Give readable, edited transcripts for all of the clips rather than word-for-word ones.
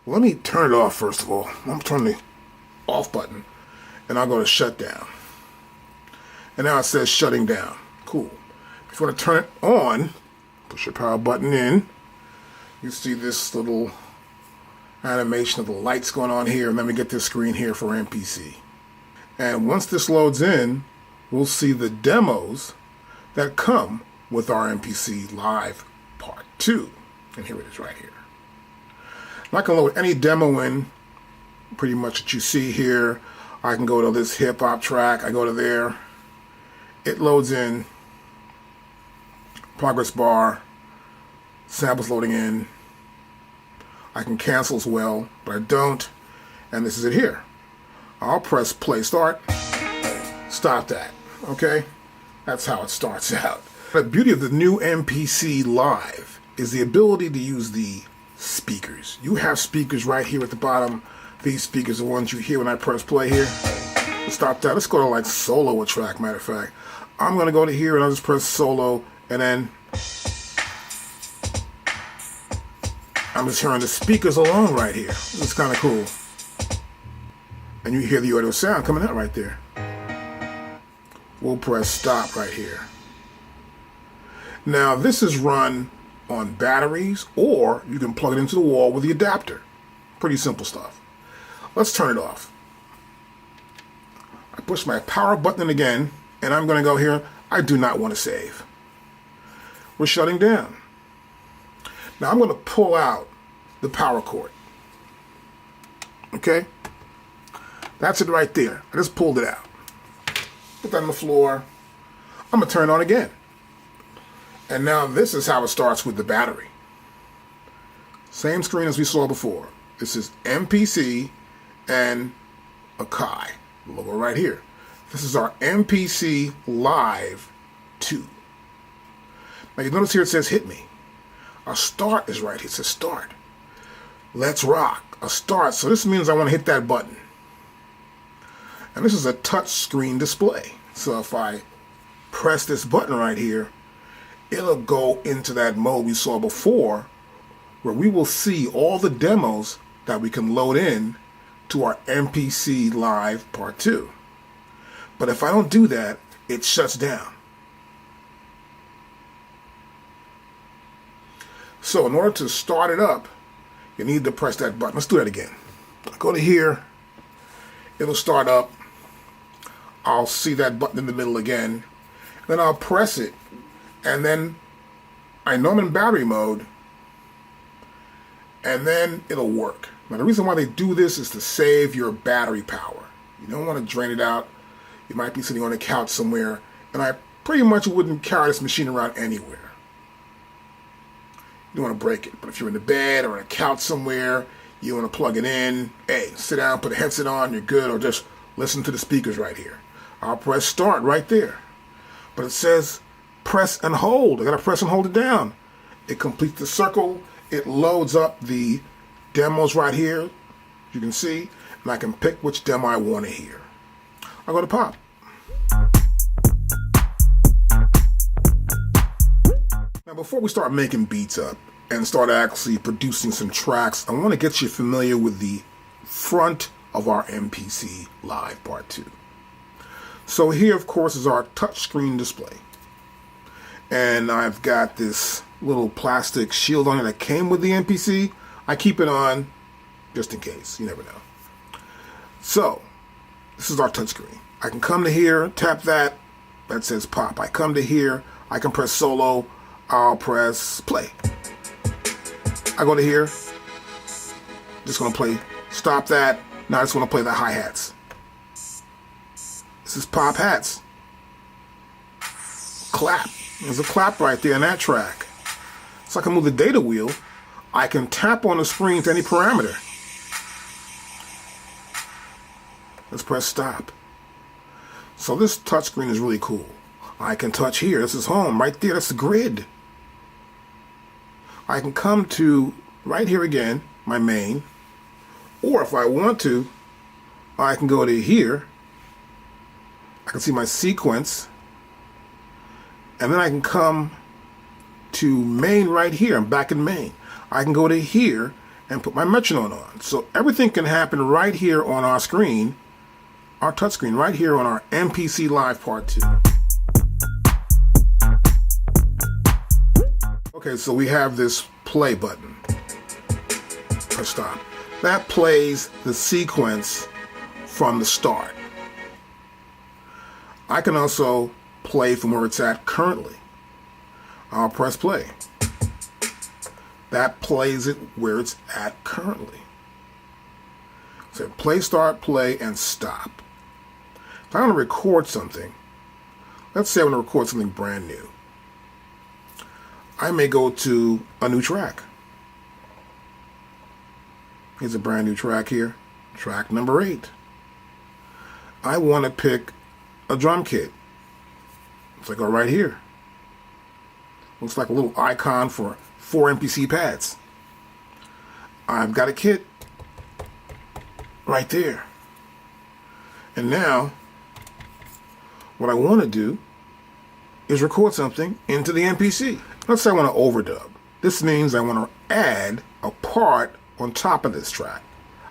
Let me turn it off first of all. I'm turning the off button and I'll go to shutdown. And now it says shutting down. Cool. If you want to turn it on, push your power button in. You see this little animation of the lights going on here, and then we get this screen here for MPC. And once this loads in, we'll see the demos that come with our MPC Live Part 2. And here it is right here. I can load any demo in, pretty much that you see here. I can go to this hip hop track, I go to there. It loads in, progress bar, samples loading in. I can cancel as well, but I don't. And this is it here. I'll press play start, stop that, okay? That's how it starts out. The beauty of the new MPC Live is the ability to use the speakers. You have speakers right here at the bottom. These speakers are the ones you hear when I press play here. Stop that. Let's go to like solo a track, matter of fact. I'm going to go to here and I'll just press solo and then I'm just hearing the speakers alone right here. It's kind of cool. And you hear the audio sound coming out right there. We'll press stop right here. Now this is run on batteries, or you can plug it into the wall with the adapter. Pretty simple stuff. Let's turn it off. I push my power button again, and I'm going to go here. I do not want to save. We're shutting down. Now I'm going to pull out the power cord. Okay? That's it right there. I just pulled it out. Put that on the floor. I'm going to turn it on again. And now this is how it starts with the battery. Same screen as we saw before. This is MPC and Akai. Logo right here. This is our MPC Live 2. Now you notice here it says hit me. Our start is right here. It says start. Let's rock. A start. So this means I want to hit that button. And this is a touch screen display. So if I press this button right here, it'll go into that mode we saw before, where we will see all the demos that we can load in to our MPC Live Part 2. But if I don't do that, it shuts down. So in order to start it up, you need to press that button. Let's do that again. Go to here. It'll start up. I'll see that button in the middle again. Then I'll press it. And then I know I'm in battery mode, and then it'll work. Now the reason why they do this is to save your battery power. You don't want to drain it out. You might be sitting on a couch somewhere, and I pretty much wouldn't carry this machine around anywhere. You don't want to break it, but if you're in the bed or on a couch somewhere, you want to plug it in, hey, sit down, put a headset on, you're good, or just listen to the speakers right here. I'll press start right there. But it says press and hold. I gotta press and hold it down. It completes the circle. It loads up the demos right here, you can see, and I can pick which demo I want to hear. I'll go to pop. Now before we start making beats up and start actually producing some tracks, I want to get you familiar with the front of our MPC Live Part 2. So here, of course, is our touchscreen display. And I've got this little plastic shield on it that came with the MPC. I keep it on just in case. You never know. So, this is our touchscreen. I can come to here, tap that. That says pop. I come to here. I can press solo. I'll press play. I go to here. Just going to play. Stop that. Now I just want to play the hi-hats. This is pop hats. Clap. There's a clap right there in that track. So I can move the data wheel. I can tap on the screen to any parameter. Let's press stop. So this touchscreen is really cool. I can touch here. This is home right there. That's the grid. I can come to right here again, my main. Or if I want to, I can go to here. I can see my sequence, and then I can come to main right here. I'm back in main. I can go to here, and put my metronome on. So everything can happen right here on our screen, our touchscreen, right here on our MPC Live Part 2. Okay, so we have this play button. Press stop. That plays the sequence from the start. I can also play from where it's at currently. I'll press play. That plays it where it's at currently. So play, start, play, and stop. If I want to record something, let's say I want to record something brand new. I may go to a new track. Here's a brand new track here, track number 8. I want to pick a drum kit. So I go right here. Looks like a little icon for 4 MPC pads. I've got a kit right there. And now, what I want to do is record something into the MPC. Let's say I want to overdub. This means I want to add a part on top of this track.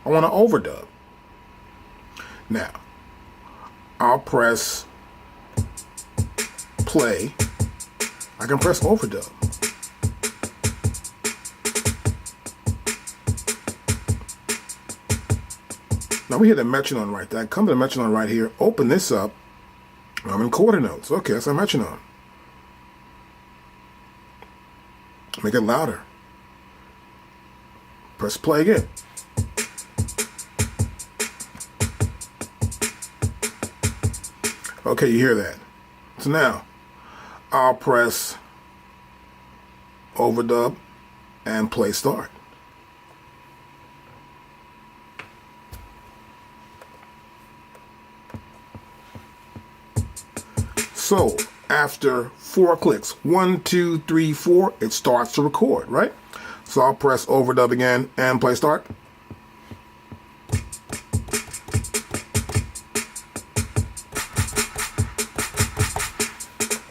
I want to overdub. Now, I'll press play. I can press overdub. Now we hear the metronome right there. I come to the metronome right here, open this up. I'm in quarter notes. Okay, that's a metronome. Make it louder. Press play again. Okay, you hear that. So now, I'll press overdub and play start. So after 4 clicks, 1, 2, 3, 4, it starts to record, right? So I'll press overdub again and play start.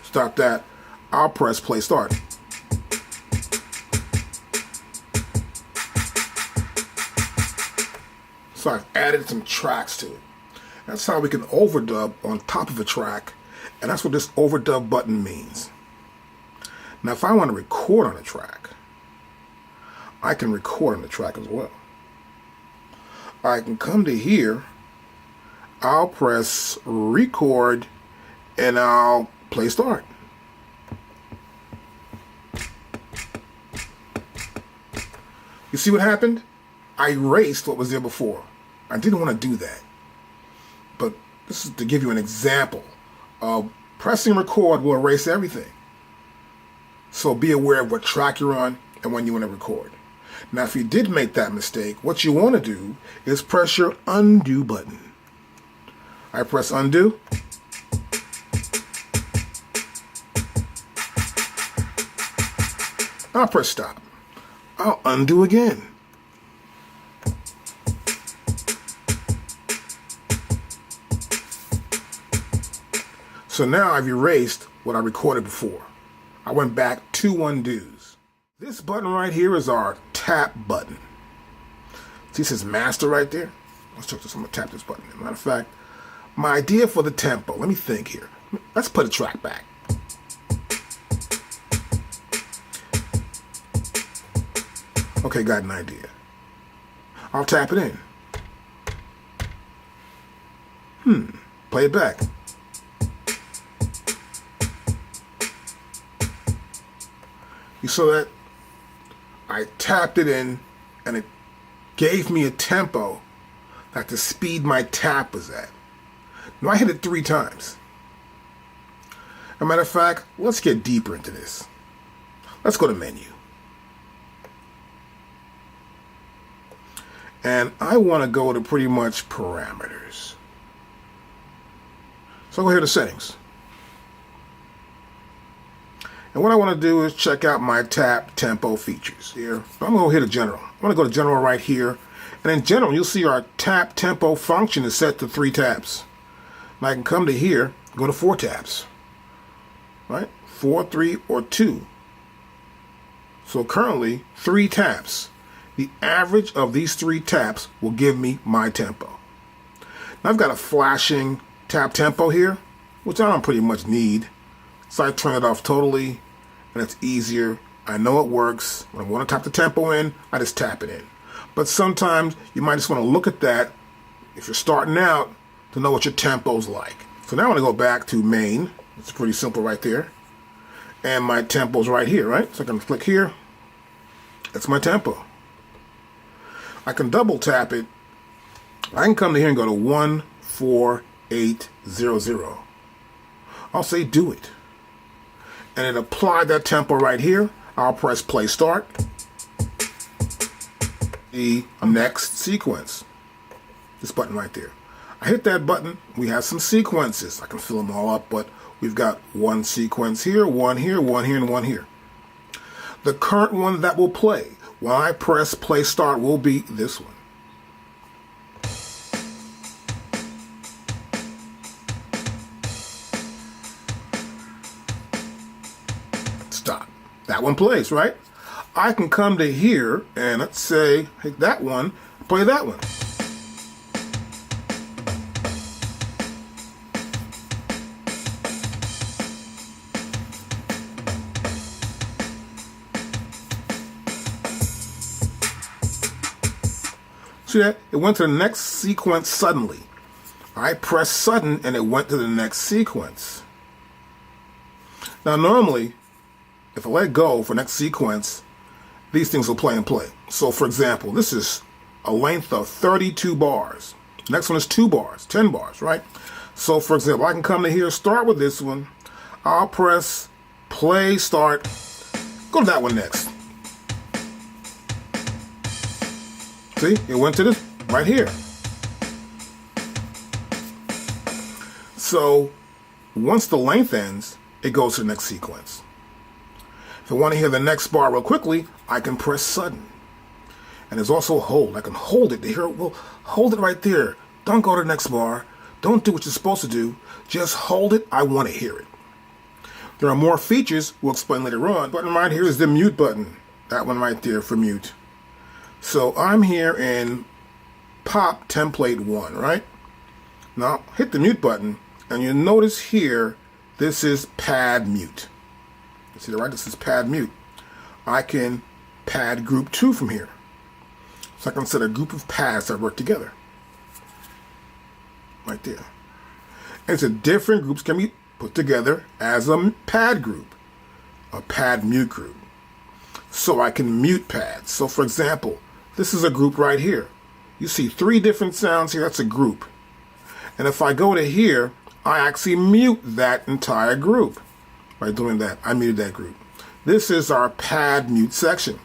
Stop that. I'll press play start. So I've added some tracks to it. That's how we can overdub on top of a track. And that's what this overdub button means. Now, if I want to record on a track, I can record on the track as well. I can come to here, I'll press record, and I'll play start. You see what happened? I erased what was there before. I didn't want to do that. But this is to give you an example. Pressing record will erase everything. So be aware of what track you're on and when you want to record. Now, if you did make that mistake, what you want to do is press your undo button. I press undo. I'll press stop. I'll undo again. So now I've erased what I recorded before. I went back 2 undos. This button right here is our tap button. See, it says master right there? Let's check this. I'm going to tap this button. As a matter of fact, my idea for the tempo, let me think here. Let's put a track back. Okay, got an idea. I'll tap it in. Play it back. You saw that? I tapped it in and it gave me a tempo at the speed my tap was at. Now I hit it 3 times. As a matter of fact, let's get deeper into this. Let's go to menu. And I want to go to pretty much parameters. So I'll go here to settings. And what I want to do is check out my tap tempo features here. So I'm going to go here to general. I'm going to go to general right here. And in general, you'll see our tap tempo function is set to 3 taps. And I can come to here, go to 4 taps. Right? 4, 3, or 2. So currently, 3 taps. the average of these 3 taps will give me my tempo. Now I've got a flashing tap tempo here, which I don't pretty much need. So I turn it off totally, and it's easier. I know it works. When I want to tap the tempo in, I just tap it in. But sometimes you might just want to look at that, if you're starting out, to know what your tempo's like. So now I want to go back to main. It's pretty simple right there. And my tempo's right here, right? So I can click here. That's my tempo. I can double tap it. I can come to here and go to 14800. I'll say do it. And it applied that tempo right here. I'll press play start. The next sequence. This button right there. I hit that button. We have some sequences. I can fill them all up, but we've got 1 sequence here, 1 here, 1 here, and 1 here. The current one that will play when I press play start will be this one. Stop. That one plays, right? I can come to here and let's say, hit that one, play that one. See that? It went to the next sequence suddenly. I pressed sudden and it went to the next sequence. Now normally, if I let go for next sequence, these things will play and play. So for example, this is a length of 32 bars. The next one is 2 bars, 10 bars, right? So for example, I can come to here, start with this one. I'll press play, start, go to that one next. See, it went to this right here. So once the length ends, it goes to the next sequence. If I want to hear the next bar real quickly, I can press sudden. And there's also hold. I can hold it to hear it. Well, hold it right there. Don't go to the next bar. Don't do what you're supposed to do. Just hold it. I want to hear it. There are more features we'll explain later on. The button right here is the mute button. That one right there for mute. So I'm here in pop template 1, right? Now hit the mute button and you'll notice here, this is pad mute. You see that, right? This is pad mute. I can pad group 2 from here. So I can set a group of pads that work together. Right there. And so different groups can be put together as a pad group, a pad mute group. So I can mute pads. So for example, this is a group right here. You see 3 different sounds here. That's a group. And if I go to here, I actually mute that entire group. By doing that, I muted that group. This is our pad mute section.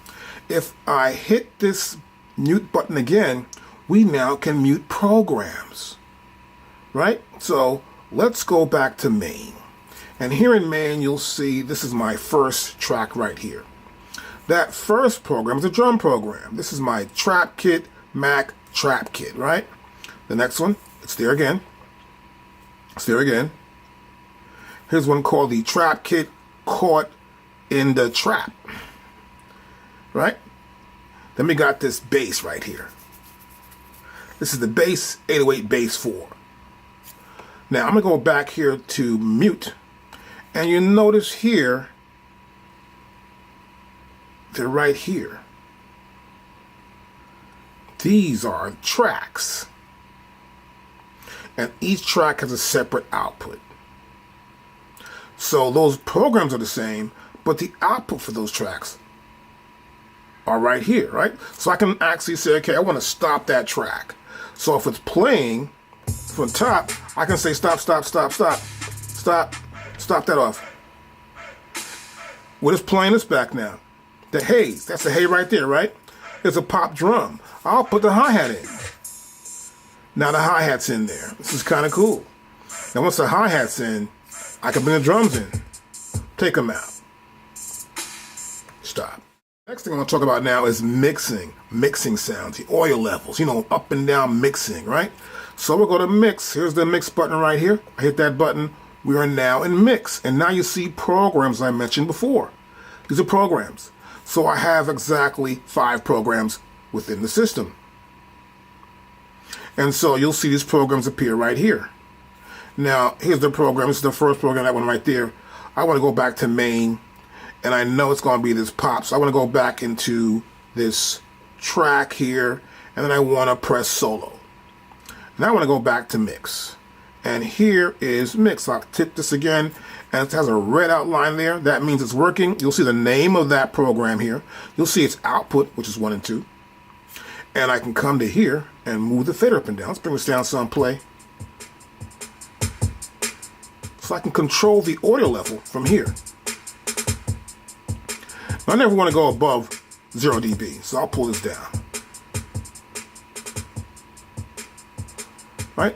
If I hit this mute button again, we now can mute programs. Right? So let's go back to main. And here in main, you'll see this is my first track right here. That first program is a drum program. This is my Trap Kit, Mac Trap Kit, right? The next one, it's there again. It's there again. Here's one called the Trap Kit Caught in the Trap, right? Then we got this bass right here. This is the bass, 808 bass 4. Now I'm gonna go back here to mute, and you notice here, they're right here. These are tracks. And each track has a separate output. So those programs are the same, but the output for those tracks are right here, right? So I can actually say, okay, I want to stop that track. So if it's playing from top, I can say stop, stop, stop, stop, stop, stop that off. We're just playing this back now. The hey, that's the hey right there, right? It's a pop drum. I'll put the hi-hat in. Now the hi-hat's in there. This is kind of cool. Now once the hi-hat's in, I can bring the drums in. Take them out. Stop. Next thing I'm going to talk about now is mixing. Mixing sounds, the oil levels, up and down mixing, right? So we'll go to mix. Here's the mix button right here. I hit that button. We are now in mix. And now you see programs I mentioned before. These are programs. So I have exactly 5 programs within the system. And so you'll see these programs appear right here. Now, here's the program. This is the first program, that one right there. I want to go back to main, and I know it's going to be this pop. So I want to go back into this track here, and then I want to press solo. And I want to go back to mix. And here is mix. I'll tip this again, and it has a red outline there. That means it's working. You'll see the name of that program here. You'll see its output, which is 1 and 2. And I can come to here and move the fader up and down. Let's bring this down some play. So I can control the audio level from here. Now, I never want to go above 0 dB, so I'll pull this down. Right?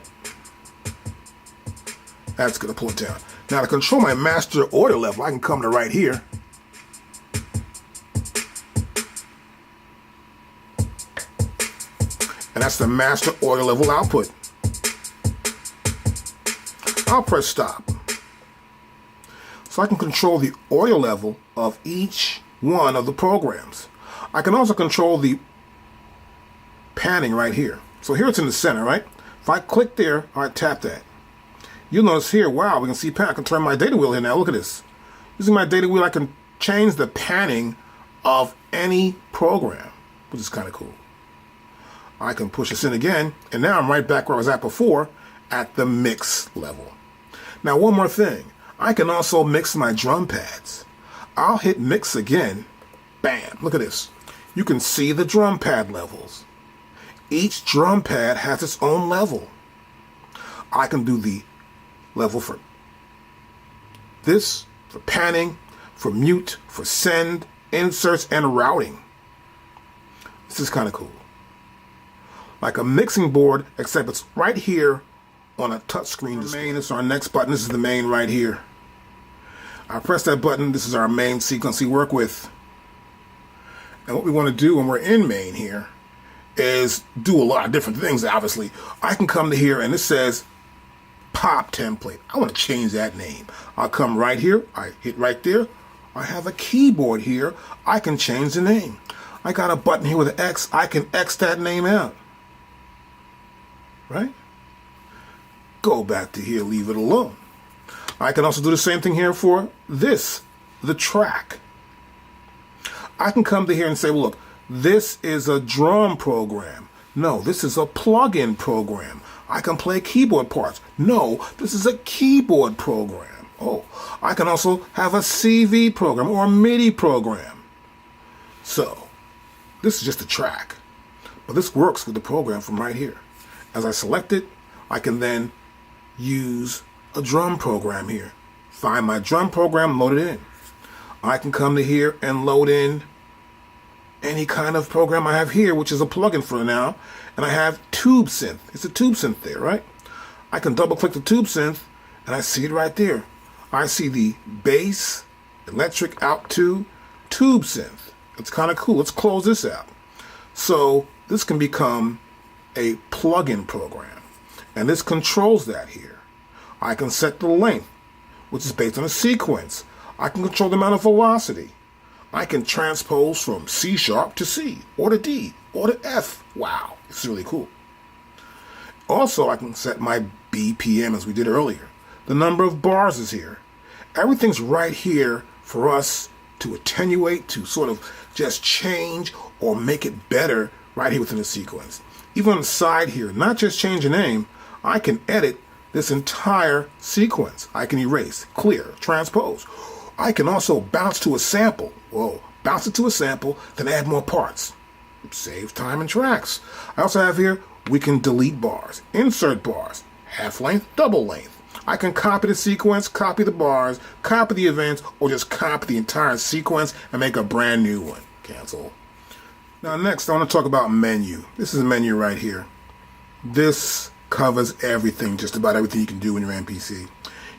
That's going to pull it down. Now, to control my master audio level, I can come to right here. And that's the master audio level output. I'll press stop. So I can control the audio level of each one of the programs. I can also control the panning right here. So here it's in the center, right? If I click there, I tap that. You'll notice here, wow, we can see pan. I can turn my data wheel here now. Look at this. Using my data wheel, I can change the panning of any program, which is kind of cool. I can push this in again, and now I'm right back where I was at before, at the mix level. Now, one more thing. I can also mix my drum pads. I'll hit mix again. Bam, look at this. You can see the drum pad levels. Each drum pad has its own level. I can do the level for this, for panning, for mute, for send, inserts, and routing. This is kind of cool. Like a mixing board, except it's right here on a touchscreen display. This is our next button. This is the main right here. I press that button. This is our main sequence we work with. And what we want to do when we're in main here is do a lot of different things, obviously. I can come to here and it says pop template. I want to change that name. I'll come right here. I hit right there. I have a keyboard here. I can change the name. I got a button here with an X. I can X that name out. Right? Go back to here, leave it alone. I can also do the same thing here for this, the track. I can come to here and say, well, look, this is a drum program. No, this is a plug-in program. I can play keyboard parts. No, this is a keyboard program. Oh, I can also have a CV program or a MIDI program. So, this is just a track. But this works with the program from right here. As I select it, I can then use a drum program here. Find my drum program, load it in. I can come to here and load in any kind of program I have here, which is a plugin for now. And I have Tube Synth. It's a Tube Synth there, right? I can double click the Tube Synth and I see it right there. I see the bass, electric out to Tube Synth. It's kind of cool. Let's close this out. So this can become a plugin program. And this controls that here. I can set the length, which is based on a sequence. I can control the amount of velocity. I can transpose from C sharp to C, or to D, or to F. Wow, it's really cool. Also, I can set my BPM as we did earlier. The number of bars is here. Everything's right here for us to attenuate, to sort of just change or make it better right here within the sequence. Even on the side here, not just change the name, I can edit this entire sequence. I can erase, clear, transpose. I can also bounce to a sample. Whoa, bounce it to a sample, then add more parts. Save time and tracks. I also have here, we can delete bars, insert bars, half length, double length. I can copy the sequence, copy the bars, copy the events, or just copy the entire sequence and make a brand new one. Cancel. Now next, I want to talk about menu. This is a menu right here. This covers everything, just about everything you can do in your MPC.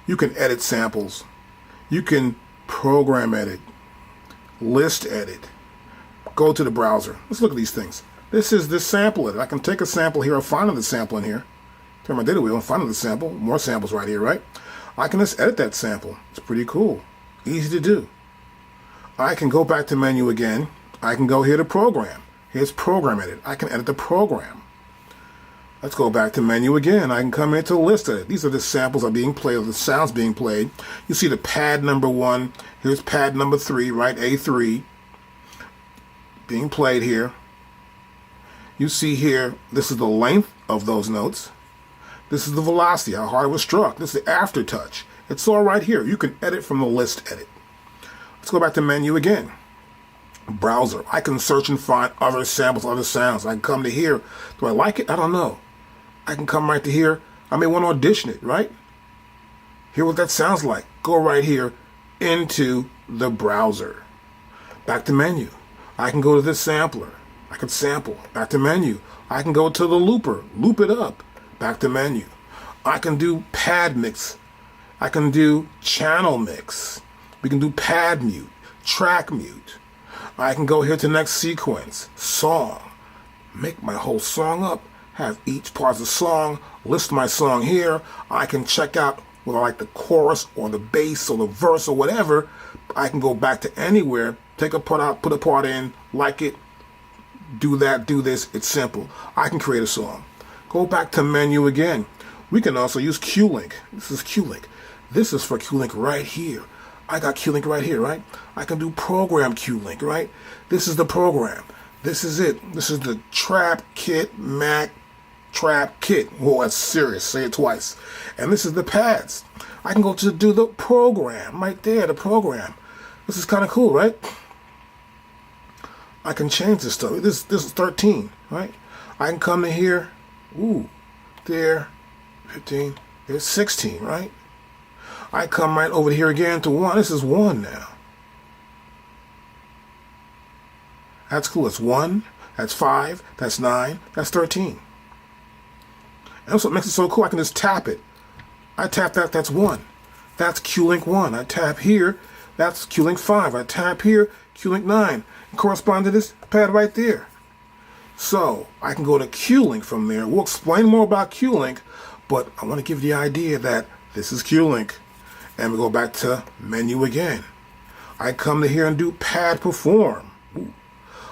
You can edit samples. You can program edit, list edit, go to the browser. Let's look at these things. This is the sample edit. I can take a sample here, or find another sample in here, turn my data wheel and find another sample, more samples right here, right? I can just edit that sample. It's pretty cool, easy to do. I can go back to menu again. I can go here to program. Here's program edit. I can edit the program. Let's go back to menu again. I can come into list edit. These are the samples that are being played, or the sounds being played. You see the pad number 1. Here's pad number 3, right? A3 being played here. You see here, this is the length of those notes. This is the velocity, how hard it was struck. This is the aftertouch. It's all right here. You can edit from the list edit. Let's go back to menu again. Browser. I can search and find other samples, other sounds. I can come to here. Do I like it? I don't know. I can come right to here. I may want to audition it, right? Hear what that sounds like. Go right here into the browser. Back to menu. I can go to this sampler. I can sample. Back to menu. I can go to the looper. Loop it up. Back to menu. I can do pad mix. I can do channel mix. We can do pad mute, track mute. I can go here to next sequence, song. Make my whole song up. Have each part of the song, list my song here. I can check out whether I like the chorus or the bass or the verse or whatever. I can go back to anywhere, take a part out, put a part in, like it, do that, do this. It's simple. I can create a song. Go back to menu again. We can also use Q-Link. This is Q-Link. This is for Q-Link right here. I got Q-Link right here, right? I can do program Q-Link, right? This is the program. This is it. This is the Trap Kit Mac Trap Kit. Whoa, that's serious. Say it twice. And this is the pads. I can go to do the program right there, the program. This is kind of cool, right? I can change this stuff. This is 13, right? I can come to here. Ooh, there, 15. There's 16, right? I come right over here again to 1. This is 1 now. That's cool. It's 1. That's 5. That's 9. That's 13. And that's what makes it so cool. I can just tap it. I tap that. That's 1. That's Q-Link 1. I tap here. That's Q-Link 5. I tap here. Q-Link 9. And correspond to this pad right there. So I can go to Q-Link from there. We'll explain more about Q-Link, but I want to give you the idea that this is Q-Link. And we go back to menu again. I come to here and do pad perform. Ooh.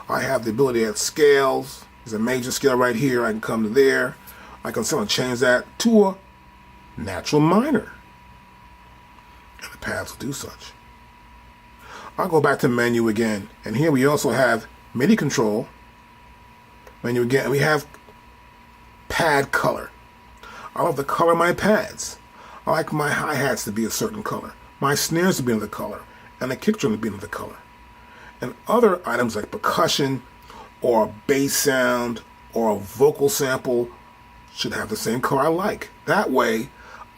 I have the ability to add scales. There's a major scale right here. I can come to there. I can somehow change that to a natural minor. And the pads will do such. I'll go back to menu again. And here we also have MIDI control. Menu again. And we have pad color. I love the color of my pads. I like my hi-hats to be a certain color, my snares to be another color, and the kick drum to be another color. And other items like percussion, or a bass sound, or a vocal sample should have the same color I like. That way,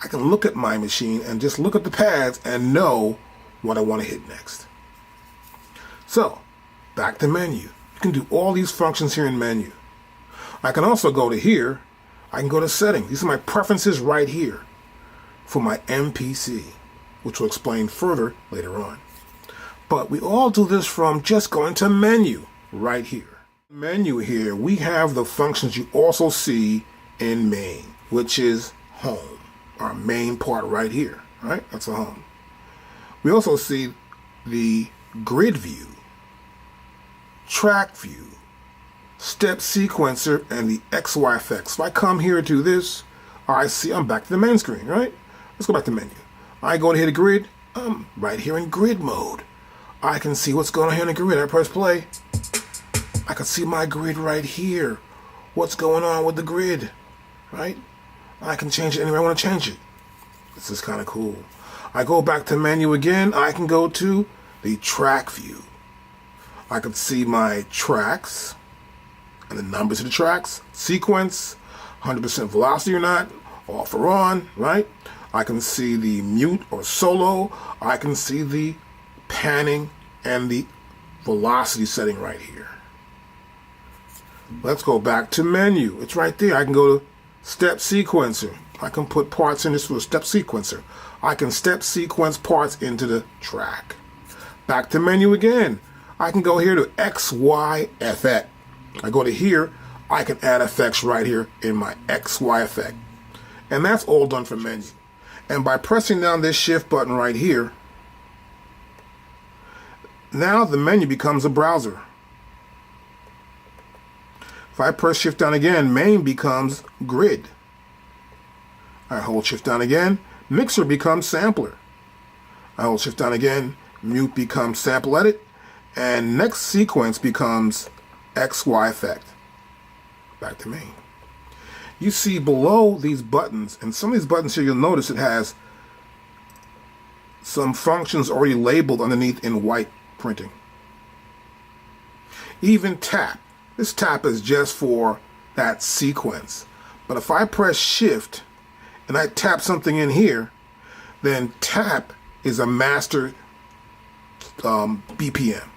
I can look at my machine and just look at the pads and know what I want to hit next. So, back to menu. You can do all these functions here in menu. I can also go to here. I can go to settings. These are my preferences right here for my MPC, which we'll explain further later on. But we all do this from just going to menu right here. Menu here, we have the functions you also see in main, which is home, our main part right here, right? That's a home. We also see the grid view, track view, step sequencer, and the XY effects. So I come here to this, I see I'm back to the main screen, right? Let's go back to menu. I go to hit the grid. I'm right here in grid mode. I can see what's going on here in the grid. I press play. I can see my grid right here. What's going on with the grid, right? I can change it anywhere I want to change it. This is kind of cool. I go back to menu again. I can go to the track view. I can see my tracks and the numbers of the tracks, sequence, 100% velocity or not, off or on, right? I can see the mute or solo. I can see the panning and the velocity setting right here. Let's go back to menu. It's right there. I can go to step sequencer. I can put parts in this for a step sequencer. I can step sequence parts into the track. Back to menu again. I can go here to XY effect. I go to here. I can add effects right here in my XY effect. And that's all done from menu. And by pressing down this shift button right here, now the menu becomes a browser. If I press shift down again, main becomes grid. I hold shift down again, mixer becomes sampler. I hold shift down again, mute becomes sample edit, and next sequence becomes XY effect. Back to main. You see below these buttons, and some of these buttons here, you'll notice it has some functions already labeled underneath in white printing. Even tap. This tap is just for that sequence. But if I press shift and I tap something in here, then tap is a master BPM.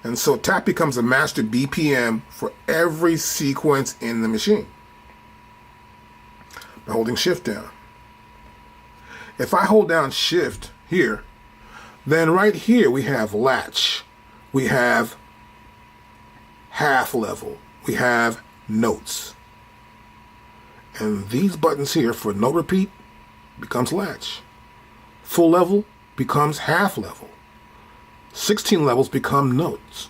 And so tap becomes a master BPM for every sequence in the machine by holding shift down. If I hold down shift here, then right here we have latch, we have half level, we have notes. And these buttons here for note repeat becomes latch. Full level becomes half level. 16 levels become notes.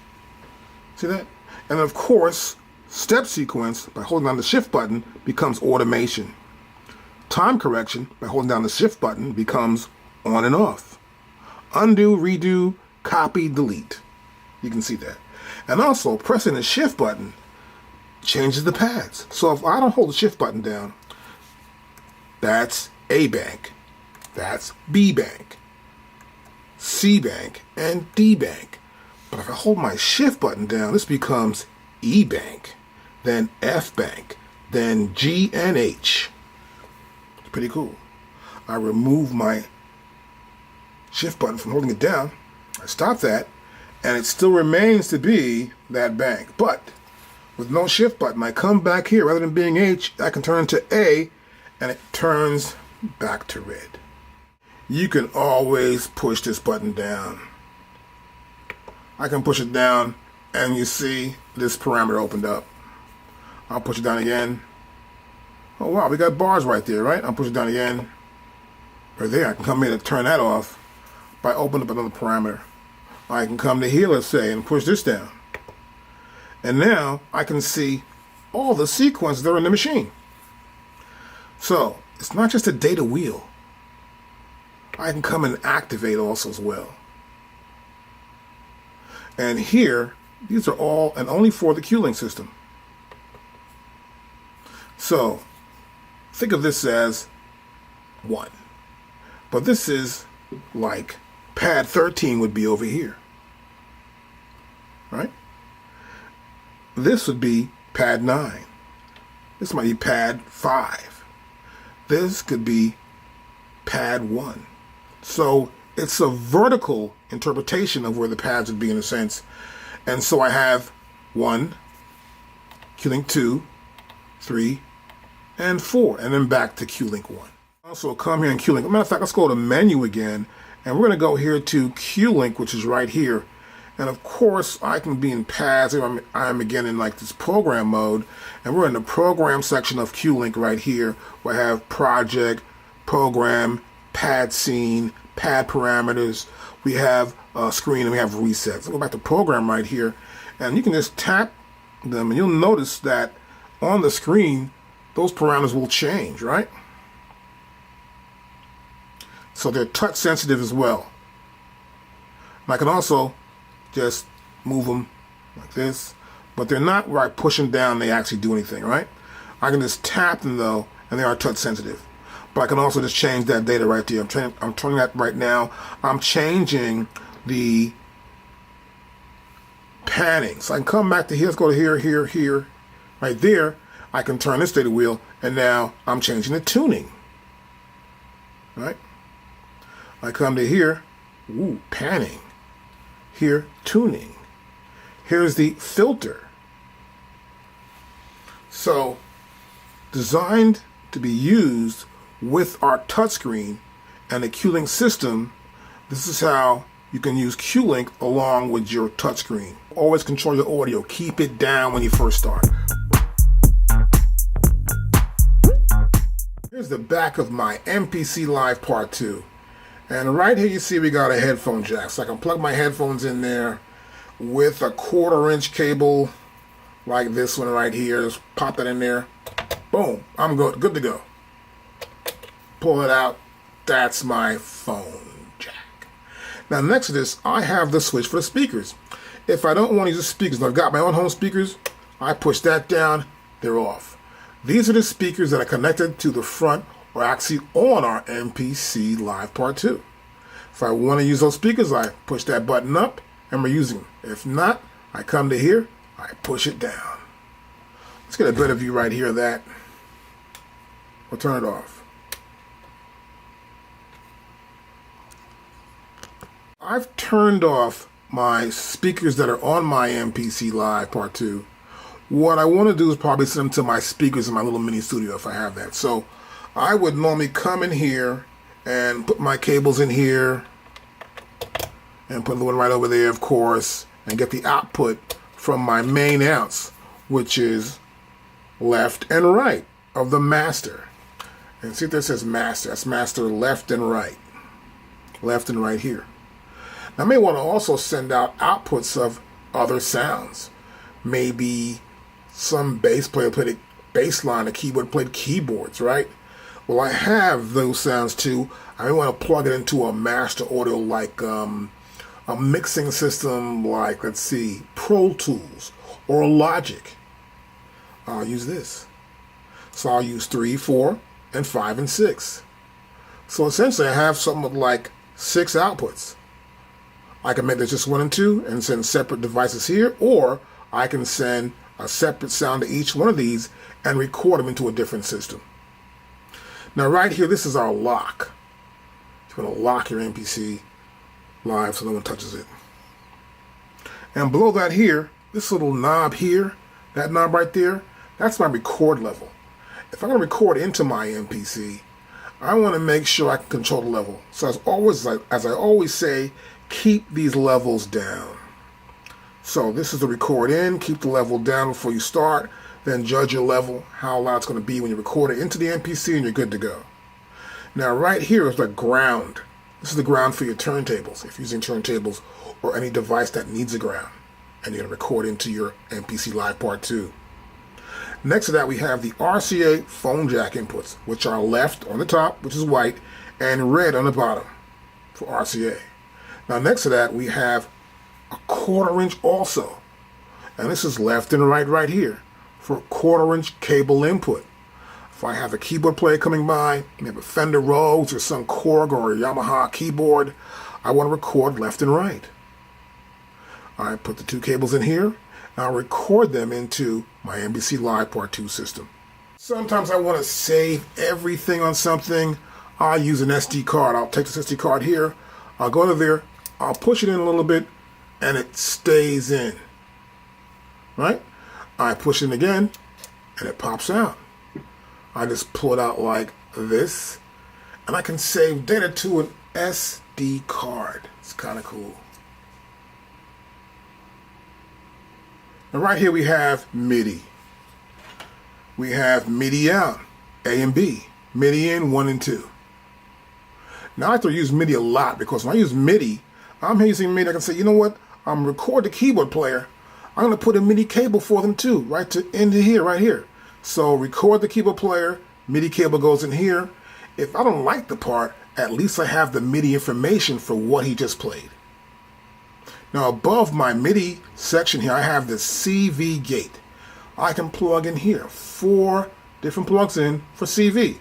See that? And of course, step sequence by holding down the shift button becomes automation. Time correction by holding down the shift button becomes on and off. Undo, redo, copy, delete. You can see that. And also pressing the shift button changes the pads. So if I don't hold the shift button down, that's A bank, that's B bank, C bank, and D bank. But if I hold my shift button down, this becomes E bank, then F bank, then G and H. It's pretty cool. I remove my shift button from holding it down. I stop that, and it still remains to be that bank. But with no shift button, I come back here. Rather than being H, I can turn to A, and it turns back to red. You can always push this button down. I can push it down, and you see this parameter opened up. I'll push it down again. Oh wow, we got bars right there, right? I'll push it down again. Right there, I can come in and turn that off by opening up another parameter. I can come to here, let's say, and push this down. And now I can see all the sequences that are in the machine. So it's not just a data wheel. I can come and activate also as well. And here, these are all and only for the Q-Link system. So think of this as 1. But this is like pad 13 would be over here. Right? This would be pad 9. This might be pad 5. This could be pad 1. So it's a vertical interpretation of where the pads would be in a sense. And so I have 1, Q-Link 2, 3, and 4, and then back to Q-Link 1. Also come here in Q-Link. Matter of fact, let's go to menu again, and we're going to go here to Q-Link, which is right here. And of course, I can be in pads. I'm again in like this program mode, and we're in the program section of Q-Link right here, where I have project, program, pad scene, pad parameters. We have screen, and we have resets. So go back to program right here, and you can just tap them, and you'll notice that on the screen, those parameters will change, right? So they're touch sensitive as well. And I can also just move them like this, but they're not where I push them down, they actually do anything, right? I can just tap them though, and they are touch sensitive. But I can also just change that data right there. I'm turning that right now. I'm changing the panning. So I can come back to here, let's go to here, here, here. Right there, I can turn this data wheel, and now I'm changing the tuning. Right? I come to here, ooh, panning. Here, tuning. Here's the filter. So, designed to be used with our touchscreen and the Q-Link system, this is how you can use Q-Link along with your touchscreen. Always control your audio. Keep it down when you first start. Here's the back of my MPC Live Part 2. And right here you see we got a headphone jack. So I can plug my headphones in there with a 1/4 inch cable like this one right here. Just pop that in there. Boom, I'm good to go. Pull it out. That's my phone jack. Now next to this, I have the switch for the speakers. If I don't want to use the speakers, and I've got my own home speakers, I push that down, they're off. These are the speakers that are connected to the front or actually on our MPC Live Part 2. If I want to use those speakers, I push that button up and we're using them. If not, I come to here, I push it down. Let's get a better view right here of that. We'll turn it off. I've turned off my speakers that are on my MPC Live Part 2. What I want to do is probably send them to my speakers in my little mini studio if I have that. So I would normally come in here and put my cables in here and put the one right over there, of course, and get the output from my main outs, which is left and right of the master. And see if that says master. That's master left and right. Left and right here. Now I may want to also send out outputs of other sounds. Maybe some bass player played a bass line, a keyboard played keyboards, right? Well, I have those sounds too. I may want to plug it into a master audio like a mixing system like, let's see, Pro Tools or Logic. I'll use this. So I'll use 3, 4, and 5, and 6. So essentially I have something like 6 outputs. I can make this just 1 and 2 and send separate devices here, or I can send a separate sound to each one of these and record them into a different system. Now right here, this is our lock. You want to lock your MPC Live so no one touches it. And below that here, this little knob here, that knob right there, that's my record level. If I'm going to record into my MPC, I want to make sure I can control the level. So as I always say, keep these levels down. So this is the record in, keep the level down before you start, then judge your level, how loud it's going to be when you record it into the MPC, and you're good to go. Now right here is the ground. This is the ground for your turntables, if you're using turntables or any device that needs a ground, and you're going to record into your MPC Live Part 2. Next to that, we have the RCA phone jack inputs, which are left on the top, which is white, and red on the bottom for RCA. Now next to that, we have a 1/4 inch also, and this is left and right here for 1/4 inch cable input. If I have a keyboard player coming by, maybe a Fender Rhodes or some Korg or a Yamaha keyboard, I want to record left and right. I put the 2 cables in here, and I'll record them into my MPC Live Part 2 system. Sometimes I want to save everything on something. I'll use an SD card. I'll take this SD card here, I'll go to there, I'll push it in a little bit, and it stays in, right? I push it again, and it pops out. I just pull it out like this, and I can save data to an SD card. It's kind of cool. And right here we have MIDI. We have MIDI out, A and B, MIDI in 1 and 2. Now I have to use MIDI a lot because when I use MIDI, I'm using MIDI. I can say, you know what? I'm record the keyboard player. I'm going to put a MIDI cable for them too, right to into here, right here. So record the keyboard player, MIDI cable goes in here. If I don't like the part, at least I have the MIDI information for what he just played. Now above my MIDI section here, I have the CV gate. I can plug in here 4 different plugs in for CV.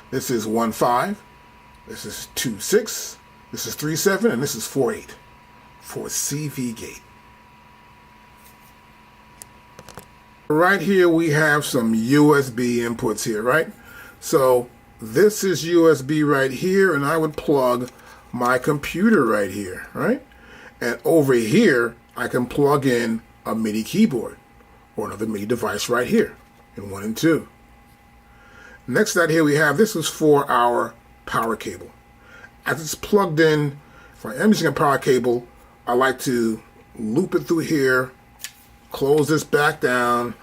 This is 1.5, this is 2.6, this is 3.7, and this is 4.8 for CV gate. Right here we have some USB inputs here, right? So this is USB right here, and I would plug my computer right here, right? And over here, I can plug in a MIDI keyboard or another MIDI device right here in 1 and 2. Next to that here we have, this is for our power cable. As it's plugged in, if I am using a power cable, I like to loop it through here, close this back down.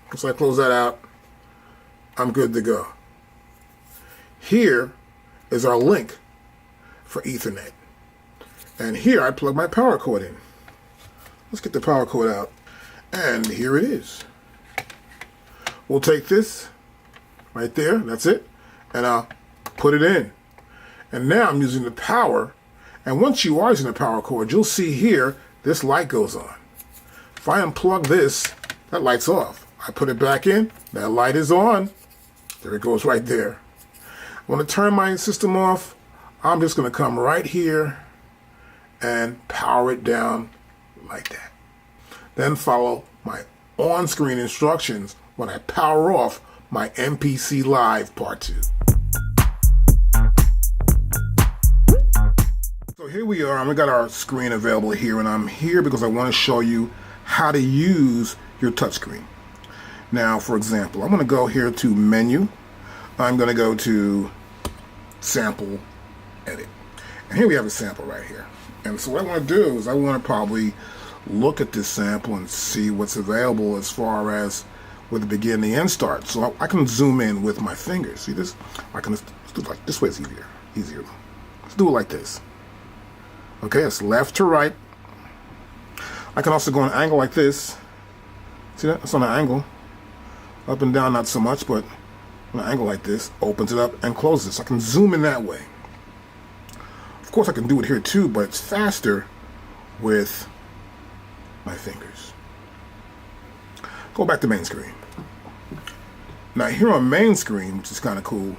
Once I close that out, I'm good to go. Here is our link for Ethernet. And here I plug my power cord in. Let's get the power cord out. And here it is. we'll take this right there, that's it, and I'll put it in. And now I'm using the power, and once you are using the power cord, you'll see here, this light goes on. If I unplug this, that light's off. I put it back in, that light is on. There it goes right there. I want to turn my system off. I'm just going to come right here and power it down like that. Then follow my on-screen instructions when I power off my MPC Live Part 2. So here we are, and we got our screen available here, and I'm here because I want to show you how to use your touchscreen. Now, for example, I'm going to go here to Menu. I'm going to go to Sample, Edit. And here we have a sample right here. And so what I want to do is I want to probably look at this sample and see what's available as far as where the begin and the end start. So I can zoom in with my fingers. See this? I can just do it like this way is easier. Let's do it like this. Okay, it's left to right. I can also go on an angle like this. See that? It's on an angle. Up and down, not so much, but on an angle like this, opens it up and closes. So I can zoom in that way. Of course, I can do it here too, but it's faster with my fingers. Go back to main screen. Now here on main screen, which is kind of cool,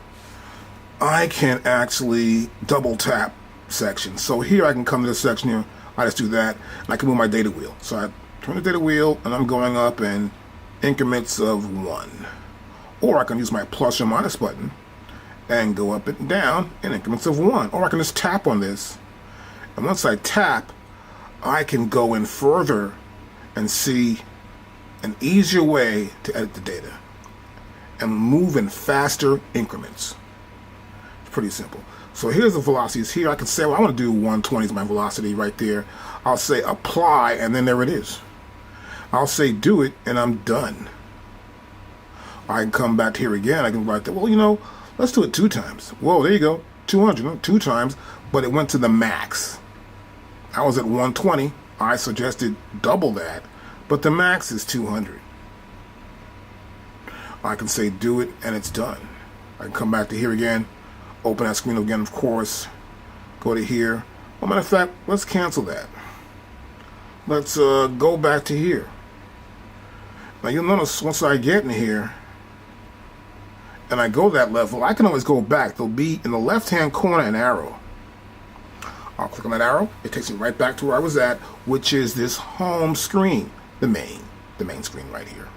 I can actually double tap sections. So here I can come to this section here, I just do that, and I can move my data wheel. So I turn the data wheel, and I'm going up in increments of 1. Or I can use my plus or minus button and go up and down in increments of 1. Or I can just tap on this, and once I tap, I can go in further and see an easier way to edit the data and move in faster increments. It's pretty simple. So here's the velocities. Here I can say, well, I want to do 120 is my velocity right there. I'll say apply, and then there it is. I'll say do it, and I'm done. I can come back here again. I can write that, well, you know, let's do it 2 times. Whoa, there you go. 200, 2 times, but it went to the max. I was at 120. I suggested double that, but the max is 200. I can say do it, and it's done. I can come back to here again, open that screen again, of course, go to here. Well, matter of fact, let's cancel that. Let's go back to here. Now you'll notice once I get in here and I go that level, I can always go back. There'll be in the left-hand corner an arrow. I'll click on that arrow. It takes me right back to where I was at, which is this home screen, the main screen right here.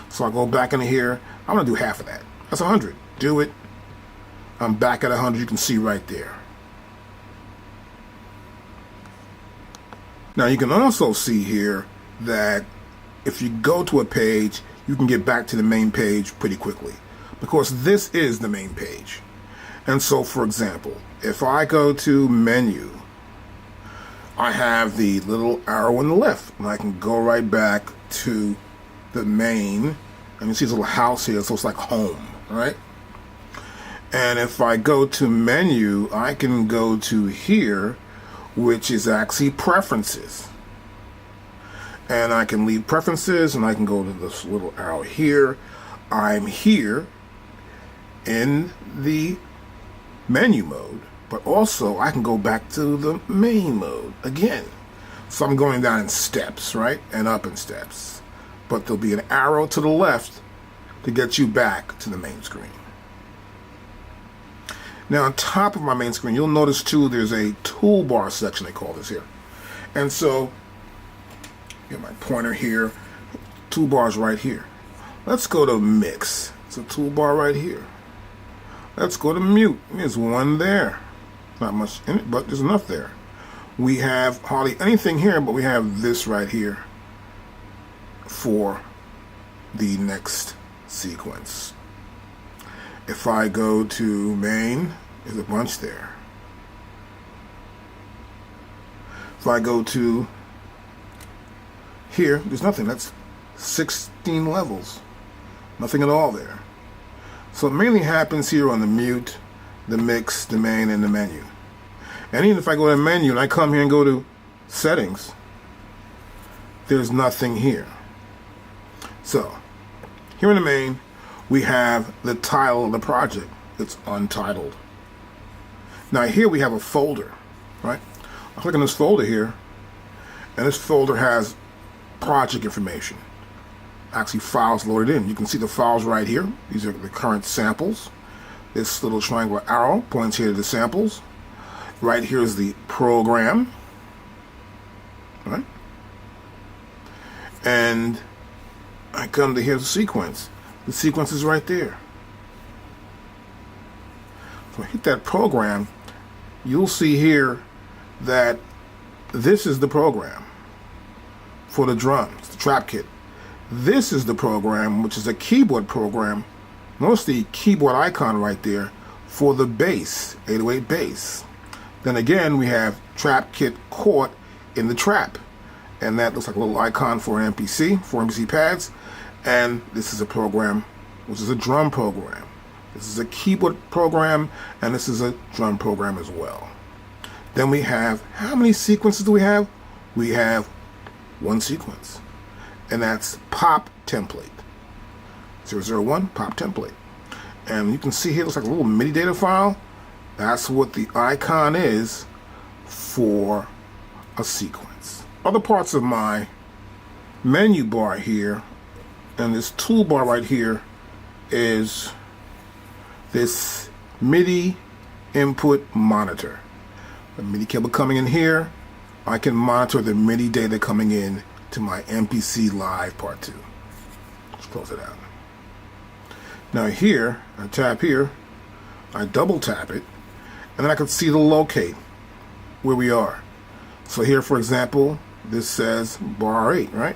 So I'll go back into here. I'm going to do half of that. That's 100. Do it. I'm back at 100. You can see right there. Now you can also see here that if you go to a page, you can get back to the main page pretty quickly because this is the main page. And so, for example, if I go to Menu, I have the little arrow on the left, and I can go right back to the main, and you see this little house here, so it's like home, right? And if I go to Menu, I can go to here, which is actually Preferences. And I can leave Preferences, and I can go to this little arrow here. I'm here in the menu mode, but also I can go back to the main mode again. So I'm going down in steps, right? And up in steps. But there'll be an arrow to the left to get you back to the main screen. Now on top of my main screen, you'll notice too there's a toolbar section, they call this here. And so, get my pointer here, toolbar's right here. Let's go to Mix. It's a toolbar right here. Let's go to Mute. There's one there. Not much in it, but there's enough there. We have hardly anything here, but we have this right here for the next sequence. If I go to Main, there's a bunch there. If I go to here, there's nothing. That's 16 levels. Nothing at all there. So it mainly happens here on the Mute, the Mix, the Main, and the Menu. And even if I go to Menu and I come here and go to Settings, there's nothing here. So Here in the main, we have the title of the project. It's untitled. Now here we have a folder, right? I click on this folder here, and this folder has project information. Actually, files loaded in. You can see the files right here. These are the current samples. This little triangular arrow points here to the samples. Right here is the program, right? And I come to here's the sequence. The sequence is right there. So I hit that program. You'll see here that this is the program for the drums, the trap kit. This is the program, which is a keyboard program. Notice the keyboard icon right there for the bass, 808 bass. Then again, we have trap kit caught in the trap. And that looks like a little icon for an MPC, for MPC pads. And this is a program, which is a drum program. This is a keyboard program, and this is a drum program as well. Then we have, how many sequences do we have? We have one sequence, and that's pop template. 001 pop template. And you can see here, it looks like a little MIDI data file. That's what the icon is for a sequence. Other parts of my menu bar here, and this toolbar right here, is this MIDI input monitor. The MIDI cable coming in here, I can monitor the MIDI data coming in to my MPC Live Part 2. Let's close it out. Now here, I tap here, I double tap it, and then I can see the locate where we are. So here, for example, this says bar 8, right?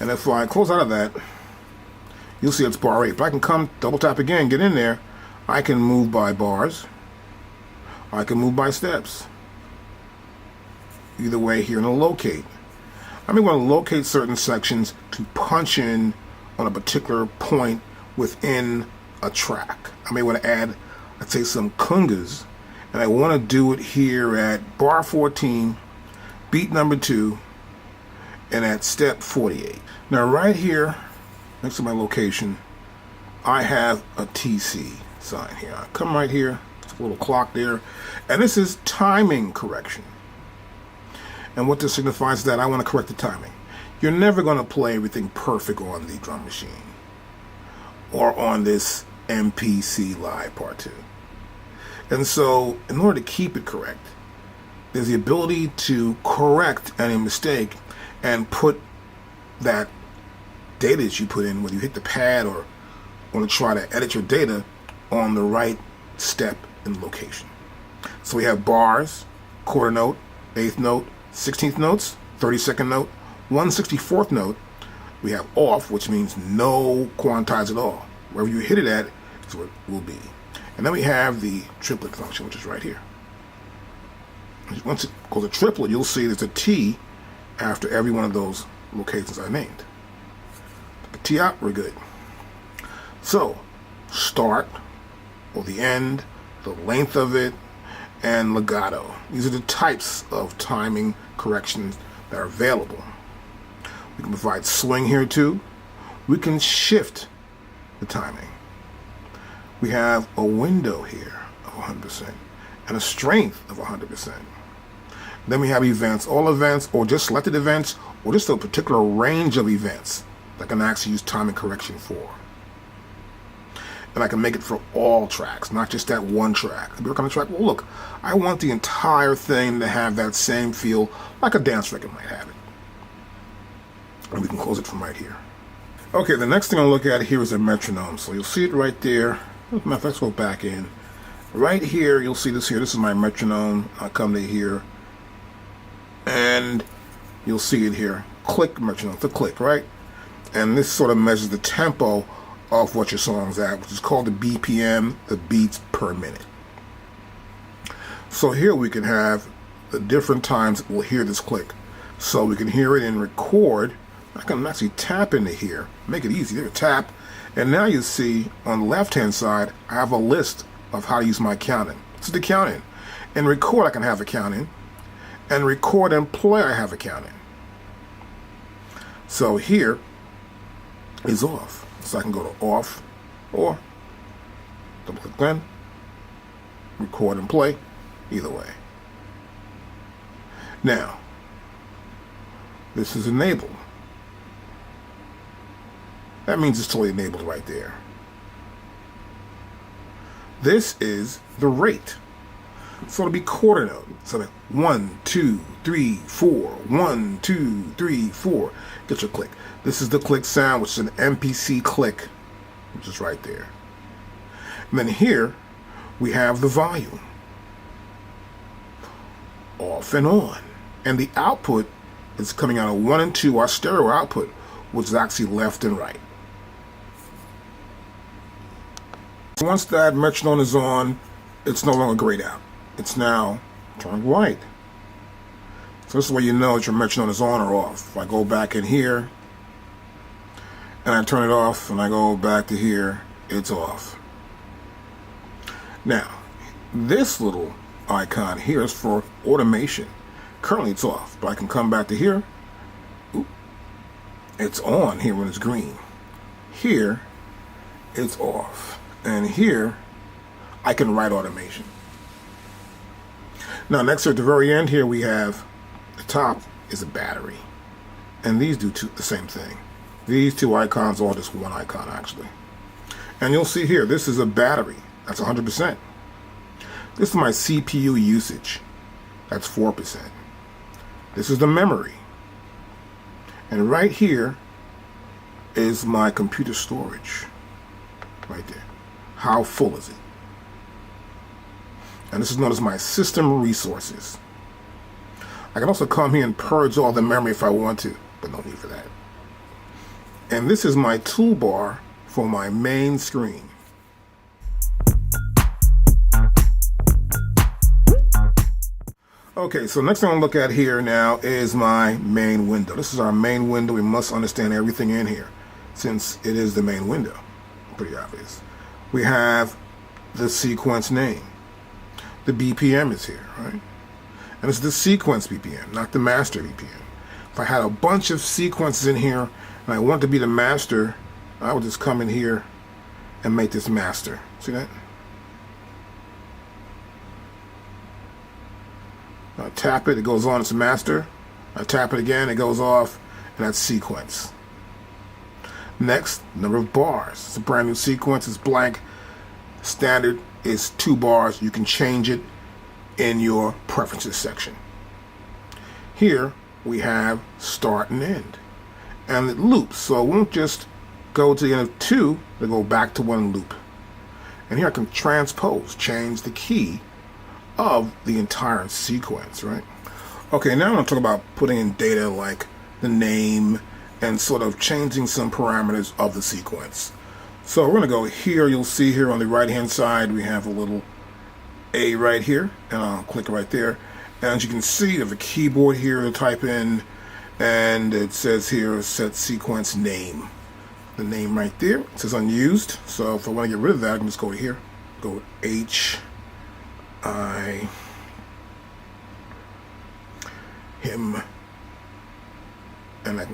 And if I close out of that, you'll see it's bar 8. But I can come, double tap again, get in there. I can move by bars. I can move by steps. Either way here in the locate. I may want to locate certain sections to punch in on a particular point within a track. I may want to add, let's say, some congas, and I want to do it here at bar 14, beat number 2, and at step 48. Now right here, next to my location, I have a TC sign here. I come right here, it's a little clock there, and this is timing correction. And what this signifies is that I want to correct the timing. You're never going to play everything perfect on the drum machine or on this MPC Live Part 2. And so, in order to keep it correct, there's the ability to correct any mistake and put that data that you put in, whether you hit the pad or want to try to edit your data, on the right step and location. So we have bars, quarter note, eighth note, 16th notes, 32nd note, 1/64th note. We have off, which means no quantize at all. Wherever you hit it at is what it will be. And then we have the triplet function, which is right here. Once it goes a triplet, you'll see there's a T after every one of those locations I named. Take a T out, we're good. So, start, or the end, the length of it, and legato. These are the types of timing corrections that are available. We can provide swing here too. We can shift the timing. We have a window here of 100% and a strength of 100%. Then we have events, all events, or just selected events, or just a particular range of events that I can actually use timing correction for. And I can make it for all tracks, not just that one track. If you work on a track, well look, I want the entire thing to have that same feel like a dance record might have it. And we can close it from right here. Okay, the next thing I'll look at here is a metronome. So you'll see it right there. Let's go back in. Right here, you'll see this here. This is my metronome. I'll come to here. And you'll see it here. Click metronome, the click, right? And this sort of measures the tempo of what your song's at, which is called the BPM, the beats per minute. So here we can have the different times we'll hear this click. So we can hear it in record. I can actually tap into here, make it easy. There, tap, and now you see on the left-hand side, I have a list of how to use my counting. This is the counting. In record, I can have a counting, and record and play, I have a counting. So here is off. So I can go to off or double click then, record and play, either way. Now, this is enabled. That means it's totally enabled right there. This is the rate. So it'll be quarter note. So like 1, 2, 3, 4, 1, 2, 3, 4. Get your click. This is the click sound, which is an MPC click, which is right there. And then here we have the volume. Off and on. And the output is coming out of 1 and 2, our stereo output, which is actually left and right. Once that metronome is on, it's no longer grayed out. It's now turned white. So this is where you know that your metronome is on or off. If I go back in here, and I turn it off, and I go back to here, it's off. Now, this little icon here is for automation. Currently it's off, but I can come back to here. Oop, it's on here when it's green. Here, it's off. And here, I can write automation. Now, next at the very end here, we have the top is a battery. And these do the same thing. These two icons are just one icon, actually. And you'll see here, this is a battery. That's 100%. This is my CPU usage. That's 4%. This is the memory. And right here is my computer storage. Right there. How full is it? And this is known as my system resources. I can also come here and purge all the memory if I want to, but no need for that. And this is my toolbar for my main screen. Okay, so next thing I'll look at here now is my main window. This is our main window. We must understand everything in here since it is the main window. Pretty obvious. We have the sequence name. The BPM is here, right? And it's the sequence BPM, not the master BPM. If I had a bunch of sequences in here and I want to be the master, I would just come in here and make this master. See that? I tap it, it goes on, it's master. I tap it again, it goes off, and that's sequence. Next, number of bars. It's a brand new sequence, it's blank. Standard is 2 bars. You can change it in your preferences section. Here we have start and end. And it loops, so it won't just go to the end of 2, it'll go back to 1 loop. And here I can transpose, change the key of the entire sequence, right? Okay, now I'm going to talk about putting in data like the name and sort of changing some parameters of the sequence. So we're going to go here. You'll see here on the right hand side we have a little A right here, and I'll click right there. And as you can see, there's a keyboard here to type in, and it says here set sequence name. The name right there, it says unused. So if I want to get rid of that, I can just go to here, go H I him, and I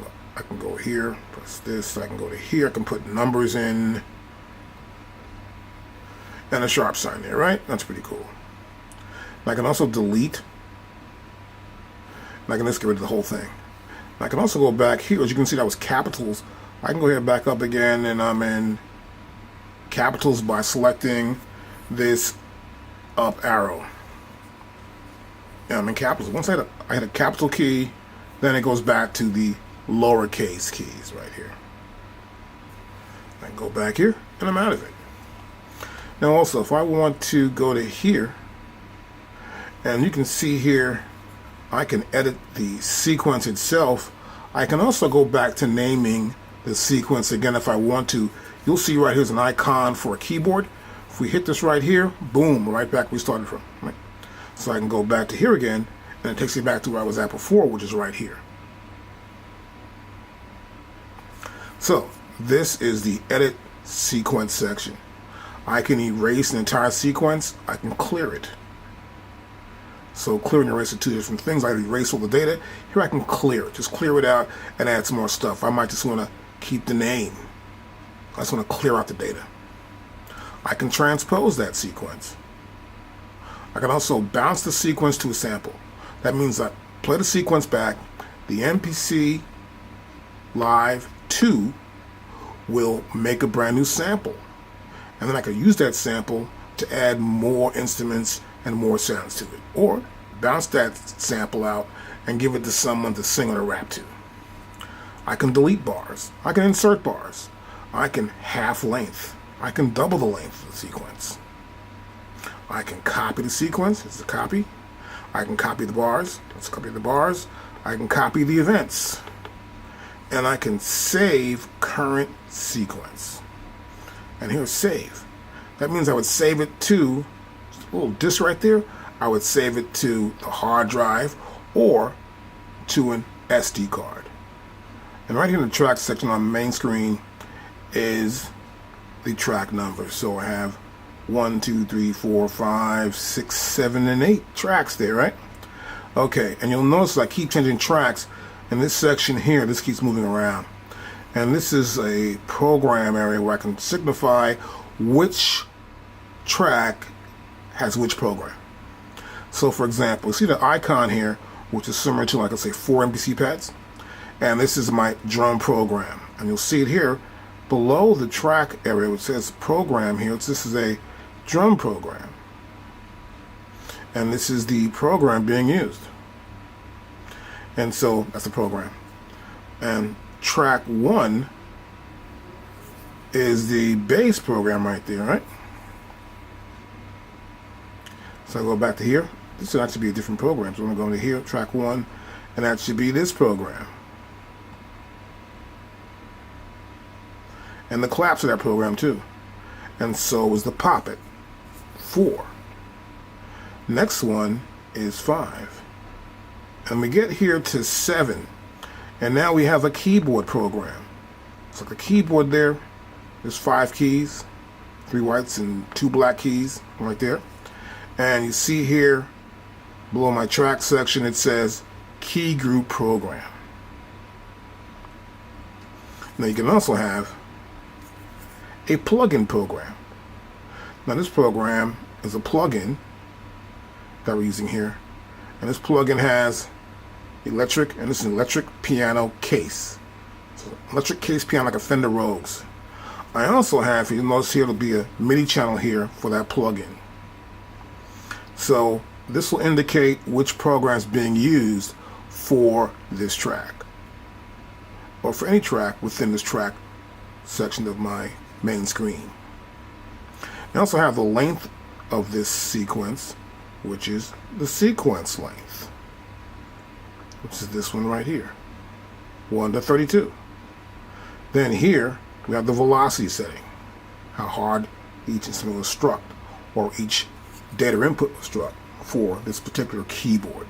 can go here, press this, I can go to here, I can put numbers in, and a sharp sign there, right? That's pretty cool. And I can also delete, and I can just get rid of the whole thing. And I can also go back here, as you can see that was capitals. I can go here back up again, and I'm in capitals by selecting this up arrow. And I'm in capitals. Once I hit a capital key, then it goes back to the lowercase keys right here. I can go back here, and I'm out of it. Now also, if I want to go to here, and you can see here, I can edit the sequence itself. I can also go back to naming the sequence again if I want to. You'll see right here's an icon for a keyboard. If we hit this right here, boom, right back where we started from. Right? So I can go back to here again, and it takes me back to where I was at before, which is right here. So this is the edit sequence section. I can erase an entire sequence. I can clear it. So clear and erase are 2 different things. I erase all the data. Here I can clear it. Just clear it out and add some more stuff. I might just want to keep the name. I just want to clear out the data. I can transpose that sequence. I can also bounce the sequence to a sample. That means I play the sequence back. The MPC Live 2 will make a brand new sample. And then I can use that sample to add more instruments and more sounds to it. Or bounce that sample out and give it to someone to sing or rap to. I can delete bars. I can insert bars. I can half length. I can double the length of the sequence. I can copy the sequence. It's a copy. I can copy the bars. Let's copy the bars. I can copy the events. And I can save current sequence. And here's save. That means I would save it to a little disk right there. I would save it to the hard drive or to an SD card. And right here in the track section on the main screen is the track number. So I have 1, 2, 3, 4, 5, 6, 7, and 8 tracks there, right? Okay, and you'll notice I keep changing tracks. In this section here, this keeps moving around. And this is a program area where I can signify which track has which program. So for example, see the icon here, which is similar to, like, let's say 4 MPC pads. And this is my drum program. And you'll see it here below the track area, which says program here. This is a drum program. And this is the program being used. And so that's the program. And track 1 is the bass program right there, right? So I go back to here. This should actually be a different program. So I'm going to go into here, track 1, and that should be this program. And the claps of that program too. And so is the pop-it, 4. Next one is 5. And we get here to 7. And now we have a keyboard program. So the keyboard there, there's 5 keys, 3 whites and 2 black keys right there. And you see here below my track section, it says key group program. Now you can also have a plugin program. Now this program is a plugin that we're using here. And this plugin has electric, and this is an electric piano case. So electric case piano like a Fender Rhodes. I also have, you notice here, there'll be a MIDI channel here for that plugin. So this will indicate which program is being used for this track, or for any track within this track section of my main screen. I also have the length of this sequence, which is the sequence length, which is this one right here, 1 to 32. Then here we have the velocity setting, how hard each instrument was struck, or each data input was struck for this particular keyboard.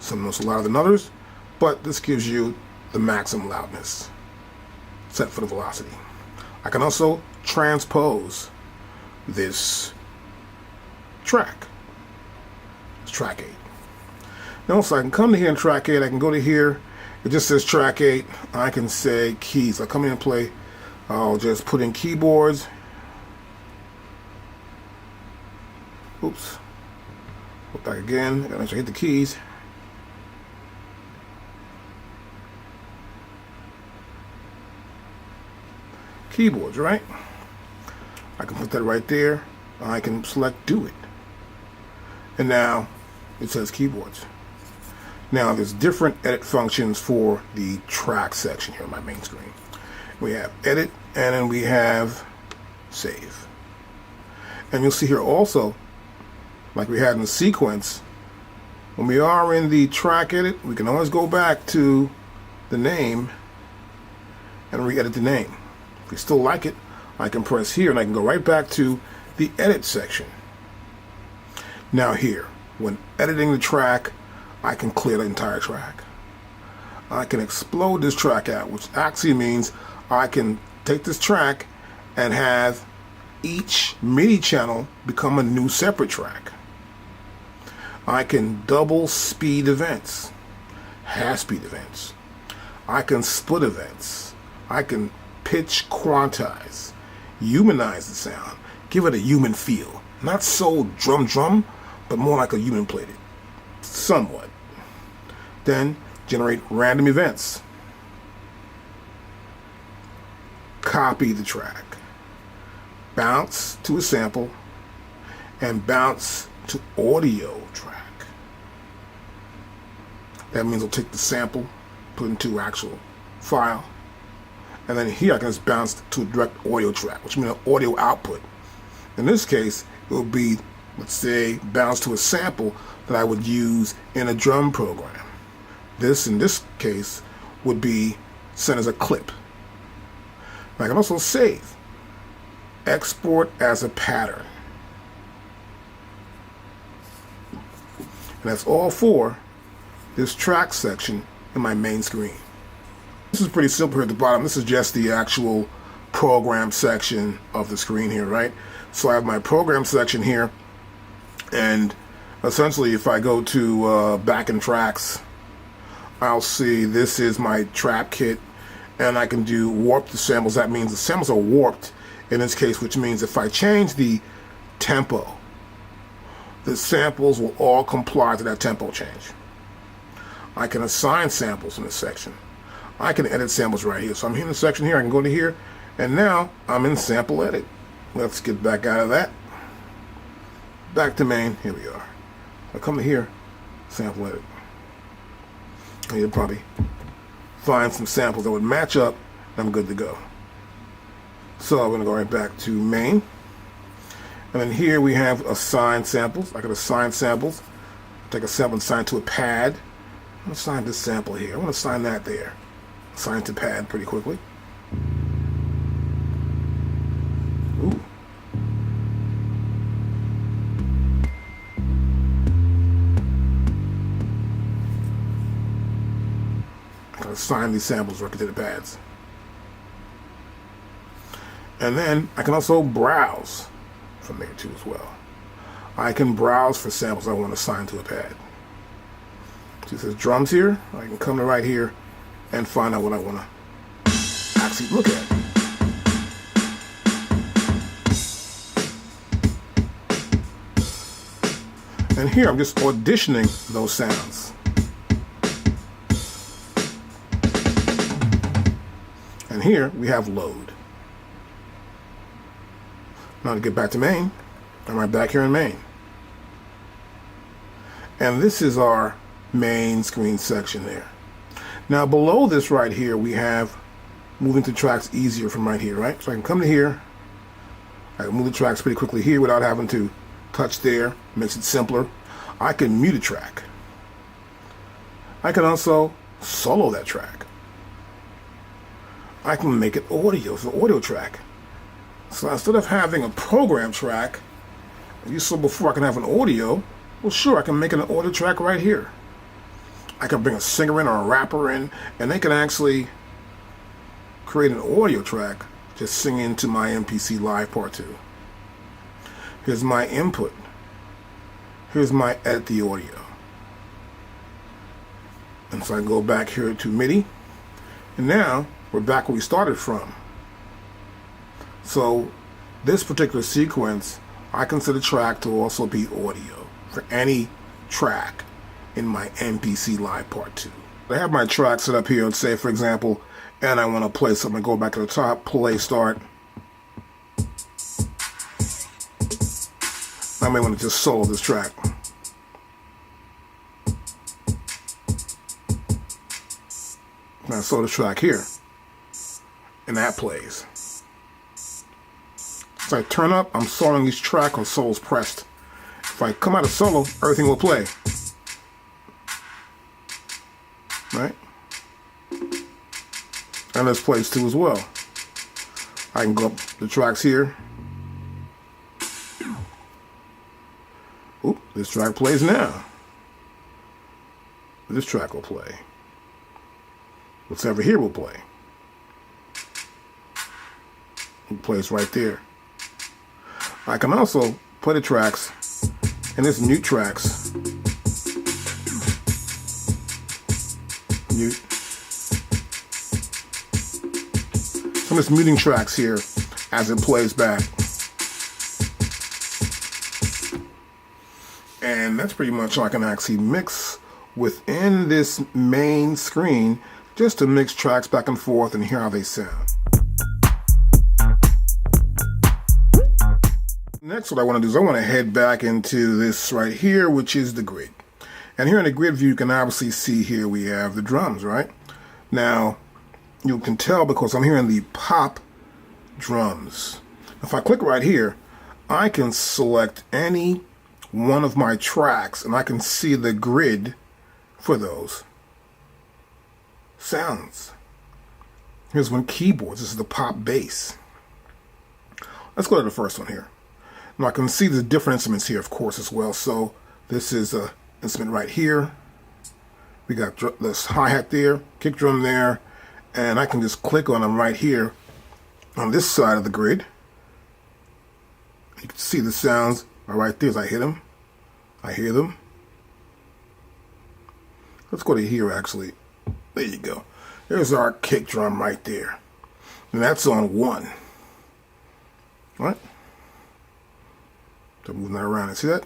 Some notes louder than others, but this gives you the maximum loudness set for the velocity. I can also transpose this track. It's track 8. Now, so I can come to here in track 8. I can go to here. It just says track 8. I can say keys. I come in and play. I'll just put in keyboards. Oops. Go back again. I gotta make sure I hit the keys. Keyboards, right? I can put that right there. I can select do it. And now it says keyboards. Now there's different edit functions for the track section here on my main screen. We have edit, and then we have save. And you'll see here also, like we had in the sequence, when we are in the track edit, we can always go back to the name and re-edit the name. If you still like it, I can press here and I can go right back to the edit section. Now here, when editing the track, I can clear the entire track. I can explode this track out, which actually means I can take this track and have each MIDI channel become a new separate track. I can double speed events, half speed events. I can split events. I can pitch quantize. Humanize the sound. Give it a human feel. Not so drum, but more like a human played it. Somewhat. Then generate random events. Copy the track. Bounce to a sample and bounce to audio track. That means I'll take the sample, put it into actual file, and then here I can just bounce to a direct audio track, which means an audio output. In this case, it will be, let's say, bounce to a sample that I would use in a drum program. This, in this case, would be sent as a clip. I can also save, export as a pattern. And that's all for this track section in my main screen. This is pretty simple here at the bottom. This is just the actual program section of the screen here, right? So I have my program section here, and essentially if I go to back in tracks, I'll see this is my trap kit, and I can do warp the samples. That means the samples are warped in this case, which means if I change the tempo, the samples will all comply to that tempo change. I can assign samples in this section. I can edit samples right here. So I'm here in the section here, I can go to here, and now I'm in sample edit. Let's get back out of that. Back to main, here we are. I come to here, sample edit. And you'll probably find some samples that would match up, and I'm good to go. So I'm gonna go right back to main. And then here we have assign samples. I can assign samples. Take a sample and assign to a pad. I'm gonna assign this sample here. I wanna assign that there. Assign to pad pretty quickly. Ooh. I can assign these samples directly to the pads. And then I can also browse from there too as well. I can browse for samples I want to assign to a pad. So it says drums here. I can come to right here and find out what I want to actually look at. And here I'm just auditioning those sounds. And here we have load. Now to get back to main, I'm right back here in main. And this is our main screen section there. Now below this right here, we have moving to tracks easier from right here, right? So I can come to here, I can move the tracks pretty quickly here without having to touch there, makes it simpler. I can mute a track. I can also solo that track. I can make it audio, it's an audio track. So instead of having a program track, you saw before I can have an audio, well sure, I can make an audio track right here. I can bring a singer in or a rapper in, and they can actually create an audio track just singing to my MPC Live Part 2. Here's my input. Here's my edit the audio. And so I go back here to MIDI, and now we're back where we started from. So this particular sequence, I consider track to also be audio for any track in my MPC Live Part 2. I have my track set up here, and say for example, and I want to play something, go back to the top, play, start. I may want to just solo this track. Now solo the track here, and that plays. As I turn up, I'm soloing each track on solos pressed. If I come out of solo, everything will play. Right? And this plays too as well. I can go up the tracks here. Oop, this track plays now. This track will play. What's over here will play. It plays right there. I can also play the tracks and this mute tracks. Mute. I'm just muting tracks here as it plays back. And that's pretty much all I can actually mix within this main screen, just to mix tracks back and forth and hear how they sound. Next, what I want to do is I want to head back into this right here, which is the grid. And here in the grid view, you can obviously see here we have the drums, right? Now, you can tell because I'm hearing the pop drums. If I click right here, I can select any one of my tracks and I can see the grid for those sounds. Here's one keyboards. This is the pop bass. Let's go to the first one here. Now I can see the different instruments here, of course, as well. So this is a instrument right here. We got this hi-hat there, kick drum there, and I can just click on them right here on this side of the grid. You can see the sounds are right there as I hit them. I hear them. Let's go to here, actually. There you go. There's our kick drum right there. And that's on 1. Right? So moving that around, and see that?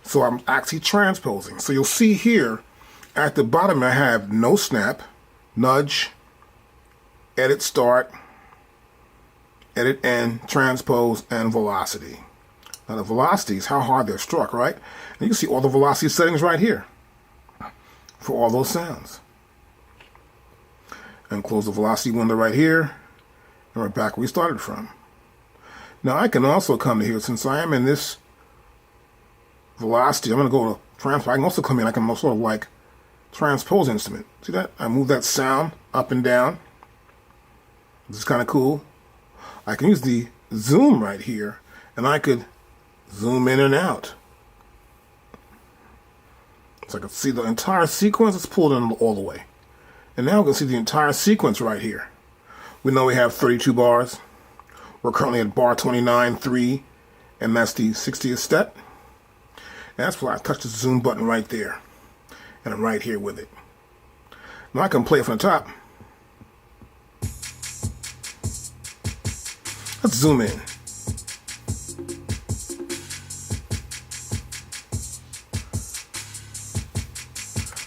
So I'm actually transposing. So you'll see here at the bottom I have no snap, nudge, edit start, edit end, transpose, and velocity. Now the velocity is how hard they're struck, right? And you can see all the velocity settings right here for all those sounds. And close the velocity window right here, and we're back where we started from. Now I can also come to here, since I am in this velocity, I'm going to go to transpose. I can also come in, I can sort of like transpose instrument. See that? I move that sound up and down. This is kind of cool. I can use the zoom right here, and I could zoom in and out. So I can see the entire sequence. It's pulled in all the way. And now we can see the entire sequence right here. We know we have 32 bars. We're currently at bar 29.3, and that's the 60th step. And that's why I touch the zoom button right there. And I'm right here with it. Now I can play it from the top. Let's zoom in.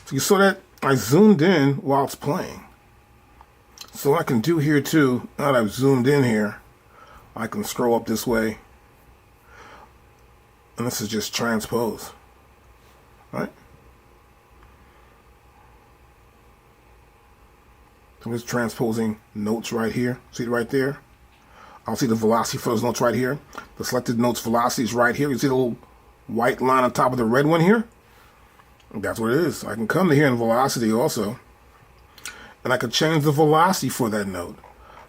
So you saw that I zoomed in while it's playing. So what I can do here too, now that I've zoomed in here, I can scroll up this way. And this is just transpose. Right? So I'm just transposing notes right here. See it right there? I'll see the velocity for those notes right here. The selected notes velocity is right here. You see the little white line on top of the red one here? That's what it is. I can come to here in velocity also. And I can change the velocity for that note.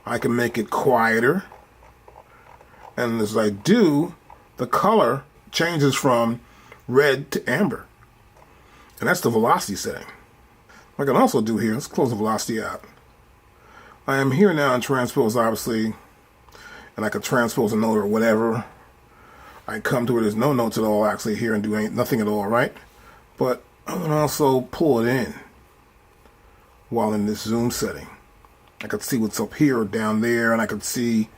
I can make it quieter. And as I do, the color changes from red to amber. And that's the velocity setting. What I can also do here, let's close the velocity out. I am here now in transpose, obviously. And I can transpose a note or whatever. I come to where there's no notes at all actually here and do nothing at all, right? But I can also pull it in while in this zoom setting. I can see what's up here or down there, and I can see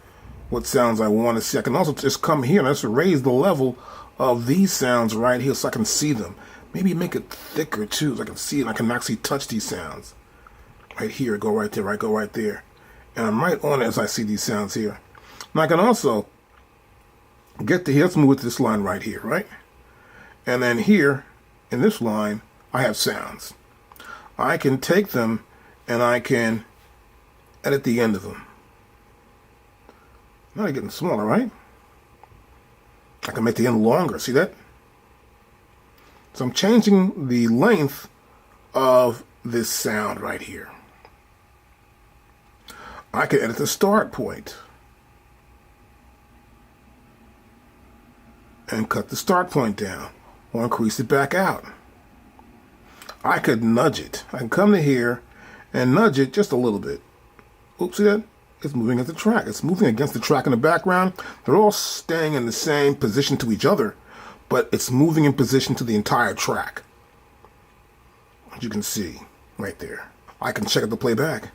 what sounds I want to see. I can also just come here and just raise the level of these sounds right here so I can see them. Maybe make it thicker too so I can see it and I can actually touch these sounds. Right here, go right there, right, go right there. And I'm right on it as I see these sounds here. Now I can also get to here, let's move to this line right here, right? And then here, in this line, I have sounds. I can take them and I can edit the end of them. Now they're getting smaller, right? I can make the end longer, see that? So I'm changing the length of this sound right here. I can edit the start point and cut the start point down or increase it back out. I could nudge it. I can come to here and nudge it just a little bit. Oops, see that? It's moving at the track. It's moving against the track in the background. They're all staying in the same position to each other, but it's moving in position to the entire track. As you can see right there. I can check out the playback.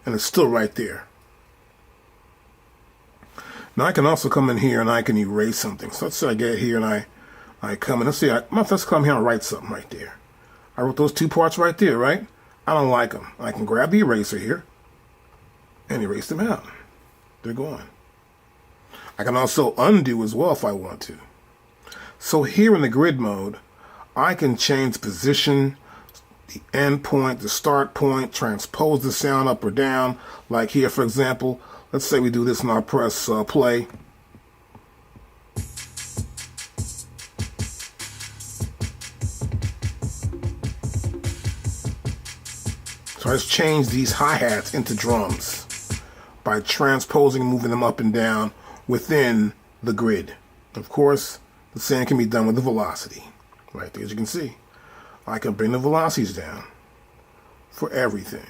and it's still right there. Now I can also come in here and I can erase something. So let's say I get here and I come in. Let's come here and write something right there. I wrote those 2 parts right there, right? I don't like them. I can grab the eraser here and erase them out. They're gone. I can also undo as well if I want to. So here in the grid mode, I can change the position, the end point, the start point, transpose the sound up or down. Like here, for example, let's say we do this and I'll press play. So I just changed these hi-hats into drums by transposing and moving them up and down within the grid. Of course, the same can be done with the velocity. Right there, as you can see. I can bring the velocities down for everything.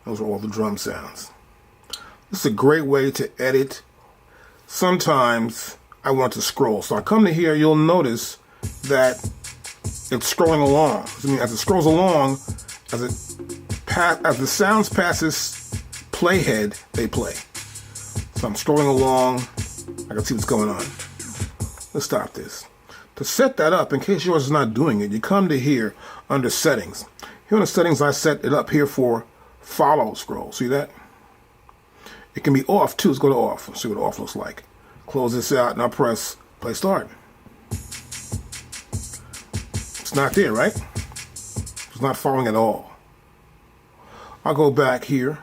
Those are all the drum sounds. This is a great way to edit. Sometimes I want to scroll. So I come to here, you'll notice that it's scrolling along. I mean, as it scrolls along, as the sounds pass this playhead, they play. So I'm scrolling along. I can see what's going on. Let's stop this. To set that up, in case yours is not doing it, you come to here under settings. Here in the settings, I set it up here for follow scroll. See that? It can be off too. Let's go to off. Let's see what off looks like. Close this out and I'll press play start. It's not there, right? It's not following at all. I'll go back here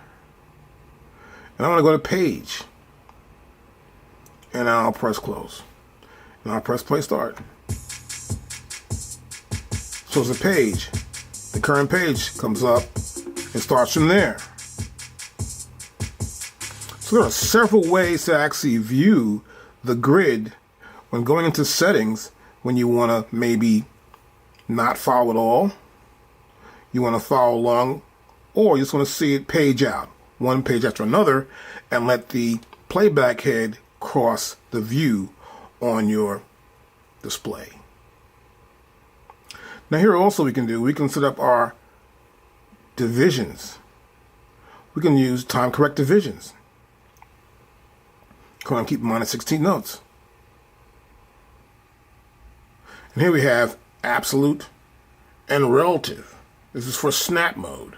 and I'm going to go to page and I'll press close and I'll press play start. So it's a page. The current page comes up and starts from there. So there are several ways to actually view the grid when going into settings when you want to maybe not follow at all, you want to follow along, or you just want to see it page out, one page after another, and let the playback head cross the view on your display. Now here also we can set up our divisions. We can use time correct divisions. Come on, keep in mind it's 16 notes. And here we have absolute and relative. This is for snap mode.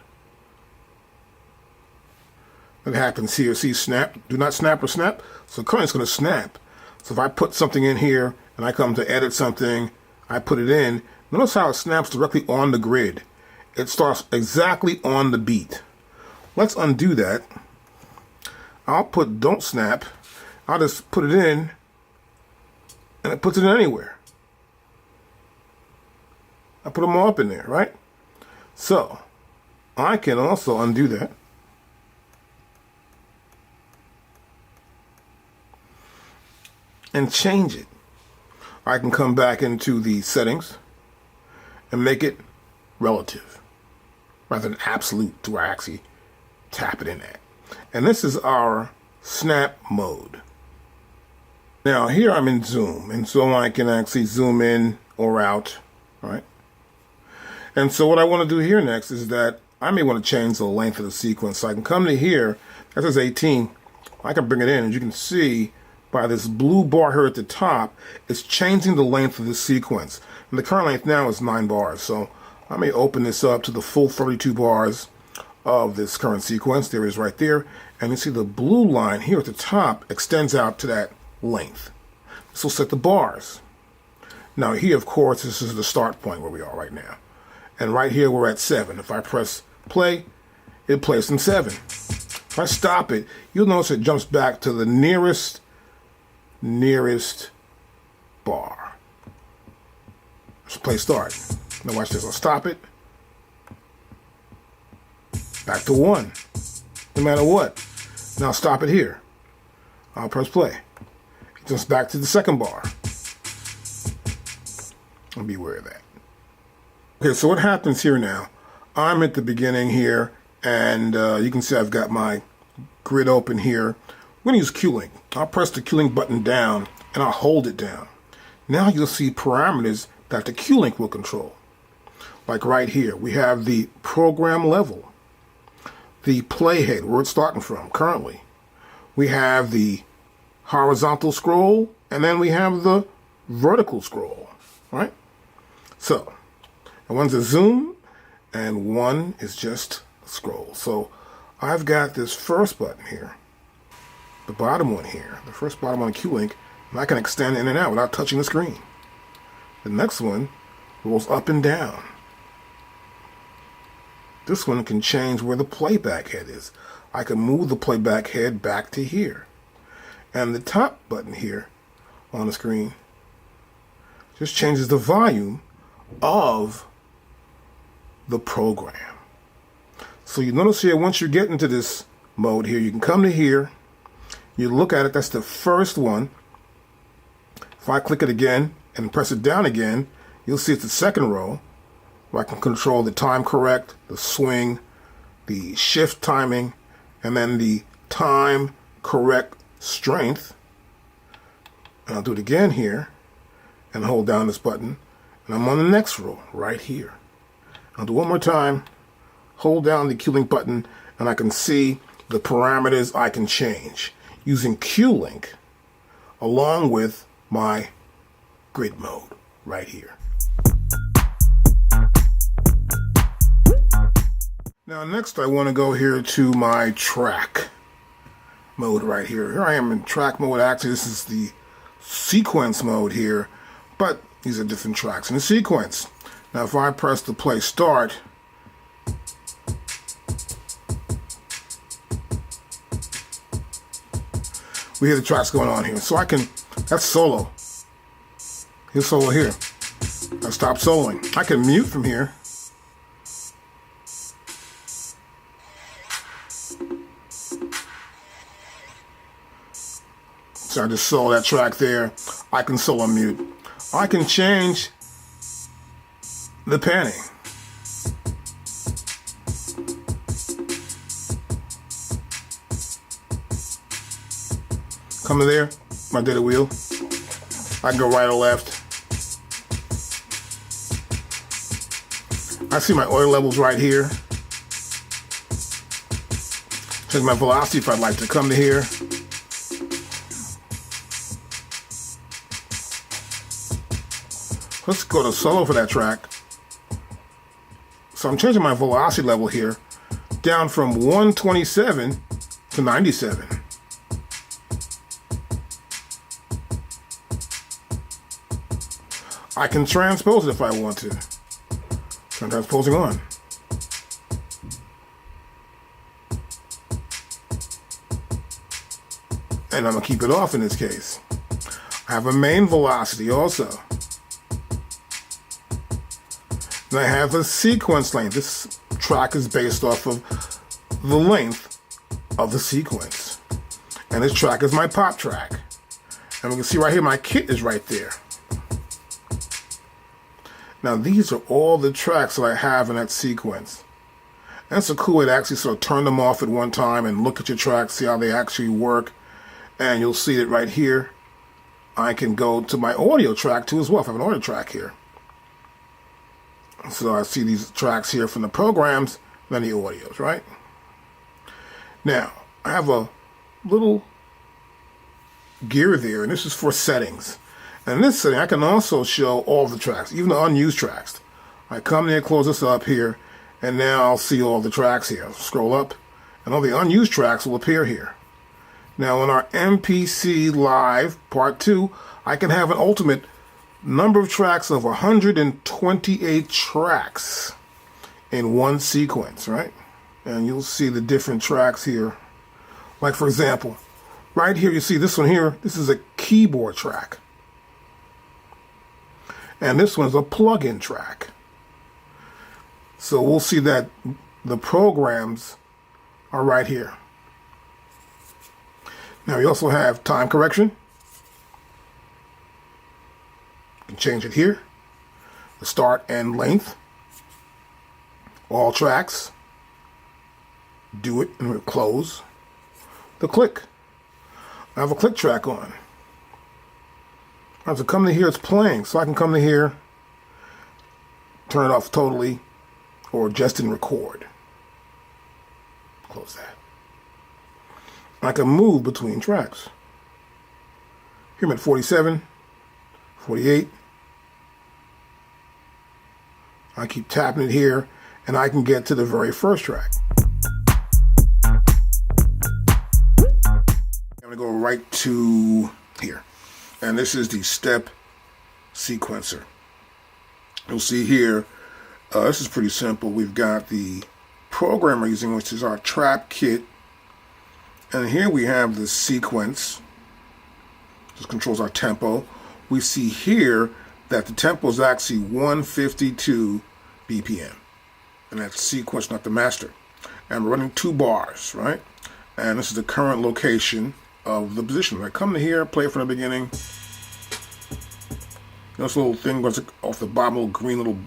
That happens here. See snap, do not snap or snap. So currently it's going to snap. So if I put something in here and I come to edit something, I put it in. Notice how it snaps directly on the grid. It starts exactly on the beat. Let's undo that. I'll put don't snap. I'll just put it in and it puts it in anywhere. I put them all up in there, right? So I can also undo that. And change it. I can come back into the settings and make it relative rather than absolute to where I actually tap it in at. And this is our snap mode. Now here I'm in zoom, and so I can actually zoom in or out, right? And so what I want to do here next is that I may want to change the length of the sequence. So I can come to here, that says 18, I can bring it in, and you can see by this blue bar here at the top, it's changing the length of the sequence. And the current length now is 9 bars. So I may open this up to the full 32 bars of this current sequence. There it is right there. And you see the blue line here at the top extends out to that length. This will set the bars. Now here, of course, this is the start point where we are right now. And right here, we're at 7. If I press play, it plays from 7. If I stop it, you'll notice it jumps back to the nearest bar. Let's play start. Now watch this. I'll stop it. Back to 1. No matter what. Now stop it here. I'll press play. It jumps back to the second bar. I'll be aware of that. Okay, so what happens here now? I'm at the beginning here, and you can see I've got my grid open here. We're going to use Q-Link. I'll press the Q-Link button down, and I'll hold it down. Now you'll see parameters that the Q-Link will control. Like right here, we have the program level. the playhead, where it's starting from currently. We have the horizontal scroll, and then we have the vertical scroll, right? So, and one's a zoom, and one is just a scroll. So I've got this first button here, the bottom one here, the first bottom on the Q-Link, and I can extend in and out without touching the screen. The next one rolls up and down. This one can change where the playback head is. I can move the playback head back to here. And the top button here on the screen just changes the volume of the program. So you notice here, once you get into this mode here, you can come to here, you look at it, that's the first one. If I click it again and press it down again, you'll see it's the second row, where I can control the time correct, the swing, the shift timing, and then the time correct strength. And I'll do it again here and hold down this button, and I'm on the next row right here. I'll do one more time, hold down the Q-Link button, and I can see the parameters I can change using Q-Link along with my grid mode right here. Now next I want to go here to my track mode right here. Here I am in track mode. Actually, this is the sequence mode here, but these are different tracks in the sequence. Now if I press the play start, we hear the tracks going on here. So I can, that's solo. Here's solo here. I stop soloing. I can mute from here. So I just solo that track there. I can solo mute. I can change the panning. Come to there, my data wheel. I can go right or left. I see my oil levels right here. Check my velocity if I'd like to come to here. Let's go to solo for that track. So I'm changing my velocity level here down from 127 to 97. I can transpose it if I want to. So I'm transposing on. And I'm going to keep it off in this case. I have a main velocity also. And I have a sequence length. This track is based off of the length of the sequence. And this track is my pop track. And we can see right here, my kit is right there. Now these are all the tracks that I have in that sequence. And it's a cool way to actually sort of turn them off at one time and look at your tracks, see how they actually work. And you'll see it right here. I can go to my audio track too as well, if I have an audio track here. So I see these tracks here from the programs, then the audios, right? Now, I have a little gear there, and this is for settings. And in this setting, I can also show all the tracks, even the unused tracks. I come there, close this up here, and now I'll see all the tracks here. I'll scroll up, and all the unused tracks will appear here. Now, in our MPC Live Part 2, I can have an ultimate number of tracks of 128 tracks in one sequence, right? And you'll see the different tracks here. Like, for example, right here, you see this one here. This is a keyboard track. And this one's a plug-in track. So we'll see that the programs are right here. Now, we also have time correction. You can change it here. The start and length. All tracks. Do it and close. The click. I have a click track on. I have to come to here, it's playing. So I can come to here, turn it off totally, or just in record. Close that. I can move between tracks. Here I'm at 47, 48. I keep tapping it here, and I can get to the very first track. I'm going to go right to here. And this is the step sequencer. You'll see here, this is pretty simple. We've got the program we're using, which is our trap kit. And here we have the sequence. This controls our tempo. We see here that the tempo is actually 152 BPM. And that's sequence, not the master. And we're running 2 bars, right? And this is the current location of the position. I come to here, play it from the beginning. This little thing goes off the bottom, little green little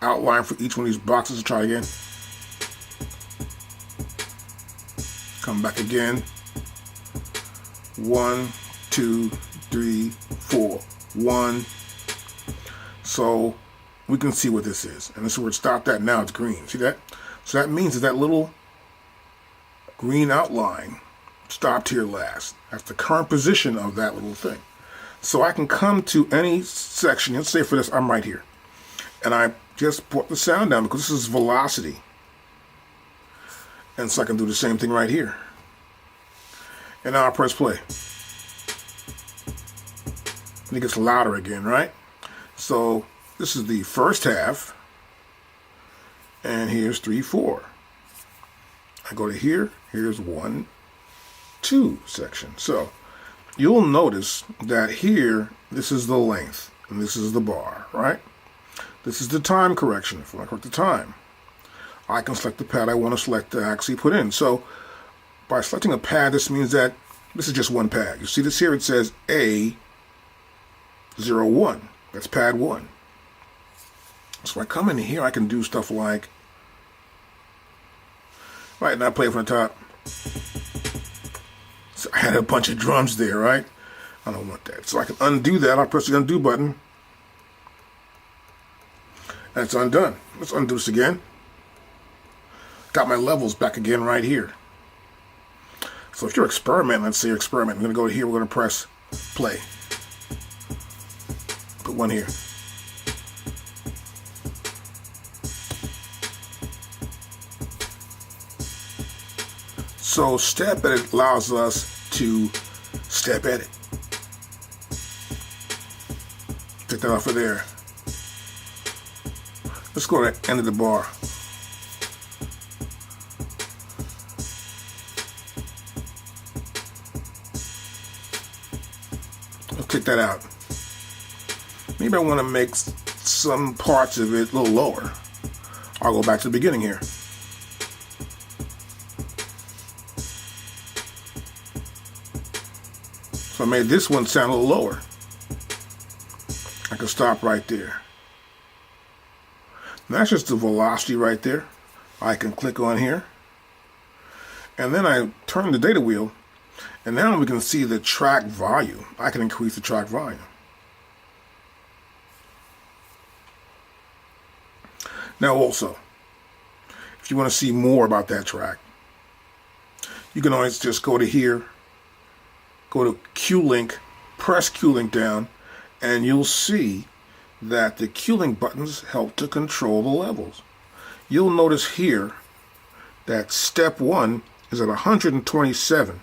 outline for each one of these boxes. Try again. Come back again. 1, 2, 3, 4. 1. So we can see what this is. And this is where it stopped at. Now it's green. See that? So that means that little green outline stopped here last. That's the current position of that little thing. So I can come to any section. Let's say for this, I'm right here. And I just brought the sound down because this is velocity. And so I can do the same thing right here. And now I press play. And it gets louder again, right? So this is the first half. And here's 3, 4. I go to here. Here's 1, 2 section. So you'll notice that here, this is the length. And this is the bar, right? This is the time correction. If I want to correct the time, I can select the pad I want to select to actually put in. So by selecting a pad, this means that this is just one pad. You see this here? It says A01. That's pad 1. So I come in here, I can do stuff like, right now I play from the top. So I had a bunch of drums there, right? I don't want that. So I can undo that. I'll press the undo button. And it's undone. Let's undo this again. Got my levels back again right here. So if you're experimenting, let's say you're experimenting, we're going to go here, we're going to press play. Put 1 here. So step edit allows us to step edit. Take that off of there. Let's go to the end of the bar. Let's take that out. Maybe I want to make some parts of it a little lower. I'll go back to the beginning here. So I made this one sound a little lower. I can stop right there. And that's just the velocity right there. I can click on here. And then I turn the data wheel. And now we can see the track volume. I can increase the track volume. Now also, if you want to see more about that track, you can always just go to here, go to Q-Link, press Q-Link down, and you'll see that the Q-Link buttons help to control the levels. You'll notice here that step 1 is at 127.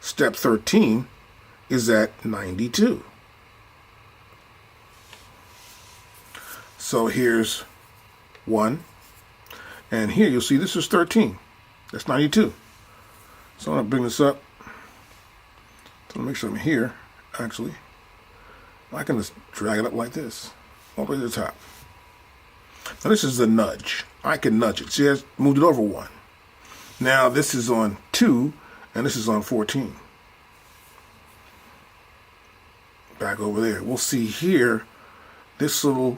Step 13 is at 92. So here's 1, and here you'll see this is 13. That's 92. So I'm going to bring this up. So make sure I'm here, actually. I can just drag it up like this, all the way to the top. Now this is the nudge. I can nudge it. See, I moved it over 1. Now this is on 2, and this is on 14. Back over there. We'll see here, this little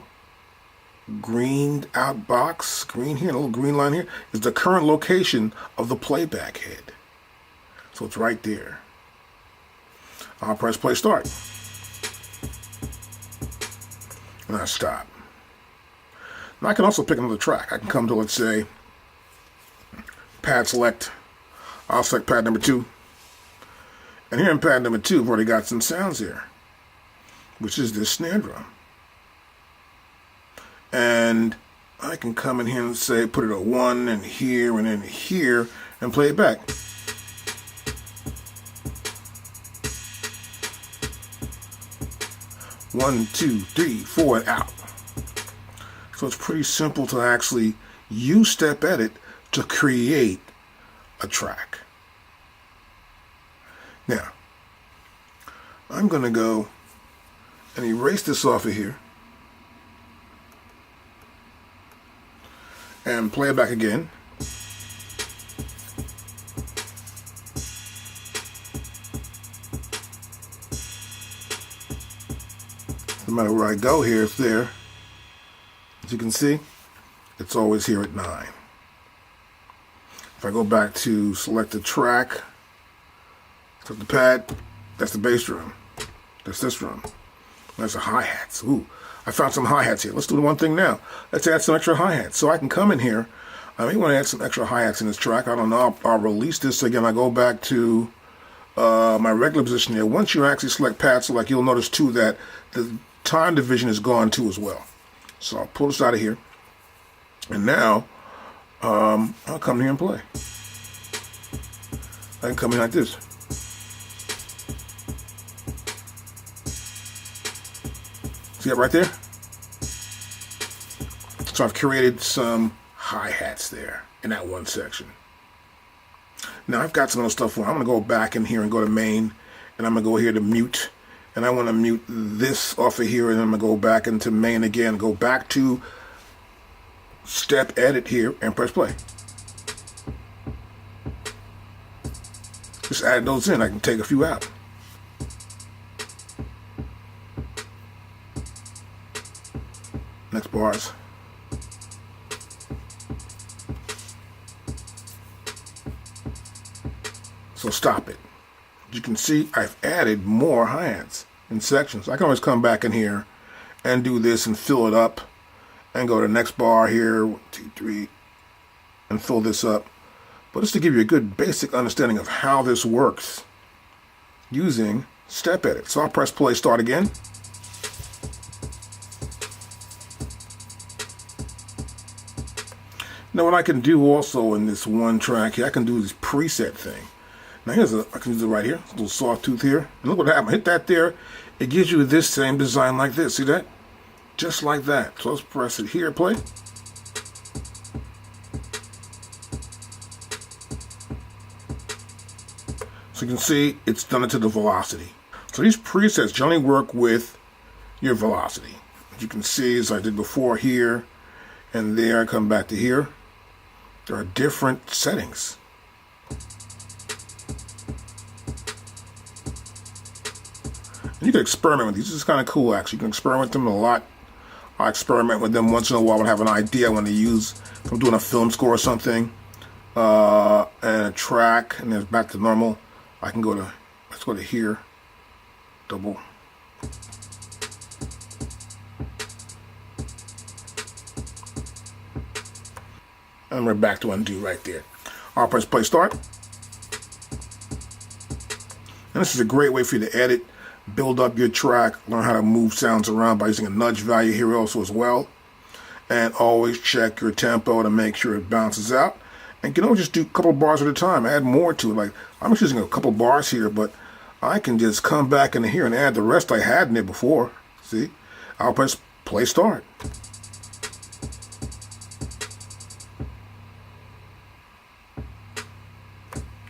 greened out box, green here, a little green line here, is the current location of the playback head. So it's right there. I'll press play start. And I stop. Now I can also pick another track. I can come to, let's say, pad select. I'll select pad number 2. And here in pad number 2, I've already got some sounds here, which is this snare drum. And I can come in here and say, put it at 1 and here and then here and play it back. One, 2, 3, 4, and out. So it's pretty simple to actually use step edit to create a track. Now, I'm going to go and erase this off of here and play it back again. No matter where I go here, it's there. As you can see, it's always here at 9. If I go back to select the track, select the pad, that's the bass drum. That's this drum. That's the hi-hats. Ooh, I found some hi-hats here. Let's do the one thing now. Let's add some extra hi-hats. So I can come in here. I may want to add some extra hi-hats in this track. I don't know. I'll release this again. I go back to my regular position here. Once you actually select pad select, you'll notice too that the time division is gone too as well. So I'll pull this out of here. And now I'll come here and play. I can come in like this. See that right there? So I've created some hi-hats there in that one section. Now I've got some other stuff. I'm going to go back in here and go to main, and I'm going to go here to mute, and I want to mute this off of here, and then I'm going to go back into main again, go back to step edit here and press play. Just add those in. I can take a few out. Next bars. So stop it. As you can see, I've added more hi-hats in sections. I can always come back in here and do this and fill it up and go to the next bar here, 1, 2, 3, and fill this up. But just to give you a good basic understanding of how this works using step edit. So I'll press play, start again. Now what I can do also in this one track here, I can do this preset thing. Now I can do it right here, a little sawtooth here. And look what happened, hit that there, it gives you this same design like this, see that? Just like that. So let's press it here, play. So you can see it's done it to the velocity. So these presets generally work with your velocity. As you can see, as I did before here and there, I come back to here. There are different settings. And you can experiment with these. This is kind of cool, actually. You can experiment with them a lot. I experiment with them once in a while when I have an idea when to use, if I'm doing a film score or something, and a track, and then back to normal. I can go to, let's go to here, double. And we're back to undo right there. I'll press play start. And this is a great way for you to edit, build up your track, learn how to move sounds around by using a nudge value here also as well. And always check your tempo to make sure it bounces out. And you can always just do a couple bars at a time, add more to it. Like I'm just using a couple bars here, but I can just come back in here and add the rest I had in it before. See? I'll press play start.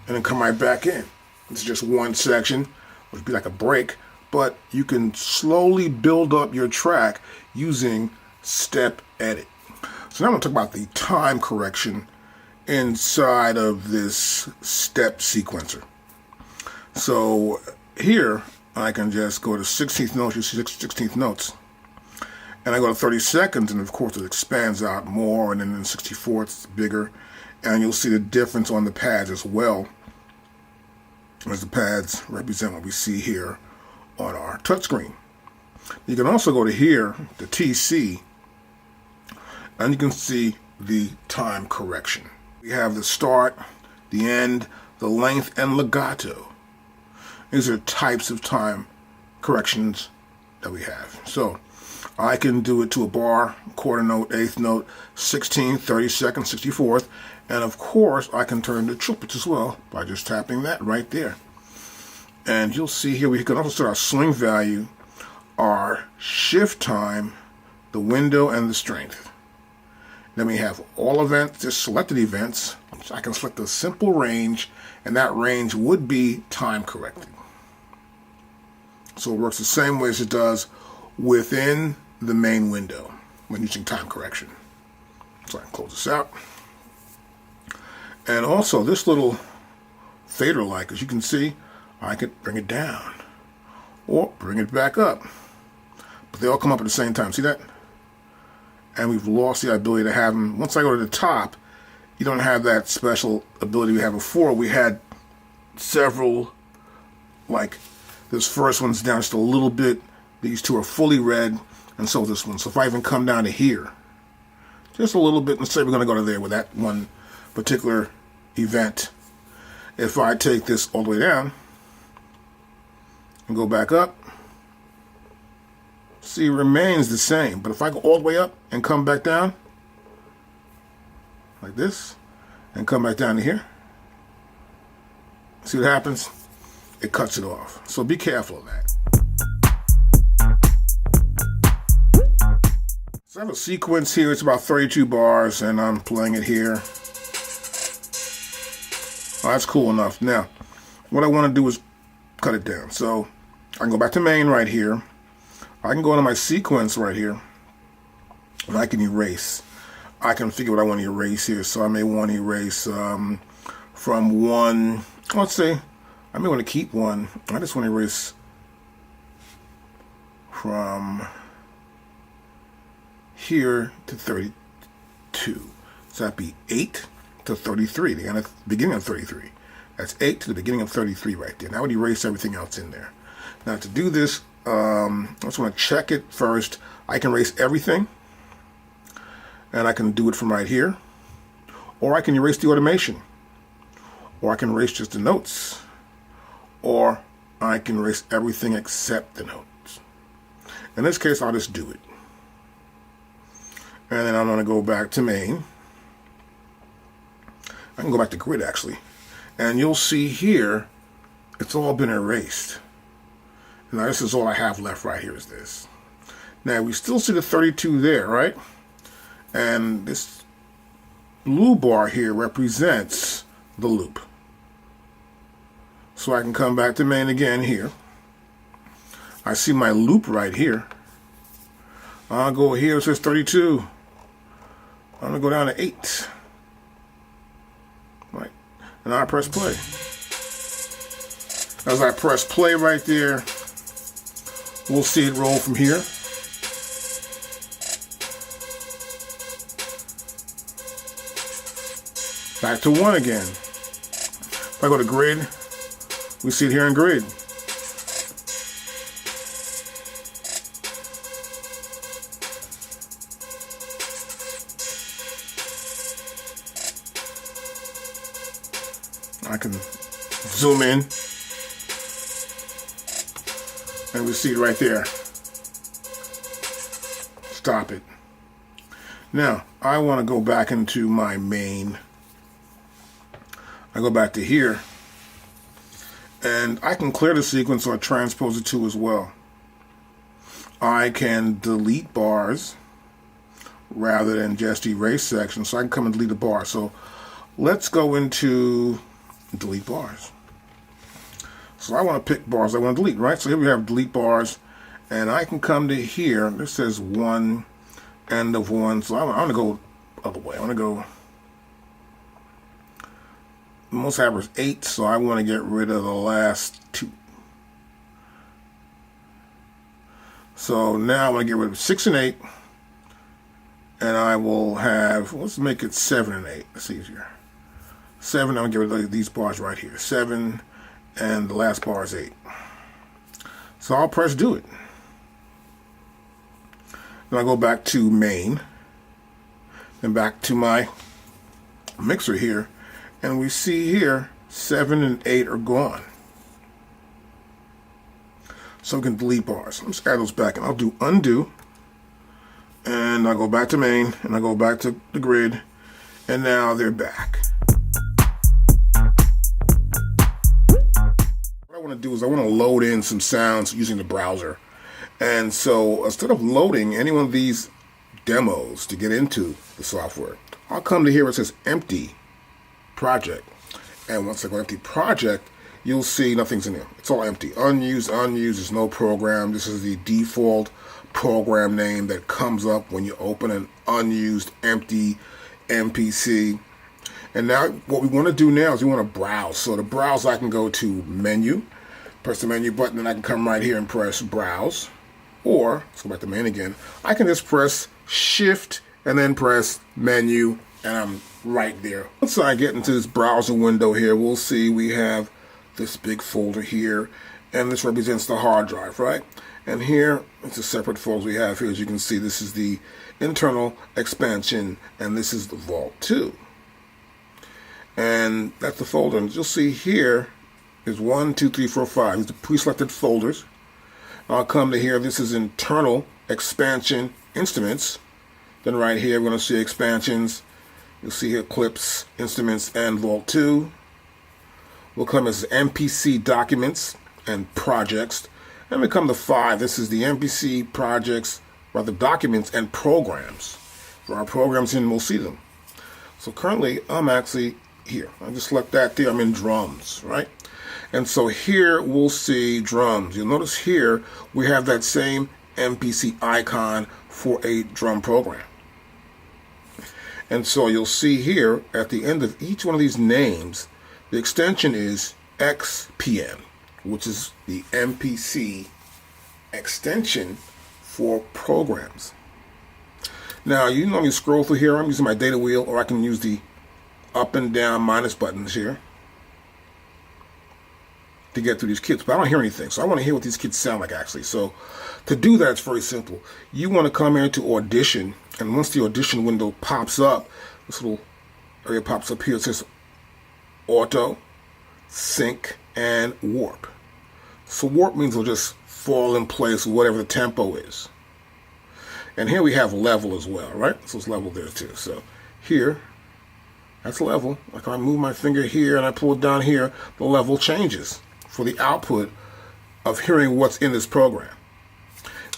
And then come right back in. It's just one section, which would be like a break, but you can slowly build up your track using step edit. So now I'm going to talk about the time correction inside of this step sequencer. So here I can just go to 16th notes, you see 16th notes, and I go to 30 seconds, and of course it expands out more, and then in 64th it's bigger, and you'll see the difference on the pads as well, as the pads represent what we see here on our touchscreen. You can also go to here, the TC, and you can see the time correction. We have the start, the end, the length, and legato. These are types of time corrections that we have. So I can do it to a bar, quarter note, eighth note, 16th, 32nd, 64th, and of course I can turn to triplets as well by just tapping that right there. And you'll see here we can also set our swing value, our shift time, the window, and the strength. Then we have all events, just selected events. So I can select a simple range, and that range would be time corrected. So it works the same way as it does within the main window when using time correction. So I can close this out. And also this little fader light, as you can see, I could bring it down or bring it back up. But they all come up at the same time. See that? And we've lost the ability to have them. Once I go to the top, you don't have that special ability we had before. We had several, like this first one's down just a little bit. These two are fully red, and so this one. So if I even come down to here, just a little bit, let's say we're going to go to there with that one particular event. If I take this all the way down and go back up, see, it remains the same. But if I go all the way up and come back down, like this, and come back down to here, see what happens? It cuts it off. So be careful of that. So I have a sequence here. It's about 32 bars, and I'm playing it here. Oh, that's cool enough. Now, what I want to do is cut it down. So I can go back to main right here. I can go into my sequence right here, and I can erase. I can figure what I want to erase here. So I may want to erase from one, let's say, I may want to keep one. I just want to erase from here to 32. So that'd be 8 to 33, the beginning of 33. That's 8 to the beginning of 33 right there. Now I would erase everything else in there. Now to do this, I just want to check it first. I can erase everything, and I can do it from right here, or I can erase the automation, or I can erase just the notes, or I can erase everything except the notes. In this case, I'll just do it. And then I'm going to go back to main. I can go back to grid actually, and you'll see here it's all been erased. Now this is all I have left right here is this. Now we still see the 32 there, right? And this blue bar here represents the loop. So I can come back to main again here. I see my loop right here. I'll go here, it says 32. I'm going to go down to 8. Right. And I press play. As I press play right there, we'll see it roll from here. Back to 1 again. If I go to grid, we see it here in grid. I can zoom in, and we see it right there. Stop it. Now, I want to go back into my main. I go back to here, and I can clear the sequence or transpose it to as well. I can delete bars rather than just erase sections, so I can come and delete a bar. So let's go into delete bars. So I want to pick bars I want to delete, right? So here we have delete bars, and I can come to here. This says 1, end of 1. So I want to go other way. I want to go, most average 8, so I want to get rid of the last 2. So now I want to get rid of 6 and 8, and I will have, let's make it 7 and 8. That's easier. 7, I'm going to get rid of these bars right here. 7, and the last bar is 8. So I'll press do it. Then I go back to main, then back to my mixer here, and we see here 7 and 8 are gone. So we can delete bars. Let's add those back, and I'll do undo, and I'll go back to main, and I go back to the grid, and now they're back. What I want to do is I want to load in some sounds using the browser. And so instead of loading any one of these demos to get into the software, I'll come to here where it says empty project. And once I go empty project, you'll see nothing's in there. It's all empty. Unused, there's no program. This is the default program name that comes up when you open an unused empty MPC. And now what we want to do now is we want to browse. So to browse, I can go to menu, press the menu button, and I can come right here and press browse. Or, let's go back to main again, I can just press shift and then press menu, and I'm right there. Once I get into this browser window here, we'll see we have this big folder here, and this represents the hard drive, right? And here, it's a separate folder we have here. As you can see, this is the internal expansion, and this is the Vault 2. And that's the folder. And you'll see here is 1, 2, 3, 4, 5. These are pre-selected folders. I'll come to here. This is internal expansion instruments. Then right here, we're going to see expansions. You'll see here clips, instruments, and Vault 2. We'll come as MPC documents and projects. And we come to 5. This is the MPC projects, rather documents and programs. For our programs in, we'll see them. So currently, I'm actually here. I just select that there. I'm in drums, right? And so here we'll see drums. You'll notice here we have that same MPC icon for a drum program. And so you'll see here at the end of each one of these names, the extension is XPM, which is the MPC extension for programs. Now, you normally scroll through here. I'm using my data wheel, or I can use the up and down minus buttons here to get through these kits, but I don't hear anything. So I want to hear what these kits sound like actually. So to do that, it's very simple. You want to come here to audition, and once the audition window pops up, this little area pops up here. It says auto, sync, and warp. So warp means it'll just fall in place with whatever the tempo is. And here we have level as well, right? So it's level there too. So here, that's level. Like if I move my finger here and I pull it down here, the level changes for the output of hearing what's in this program.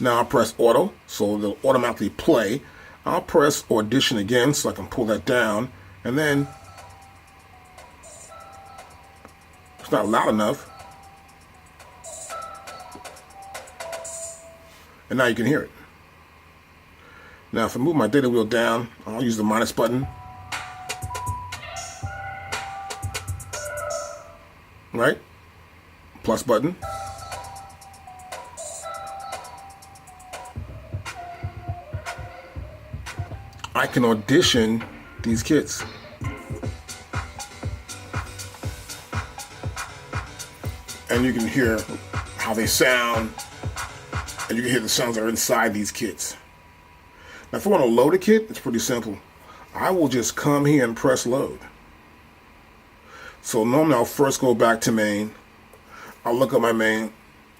Now I'll press auto, so it'll automatically play. I'll press audition again so I can pull that down, and then it's not loud enough. And now you can hear it. Now if I move my data wheel down, I'll use the minus button. Right? Plus button. I can audition these kits. And you can hear how they sound, and you can hear the sounds that are inside these kits. Now if I want to load a kit, it's pretty simple. I will just come here and press load. So normally I'll first go back to main. I'll look at my main,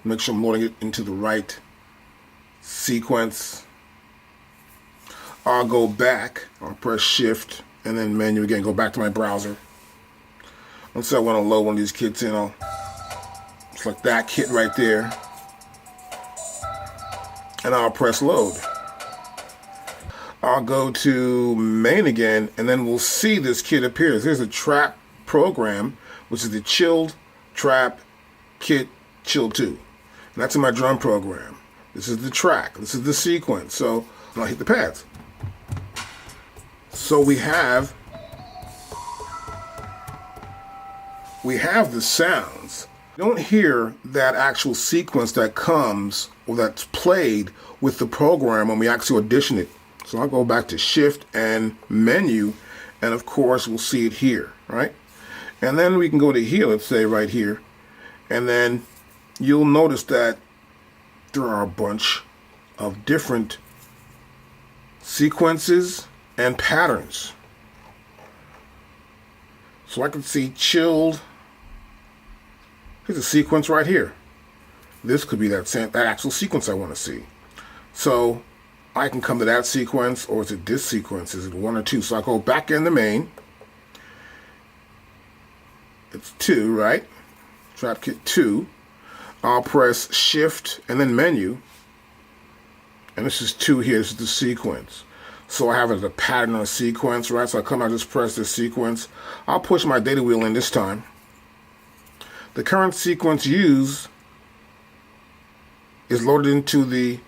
make sure I'm loading it into the right sequence. I'll go back, I'll press shift and then menu again, go back to my browser. Once I want to load one of these kits in, I'll select that kit right there, and I'll press load. I'll go to main again, and then we'll see this kit appears. There's a trap program, which is the chilled trap kit chill 2. And that's in my drum program. This is the track. This is the sequence. So I'll hit the pads. So we have the sounds. You don't hear that actual sequence that comes or that's played with the program when we actually audition it. So I'll go back to shift and menu, and of course we'll see it here, right? And then we can go to here, let's say right here, and then you'll notice that there are a bunch of different sequences and patterns. So I can see chilled. Here's a sequence right here. This could be that actual sequence I want to see. So I can come to that sequence, or is it this sequence? Is it 1 or 2? So I go back in the main. It's 2, right? Trap kit 2. I'll press shift and then menu. And this is 2 here. This is the sequence. So I have it as a pattern on a sequence, right? So I come out, just press this sequence. I'll push my data wheel in this time. The current sequence used is loaded into the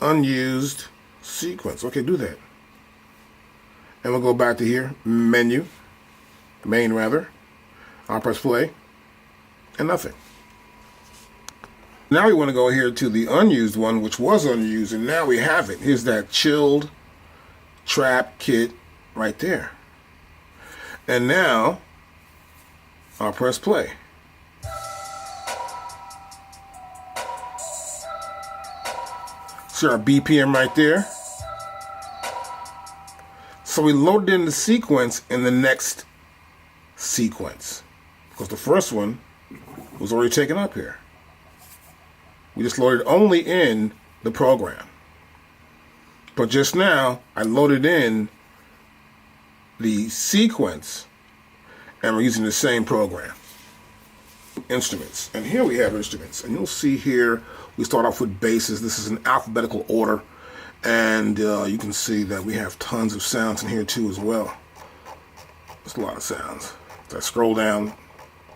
unused sequence. Okay, do that. And we'll go back to here, menu, main rather. I'll press play, and nothing. Now we want to go here to the unused one, which was unused, and now we have it. Here's that chilled trap kit right there. And now I'll press play. See our BPM right there. So we loaded in the sequence in the next sequence, because the first one was already taken up here. We just loaded only in the program. But just now, I loaded in the sequence, and we're using the same program. Instruments. And here we have instruments. And you'll see here, we start off with basses. This is in alphabetical order. And you can see that we have tons of sounds in here too as well. There's a lot of sounds. So I scroll down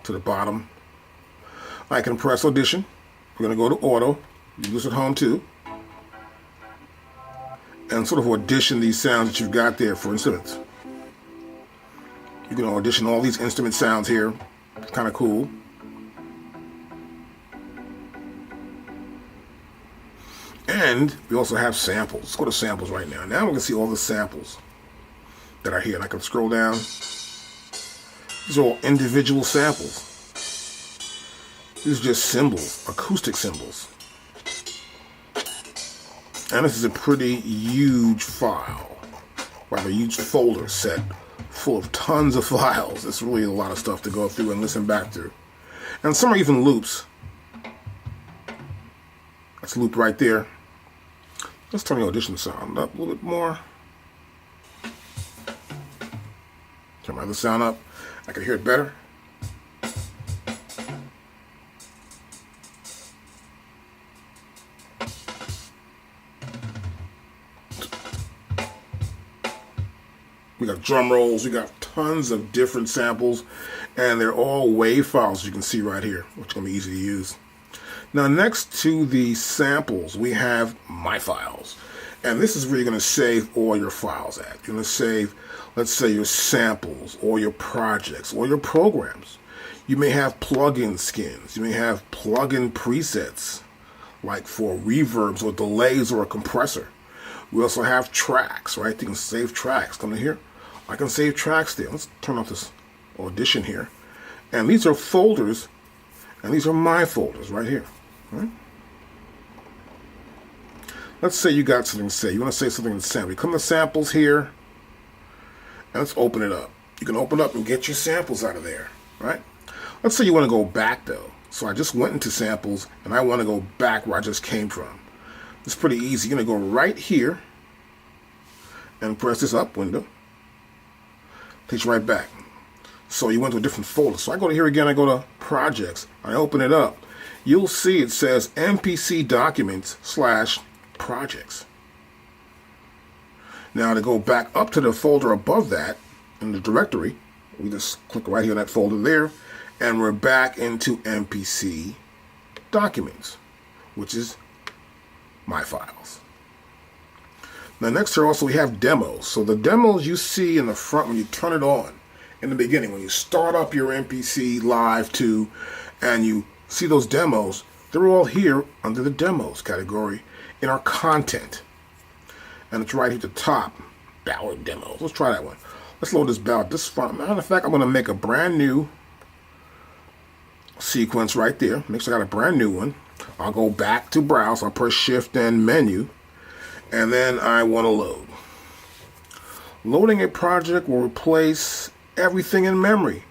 to the bottom. I can press audition. We're going to go to auto. You use it at home too. And sort of audition these sounds that you've got there for instruments. You can audition all these instrument sounds here. It's kind of cool. And we also have samples. Let's go to samples right now. Now we can see all the samples that are here. And I can scroll down. These are all individual samples. These are just symbols, acoustic symbols. And this is a pretty huge file, rather huge folder set full of tons of files. It's really a lot of stuff to go through and listen back to. And some are even loops. That's a loop right there. Let's turn the audition sound up a little bit more. Turn my other sound up. I can hear it better. We got drum rolls, we got tons of different samples, and they're all WAV files you can see right here, which is going to be easy to use. Now next to the samples, we have My Files. And this is where you're going to save all your files at. You're going to save, let's say, your samples, or your projects, or your programs. You may have plugin skins. You may have plugin presets, like for reverbs or delays or a compressor. We also have tracks, right? You can save tracks. Come to here. I can save tracks there. Let's turn off this audition here. And these are folders, and these are my folders right here. Right? Let's say you got something to say. You want to say something in sample. You come to samples here, and let's open it up. You can open up and get your samples out of there, right? Let's say you want to go back though. So I just went into samples, and I want to go back where I just came from. It's pretty easy. You're going to go right here and press this up window. Takes you right back. So you went to a different folder. So I go to here again. I go to projects. I open it up. You'll see it says MPC documents / projects. Now to go back up to the folder above that in the directory, we just click right here on that folder there, and we're back into MPC documents, which is My Files. Now next here also we have demos. So the demos you see in the front when you turn it on in the beginning, when you start up your MPC Live 2 and you see those demos, they're all here under the demos category in our content. And it's right here at the top, ballad demos. Let's try that one. Let's load this ballad. This fun. Matter of fact, I'm going to make a brand new sequence right there. Make sure I got a brand new one. I'll go back to browse. I'll press shift and menu. And then I want to load. Loading a project will replace everything in memory.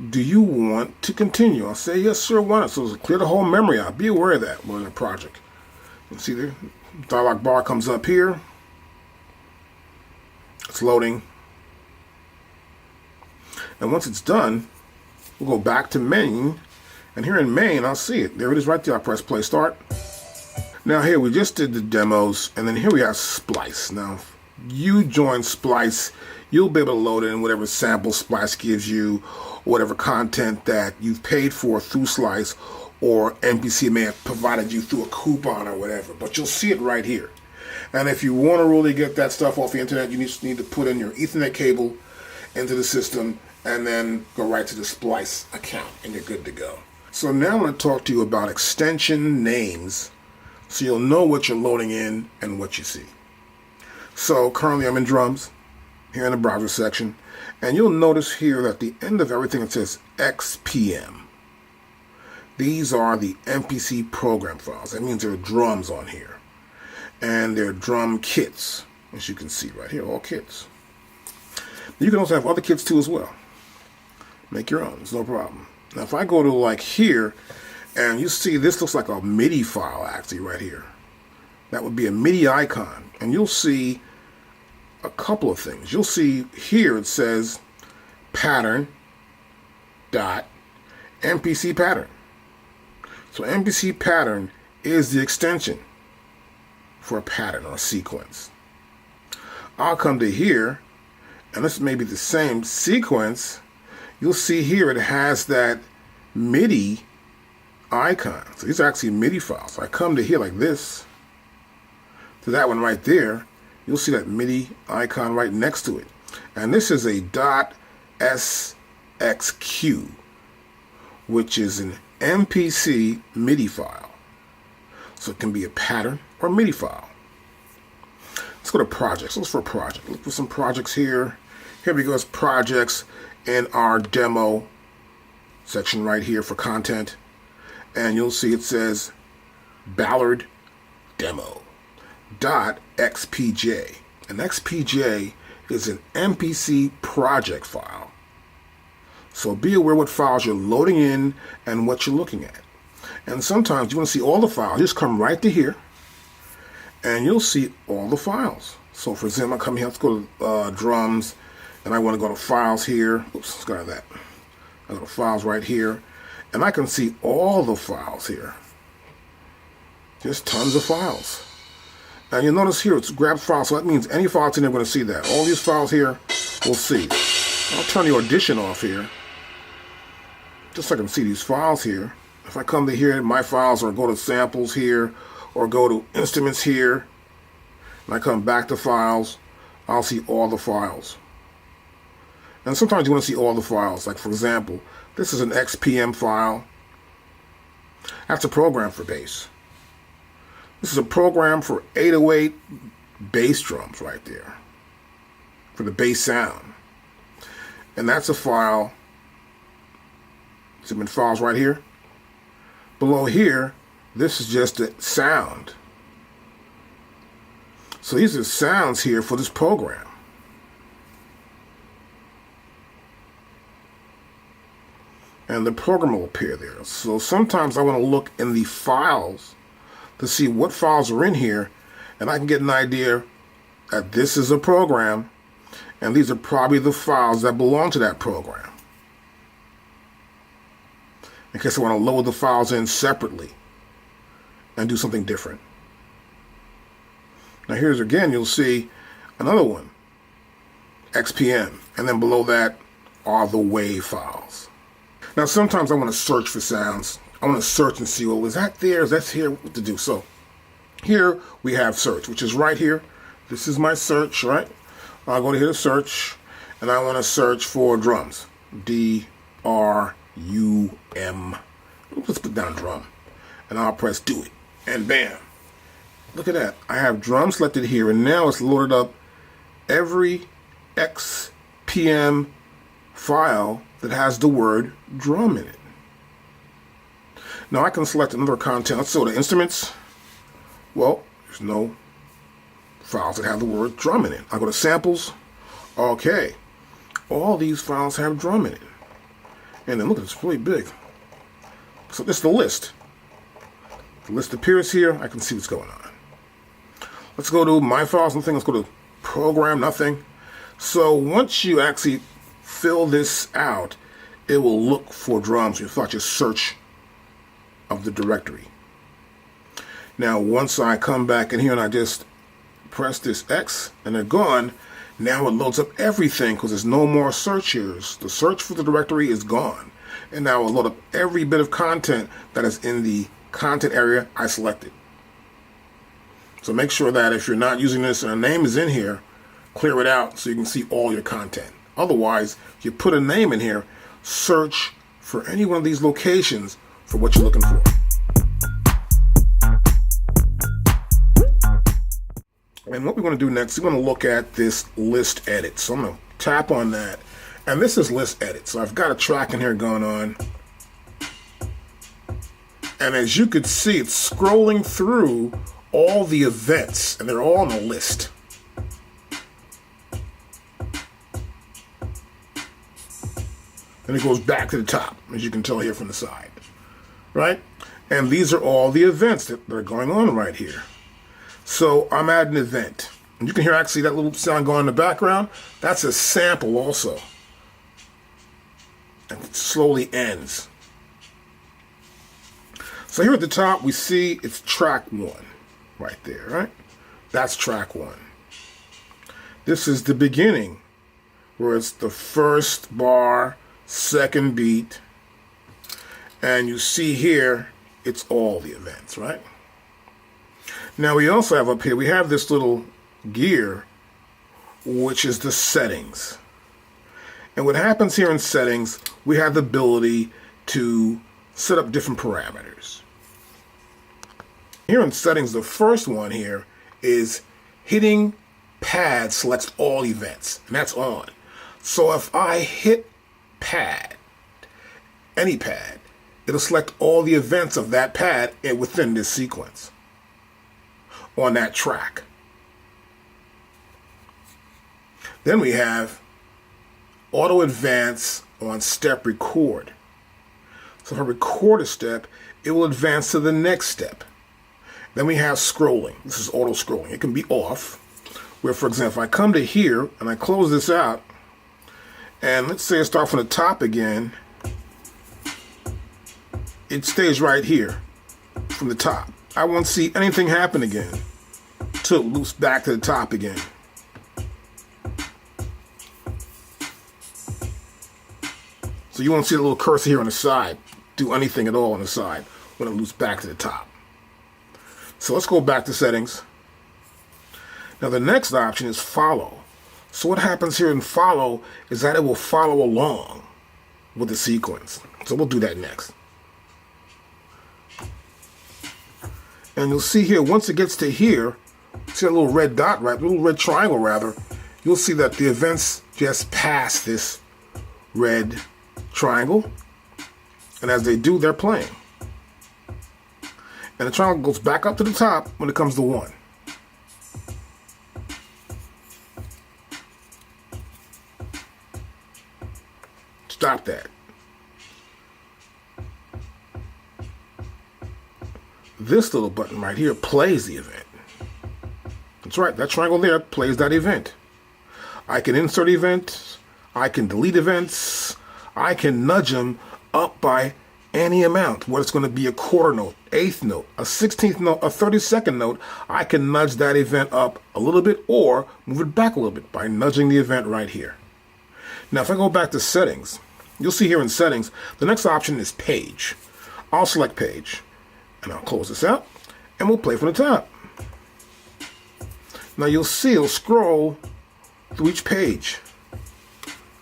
Do you want to continue? I'll say yes, sir, why not? So clear the whole memory out. Be aware of that when in a project. You see the dialog bar comes up here. It's loading. And once it's done, we'll go back to main. And here in main, I'll see it. There it is right there. I'll press play start. Now here we just did the demos, and then here we have Splice. Now, if you join Splice, you'll be able to load in whatever sample Splice gives you, whatever content that you've paid for through Splice, or MPC may have provided you through a coupon or whatever. But you'll see it right here. And if you want to really get that stuff off the internet, you just need to put in your Ethernet cable into the system and then go right to the Splice account, and you're good to go. So now I'm going to talk to you about extension names so you'll know what you're loading in and what you see. So currently I'm in drums here in the browser section, and you'll notice here that at the end of everything it says XPM. These are the MPC program files. That means there are drums on here, and they're drum kits, as you can see right here, all kits. You can also have other kits too as well. Make your own, it's no problem. Now if I go to like here, and you see this looks like a MIDI file actually right here. That would be a MIDI icon. And you'll see a couple of things. You'll see here it says pattern dot MPC pattern. So MPC pattern is the extension for a pattern or a sequence. I'll come to here, and this may be the same sequence. You'll see here it has that MIDI icon. So these are actually MIDI files. So I come to here like this, to that one right there. You'll see that MIDI icon right next to it. And this is a .sxq, which is an MPC MIDI file. So it can be a pattern or a MIDI file. Let's go to projects. Let's look for a project. Look for some projects here. Here we go. It's projects in our demo section right here for content. And you'll see it says Ballard Demo .xpj. An XPJ is an MPC project file. So be aware what files you're loading in and what you're looking at. And sometimes you want to see all the files. Just come right to here, and you'll see all the files. So for example, I come here, let's go to drums, and I want to go to files here. Oops, let's go to that. I go to files right here, and I can see all the files here. Just tons of files. And you'll notice here it's grab file, so that means any files in there, going to see that. All these files here, we'll see. I'll turn the audition off here, just so I can see these files here. If I come to here, my files, or go to samples here, or go to instruments here, and I come back to files, I'll see all the files. And sometimes you want to see all the files. Like for example, this is an XPM file. That's a program for bass. This is a program for 808 bass drums right there, for the bass sound. And that's a file. Some files right here. Below here, this is just the sound. So these are sounds here for this program. And the program will appear there. So sometimes I want to look in the files to see what files are in here, and I can get an idea that this is a program, and these are probably the files that belong to that program, in case I want to load the files in separately and do something different. Now here's again, you'll see another one, XPM, and then below that are the WAV files. Now sometimes I want to search for sounds. I want to search and see, well, is that there? Is that here? What to do? So here we have search, which is right here. This is my search, right? I'll go to here to search, and I want to search for drums. D-R-U-M. Let's put down drum. And I'll press do it. And bam. Look at that. I have drum selected here, and now it's loaded up every XPM file that has the word drum in it. Now I can select another content. Let's go to instruments. Well, there's no files that have the word drum in it. I go to samples. Okay. all these files have drum in it. And then look, it's really big. So this is the list. The list appears here. I can see what's going on. Let's go to My Files, nothing. Let's go to Program, nothing. So once you actually fill this out, it will look for drums. You thought your search of the directory. Now, once I come back in here and I just press this X and they're gone, now it loads up everything because there's no more search here. The search for the directory is gone. And now it will load up every bit of content that is in the content area I selected. So make sure that if you're not using this and a name is in here, clear it out so you can see all your content. Otherwise, if you put a name in here, search for any one of these locations for what you're looking for. And what we're going to do next, we're going to look at this list edit. So I'm going to tap on that. And this is list edit. So I've got a track in here going on. And as you could see, it's scrolling through all the events, and they're all on a list. And it goes back to the top, as you can tell here from the side, right? And these are all the events that are going on right here. So I'm at an event. And you can hear actually that little sound going in the background. That's a sample also. And it slowly ends. So here at the top, we see it's track 1 right there, right? That's track 1. This is the beginning, where it's the first bar, second beat, and you see here, it's all the events, right? Now we also have up here, we have this little gear, which is the settings. And what happens here in settings, we have the ability to set up different parameters. Here in settings, the first one here is hitting pad selects all events, and that's on. So if I hit pad, any pad, it'll select all the events of that pad within this sequence on that track. Then we have auto advance on step record. So if I record a step, it will advance to the next step. Then we have scrolling. This is auto scrolling. It can be off, where, for example, if I come to here and I close this out, and let's say I start from the top again, it stays right here from the top. I won't see anything happen again till it loops back to the top again. So you won't see the little cursor here on the side do anything at all on the side when it loops back to the top. So let's go back to settings. Now the next option is follow. So what happens here in follow is that it will follow along with the sequence. So we'll do that next. And you'll see here, once it gets to here, see a little red dot, right? A little red triangle rather. You'll see that the events just pass this red triangle. And as they do, they're playing. And the triangle goes back up to the top when it comes to 1. Stop that. This little button right here plays the event. That's right, that triangle there plays that event. I can insert events, I can delete events, I can nudge them up by any amount, whether it's going to be a quarter note, eighth note, a 16th note, a 32nd note. I can nudge that event up a little bit or move it back a little bit by nudging the event right here. Now, if I go back to settings, you'll see here in settings, the next option is page. I'll select page, and I'll close this out, and we'll play from the top. Now, you'll see it'll scroll through each page.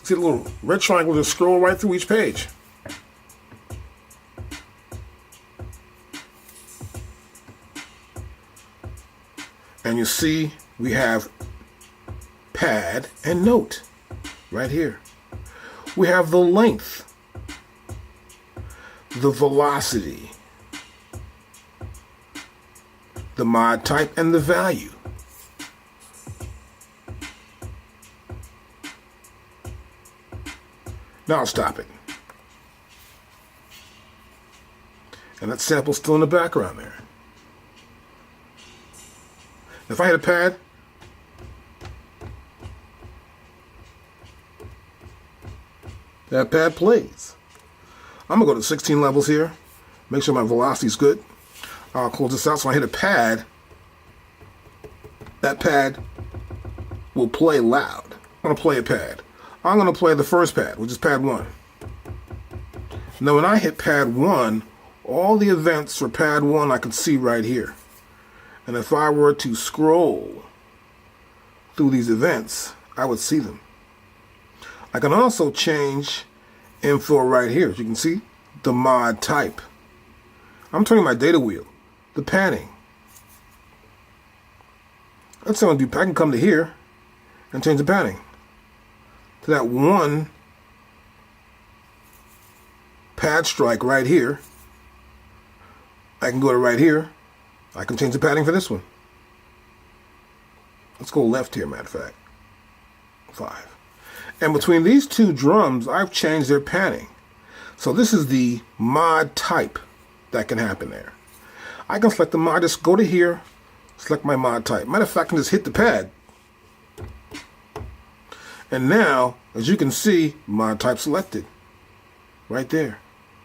See the little red triangle just scroll right through each page. And you see we have pad and note right here. We have the length, the velocity, the mod type, and the value. Now I'll stop it. And that sample's still in the background there. If I hit a pad, that pad plays. I'm gonna go to 16 levels here, make sure my velocity's good. I'll close this out, so I hit a pad, that pad will play loud. I'm gonna play a pad. I'm gonna play the first pad, which is pad 1. Now when I hit pad 1, all the events for pad 1 I can see right here. And if I were to scroll through these events, I would see them. I can also change info right here. As you can see, the mod type. I'm turning my data wheel, the panning. Let's say I can come to here and change the panning to that one pad strike right here. I can go to right here. I can change the padding for this one. Let's go left here, matter of fact. 5. And between these two drums, I've changed their panning. So this is the mod type that can happen there. I can select the mod, just go to here, select my mod type. Matter of fact, I can just hit the pad. And now, as you can see, mod type selected. Right there.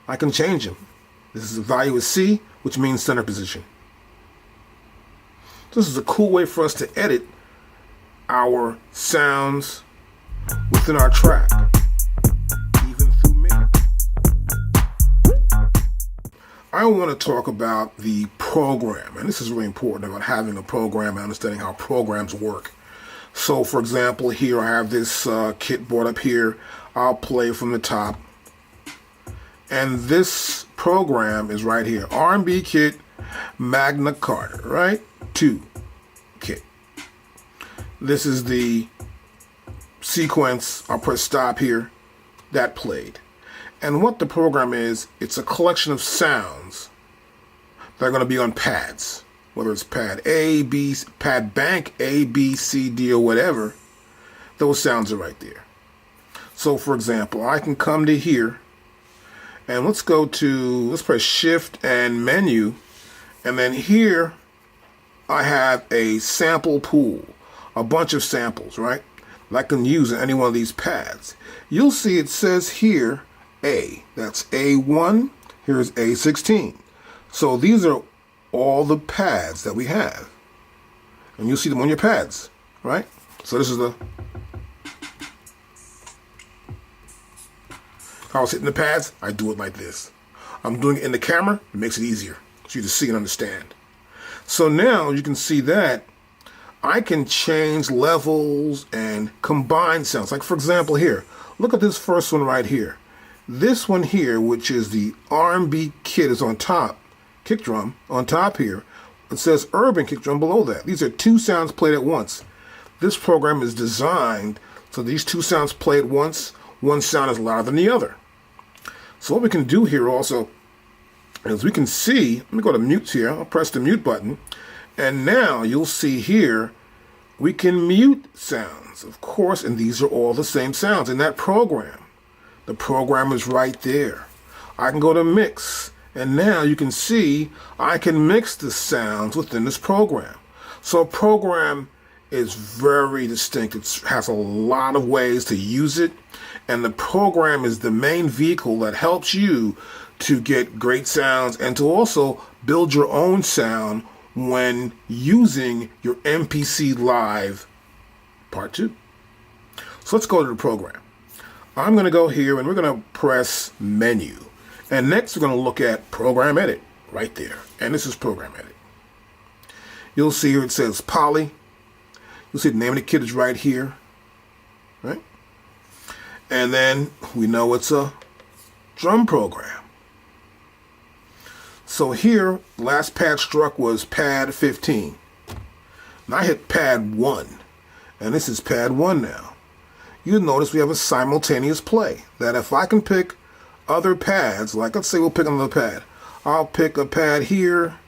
I can change them. This is the value is C, which means center position. This is a cool way for us to edit our sounds within our track, even through menu. I want to talk about the program, and this is really important about having a program and understanding how programs work. So, for example, here I have this kit board up here. I'll play from the top, and this program is right here. R&B kit, Magna Carta, right? 2 kit. This is the sequence. I'll press stop here. That played. And what the program is, it's a collection of sounds that are going to be on pads. Whether it's pad A, B, pad bank A, B, C, D, or whatever, those sounds are right there. So for example, I can come to here and let's press shift and menu. And then here I have a sample pool, a bunch of samples, right? That I can use in any one of these pads. You'll see it says here A, that's A1, here's A16. So these are all the pads that we have. And you'll see them on your pads, right? So this is if I was hitting the pads, I do it like this. I'm doing it in the camera, it makes it easier for you to see and understand. So now you can see that I can change levels and combine sounds. Like for example here, look at this first one right here. This one here, which is the R&B kit, is on top, kick drum on top here. It says urban kick drum below that. These are 2 sounds played at once. This program is designed so these 2 sounds play at once, one sound is louder than the other. So what we can do here also is we can see, let me go to mute here, I'll press the mute button, and now you'll see here we can mute sounds, of course, and these are all the same sounds in that program. The program is right there. I can go to mix, and now you can see I can mix the sounds within this program. So a program is very distinct. It has a lot of ways to use it, and the program is the main vehicle that helps you to get great sounds and to also build your own sound when using your MPC Live Part 2. So let's go to the program. I'm going to go here and we're going to press menu. And next we're going to look at program edit right there. And this is program edit. You'll see here it says poly. You'll see the name of the kit is right here. Right? And then we know it's a drum program. So here, last pad struck was pad 15. And I hit pad 1. And this is pad 1 now. You'll notice we have a simultaneous play. That if I can pick other pads, like let's say we'll pick another pad. I'll pick a pad here.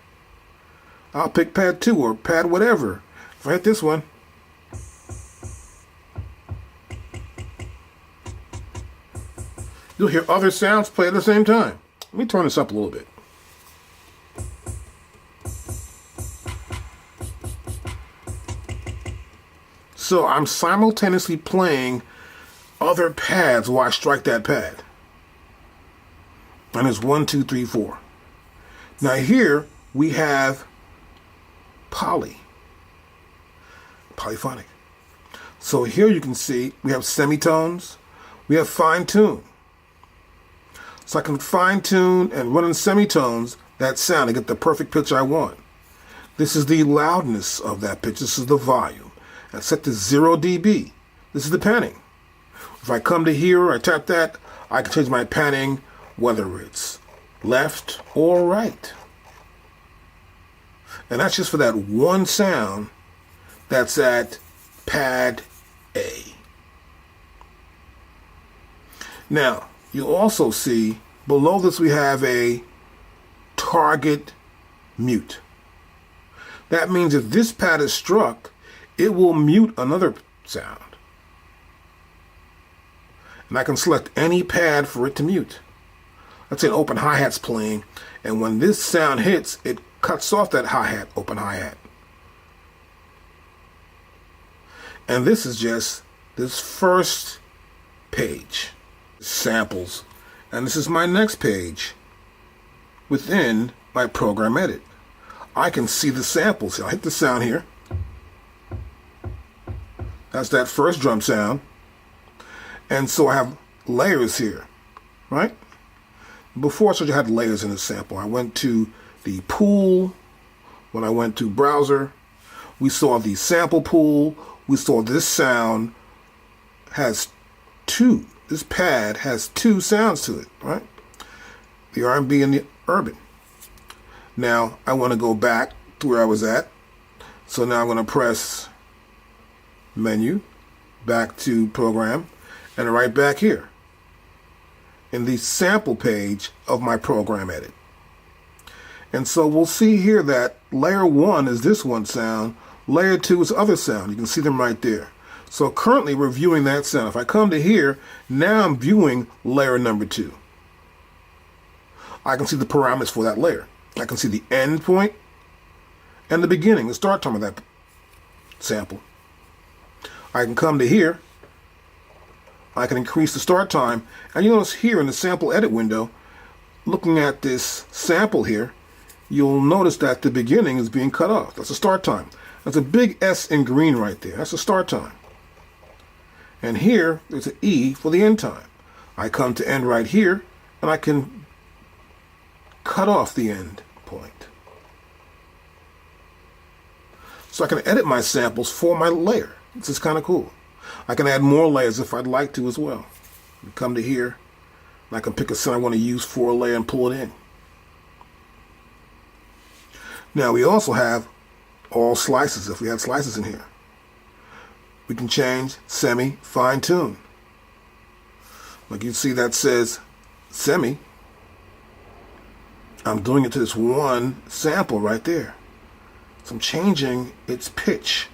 I'll pick pad 2 or pad whatever. If I hit this one, you'll hear other sounds play at the same time. Let me turn this up a little bit. So I'm simultaneously playing other pads while I strike that pad. And it's 1, 2, 3, 4. Now here we have polyphonic. So here you can see we have semitones, we have fine tune. So I can fine tune and run in semitones that sound to get the perfect pitch I want. This is the loudness of that pitch. This is the volume. That's set to 0 dB. This is the panning. If I come to here, I tap that, I can change my panning, whether it's left or right. And that's just for that one sound that's at pad A. Now, you'll also see below this we have a target mute. That means if this pad is struck, it will mute another sound. And I can select any pad for it to mute. Let's say an open hi-hat's playing, and when this sound hits, it cuts off that hi-hat, open hi-hat. And this is just this first page, samples. And this is my next page within my program edit. I can see the samples. I'll hit the sound here. That's that first drum sound. And so I have layers here, right? Before I showed you how to layers in the sample, I went to the pool. When I went to browser, we saw the sample pool. We saw this sound has two. This pad has two sounds to it, right? The R&B and the urban. Now I want to go back to where I was at. So now I'm going to press menu, back to program, and right back here in the sample page of my program edit. And so we'll see here that layer 1 is this one sound, layer 2 is other sound. You can see them right there. So currently we're viewing that sound. If I come to here, now I'm viewing layer number 2. I can see the parameters for that layer. I can see the end point and the beginning, the start time of that sample. I can come to here. I can increase the start time. And you notice here in the sample edit window, looking at this sample here, you'll notice that the beginning is being cut off. That's the start time. There's a big S in green right there. That's the start time. And here, there's an E for the end time. I come to end right here, and I can cut off the end point. So I can edit my samples for my layer. This is kind of cool. I can add more layers if I'd like to as well. Come to here, and I can pick a sound I want to use for a layer and pull it in. Now we also have all slices if we had slices in here. We can change semi, fine tune. Like you see that says semi. I'm doing it to this one sample right there. So I'm changing its pitch.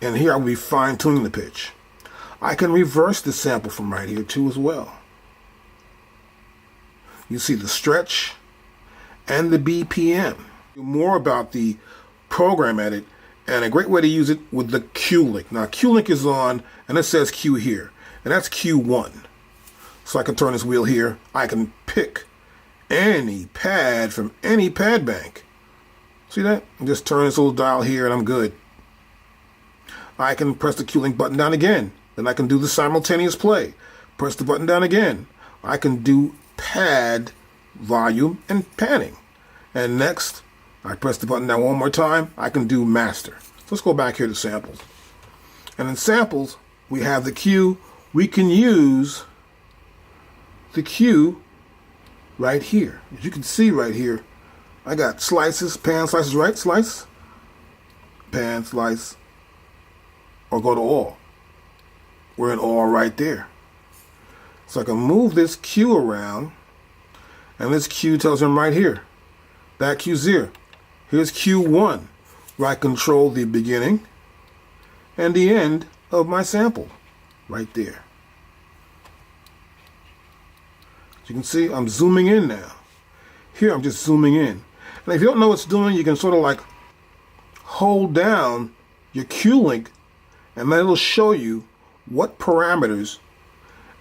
And here I will be fine tuning the pitch. I can reverse the sample from right here too as well. You see the stretch and the BPM. More about the program edit, and a great way to use it with the Q link. Now Q link is on, and it says Q here, and that's Q1. So I can turn this wheel here. I can pick any pad from any pad bank. See that? And just turn this little dial here, and I'm good. I can press the Q link button down again. Then I can do the simultaneous play. Press the button down again. I can do pad, volume, and panning. And next, I press the button down one more time, I can do master. So let's go back here to samples. And in samples, we have the Q. We can use the Q right here. As you can see right here, I got slices, pan, slices, right, slice, pan, slice, or go to all. We're in all right there. So I can move this Q around, and this Q tells him right here. That Q's here. Here's Q1, where I control the beginning and the end of my sample, right there. you can see, I'm zooming in now. Here, I'm just zooming in. And if you don't know what it's doing, you can sort of like hold down your Q-Link, and then it'll show you what parameters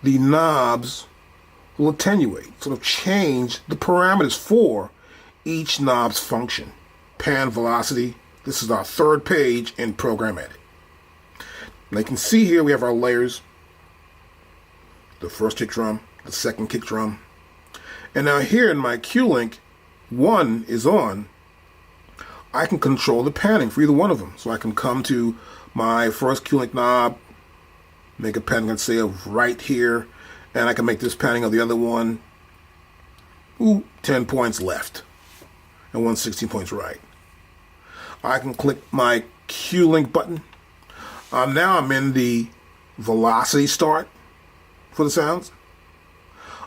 the knobs will attenuate. Sort of change the parameters for each knob's function. Pan velocity. This is our third page in Program Edit. Now you can see here we have our layers. The first kick drum, the second kick drum. And now here in my Q-Link, 1 is on. I can control the panning for either one of them. So I can come to my first Q-Link knob, make a panning, let's say, of right here, and I can make this panning of the other one, 10 points left, and 116 points right. I can click my Q-Link button. Now I'm in the velocity start for the sounds.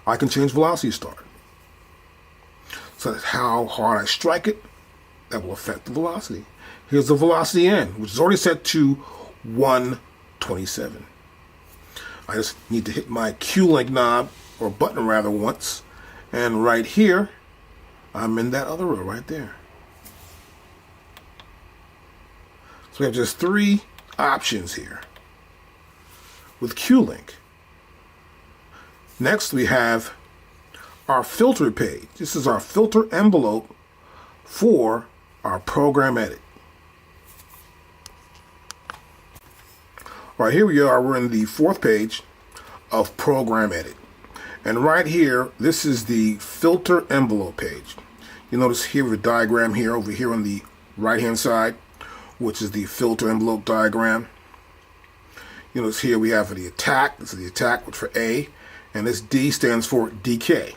I can change velocity start. So that's how hard I strike it. That will affect the velocity. Here's the velocity end, which is already set to 127. I just need to hit my Q-Link knob, or button rather, once. And right here, I'm in that other row right there. So we have just 3 options here with Q-Link. Next we have our filter page. This is our filter envelope for our Program Edit. All right, here we are. We're in the 4th page of Program Edit. And right here, this is the filter envelope page. You notice here the diagram here, over here on the right-hand side, which is the filter envelope diagram. You notice here we have the attack. This is the attack, which for A, and this D stands for decay.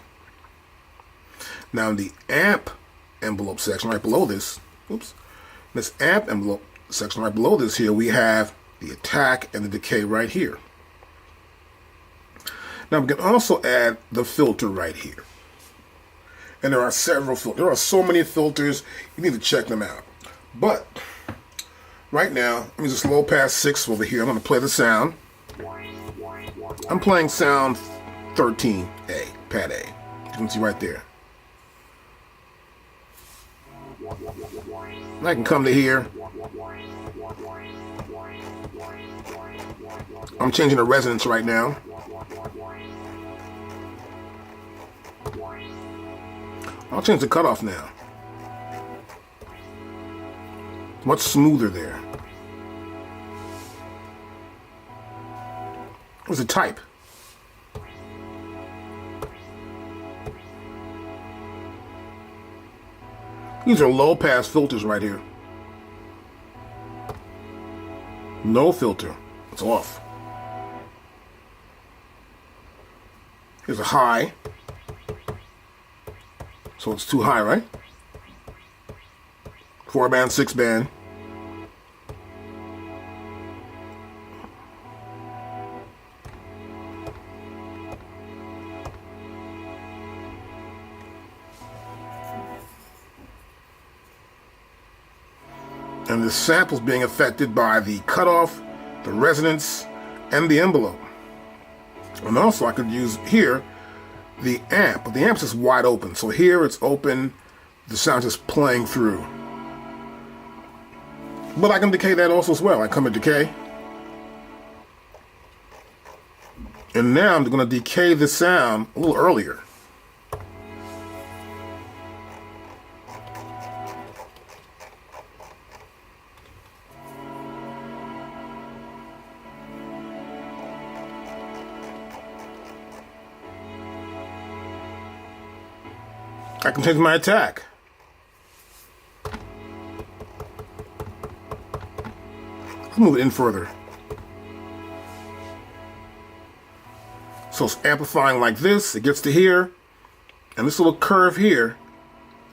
Now in the amp envelope section right below this, this amp envelope section right below this here, we have the attack and the decay right here. Now we can also add the filter right here. And there are several filters. There are so many filters, you need to check them out. But right now, let me just low pass 6 over here. I'm going to play the sound. I'm playing sound 13A, pad A. You can see right there. And I can come to here. I'm changing the resonance right now. I'll change the cutoff now. Much smoother there. What's the type? These are low pass filters right here. No filter. It's off. Here's a high. So it's too high, right? 4-band, 6-band. And the sample's being affected by the cutoff, the resonance, and the envelope. And also I could use here the amp, but the amp's just wide open. So here it's open, the sound's just playing through. But I can decay that also as well. I come to decay. And now I'm going to decay the sound a little earlier. I can change my attack. Let's move it in further. So it's amplifying like this. It gets to here. And this little curve here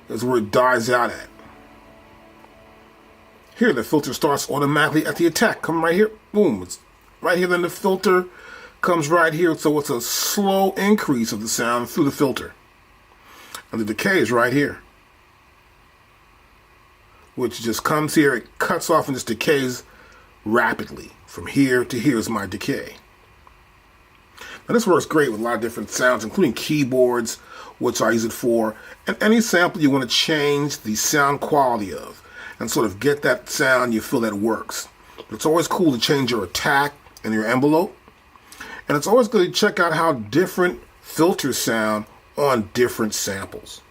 is where it dies out at. Here the filter starts automatically at the attack. Come right here. Boom. It's right here. Then the filter comes right here. So it's a slow increase of the sound through the filter. And the decay is right here, which just comes here, it cuts off and just decays rapidly. From here to here is my decay. Now this works great with a lot of different sounds, including keyboards, which I use it for, and any sample you want to change the sound quality of and sort of get that sound you feel that works. It's always cool to change your attack and your envelope, and it's always good to check out how different filters sound on different samples.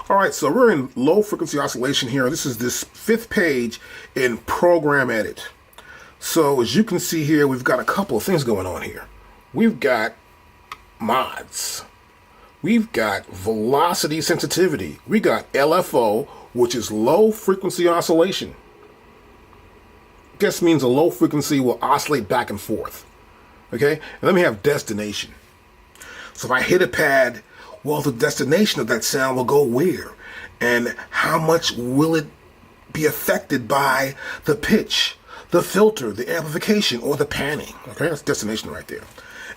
All right, so we're in low frequency oscillation here. This is this 5th page in Program Edit. So as you can see here, we've got a couple of things going on here. We've got mods. We've got velocity sensitivity. We got LFO, which is low frequency oscillation. Just means a low frequency will oscillate back and forth. Okay? And then we have destination. So if I hit a pad, well, the destination of that sound will go where? And how much will it be affected by the pitch, the filter, the amplification, or the panning? Okay? That's destination right there.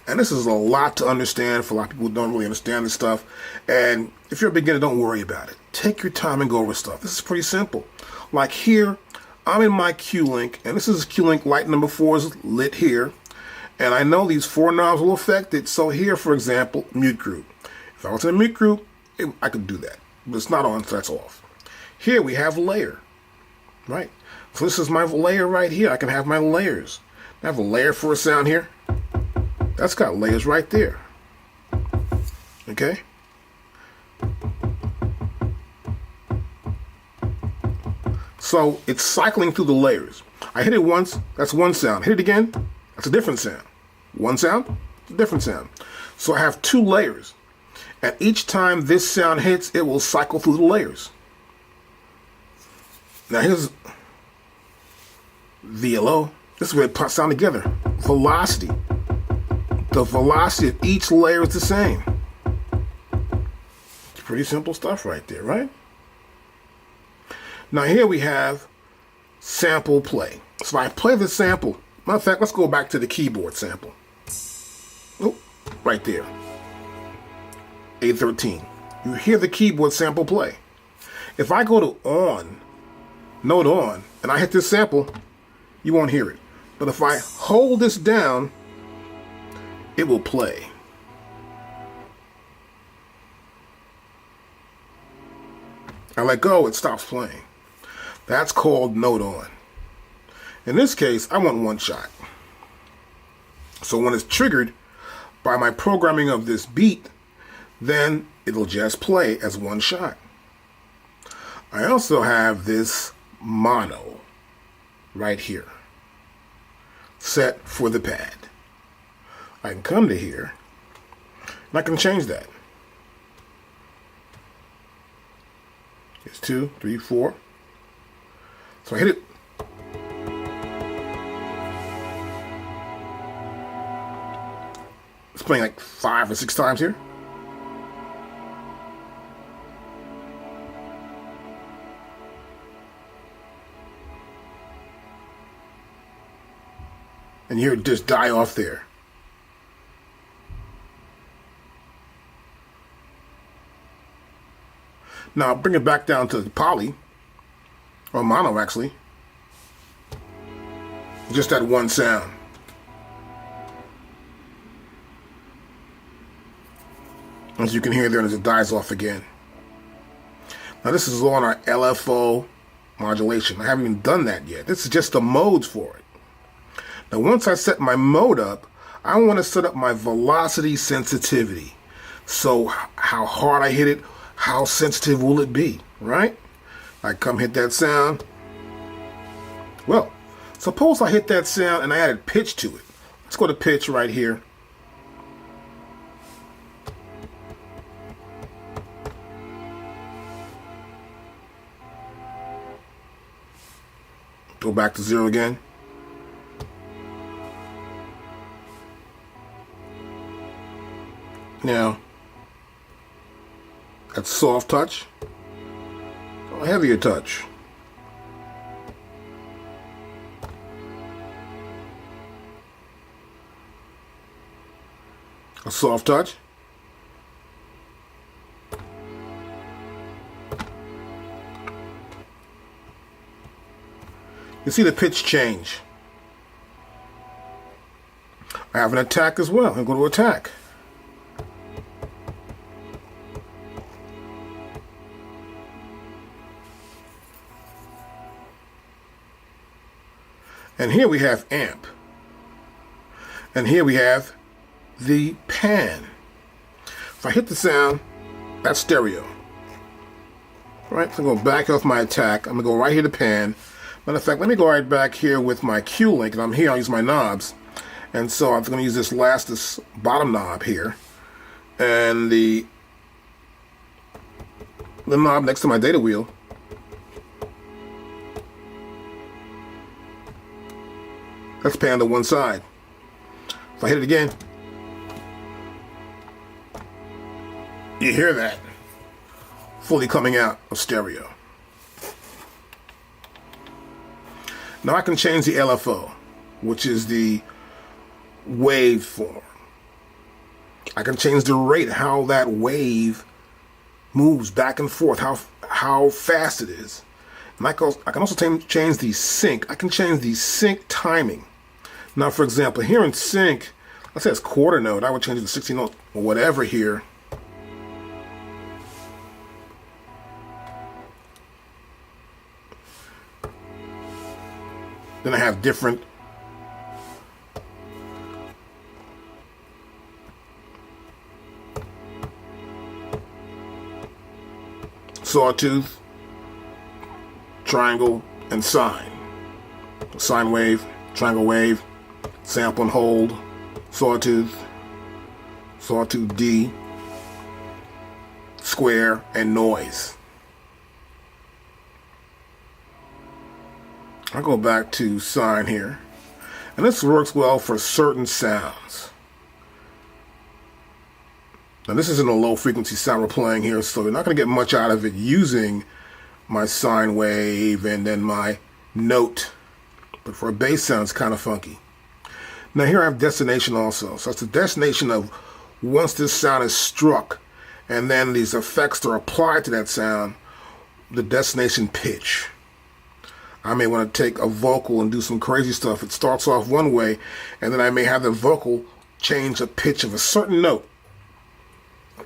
And this is a lot to understand for a lot of people who don't really understand this stuff. And if you're a beginner, don't worry about it. Take your time and go over stuff. This is pretty simple. Like here, I'm in my Q-Link, and this is Q-Link light number 4 is lit here. And I know these 4 knobs will affect it. So here, for example, mute group. If I was in a mute group, I could do that. But it's not on, so that's off. Here we have layer, right? So this is my layer right here. I can have my layers. I have a layer for a sound here. That's got layers right there. Okay? So it's cycling through the layers. I hit it once, that's one sound. Hit it again, that's a different sound. One sound, a different sound. So I have 2 layers. And each time this sound hits, it will cycle through the layers. Now here's VLO. This is where it sound together. Velocity. The velocity of each layer is the same. It's pretty simple stuff right there, right? Now here we have sample play. So I play the sample. Matter of fact, let's go back to the keyboard sample. Oh, right there. A13. You hear the keyboard sample play. If I go to on, note on, and I hit this sample, you won't hear it. But if I hold this down, it will play. I let go, it stops playing. That's called note on. In this case, I want one shot. So when it's triggered by my programming of this beat, then it'll just play as one shot. I also have this mono right here, set for the pad. I can come to here, and I can change that. It's 2, 3, 4. So I hit it. It's playing like 5 or 6 times here. And you hear it just die off there. Now bring it back down to the poly, or mono actually. Just that one sound. As you can hear there as it dies off again. Now this is on our LFO modulation. I haven't even done that yet. This is just the modes for it. Now once I set my mode up, I want to set up my velocity sensitivity. So how hard I hit it, how sensitive will it be, right? I come hit that sound. Well, suppose I hit that sound and I added pitch to it. Let's go to pitch right here. Go back to 0 again. Now, that's soft touch, or heavier touch. A soft touch. You see the pitch change. I have an attack as well. I'm going to attack. And here we have amp. And here we have the pan. If I hit the sound, that's stereo. All right, so I'm going to back off my attack. I'm going to go right here to pan. Matter of fact, let me go right back here with my Q link. And I'm here, I'll use my knobs. And so I'm going to use this bottom knob here. And the knob next to my data wheel. Let's pan to one side. If I hit it again, you hear that fully coming out of stereo. Now I can change the LFO, which is the waveform. I can change the rate, how that wave moves back and forth, how fast it is. And I can also change the sync. I can change the sync timing. Now, for example, here in sync, let's say it's quarter note. I would change it to 16 note or whatever here. Then I have different sawtooth, triangle, and sine. Sine wave, triangle wave, sample and hold, sawtooth, sawtooth D, square, and noise. I'll go back to sine here. And this works well for certain sounds. Now this isn't a low frequency sound we're playing here, so you're not going to get much out of it using my sine wave and then my note. But for a bass sound, it's kind of funky. Now here I have destination also. So it's the destination of once this sound is struck and then these effects are applied to that sound, the destination pitch. I may want to take a vocal and do some crazy stuff. It starts off one way, and then I may have the vocal change a pitch of a certain note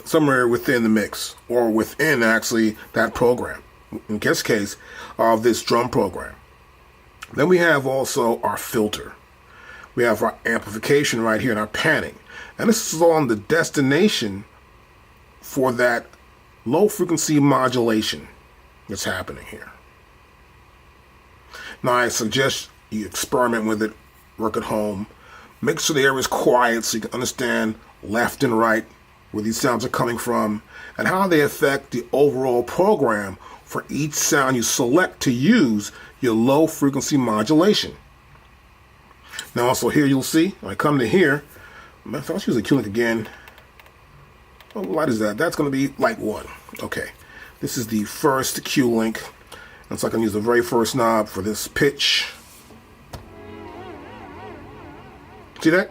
somewhere within the mix, or within actually that program, in this case of this drum program. Then we have also our filter. We have our amplification right here and our panning. And this is on the destination for that low frequency modulation that's happening here. Now I suggest you experiment with it, work at home. Make sure the area is quiet so you can understand left and right, where these sounds are coming from, and how they affect the overall program for each sound you select to use your low frequency modulation. Now also here you'll see, when I come to here, let's use the Q-Link again. What light is that? That's going to be light 1. Okay, this is the first Q-Link. And so I can use the very first knob for this pitch. See that?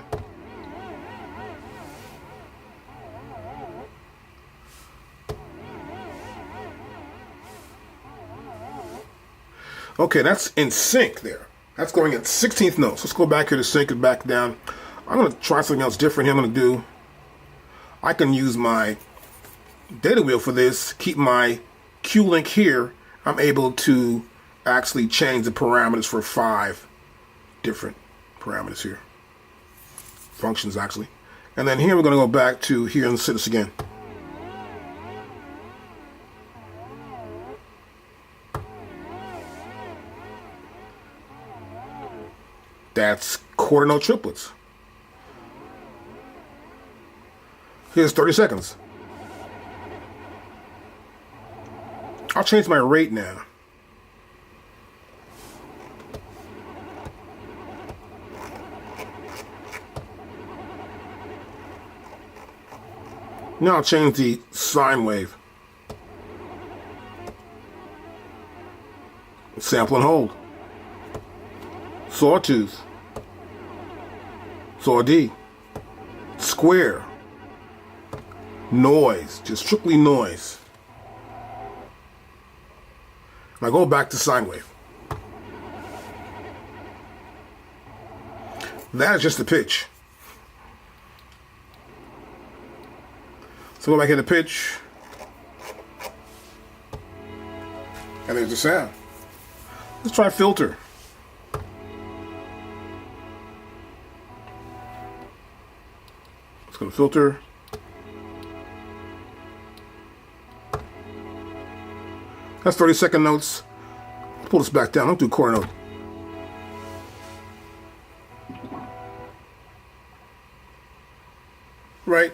Okay, that's in sync there. That's going at 16th notes. Let's go back here to sync it back down. I'm going to try something else different here. I'm going to do, I can use my data wheel for this, keep my Q-Link here. I'm able to actually change the parameters for 5 different parameters here. Functions actually. And then here we're going to go back to here and set this again. That's quarter note triplets. Here's 30 seconds. I'll change my rate now. Now I'll change the sine wave. Sample and hold. Sawtooth. Saw D. Square. Noise. Just strictly noise. Now go back to sine wave. That is just the pitch. So go back into pitch. And there's the sound. Let's try filter. Let's go to filter. That's 30-second notes. Pull this back down. Don't do quarter note. Right.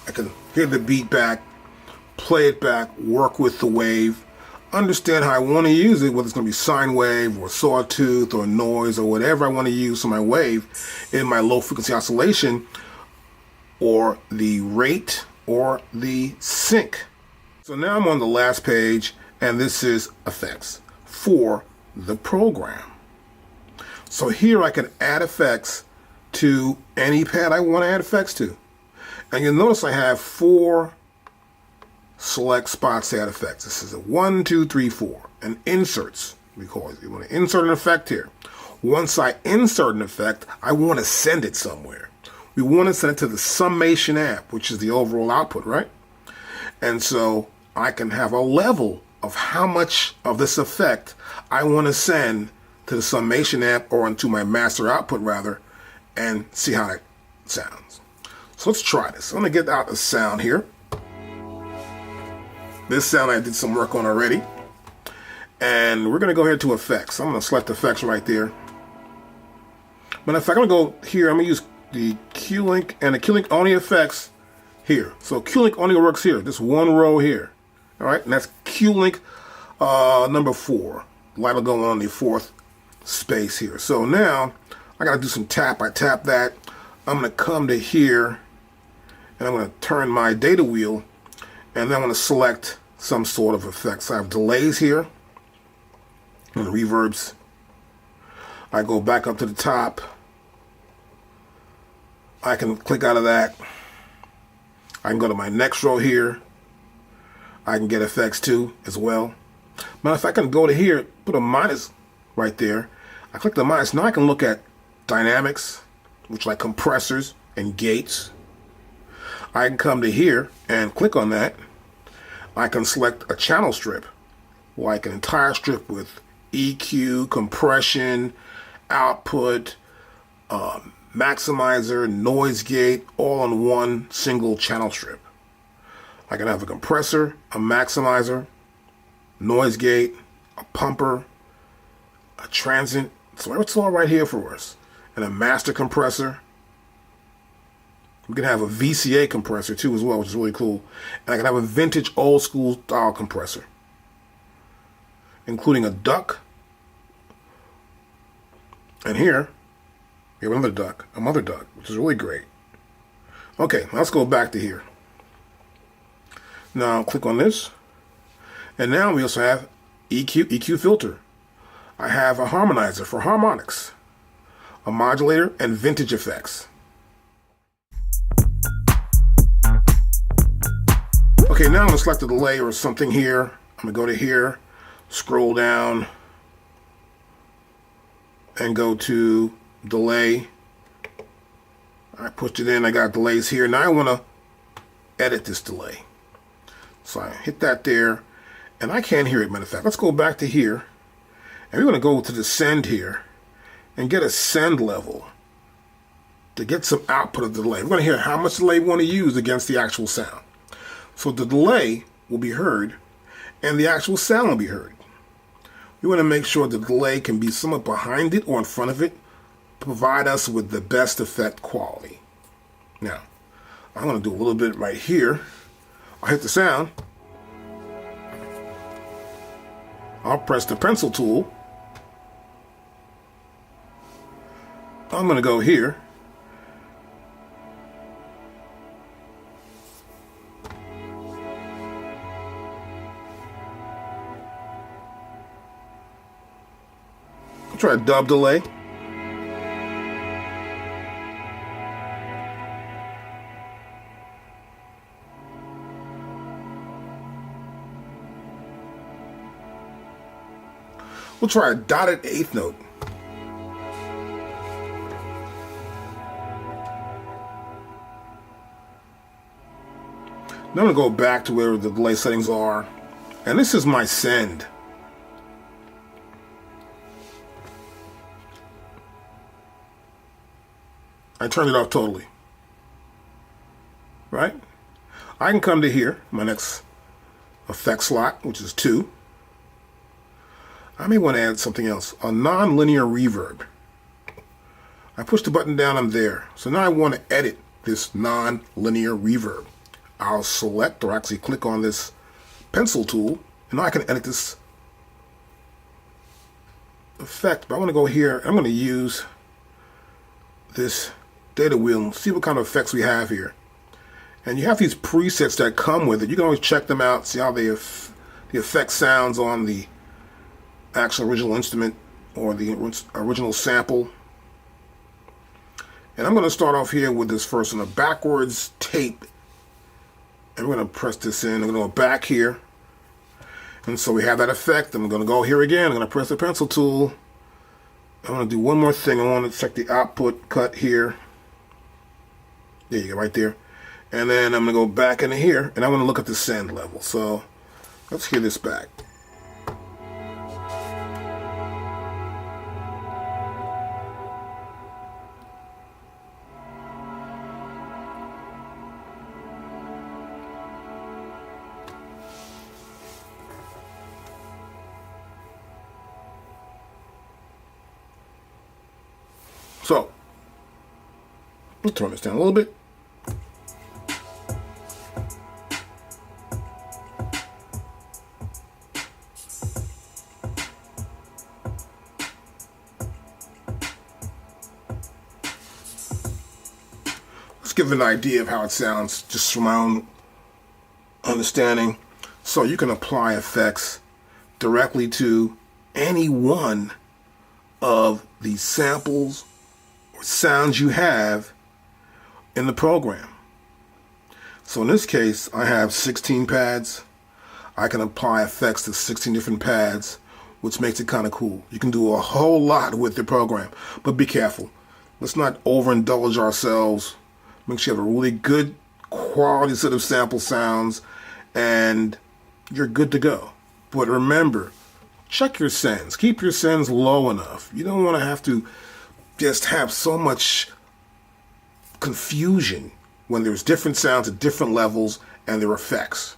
I can hear the beat back, play it back, work with the wave, understand how I want to use it, whether it's going to be sine wave or sawtooth or noise or whatever I want to use for my wave in my low frequency oscillation, or the rate or the sync. So now I'm on the last page, and this is effects for the program. So here I can add effects to any pad I want to add effects to. And you'll notice I have 4 select spots to add effects. This is a 1, 2, 3, 4. And inserts, we call it. You want to insert an effect here. Once I insert an effect, I want to send it somewhere. We want to send it to the summation amp, which is the overall output, right? And so I can have a level of how much of this effect I want to send to the summation amp, or into my master output rather, and see how it sounds. So let's try this. I'm going to get out the sound here. This sound I did some work on already. And we're going to go ahead to effects. I'm going to select effects right there. But if I'm going to go here, I'm going to use the Q-Link and the Q-Link only effects here. So Q-Link only works here, this one row here. All right, and that's Q-Link number 4. Light will go on the 4th space here. So now I got to do some tap. I tap that. I'm going to come to here, and I'm going to turn my data wheel, and then I'm going to select some sort of effects. So I have delays here and reverbs. I go back up to the top. I can click out of that. I can go to my next row here. I can get effects too as well. But if I can go to here, put a minus right there. I click the minus. Now I can look at dynamics, which like compressors and gates. I can come to here and click on that. I can select a channel strip, like an entire strip with EQ, compression, output, maximizer, noise gate, all on one single channel strip. I can have a compressor, a maximizer, noise gate, a pumper, a transient. So it's all right here for us. And a master compressor. We can have a VCA compressor too as well, which is really cool. And I can have a vintage old school style compressor, including a duck. And here, we have another duck, a mother duck, which is really great. Okay, let's go back to here. Now click on this. And now we also have EQ filter. I have a harmonizer for harmonics, a modulator, and vintage effects. Okay, now I'm going to select a delay or something here. I'm going to go to here, scroll down, and go to delay. I pushed it in, I got delays here. Now I want to edit this delay. So I hit that there, and I can't hear it, matter of fact. Let's go back to here, and we're going to go to the send here, and get a send level to get some output of the delay. We're going to hear how much delay we want to use against the actual sound. So the delay will be heard, and the actual sound will be heard. We want to make sure the delay can be somewhat behind it or in front of it to provide us with the best effect quality. Now, I'm going to do a little bit right here. I'll hit the sound. I'll press the pencil tool. I'm going to go here. I'll try a dub delay. We'll try a dotted eighth note. Now I'm going to go back to where the delay settings are. And this is my send. I turned it off totally. Right? I can come to here, my next effect slot, which is 2. I may want to add something else, a non-linear reverb. I push the button down, I'm there. So now I want to edit this non-linear reverb. I'll select or actually click on this pencil tool, and now I can edit this effect. But I want to go here, I'm going to use this data wheel and see what kind of effects we have here. And you have these presets that come with it. You can always check them out, see how the effect sounds on the actual original instrument or the original sample. And I'm going to start off here with this first one, a backwards tape. And we're going to press this in. I'm going to go back here. And so we have that effect. I'm going to go here again. I'm going to press the pencil tool. I'm going to do one more thing. I want to check the output cut here. There you go, right there. And then I'm going to go back into here, and I want to look at the send level. So let's hear this back. So, let's turn this down a little bit. Let's give an idea of how it sounds just from my own understanding. So you can apply effects directly to any one of the samples sounds you have in the program. So in this case, I have 16 pads. I can apply effects to 16 different pads, which makes it kind of cool. You can do a whole lot with the program, but be careful. Let's not overindulge ourselves. Make sure you have a really good quality set of sample sounds and you're good to go. But remember, check your sends. Keep your sends low enough. You don't want to have to just have so much confusion when there's different sounds at different levels and their effects.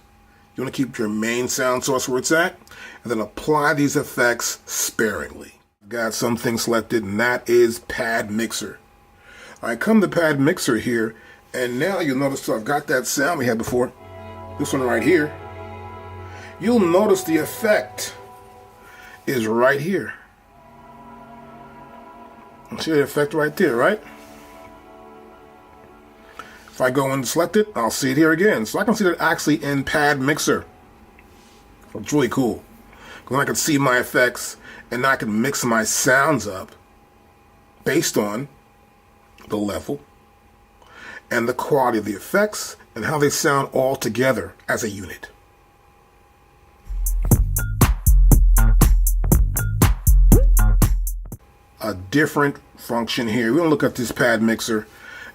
You want to keep your main sound source where it's at and then apply these effects sparingly. Got something selected, and that is Pad Mixer. I come to Pad Mixer here, and now you'll notice I've got that sound we had before, this one right here. You'll notice the effect is right here. See the effect right there, right? If I go and select it, I'll see it here again. So I can see that actually in Pad Mixer. It's really cool. Because I can see my effects and I can mix my sounds up based on the level and the quality of the effects and how they sound all together as a unit. A different function here. We're going to look at this Pad Mixer.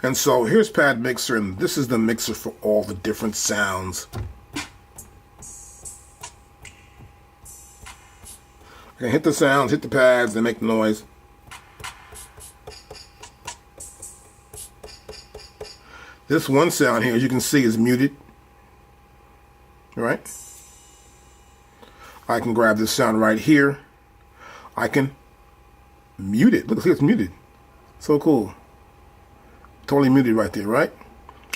And so here's Pad Mixer, and this is the mixer for all the different sounds. I can hit the sounds, hit the pads, they make noise. This one sound here, as you can see, is muted. Right? I can grab this sound right here. I can mute it. Look, see, it's muted. So cool. Totally muted right there, right?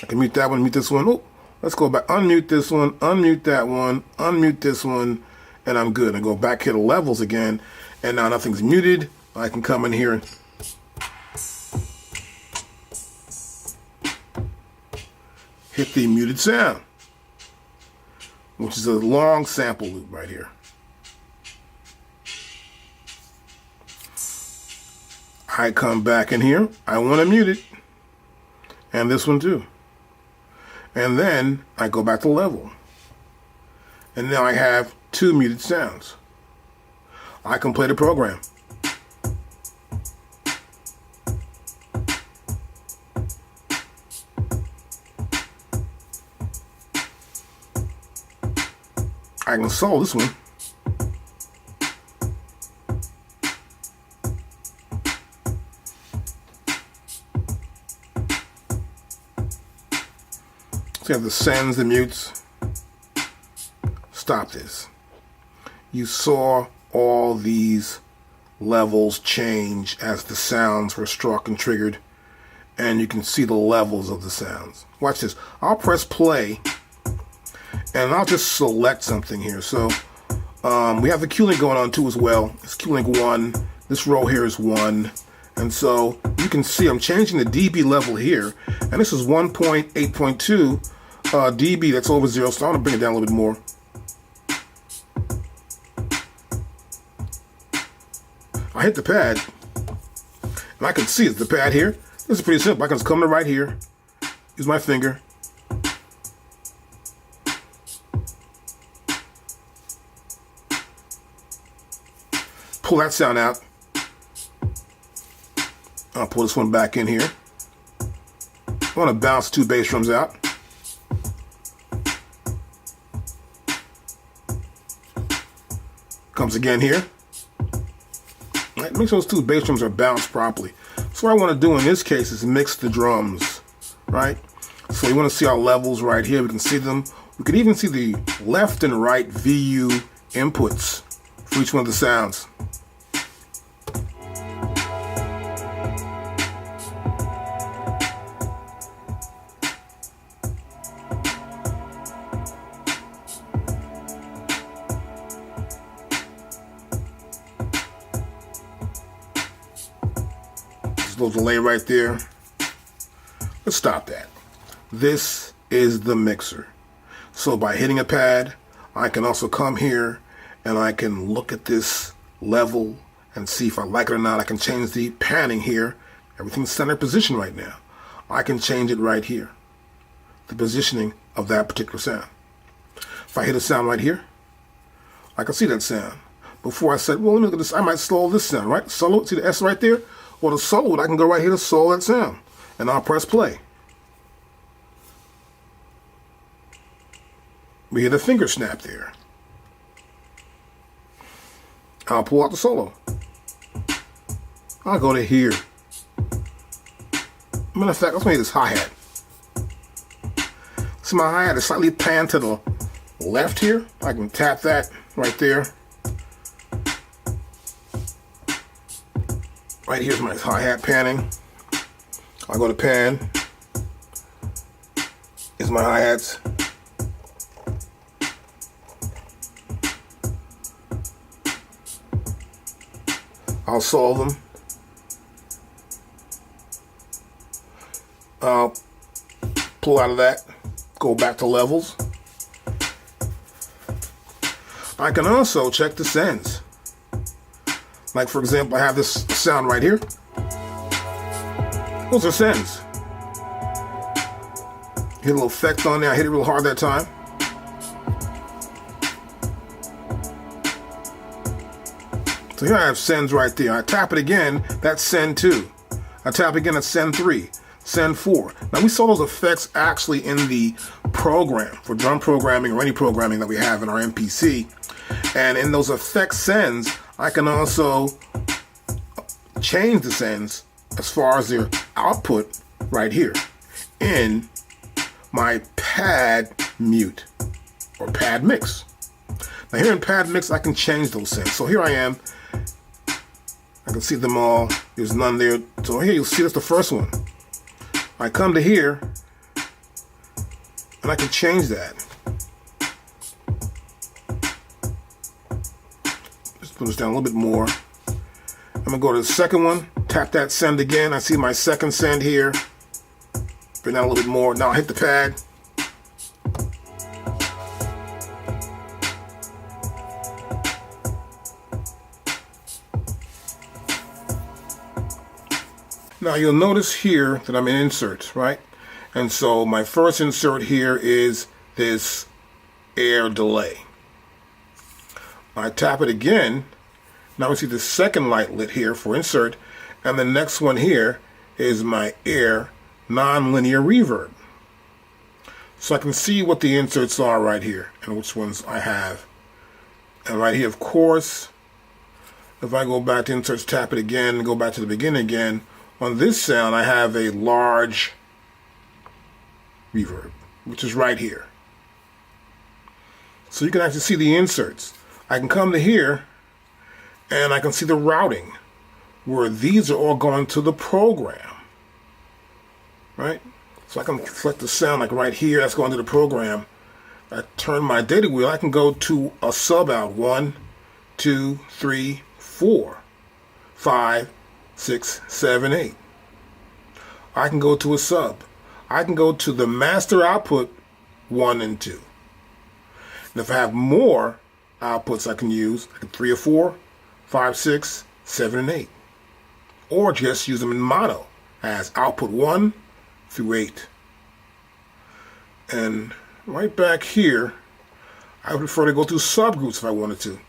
I can mute that one, mute this one. Oh, let's go back. Unmute this one, unmute that one, unmute this one, and I'm good. I go back here to levels again, and now nothing's muted. I can come in here and hit the muted sound, which is a long sample loop right here. I come back in here. I want to mute it. And this one too. And then I go back to level. And now I have two muted sounds. I can play the program. I can solo this one. So you have the sends, the mutes. Stop this. You saw all these levels change as the sounds were struck and triggered, and you can see the levels of the sounds. Watch this. I'll press play, and I'll just select something here. So we have the Q-Link going on too as well. It's Q-Link 1. This row here is 1. And so you can see I'm changing the dB level here, and this is 1.8.2 dB. That's over 0, so I'm going to bring it down a little bit more. I hit the pad, and I can see it's the pad here. This is pretty simple. I can just come to right here, use my finger, pull that sound out. I'll pull this one back in here. I want to bounce 2 bass drums out. Comes again here. Right, make sure those 2 bass drums are bounced properly. So what I want to do in this case is mix the drums, right? So you want to see our levels right here. We can see them. We can even see the left and right VU inputs for each one of the sounds. Little delay right there. Let's stop that. This is the mixer. So by hitting a pad, I can also come here and I can look at this level and see if I like it or not. I can change the panning here. Everything's center position right now. I can change it right here, the positioning of that particular sound. If I hit a sound right here, I can see that sound. Before I said, well, let me look at this, I might slow this sound, right? Solo, see the S right there? Well, to solo it, I can go right here to solo that sound, and I'll press play. We hear the finger snap there. I'll pull out the solo. I'll go to here. Matter of fact, let's make this hi-hat. See, my hi-hat is slightly panned to the left here. I can tap that right there. Right here's my hi-hat panning. I'll go to pan. Here's my hi-hats. I'll solve them. I'll pull out of that, go back to levels. I can also check the sends. Like, for example, I have this sound right here. Those are sends. Hit a little effect on there. I hit it real hard that time. So here I have sends right there. I tap it again, that's send 2. I tap again, that's send 3, send 4. Now we saw those effects actually in the program for drum programming or any programming that we have in our MPC. And in those effect sends, I can also change the sends as far as their output right here in my pad mute or pad mix. Now here in pad mix, I can change those sends. So here I am. I can see them all. There's none there. So here you'll see that's the first one. I come to here and I can change that. Put this down a little bit more. I'm gonna go to the second one, tap that send again. I see my second send here. Bring down a little bit more. Now I'll hit the pad. Now you'll notice here that I'm in inserts, right? And so my first insert here is this air delay. I tap it again, Now we see the second light lit here for insert, and the next one here is my air nonlinear reverb. So I can see what the inserts are right here and which ones I have. And right here, of course, if I go back to inserts, tap it again, and go back to the beginning again, on this sound I have a large reverb, which is right here. So you can actually see the inserts. I can come to here and I can see the routing where these are all going to the program, right? So I can select the sound like right here, that's going to the program. I turn my data wheel, I can go to a sub out. 1, 2, 3, 4, 5, 6, 7, 8. I can go to a sub. I can go to the master output 1 and 2. And if I have more outputs I can use, I can 3 or 4, 5, 6, 7, and 8. Or just use them in mono as output 1 through 8. And right back here, I would prefer to go through subgroups if I wanted to.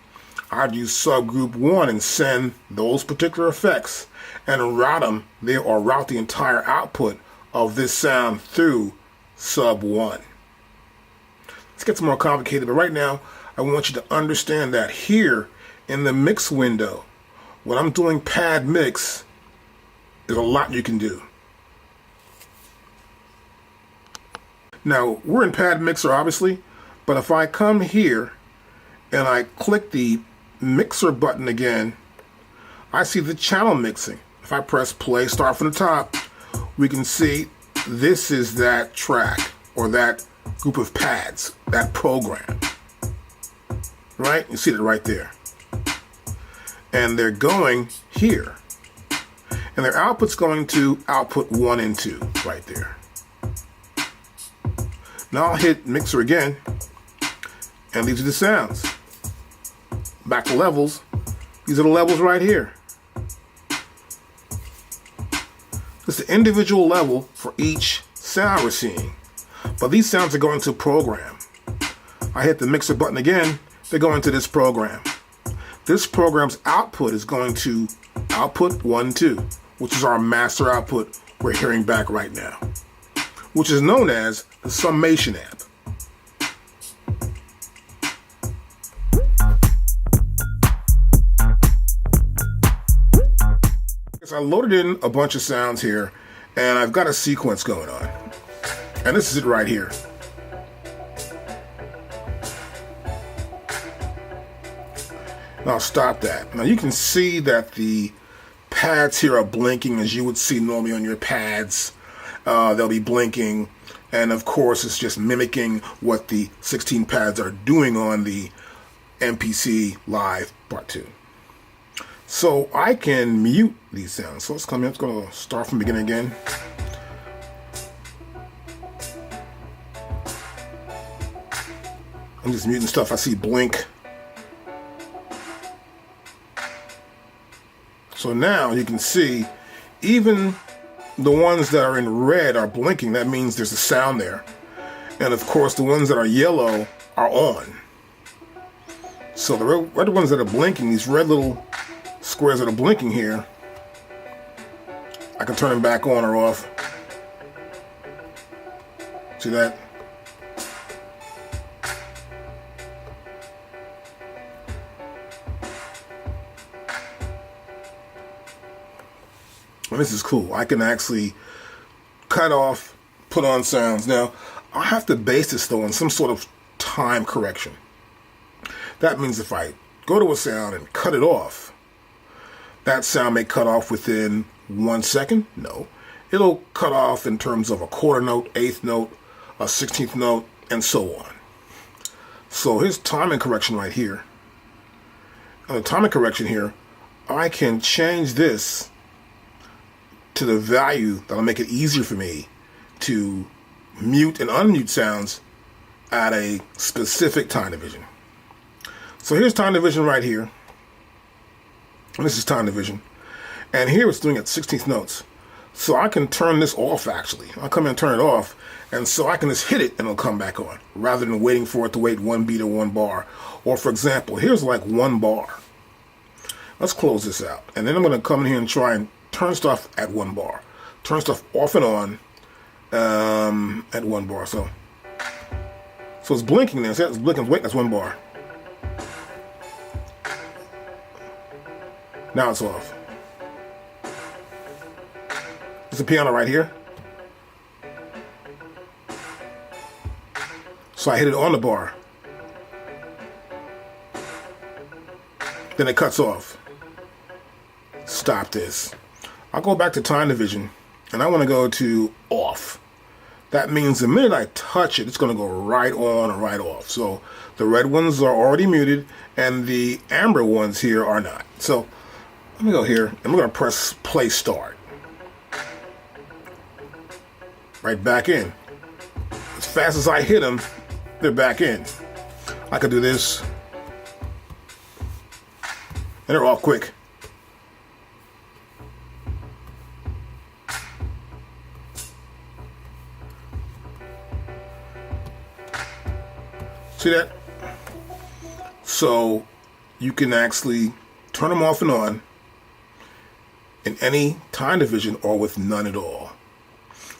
I'd use subgroup 1 and send those particular effects and route them there, or route the entire output of this sound through sub 1. This gets more complicated, but right now I want you to understand that here in the mix window, when I'm doing pad mix, there's a lot you can do. Now, we're in pad mixer obviously, but if I come here and I click the mixer button again, I see the channel mixing. If I press play, start from the top, we can see this is that track or that group of pads, that program, right? You see it right there. And they're going here. And their output's going to output 1 and 2 right there. Now I'll hit mixer again, and these are the sounds. Back to levels. These are the levels right here. It's the individual level for each sound we're seeing. But these sounds are going to program. I hit the mixer button again, they go into this program. This program's output is going to output 1, 2, which is our master output we're hearing back right now, which is known as the summation amp. I loaded in a bunch of sounds here, and I've got a sequence going on. And this is it right here. Now I'll stop that. Now you can see that the pads here are blinking as you would see normally on your pads. They'll be blinking, and of course it's just mimicking what the 16 pads are doing on the MPC Live Part 2. So I can mute these sounds. So let's come in, let's go to start from the beginning again. I'm just muting stuff I see blink. So now you can see even the ones that are in red are blinking. That means there's a sound there. And of course the ones that are yellow are on. So the red ones that are blinking, these red little squares that are blinking here, I can turn them back on or off. See that? And this is cool. I can actually cut off, put on sounds. Now, I have to base this though on some sort of time correction. That means if I go to a sound and cut it off, that sound may cut off within 1 second. No, it'll cut off in terms of a quarter note, eighth note, a 16th note, and so on. So here's timing correction right here. On the timing correction here, I can change this to the value that'll make it easier for me to mute and unmute sounds at a specific time division. So here's time division right here. And this is time division. And here it's doing it 16th notes. So I can turn this off actually. I'll come in and turn it off. And so I can just hit it and it'll come back on rather than waiting for it to wait 1 beat or 1 bar. Or for example, here's like 1 bar. Let's close this out. And then I'm going to come in here and try and turn stuff at 1 bar. Turn stuff off and on at 1 bar. So it's blinking there. See, it's blinking. Wait, that's 1 bar. Now it's off. There's a piano right here. So I hit it on the bar. Then it cuts off. Stop this. I'll go back to time division, and I want to go to off. That means the minute I touch it, it's going to go right on and right off. So the red ones are already muted, and the amber ones here are not. So let me go here, and I'm going to press play start. Right back in. As fast as I hit them, they're back in. I could do this, and they're all quick. See that? So you can actually turn them off and on in any time division or with none at all.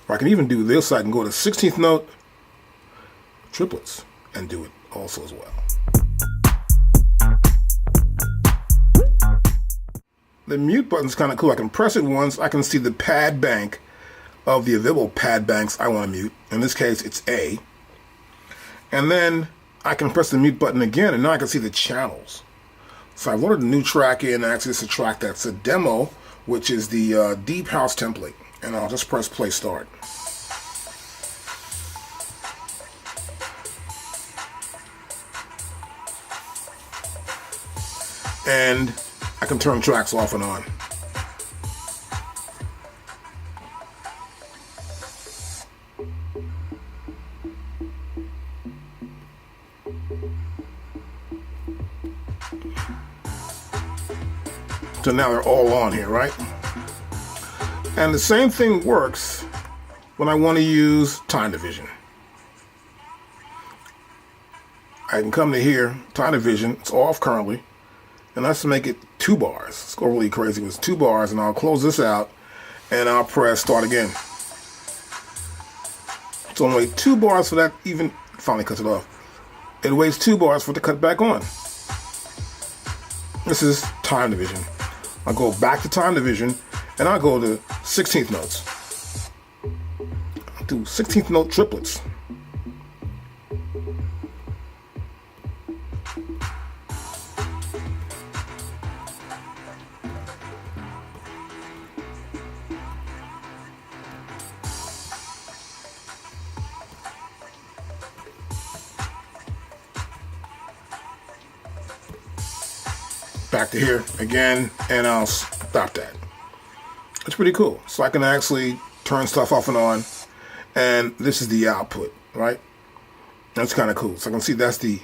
Or I can even do this. I can go to 16th note, triplets, and do it also as well. The mute button is kind of cool. I can press it once. I can see the pad bank of the available pad banks I want to mute. In this case, it's A. And then I can press the mute button again, and now I can see the channels. So I've loaded a new track in. Actually, it's a track that's a demo, which is the Deep House template. And I'll just press play start. And I can turn tracks off and on. So now they're all on here, right? And the same thing works when I want to use time division. I can come to here, time division, it's off currently, and let's make it 2 bars. Let's go really crazy with 2 bars, and I'll close this out, and I'll press start again. So only 2 bars for that, even finally cuts it off. It waits 2 bars for it to cut back on. This is time division. I'll go back to time division, and I'll go to 16th notes. I'll do 16th note triplets. Back to here again, and I'll stop that. It's pretty cool. So I can actually turn stuff off and on, and this is the output, right? That's kind of cool. So I can see that's the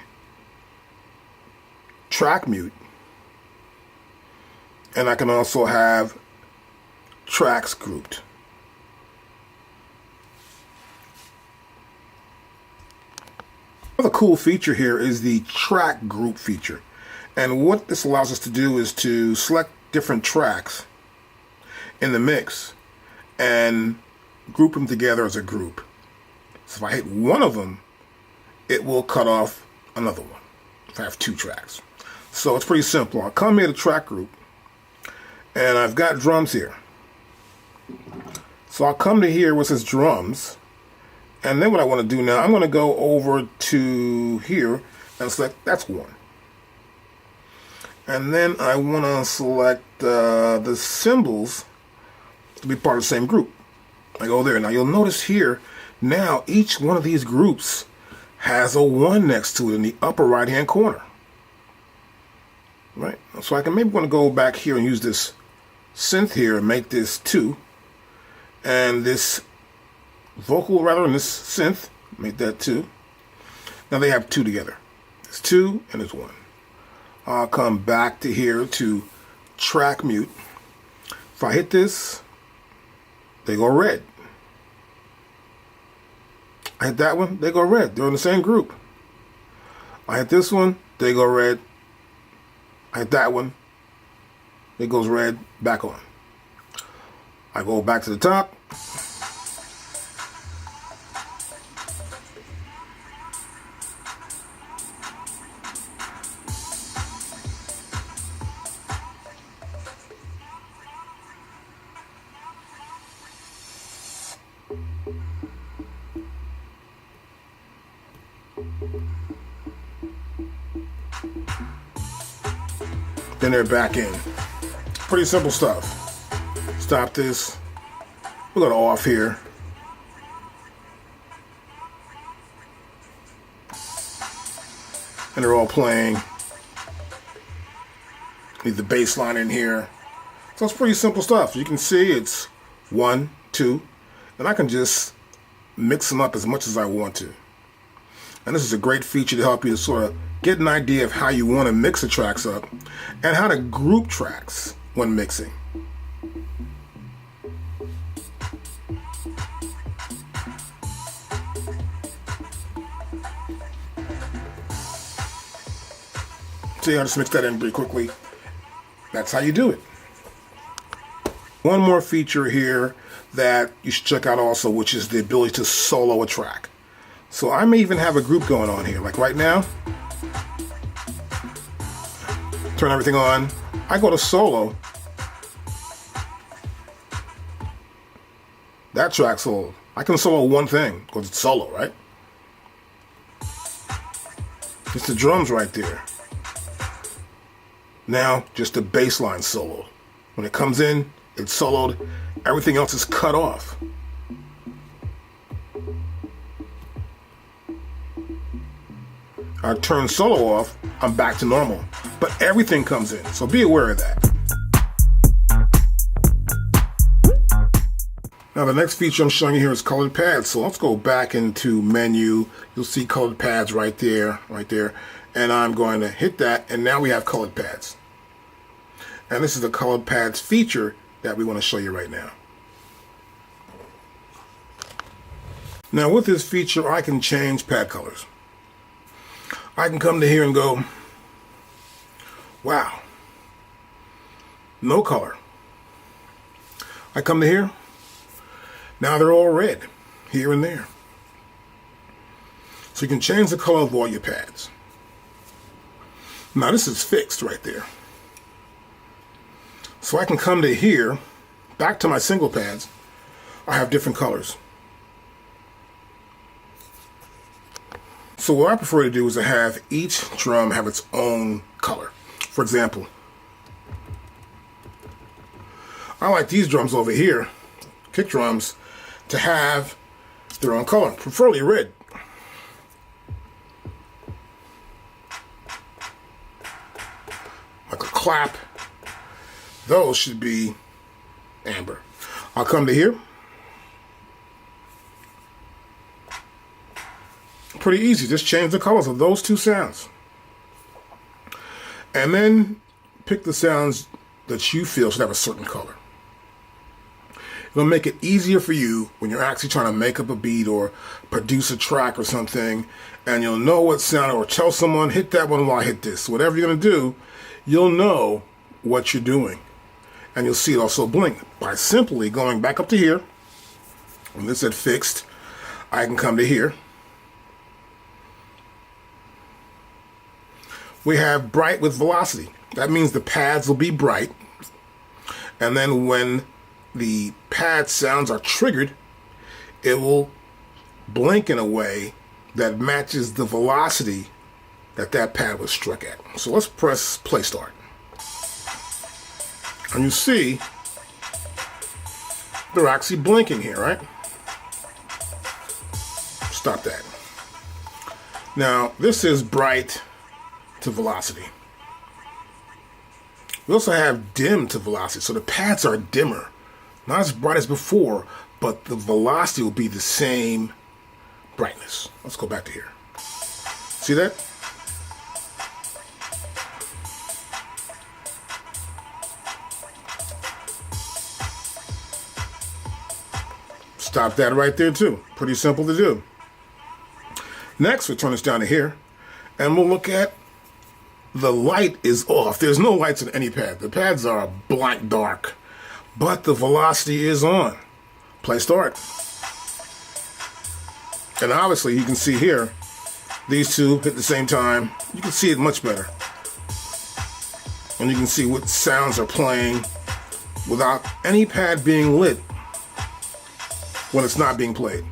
track mute, and I can also have tracks grouped. Another cool feature here is the track group feature. And what this allows us to do is to select different tracks in the mix and group them together as a group. So if I hit one of them, it will cut off another one if I have 2 tracks. So it's pretty simple. I'll come here to track group, and I've got drums here. So I'll come to here where it says drums, and then what I want to do now, I'm going to go over to here and select that's 1. And then I want to select the cymbals to be part of the same group. I go there. Now you'll notice here, now each one of these groups has a 1 next to it in the upper right hand corner. Right? So I can maybe want to go back here and use this synth here and make this 2. And this vocal rather than this synth, make that 2. Now they have 2 together. There's 2 and there's 1. I'll come back to here to track mute. If I hit this, they go red. I hit that one, they go red. They're in the same group. I hit this one, they go red. I hit that one, it goes red, back on. I go back to the top. Then they're back in. Pretty simple stuff. Stop this. We'll go to off here. And they're all playing. Need the bass line in here. So it's pretty simple stuff. You can see it's 1, 2, and I can just mix them up as much as I want to. And this is a great feature to help you to sort of get an idea of how you want to mix the tracks up and how to group tracks when mixing. See, I'll just mix that in pretty quickly. That's how you do it. One more feature here that you should check out also, which is the ability to solo a track. So I may even have a group going on here. Like right now, turn everything on. I go to solo. That track's solo. I can solo one thing because it's solo, right? It's the drums right there. Now, just the bass line solo. When it comes in, it's soloed. Everything else is cut off. I turn solo off, I'm back to normal. But everything comes in, so be aware of that. Now the next feature I'm showing you here is colored pads. So let's go back into menu. You'll see colored pads right there. And I'm going to hit that, and now we have colored pads. And this is the colored pads feature that we want to show you right now. Now with this feature, I can change pad colors. I can come to here and go, wow, no color. I come to here, now they're all red, here and there. So you can change the color of all your pads. Now this is fixed right there. So I can come to here, back to my single pads, I have different colors. So what I prefer to do is to have each drum have its own color. For example, I like these drums over here, kick drums, to have their own color, preferably red. Like a clap, those should be amber. I'll come to here. Pretty easy, just change the colors of those two sounds. And then pick the sounds that you feel should have a certain color. It'll make it easier for you when you're actually trying to make up a beat or produce a track or something, and you'll know what sound, or tell someone, hit that one while I hit this. Whatever you're going to do, you'll know what you're doing. And you'll see it also blink by simply going back up to here. When this is fixed, I can come to here. We have bright with velocity. That means the pads will be bright. And then when the pad sounds are triggered, it will blink in a way that matches the velocity that that pad was struck at. So let's press play start. And you see, they're actually blinking here, right? Stop that. Now, this is bright to velocity. We also have dim to velocity, so the pads are dimmer. Not as bright as before, but the velocity will be the same brightness. Let's go back to here. See that? Stop that right there too. Pretty simple to do. Next, we'll turn this down to here, and we'll look at the light is off. There's no lights in any pad. The pads are blank dark, but the velocity is on. Play start. And obviously you can see here, these two hit the same time. You can see it much better. And you can see what sounds are playing without any pad being lit when it's not being played.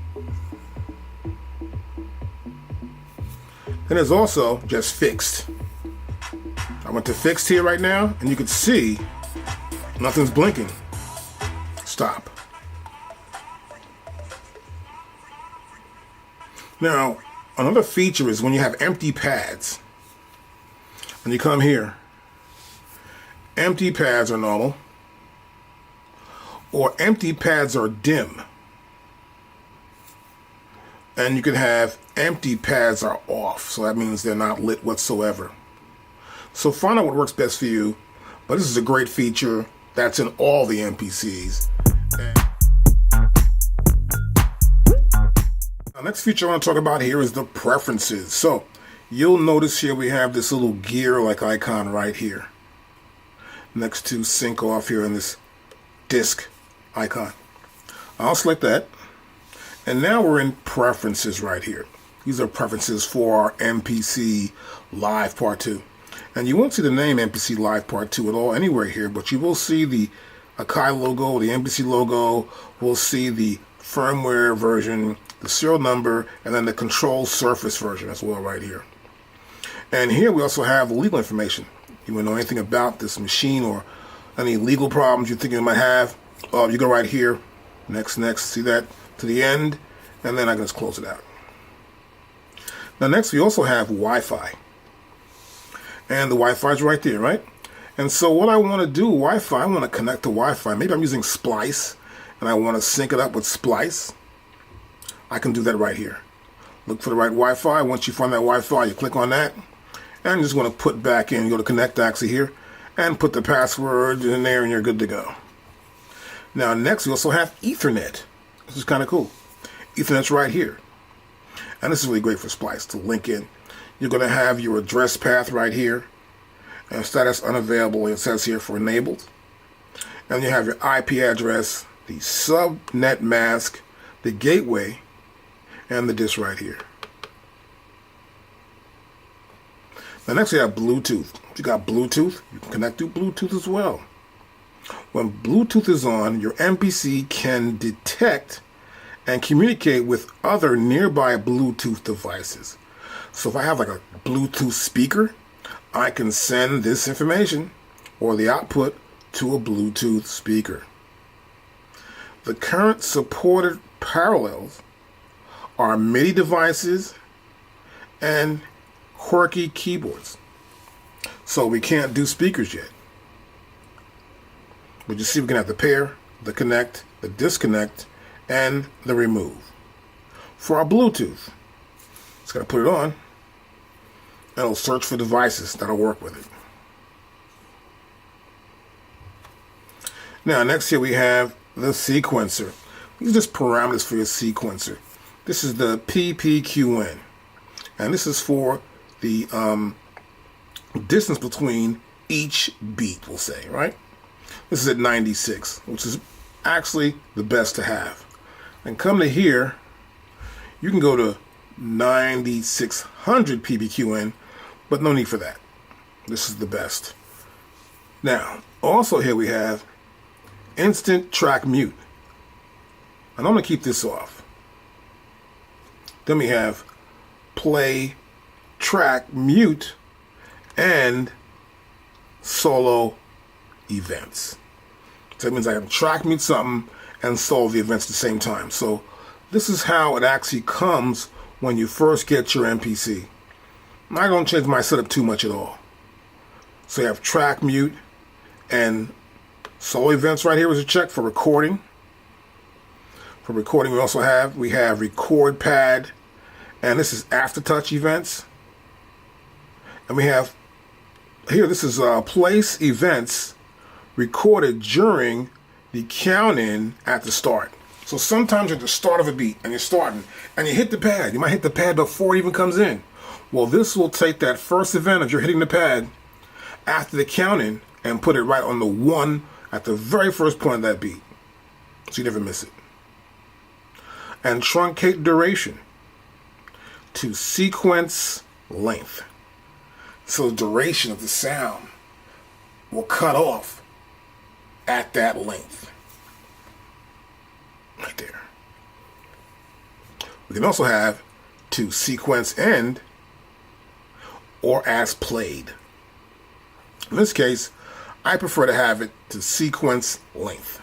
And it's also just fixed. I went to fixed here right now, and you can see nothing's blinking. Stop. Now, another feature is when you have empty pads, and you come here, empty pads are normal, or empty pads are dim. And you can have empty pads are off, so that means they're not lit whatsoever. So find out what works best for you, but this is a great feature that's in all the MPCs. The next feature I want to talk about here is the preferences. So you'll notice here we have this little gear-like icon right here, next to sync off here in this disk icon. I'll select that. And now we're in preferences right here. These are preferences for our MPC Live Part 2. And you won't see the name MPC Live Part 2 at all anywhere here, but you will see the Akai logo, the MPC logo. We'll see the firmware version, the serial number, and then the control surface version as well right here. And here we also have legal information. You want to know anything about this machine or any legal problems you think you might have, you go right here, next, see that, to the end, and then I can just close it out. Now next we also have Wi-Fi. And the Wi-Fi is right there, right? And so what I want to do, Wi-Fi, I want to connect to Wi-Fi. Maybe I'm using Splice, and I want to sync it up with Splice. I can do that right here. Look for the right Wi-Fi. Once you find that Wi-Fi, you click on that, and you just want to put back in, you go to connect actually here, and put the password in there, and you're good to go. Now next we also have Ethernet. This is kind of cool. Ethernet's right here. And this is really great for Splice to link in. You're going to have your address path right here. And status unavailable, it says here for enabled. And you have your IP address, the subnet mask, the gateway, and the disk right here. Now next we have Bluetooth. If you got Bluetooth, you can connect to Bluetooth as well. When Bluetooth is on, your MPC can detect and communicate with other nearby Bluetooth devices. So if I have like a Bluetooth speaker, I can send this information or the output to a Bluetooth speaker. The current supported parallels are MIDI devices and quirky keyboards. So we can't do speakers yet. But you see we can have the pair, the connect, the disconnect, and the remove. For our Bluetooth, just gotta put it on, and it'll search for devices that'll work with it. Now next here we have the sequencer. These are just parameters for your sequencer. This is the PPQN, and this is for the distance between each beat, we'll say, right? This is at 96, which is actually the best to have. And come to here, you can go to 9600 PPQN, but no need for that. This is the best. Now, also here we have instant track mute. And I'm going to keep this off. Then we have play, track, mute, and solo events. So that means I can track mute something and solo the events at the same time. So this is how it actually comes when you first get your MPC. I don't change my setup too much at all. So you have track mute and solo events right here is a check for recording. For recording we also have record pad, and this is aftertouch events. And we have here, this is place events recorded during the count-in at the start. So sometimes you're at the start of a beat and you're starting and you hit the pad. You might hit the pad before it even comes in. Well, this will take that first event of you're hitting the pad after the counting and put it right on the 1 at the very first point of that beat, so you never miss it. And truncate duration to sequence length. So the duration of the sound will cut off at that length. Right there. We can also have to sequence end or as played. In this case, I prefer to have it to sequence length.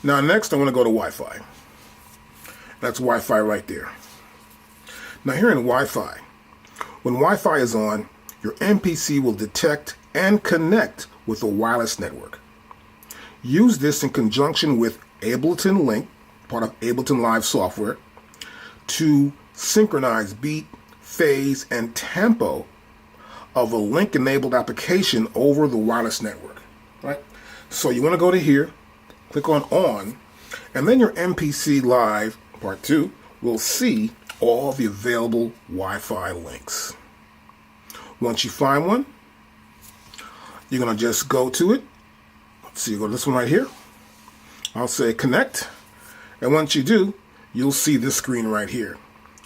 Now next I want to go to Wi-Fi. That's Wi-Fi right there. Now here in Wi-Fi, when Wi-Fi is on, your MPC will detect and connect with a wireless network. Use this in conjunction with Ableton Link, part of Ableton Live software, to synchronize beat, phase, and tempo of a link-enabled application over the wireless network. Right? So you want to go to here, click on, and then your MPC Live Part 2 will see all the available Wi-Fi links. Once you find one, you're going to just go to it. So you go to this one right here. I'll say connect. And once you do, you'll see this screen right here.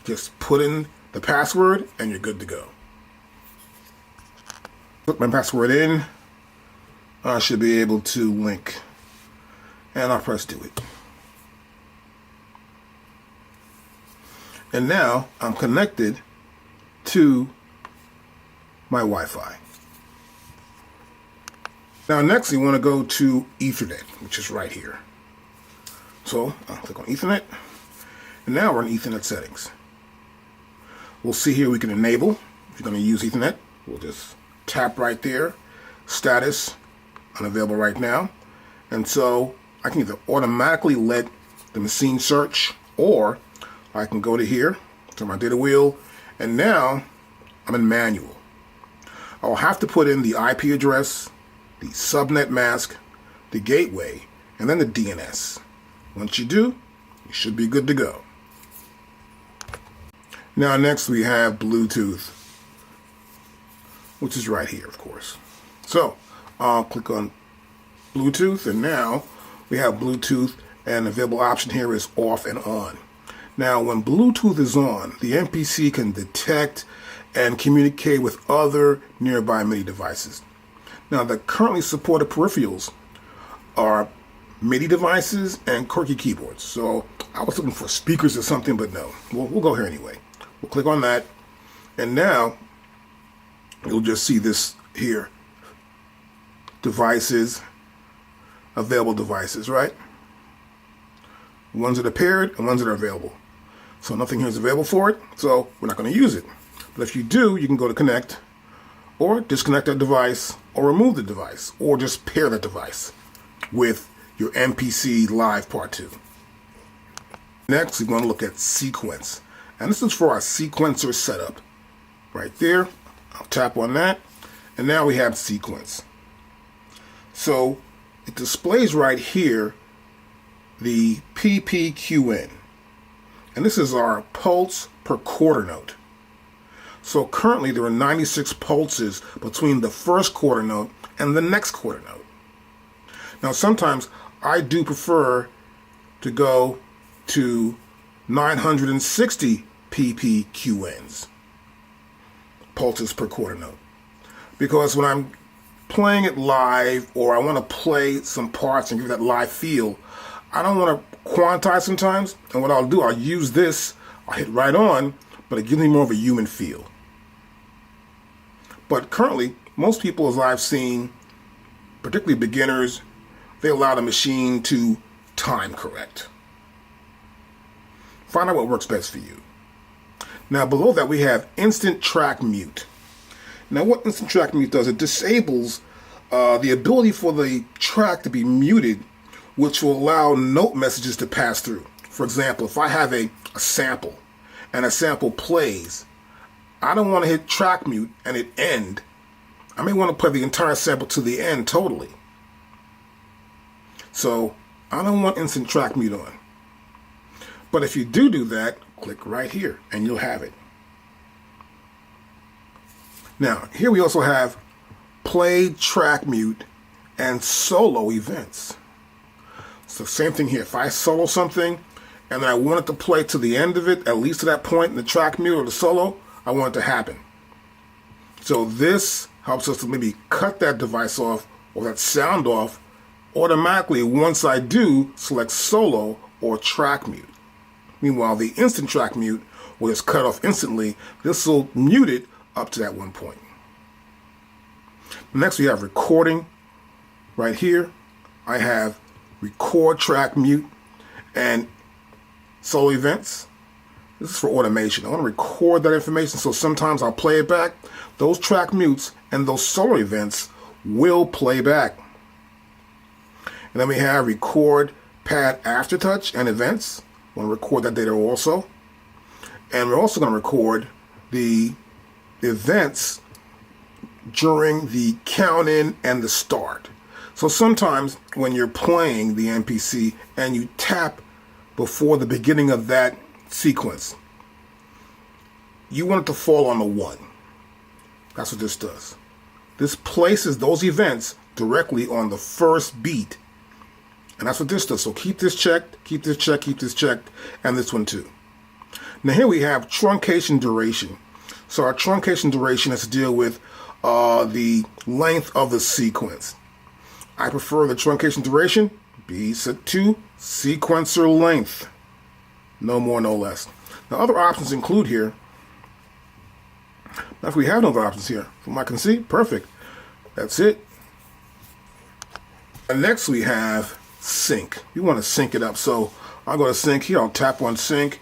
Just put in the password and you're good to go. Put my password in. I should be able to link. And I'll press do it. And now I'm connected to my Wi-Fi. Now next you want to go to Ethernet, which is right here. So I'll click on Ethernet, and now we're in Ethernet settings. We'll see here we can enable. If you're going to use Ethernet, we'll just tap right there, status, unavailable right now. And so I can either automatically let the machine search, or I can go to here, to my data wheel, and now I'm in manual. I'll have to put in the IP address, the subnet mask, the gateway, and then the DNS. Once you do, you should be good to go. Now next we have Bluetooth, which is right here, of course. So I'll click on Bluetooth, and now we have Bluetooth, and the available option here is off and on. Now when Bluetooth is on, the MPC can detect and communicate with other nearby MIDI devices. Now the currently supported peripherals are MIDI devices and QWERTY keyboards. So I was looking for speakers or something, but no. We'll go here anyway. We'll click on that, and now you'll just see this here. Devices, available devices, right? Ones that are paired and ones that are available. So nothing here is available for it, so we're not going to use it. But if you do, you can go to connect, or disconnect that device, or remove the device, or just pair that device with your MPC Live Part 2. Next, we're going to look at sequence. And this is for our sequencer setup. Right there, I'll tap on that, and now we have sequence. So it displays right here the PPQN. And this is our pulse per quarter note. So currently there are 96 pulses between the first quarter note and the next quarter note. Now sometimes I do prefer to go to 960 PPQNs, pulses per quarter note, because when I'm playing it live, or I want to play some parts and give that live feel, I don't want to quantize sometimes, and what I'll do, I'll use this, I'll hit right on, but it gives me more of a human feel. But currently, most people, as I've seen, particularly beginners, they allow the machine to time correct. Find out what works best for you. Now below that we have instant track mute. Now what instant track mute does, it disables the ability for the track to be muted, which will allow note messages to pass through. For example, if I have a sample and a sample plays, I don't want to hit track mute and it end. I may want to play the entire sample to the end totally. So I don't want instant track mute on. But if you do that, click right here and you'll have it. Now, here we also have play, track mute, and solo events. So same thing here. If I solo something and I want it to play to the end of it, at least to that point in the track mute or the solo, I want it to happen. So this helps us to maybe cut that device off or that sound off automatically once I do select solo or track mute. Meanwhile, the instant track mute, where it's cut off instantly, this will mute it up to that one point. Next, we have recording. Right here, I have record, track, mute, and solo events. This is for automation. I want to record that information, so sometimes I'll play it back. Those track mutes and those solo events will play back. And then we have record, pad, aftertouch, and events. I want to record that data also. And we're also going to record the events during the count in and the start. So sometimes when you're playing the MPC and you tap before the beginning of that sequence, you want it to fall on the 1. That's what this does. This places those events directly on the first beat. And that's what this does. So keep this checked, keep this checked, keep this checked, and this one too. Now here we have truncation duration. So our truncation duration has to deal with the length of the sequence. I prefer the truncation duration be set to sequencer length. No more, no less. Now other options include here. Now if we have no other options here, from what I can see, perfect. That's it. And next we have sync. We want to sync it up. So I'll go to sync here. I'll tap on sync.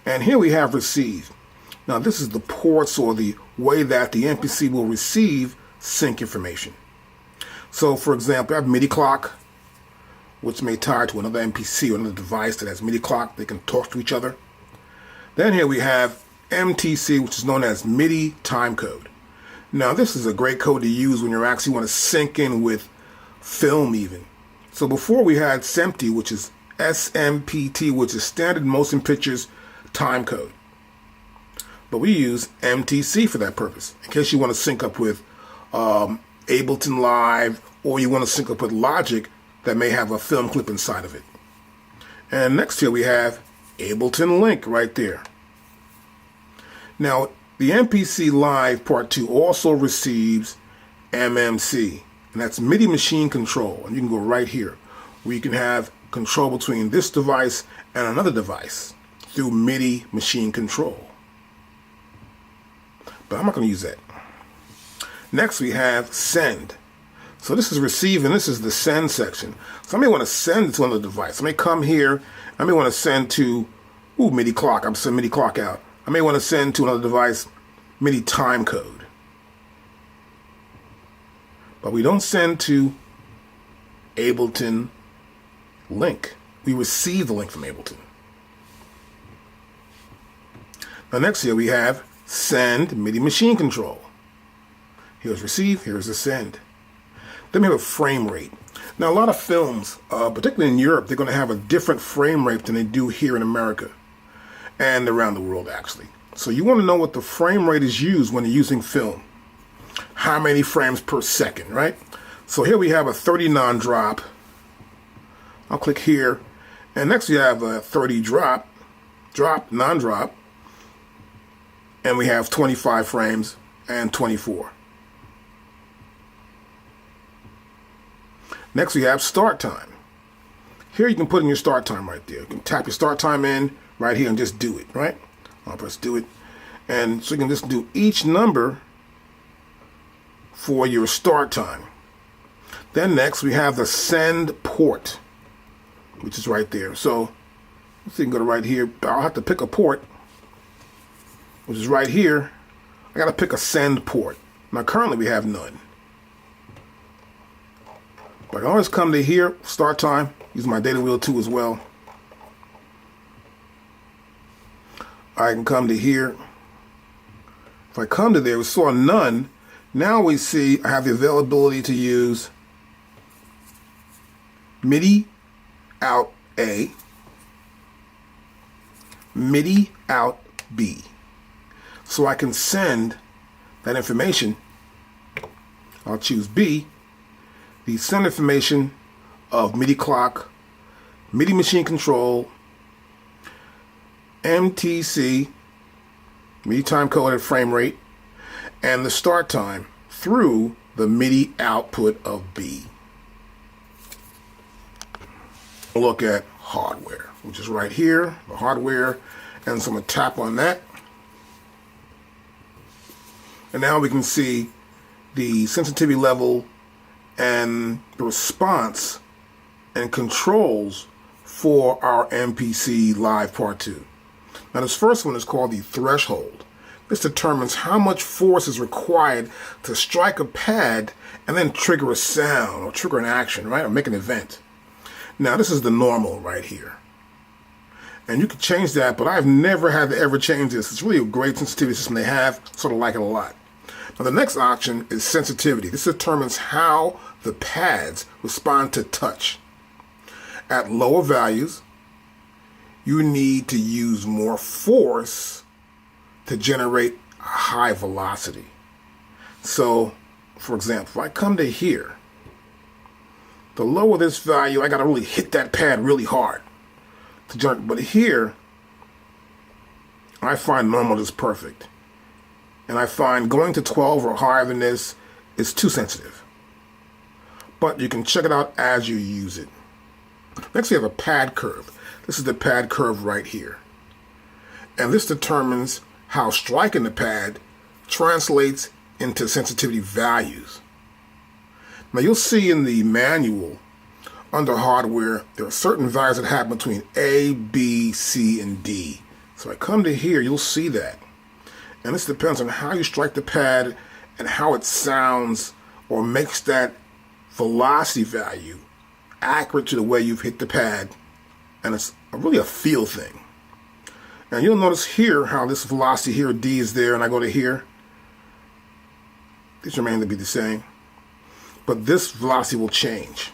And here we have receive. Now this is the ports or the way that the MPC will receive sync information. So for example, I have MIDI clock, which may tie to another MPC or another device that has MIDI clock. They can talk to each other. Then here we have MTC, which is known as MIDI time code. Now this is a great code to use when you actually want to sync in with film even. So before we had SMPT, which is SMPT, which is Standard Motion Pictures Time Code. But we use MTC for that purpose, in case you want to sync up with Ableton Live, or you want to sync up with Logic that may have a film clip inside of it. And next here we have Ableton Link right there. Now, the MPC Live Part 2 also receives MMC, and that's MIDI machine control. And you can go right here, where you can have control between this device and another device through MIDI machine control. But I'm not going to use that. Next we have send. So this is receive and this is the send section. So I may want to send it to another device. I may come here. I may want to send to MIDI clock. I'm sending MIDI clock out. I may want to send to another device MIDI time code. But we don't send to Ableton link. We receive the link from Ableton. Now next here we have send MIDI machine control. Here's receive, here's the send. Then we have a frame rate. Now a lot of films, particularly in Europe, they're going to have a different frame rate than they do here in America and around the world actually. So you want to know what the frame rate is used when you're using film. How many frames per second, right? So here we have a 30 non-drop. I'll click here. And next we have a 30 drop, non-drop. And we have 25 frames and 24. Next we have start time. Here you can put in your start time right there. You can tap your start time in right here and just do it, right? I'll press do it. And so you can just do each number for your start time. Then next we have the send port, which is right there. So let's see, you can go to right here. I'll have to pick a port, which is right here. I got to pick a send port. Now currently we have none. But I can always come to here, start time, use my data wheel too as well. I can come to here. If I come to there, we saw none. Now we see I have the availability to use MIDI out A, MIDI out B. So I can send that information. I'll choose B, the send information of MIDI clock, MIDI machine control, MTC, MIDI time coded frame rate, and the start time through the MIDI output of B. Look at hardware, which is right here, the hardware, and so I'm going to tap on that. And now we can see the sensitivity level and the response and controls for our MPC Live Part 2. Now this first one is called the threshold. This determines how much force is required to strike a pad and then trigger a sound or trigger an action, right? Or make an event. Now this is the normal right here. And you can change that, but I've never had to ever change this. It's really a great sensitivity system they have, sort of like it a lot. Now the next option is sensitivity. This determines how the pads respond to touch. At lower values, you need to use more force to generate a high velocity. So, for example, if I come to here, the lower this value, I gotta really hit that pad really hard to generate. But here, I find normal is perfect. And I find going to 12 or higher than this is too sensitive. But you can check it out as you use it. Next we have a pad curve. This is the pad curve right here. And this determines how striking the pad translates into sensitivity values. Now you'll see in the manual under hardware, there are certain values that happen between A, B, C, and D. So I come to here, you'll see that. And this depends on how you strike the pad and how it sounds or makes that velocity value accurate to the way you've hit the pad. And it's really a feel thing. And you'll notice here how this velocity here, D is there, and I go to here. These remain to be the same. But this velocity will change.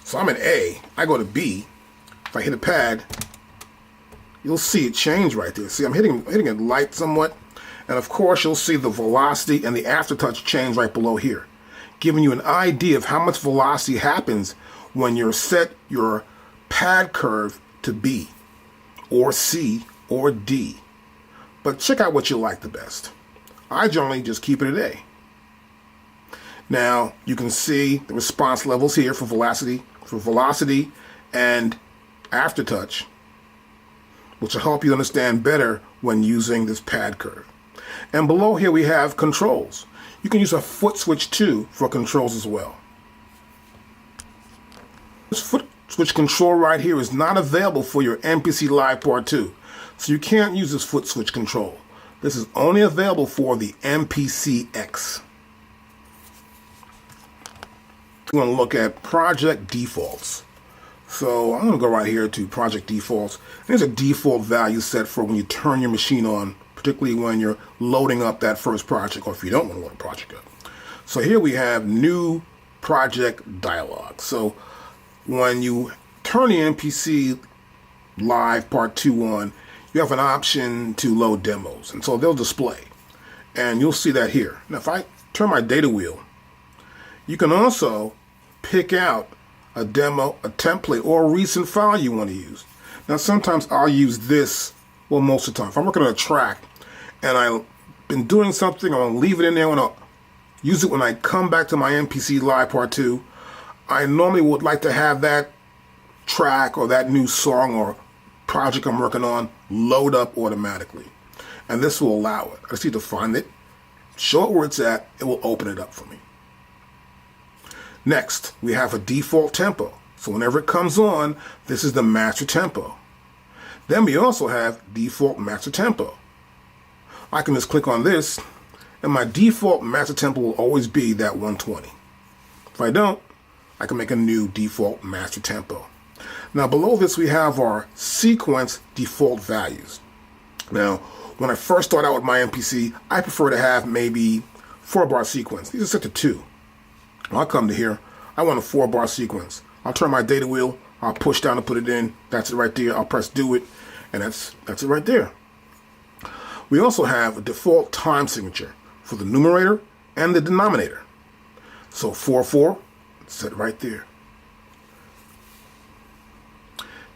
So I'm in A, I go to B. If I hit a pad, you'll see it change right there. See, I'm hitting it light somewhat. And of course, you'll see the velocity and the aftertouch change right below here, giving you an idea of how much velocity happens when you set your pad curve to B or C or D. But check out what you like the best. I generally just keep it at A. Now you can see the response levels here for velocity and aftertouch, which will help you understand better when using this pad curve. And below here we have controls. You can use a foot switch too for controls as well. This foot switch control right here is not available for your MPC Live Part 2, so you can't use this foot switch control. This is only available for the MPC X. We're going to look at project defaults. So I'm going to go right here to project defaults. There's a default value set for when you turn your machine on, particularly when you're loading up that first project, or if you don't want to load a project up. So here we have new project dialog. So when you turn the MPC Live Part 2 on, you have an option to load demos. And so they'll display. And you'll see that here. Now if I turn my data wheel, you can also pick out a demo, a template, or a recent file you want to use. Now sometimes I'll use this, well most of the time. If I'm working on a track and I've been doing something, I want to leave it in there, I want to use it when I come back to my MPC Live Part 2, I normally would like to have that track or that new song or project I'm working on load up automatically. And this will allow it. I just need to find it, show it where it's at, it will open it up for me. Next, we have a default tempo. So whenever it comes on, this is the master tempo. Then we also have default master tempo. I can just click on this, and my default master tempo will always be that 120. If I don't, I can make a new default master tempo. Now below this, we have our sequence default values. Now, when I first start out with my MPC, I prefer to have maybe 4-bar sequence. These are set to 2. I'll come to here, I want a 4-bar sequence. I'll turn my data wheel, I'll push down to put it in, that's it right there, I'll press do it, And that's it right there. We also have a default time signature for the numerator and the denominator. So 4/4, set right there.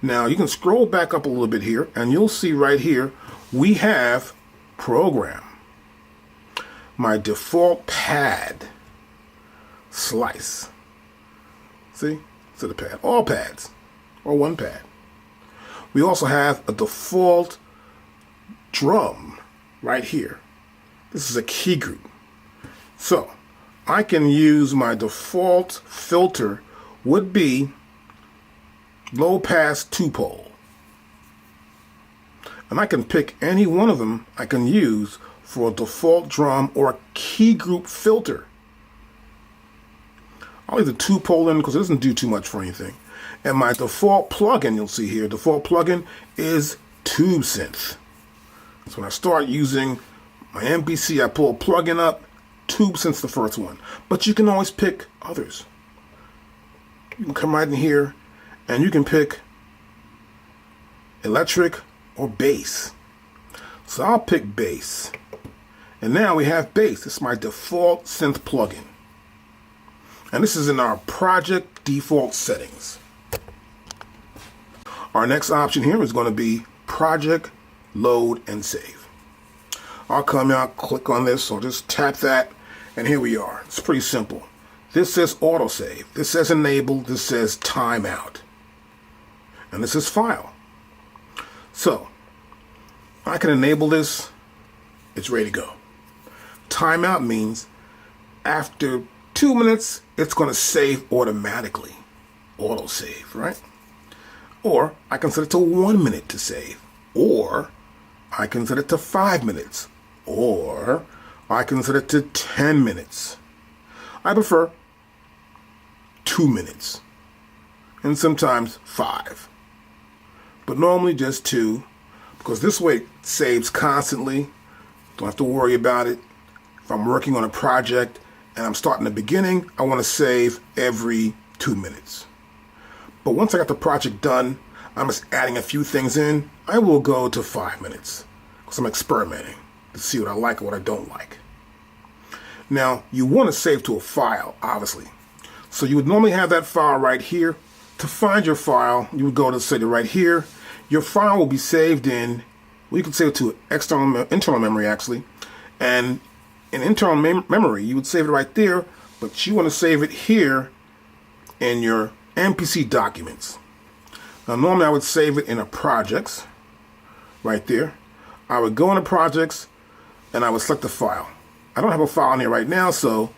Now you can scroll back up a little bit here and you'll see right here we have program. My default pad slice. See? To the pad. All pads. Or one pad. We also have a default drum right here. This is a key group. So I can use my default filter would be low pass 2-pole. And I can pick any one of them I can use for a default drum or a key group filter. I'll leave the 2-pole in because it doesn't do too much for anything. And my default plugin, you'll see here, default plugin is Tube Synth. So when I start using my MPC, I pull a plugin up, Tube Synth's the first one. But you can always pick others. You can come right in here and you can pick electric or bass. So I'll pick bass. And now we have bass. This is my default synth plugin. And this is in our project default settings. Our next option here is going to be project load and save. I'll come out, click on this, so just tap that, and here we are. It's pretty simple. This says autosave. This says enable. This says timeout. And this is file. So I can enable this. It's ready to go. Timeout means after 2 minutes, it's going to save automatically. Autosave, right? Or I can set it to 1 minute to save. Or I can set it to 5 minutes. Or I can set it to 10 minutes. I prefer 2 minutes. And sometimes 5. But normally just 2. Because this way it saves constantly. Don't have to worry about it. If I'm working on a project and I'm starting the beginning, I want to save every 2 minutes. But once I got the project done, I'm just adding a few things in, I will go to 5 minutes. Because I'm experimenting to see what I like and what I don't like. Now, you want to save to a file, obviously. So you would normally have that file right here. To find your file, you would go to say right here. Your file will be saved in, well, you can save it to internal memory actually. And in internal memory, you would save it right there, but you want to save it here in your MPC documents. Now, normally I would save it in a projects, right there. I would go into projects and I would select the file. I don't have a file in here right now, so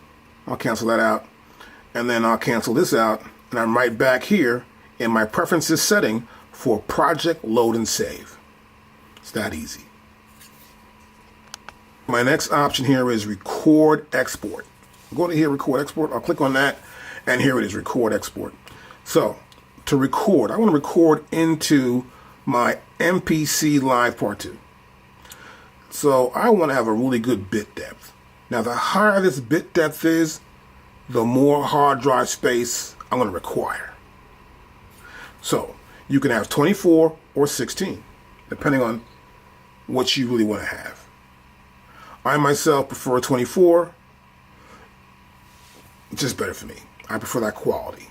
I'll cancel that out. And then I'll cancel this out, and I'm right back here in my preferences setting for project load and save. It's that easy. My next option here is record export. Go to here, record export. I'll click on that, and here it is, record export. So to record, I want to record into my MPC Live Part 2. So I want to have a really good bit depth. Now, the higher this bit depth is, the more hard drive space I'm going to require. So you can have 24 or 16, depending on what you really want to have. I myself prefer 24. It's just better for me. I prefer that quality.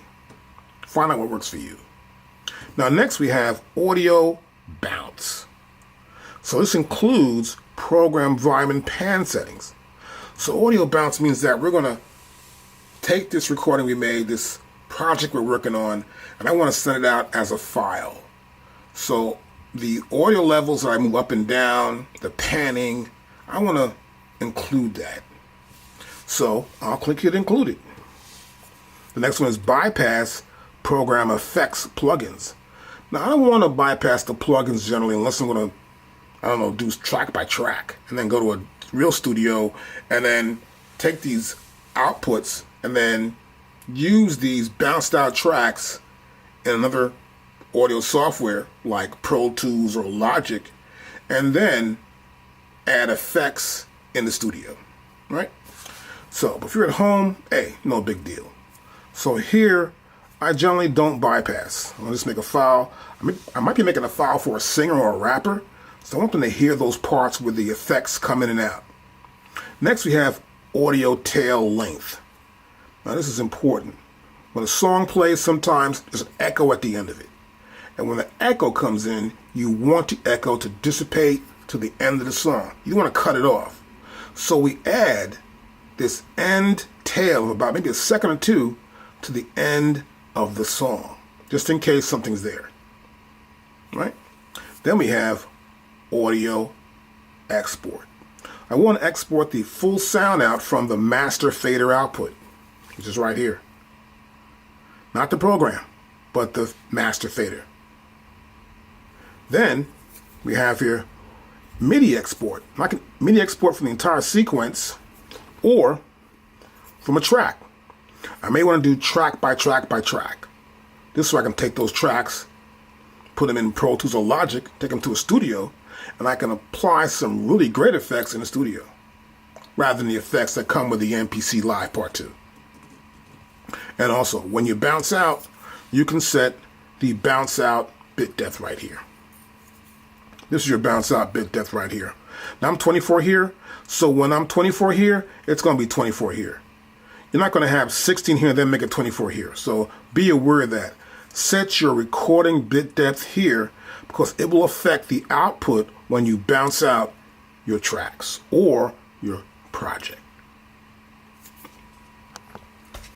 Find out what works for you. Now, next we have audio bounce. So this includes program volume and pan settings. So audio bounce means that we're going to take this recording we made, this project we're working on, and I want to send it out as a file. So the audio levels that I move up and down, the panning, I want to include that. So I'll click here to include it. The next one is bypass program effects plugins. Now, I don't want to bypass the plugins generally unless I'm going to, I don't know, do track by track and then go to a real studio and then take these outputs and then use these bounced out tracks in another audio software like Pro Tools or Logic and then add effects in the studio, right? So if you're at home, hey, no big deal. So here I generally don't bypass. I'll just make a file. I might be making a file for a singer or a rapper, so I want them to hear those parts where the effects come in and out. Next, we have audio tail length. Now, this is important. When a song plays, sometimes there's an echo at the end of it. And when the echo comes in, you want the echo to dissipate to the end of the song. You don't want to cut it off. So we add this end tail of about maybe a second or two to the end of the song, just in case something's there. Right? Then we have audio export. I want to export the full sound out from the master fader output, which is right here. Not the program, but the master fader. Then we have here MIDI export. I can MIDI export from the entire sequence or from a track. I may want to do track by track by track. This is so I can take those tracks, put them in Pro Tools or Logic, take them to a studio, and I can apply some really great effects in the studio, rather than the effects that come with the MPC Live Part 2. And also, when you bounce out, you can set the bounce out bit depth right here. This is your bounce out bit depth right here. Now I'm 24 here, so when I'm 24 here, it's going to be 24 here. You're not going to have 16 here and then make it 24 here. So be aware of that. Set your recording bit depth here because it will affect the output when you bounce out your tracks or your project.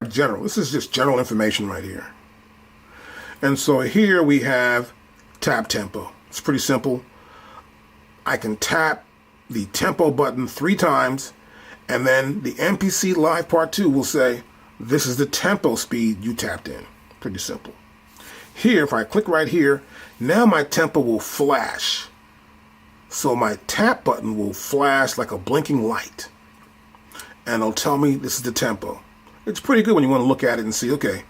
General. This is just general information right here. And so here we have tap tempo. It's pretty simple. I can tap the tempo button 3 times, and then the MPC Live Part 2 will say, this is the tempo speed you tapped in. Pretty simple. Here, if I click right here, now my tempo will flash. So my tap button will flash like a blinking light. And it'll tell me this is the tempo. It's pretty good when you want to look at it and see, okay,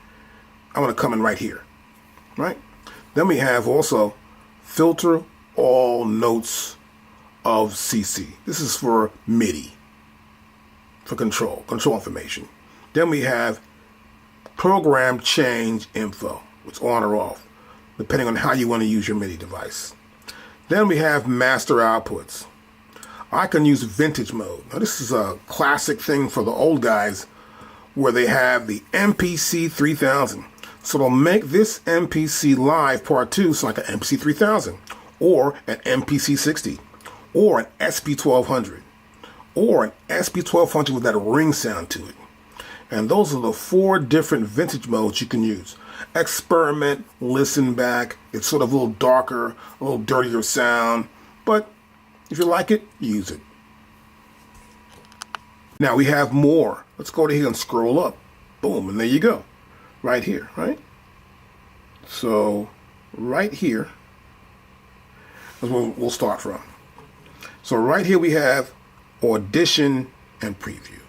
I want to come in right here. Right? Then we have also filter all notes of CC. This is for MIDI, for control information. Then we have program change info. It's on or off, depending on how you want to use your MIDI device. Then we have master outputs. I can use vintage mode. Now this is a classic thing for the old guys where they have the MPC 3000. So they'll make this MPC Live Part 2 so like an MPC 3000 or an MPC 60 or an SP 1200 or an SP 1200 with that ring sound to it. And those are the 4 different vintage modes you can use. Experiment, listen back. It's sort of a little darker, a little dirtier sound, but if you like it, use it. Now we have more. Let's go to here and scroll up. Boom, and there you go. Right here, right? So, right here is where we'll start from. So right here we have audition and preview.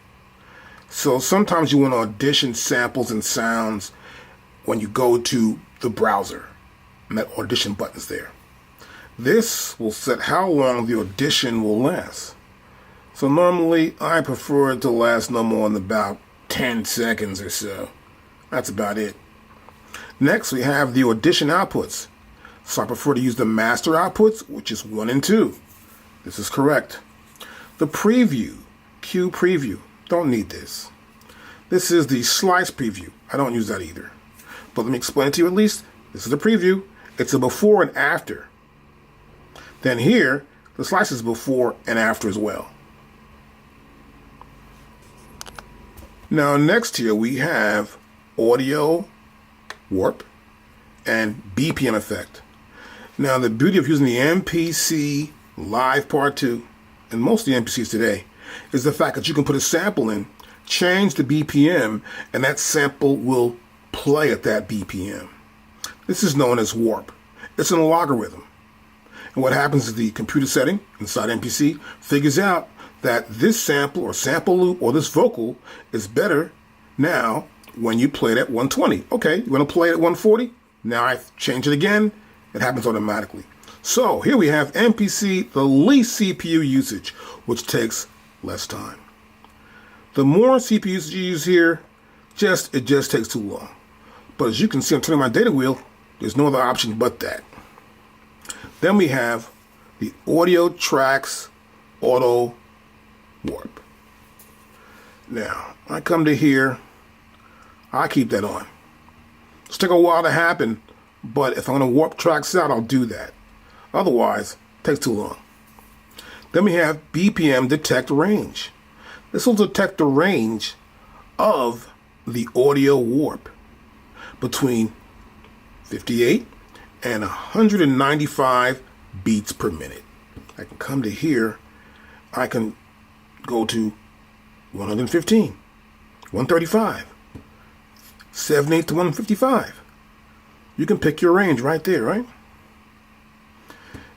So sometimes you want to audition samples and sounds when you go to the browser, and that audition button's there. This will set how long the audition will last. So normally I prefer it to last no more than about 10 seconds or so. That's about it. Next we have the audition outputs. So I prefer to use the master outputs, which is 1 and 2. This is correct. The preview, Q preview, don't need this. This is the slice preview. I don't use that either. But let me explain it to you at least. This is the preview. It's a before and after. Then here, the slice is before and after as well. Now next here we have audio warp and BPM effect. Now the beauty of using the MPC Live Part 2, and most of the MPCs today, is the fact that you can put a sample in, change the BPM, and that sample will play at that BPM. This is known as warp. It's an logarithm. And what happens is the computer setting inside MPC figures out that this sample or sample loop or this vocal is better now when you play it at 120. Okay, you want to play it at 140? Now I change it again. It happens automatically. So here we have MPC, the least CPU usage, which takes less time. The more CPU usage you use here, it just takes too long. But as you can see, I'm turning my data wheel. There's no other option but that. Then we have the Audio Tracks Auto Warp. Now, I come to here. I keep that on. It's take a while to happen, but if I'm going to warp tracks out, I'll do that. Otherwise, it takes too long. Then we have BPM Detect Range. This will detect the range of the audio warp between 58 and 195 beats per minute. I can come to here. I can go to 115, 135, 78 to 155. You can pick your range right there, right?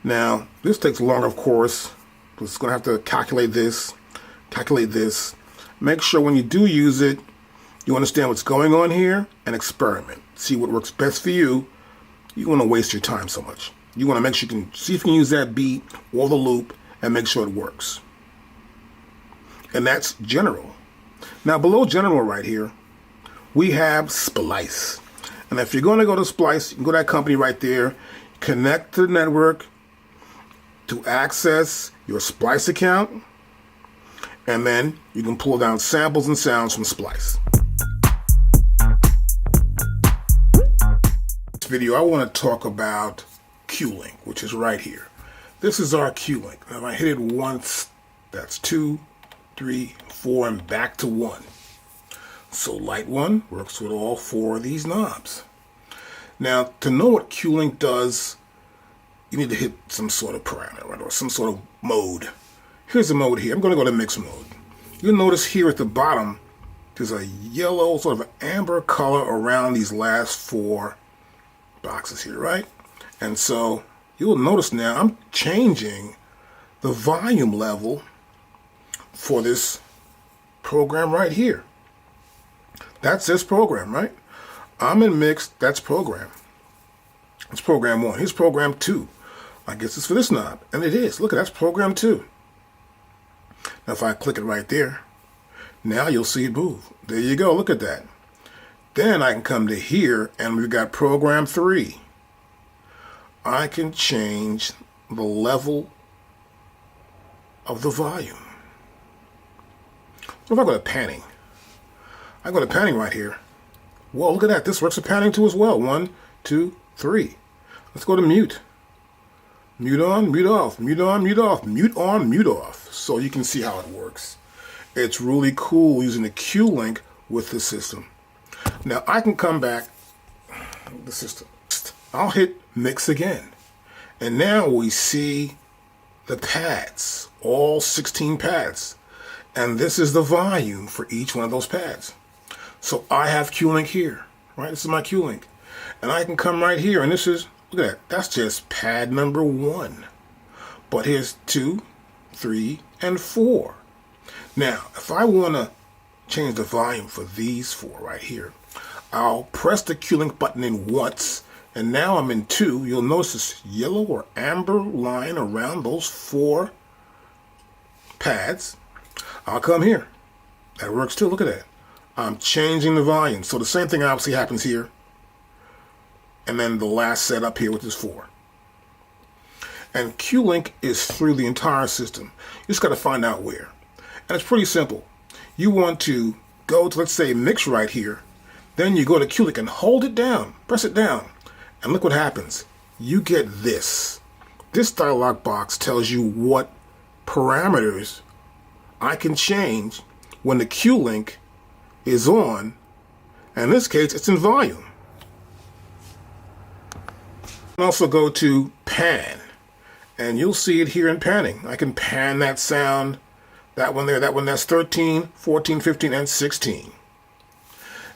Now, this takes longer, of course. It's going to have to calculate this. Make sure when you do use it, you understand what's going on here and experiment. See what works best for you. You want to waste your time so much. You want to make sure you can see if you can use that beat or the loop and make sure it works. And that's general. Now below general right here, we have splice. And if you're going to go to splice, you can go to that company right there, connect to the network to access your splice account, and then you can pull down samples and sounds from splice. This video, I want to talk about Q-Link, which is right here. This is our Q-Link. Now if I hit it once, that's 2, 3, 4, and back to 1. So light 1 works with all 4 of these knobs. Now, to know what Q-Link does, you need to hit some sort of parameter, right, or some sort of mode. Here's the mode here. I'm going to go to mix mode. You'll notice here at the bottom, there's a yellow, sort of amber color around these last 4 boxes here, right? And so you'll notice now I'm changing the volume level for this program right here. That's this program, right? I'm in mix, that's program. It's program 1. Here's program 2. I guess it's for this knob, and it is. Look, that's program 2. Now if I click it right there, now you'll see it move. There you go, look at that. Then I can come to here, and we've got program 3. I can change the level of the volume. What if I go to panning? I go to panning right here. Whoa, look at that. This works with panning too as well. 1, 2, 3. Let's go to mute. Mute on, mute off, mute on, mute off, mute on, mute off. So you can see how it works. It's really cool using the Q-Link with the system. Now I can come back the system. I'll hit mix again. And now we see the pads, all 16 pads. And this is the volume for each one of those pads. So I have Q-Link here, right? This is my Q-Link. And I can come right here, and this is, look at that, that's just pad number 1. But here's 2, 3, and 4. Now, if I want to change the volume for these 4 right here, I'll press the Q-Link button in once, and now I'm in 2. You'll notice this yellow or amber line around those 4 pads. I'll come here. That works too. Look at that. I'm changing the volume. So the same thing obviously happens here. And then the last set up here, which is 4. And Q-Link is through the entire system. You just got to find out where. And it's pretty simple. You want to go to, let's say, mix right here. Then you go to Q-Link and hold it down. Press it down. And look what happens. You get this. This dialog box tells you what parameters I can change when the Q-Link is on, and in this case it's in volume. I can also go to pan, and you'll see it here in panning. I can pan that sound, that one there, that one, that's 13, 14, 15, and 16.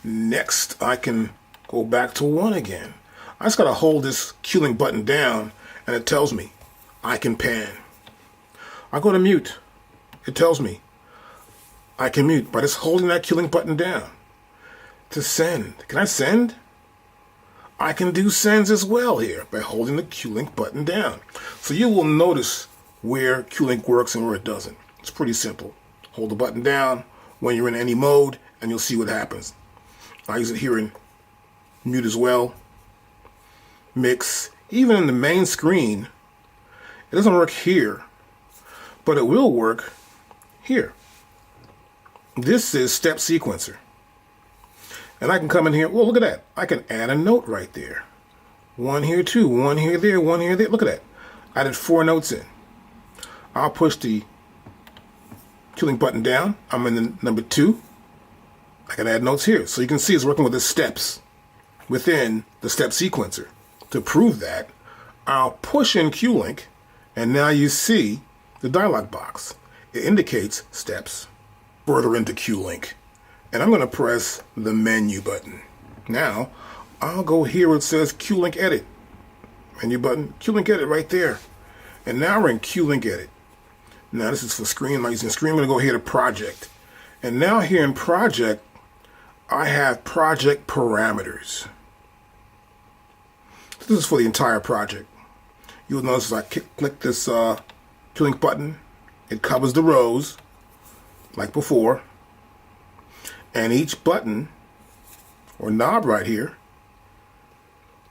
Next, I can go back to 1 again. I just gotta hold this Q-Link button down, and it tells me I can pan. I go to mute. It tells me I can mute by just holding that Q-Link button down. To send. Can I send? I can do sends as well here by holding the Q-Link button down. So you will notice where Q-Link works and where it doesn't. It's pretty simple. Hold the button down when you're in any mode and you'll see what happens. I use it here in mute as well, mix. Even in the main screen, it doesn't work here, but it will work here. This is step sequencer. And I can come in here, well, look at that. I can add a note right there. One here, two, one here, there, one here, there. Look at that. I added 4 notes in. I'll push the Q-Link button down. I'm in the number 2. I can add notes here. So you can see it's working with the steps within the step sequencer. To prove that, I'll push in Q-Link, and now you see the dialog box. It indicates steps further into Q-Link. And I'm going to press the menu button. Now, I'll go here where it says Q-Link Edit. Menu button, Q-Link Edit right there. And now we're in Q-Link Edit. Now this is for screen. I'm not using screen. I'm going to go here to Project. And now here in Project, I have project parameters. This is for the entire project. You'll notice if I click this Q-Link button, it covers the rows like before. And each button or knob right here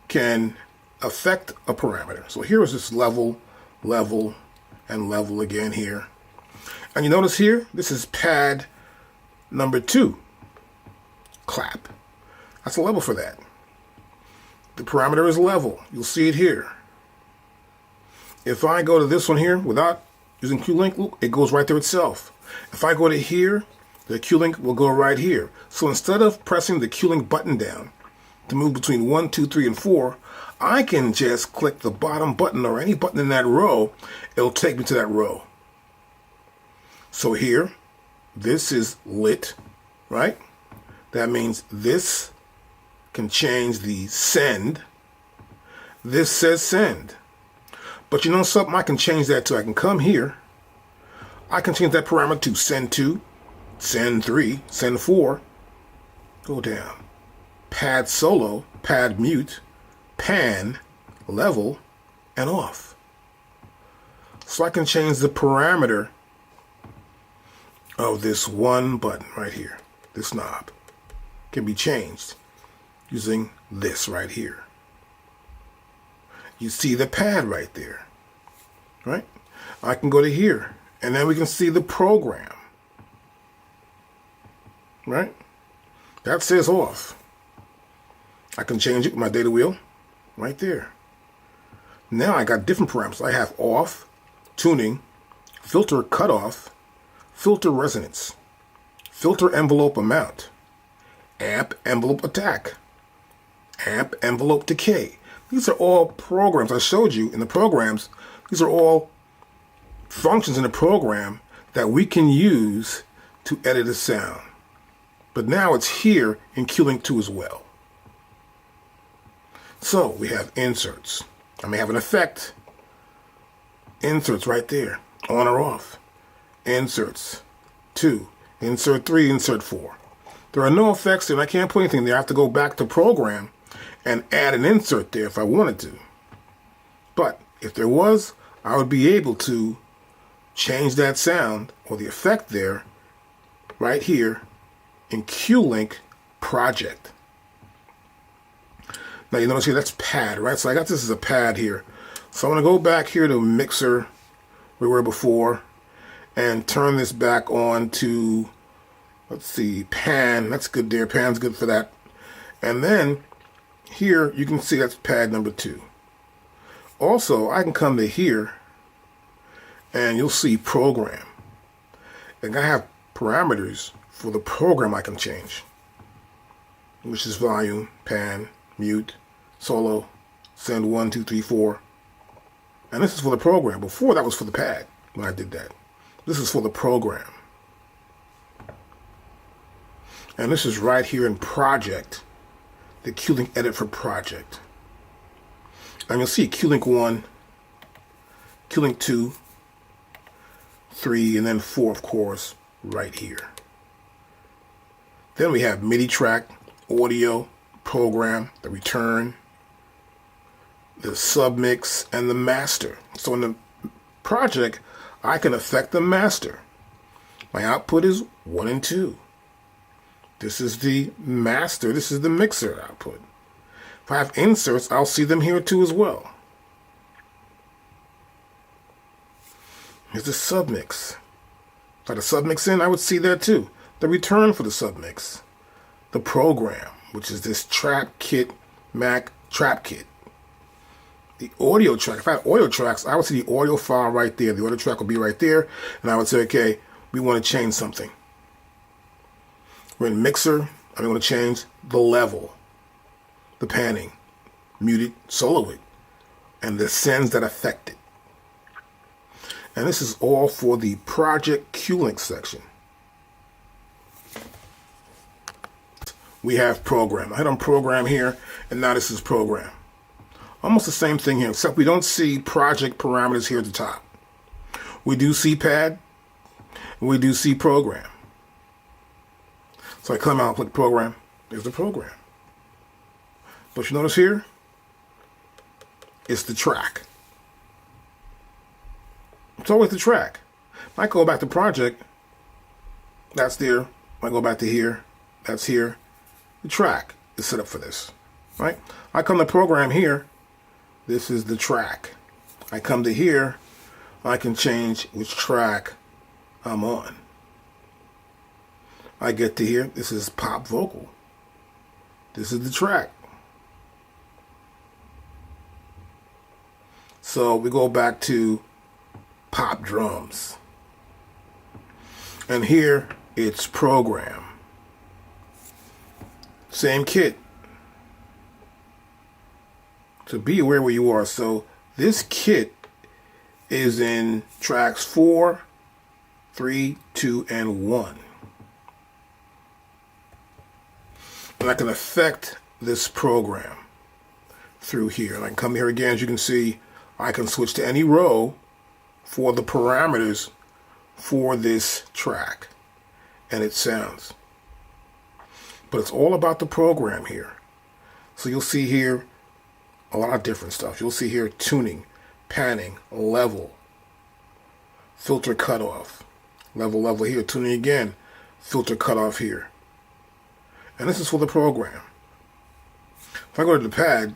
can affect a parameter. So here is this level, level, and level again here. And you notice here, this is pad number 2. Clap. That's a level for that. The parameter is level. You'll see it here. If I go to this one here without using Q-Link, look, it goes right there itself. If I go to here, the Q-Link will go right here. So instead of pressing the Q-Link button down to move between 1, 2, 3, and 4, I can just click the bottom button or any button in that row. It'll take me to that row. So here, this is lit, right? That means this can change the send. This says send. But you know something? I can change that too. I can come here. I can change that parameter to send 2, send 3, send 4. Go down. Pad solo, pad mute, pan, level, and off. So I can change the parameter of this one button right here. This knob can be changed using this right here. You see the pad right there, right? I can go to here, and then we can see the program, right? That says off. I can change it with my data wheel right there. Now I got different parameters. I have off, tuning, filter cutoff, filter resonance, filter envelope amount, amp envelope attack, amp envelope decay. These are all programs I showed you in the programs. These are all functions in the program that we can use to edit a sound. But now it's here in Q-Link 2 as well. So we have inserts. I may have an effect. Inserts right there, on or off. Inserts 2, insert 3, insert 4. There are no effects and I can't put anything there. I have to go back to program and add an insert there if I wanted to. But if there was, I would be able to change that sound or the effect there right here in Q-Link project. Now you notice here that's pad, right? So I got this as a pad here. So I'm going to go back here to mixer where we were before and turn this back on to, let's see, pan. That's good there. Pan's good for that. And then here you can see that's pad number 2. Also, I can come to here and you'll see program. And I have parameters for the program I can change, which is volume, pan, mute, solo, send 1, 2, 3, 4. And this is for the program. Before that was for the pad when I did that. This is for the program. And this is right here in project, the Q-Link edit for project. And you'll see Q-Link 1, Q-Link 2, 3, and then 4, of course, right here. Then we have MIDI track, audio, program, the return, the submix, and the master. So in the project, I can affect the master. My output is 1 and 2. This is the master. This is the mixer output. If I have inserts, I'll see them here too as well. Here's the submix. If I had a submix in, I would see that too. The return for the submix. The program, which is this trap kit, Mac trap kit. The audio track. If I had audio tracks, I would see the audio file right there. The audio track would be right there. And I would say, okay, we want to change something. We're in mixer, and we want to change the level, the panning, muted, solo it, and the sends that affect it. And this is all for the Project QLink section. We have program. I hit on program here, and now this is program. Almost the same thing here, except we don't see project parameters here at the top. We do see pad, and we do see program. So I come out and click program. There's the program. But you notice here, it's the track. It's always the track. If I go back to project, that's there. If I go back to here, that's here. The track is set up for this, right? I come to program here. This is the track. I come to here, I can change which track I'm on. I get to here, this is pop vocal. This is the track. So we go back to pop drums. And here it's program. Same kit. So be aware where you are. So this kit is in tracks 4, 3, 2, and 1. And I can affect this program through here. And I can come here again. As you can see, I can switch to any row for the parameters for this track and its sounds. But it's all about the program here. So you'll see here a lot of different stuff. You'll see here tuning, panning, level, filter cutoff, level here, tuning again, filter cutoff here. And this is for the program. If I go to the pad,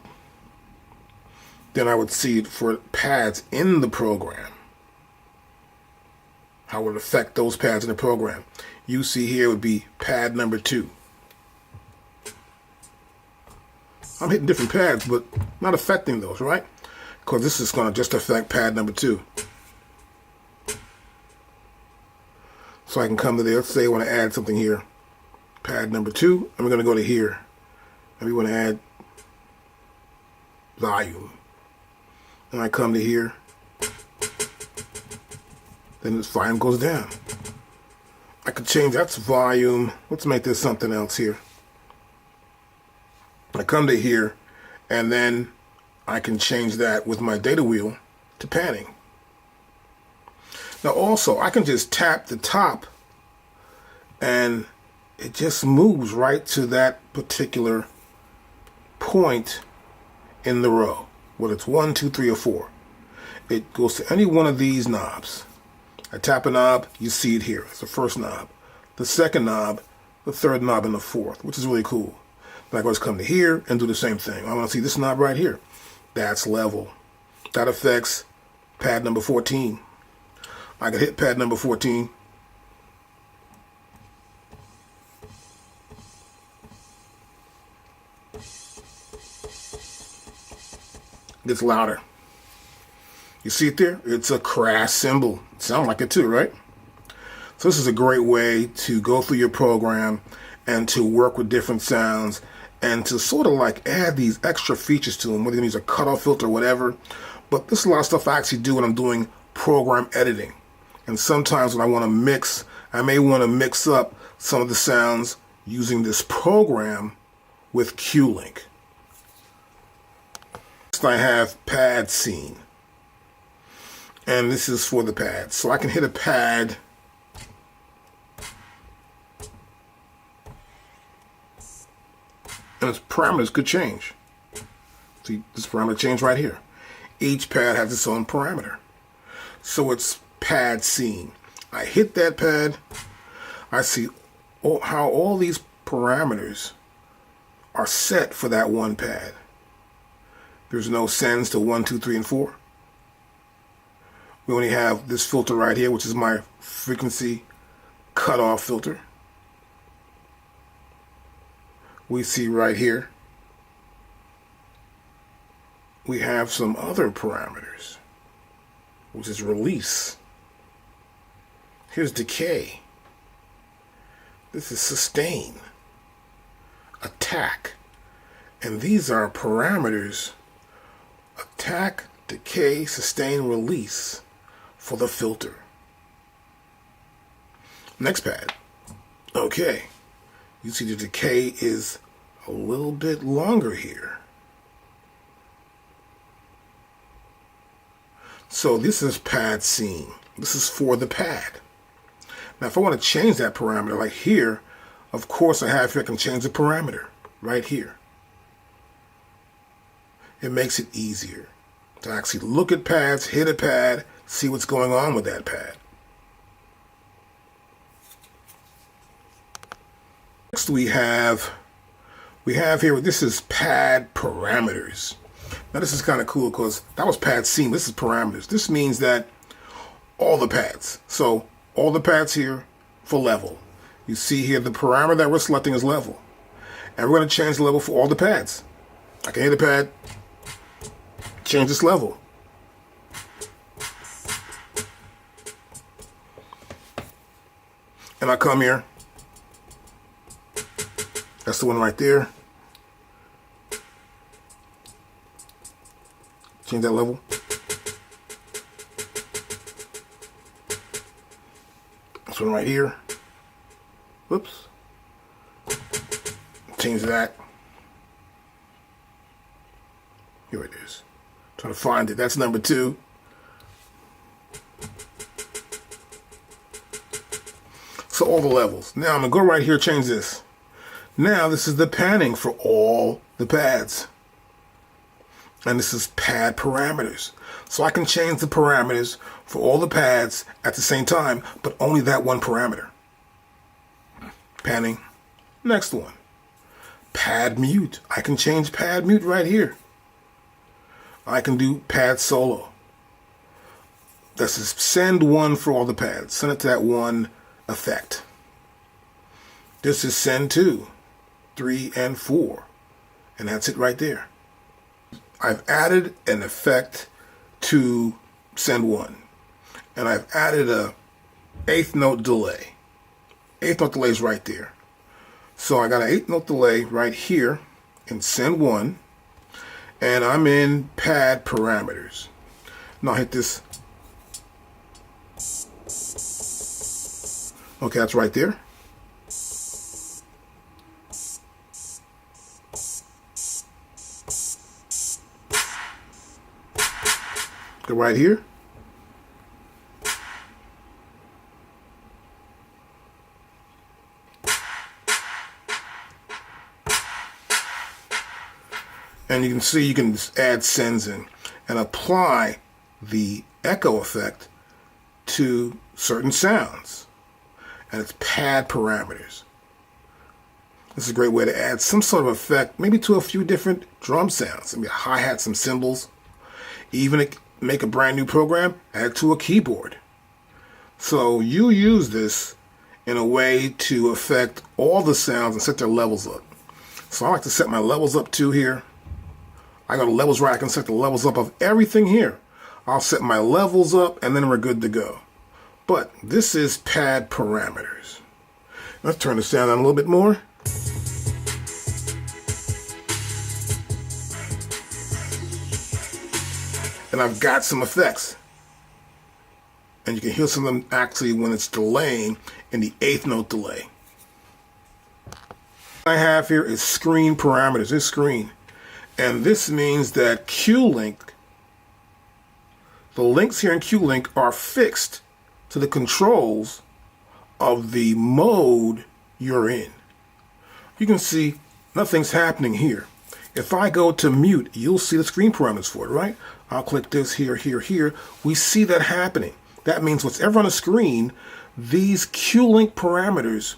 then I would see it for pads in the program. How it would affect those pads in the program. You see here would be pad number 2. I'm hitting different pads, but not affecting those, right? Because this is going to just affect pad number 2. So I can come to there. Let's say I want to add something here. Pad number 2, and we're going to go to here. And we want to add volume. And I come to here. Then this volume goes down. I could change that's volume. Let's make this something else here. I come to here, and then I can change that with my data wheel to panning. Now also, I can just tap the top, and it just moves right to that particular point in the row, whether it's 1, 2, 3, or 4. It goes to any one of these knobs. I tap a knob, you see it here. It's the first knob. The second knob, the third knob, and the fourth, which is really cool. Then I go come to here and do the same thing. I want to see this knob right here. That's level. That affects pad number 14. I can hit pad number 14. Gets louder. You see it there? It's a crash cymbal. Sounds like it too, right? So this is a great way to go through your program and to work with different sounds and to sort of like add these extra features to them, whether you use a cutoff filter or whatever. But this is a lot of stuff I actually do when I'm doing program editing. And sometimes when I want to mix, I may want to mix up some of the sounds using this program with QLink. Next I have pad scene. And this is for the pad. So I can hit a pad and its parameters could change. See, this parameter change right here. Each pad has its own parameter. So it's pad scene. I hit that pad. I see how all these parameters are set for that one pad. There's no sends to 1, 2, 3, and 4. We only have this filter right here, which is my frequency cutoff filter. We see right here, we have some other parameters, which is release. Here's decay. This is sustain, attack. And these are parameters: attack, decay, sustain, release for the filter. Next pad. Okay. You see the decay is a little bit longer here. So this is pad scene. This is for the pad. Now if I want to change that parameter, like here, of course I can change the parameter right here. It makes it easier to actually look at pads, hit a pad, see what's going on with that pad. Next we have here, this is pad parameters. Now this is kind of cool because that was pad scene. This is parameters. This means that all the pads. So all the pads here for level. You see here the parameter that we're selecting is level. And we're going to change the level for all the pads. I can hit a pad, change this level. And I come here. That's the one right there. Change that level. This one right here. Whoops. Change that. Here it is. Trying to find it. That's number 2. So all the levels. Now I'm going to go right here, change this. Now this is the panning for all the pads. And this is pad parameters. So I can change the parameters for all the pads at the same time, but only that one parameter. Panning. Next one. Pad mute. I can change pad mute right here. I can do pad solo. This is send 1 for all the pads. Send it to that one effect. This is send 2, 3, and 4. And that's it right there. I've added an effect to send 1. And I've added a 8th note delay. 8th note delay is right there. So I got an 8th note delay right here in send 1. And I'm in pad parameters. Now I'll hit this. Okay, that's right there. Go right here. And you can see you can add sends in and apply the echo effect to certain sounds. And it's pad parameters. This is a great way to add some sort of effect, maybe to a few different drum sounds. Maybe a hi-hat, some cymbals. Even make a brand new program, add it to a keyboard. So you use this in a way to affect all the sounds and set their levels up. So I like to set my levels up to here. I go to levels right, I can set the levels up of everything here. I'll set my levels up and then we're good to go. But this is pad parameters. Let's turn the sound on a little bit more. And I've got some effects. And you can hear some of them actually when it's delaying in the 8th note delay. What I have here is screen parameters. This screen. And this means that Q-Link, the links here in Q-Link are fixed to the controls of the mode you're in. You can see nothing's happening here. If I go to mute, you'll see the screen parameters for it, right? I'll click this here, here, here. We see that happening. That means whatever on the screen, these Q-Link parameters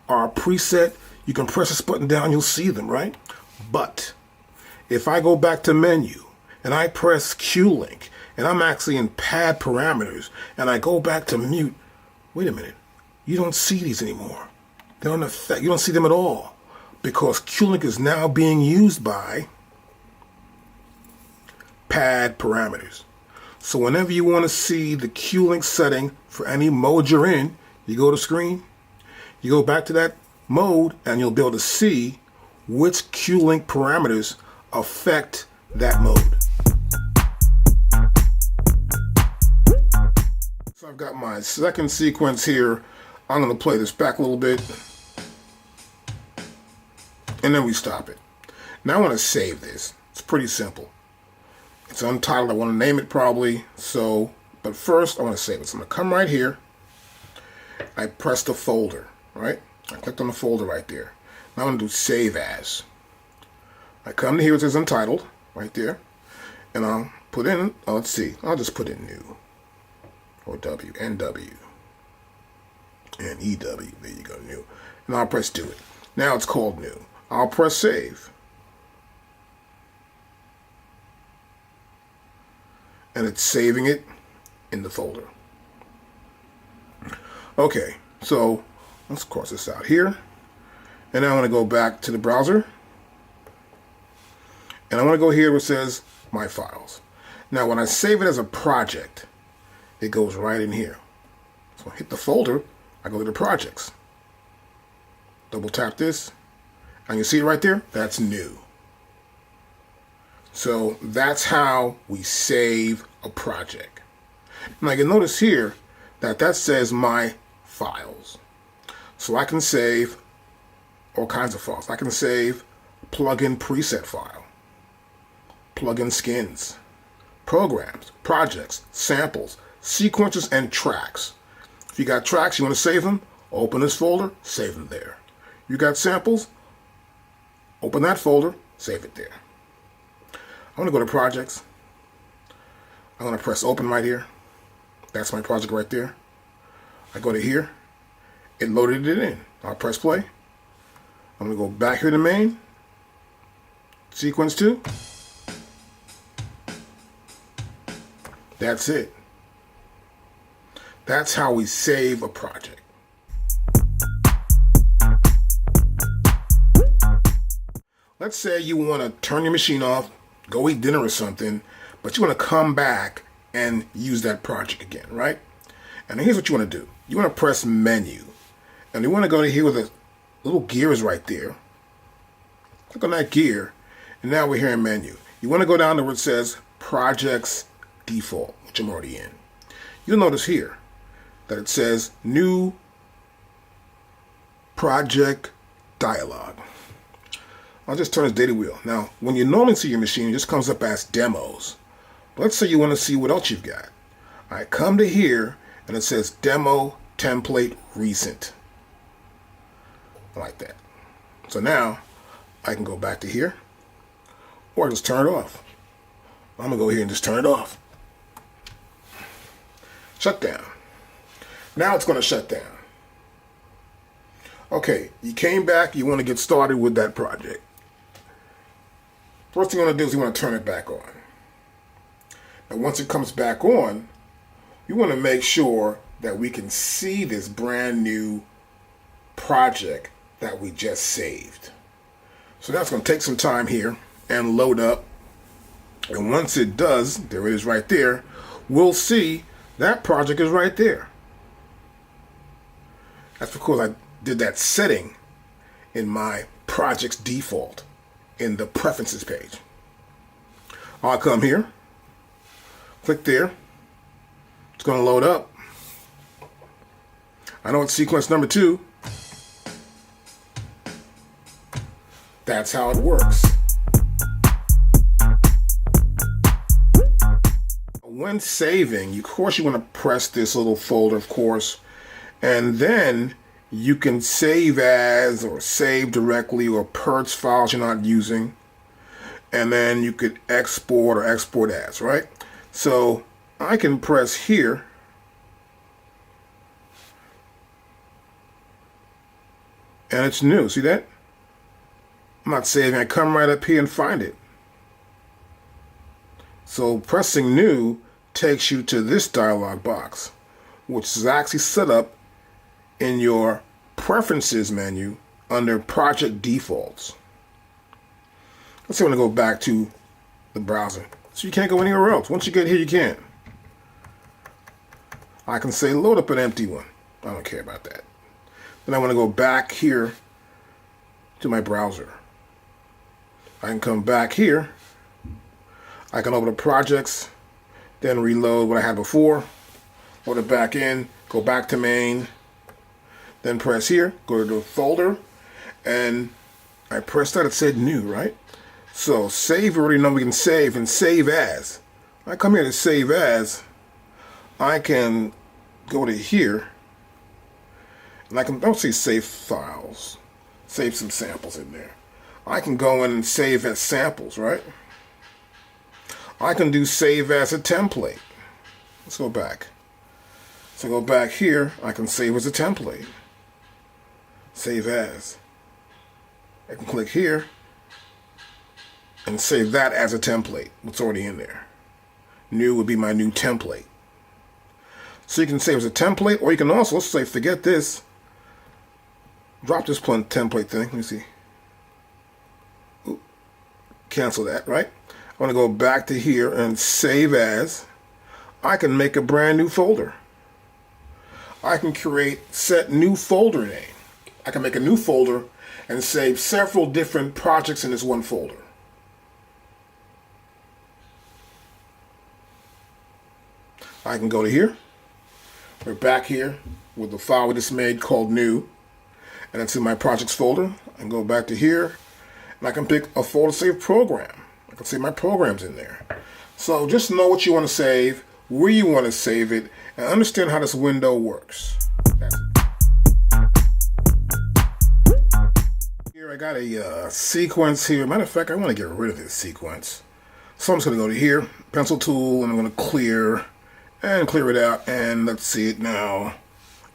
are preset. You can press this button down, you'll see them, right? But if I go back to menu and I press Q-Link, and I'm actually in pad parameters, and I go back to mute, wait a minute, you don't see these anymore. They don't affect, you don't see them at all, because Q-Link is now being used by pad parameters. So whenever you want to see the Q-Link setting for any mode you're in, you go to screen, you go back to that mode, and you'll be able to see which Q-Link parameters affect that mode. So I've got my second sequence here. I'm going to play this back a little bit, and then we stop it. Now I want to save this. It's pretty simple. It's untitled. I want to name it probably. But first I want to save it. So I'm going to come right here. I press the folder, right? I clicked on the folder right there. Now I'm going to do save as. I come to here, it says untitled, right there. And I'll put in, let's see, I'll just put in new. Or W, NW. And EW, there you go, new. And I'll press do it. Now it's called new. I'll press save. And it's saving it in the folder. Okay, so let's cross this out here. And now I want to go back to the browser. And I want to go here where it says my files. Now when I save it as a project, it goes right in here. So I hit the folder, I go to the projects. Double tap this, and you see it right there? That's new. So that's how we save a project. Now you can notice here that says my files. So I can save all kinds of files. I can save plugin preset file, plugin skins, programs, projects, samples, sequences, and tracks. If you got tracks, you want to save them, open this folder, save them there. You got samples, open that folder, save it there. I'm going to go to projects. I'm going to press open right here. That's my project right there. I go to here. It loaded it in. I'll press play. I'm going to go back here to main. Sequence 2. That's it. That's how we save a project. Let's say you want to turn your machine off, go eat dinner or something, but you want to come back and use that project again, right? And here's what you want to do. You want to press menu, and you want to go to here where the little gear is right there. Click on that gear, and now we're here in menu. You want to go down to where it says projects default, which I'm already in. You'll notice here that it says new project dialog. I'll just turn this data wheel. Now, when you normally see your machine, it just comes up as demos. But let's say you want to see what else you've got. I come to here, and it says demo template recent. Like that. So now, I can go back to here, or just turn it off. I'm going to go here and just turn it off. Shut down. Now it's going to shut down. Okay, you came back, you want to get started with that project. First thing you want to do is you want to turn it back on. And once it comes back on, you want to make sure that we can see this brand new project that we just saved. So that's going to take some time here and load up. And once it does, there it is right there, we'll see that project is right there. That's because I did that setting in my project's default in the preferences page. I'll come here, click there. It's going to load up. I know it's sequence number 2. That's how it works. When saving, of course you want to press this little folder, of course, and then you can save as or save directly or purge files you're not using, and then you could export or export as, right? So I can press here and it's new. See that? I'm not saving. I come right up here and find it. So pressing new takes you to this dialog box, which is actually set up in your preferences menu under project defaults. Let's say I want to go back to the browser. So you can't go anywhere else. Once you get here, you can. I can say load up an empty one. I don't care about that. Then I want to go back here to my browser. I can come back here. I can open the projects, then reload what I had before, load it back in, go back to main, then press here, go to the folder, and I pressed that, it said new, right? So save, we already know we can save, and save as. I come here to save as, I can go to here, and I can, don't say save files, save some samples in there. I can go in and save as samples, right? I can do save as a template. Let's go back. So go back here, I can save as a template. Save as. I can click here and save that as a template. What's already in there. New would be my new template. So you can save as a template, or you can also say, forget this. Drop this template thing. Let me see. Ooh. Cancel that, right? I want to go back to here and save as. I can make a brand new folder. I can set new folder name. I can make a new folder and save several different projects in this one folder. I can go to here. We're back here with the file we just made called new. And it's in my projects folder. I can go back to here and I can pick a folder save program. I can save my programs in there. So just know what you want to save, where you want to save it, and understand how this window works. That's it. Here I got a sequence here. Matter of fact, I want to get rid of this sequence. So I'm just going to go to here, pencil tool, and I'm going to clear it out. And let's see it now.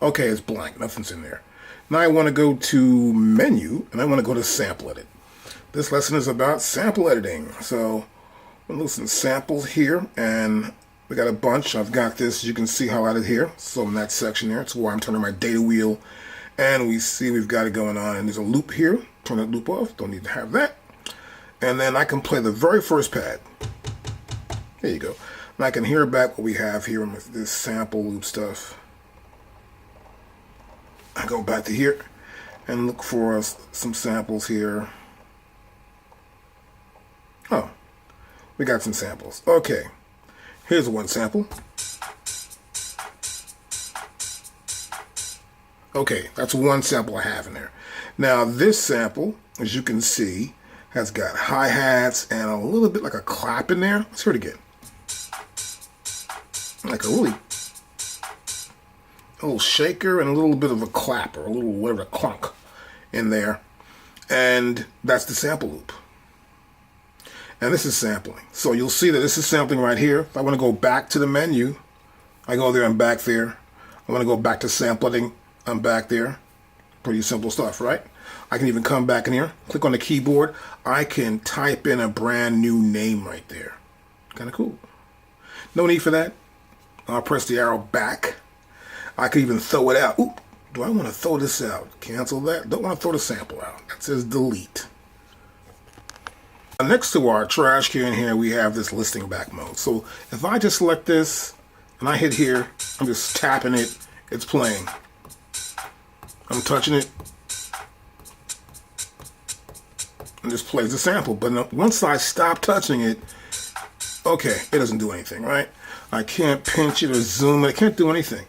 Okay, it's blank. Nothing's in there. Now I want to go to menu, and I want to go to sample edit. This lesson is about sample editing. So I'm looking samples here, and we got a bunch. I've got this, you can see highlighted here. So in that section there, it's where I'm turning my data wheel, and we see we've got it going on. And there's a loop here. Turn that loop off. Don't need to have that. And then I can play the very first pad. There you go. And I can hear back what we have here with this sample loop stuff. I go back to here and look for some samples here. Oh, we got some samples. Okay, here's one sample. Okay, that's one sample I have in there. Now this sample, as you can see, has got hi-hats and a little bit like a clap in there. Let's hear it again. Like a little shaker and a little bit of a clap, or a little whatever, clunk in there. And that's the sample loop. And this is sampling. So you'll see that this is sampling right here. If I want to go back to the menu, I go there, I'm back there. I want to go back to sampling, I'm back there. Pretty simple stuff, right? I can even come back in here, click on the keyboard. I can type in a brand new name right there. Kind of cool. No need for that. I'll press the arrow back. I can even throw it out. Ooh, do I want to throw this out? Cancel that. Don't want to throw the sample out. That says delete. Next to our trash can here, we have this listing back mode. So if I just select this and I hit here, I'm just tapping it, it's playing. I'm touching it, and just plays the sample. But once I stop touching it, okay, it doesn't do anything, right? I can't pinch it or zoom it. I can't do anything.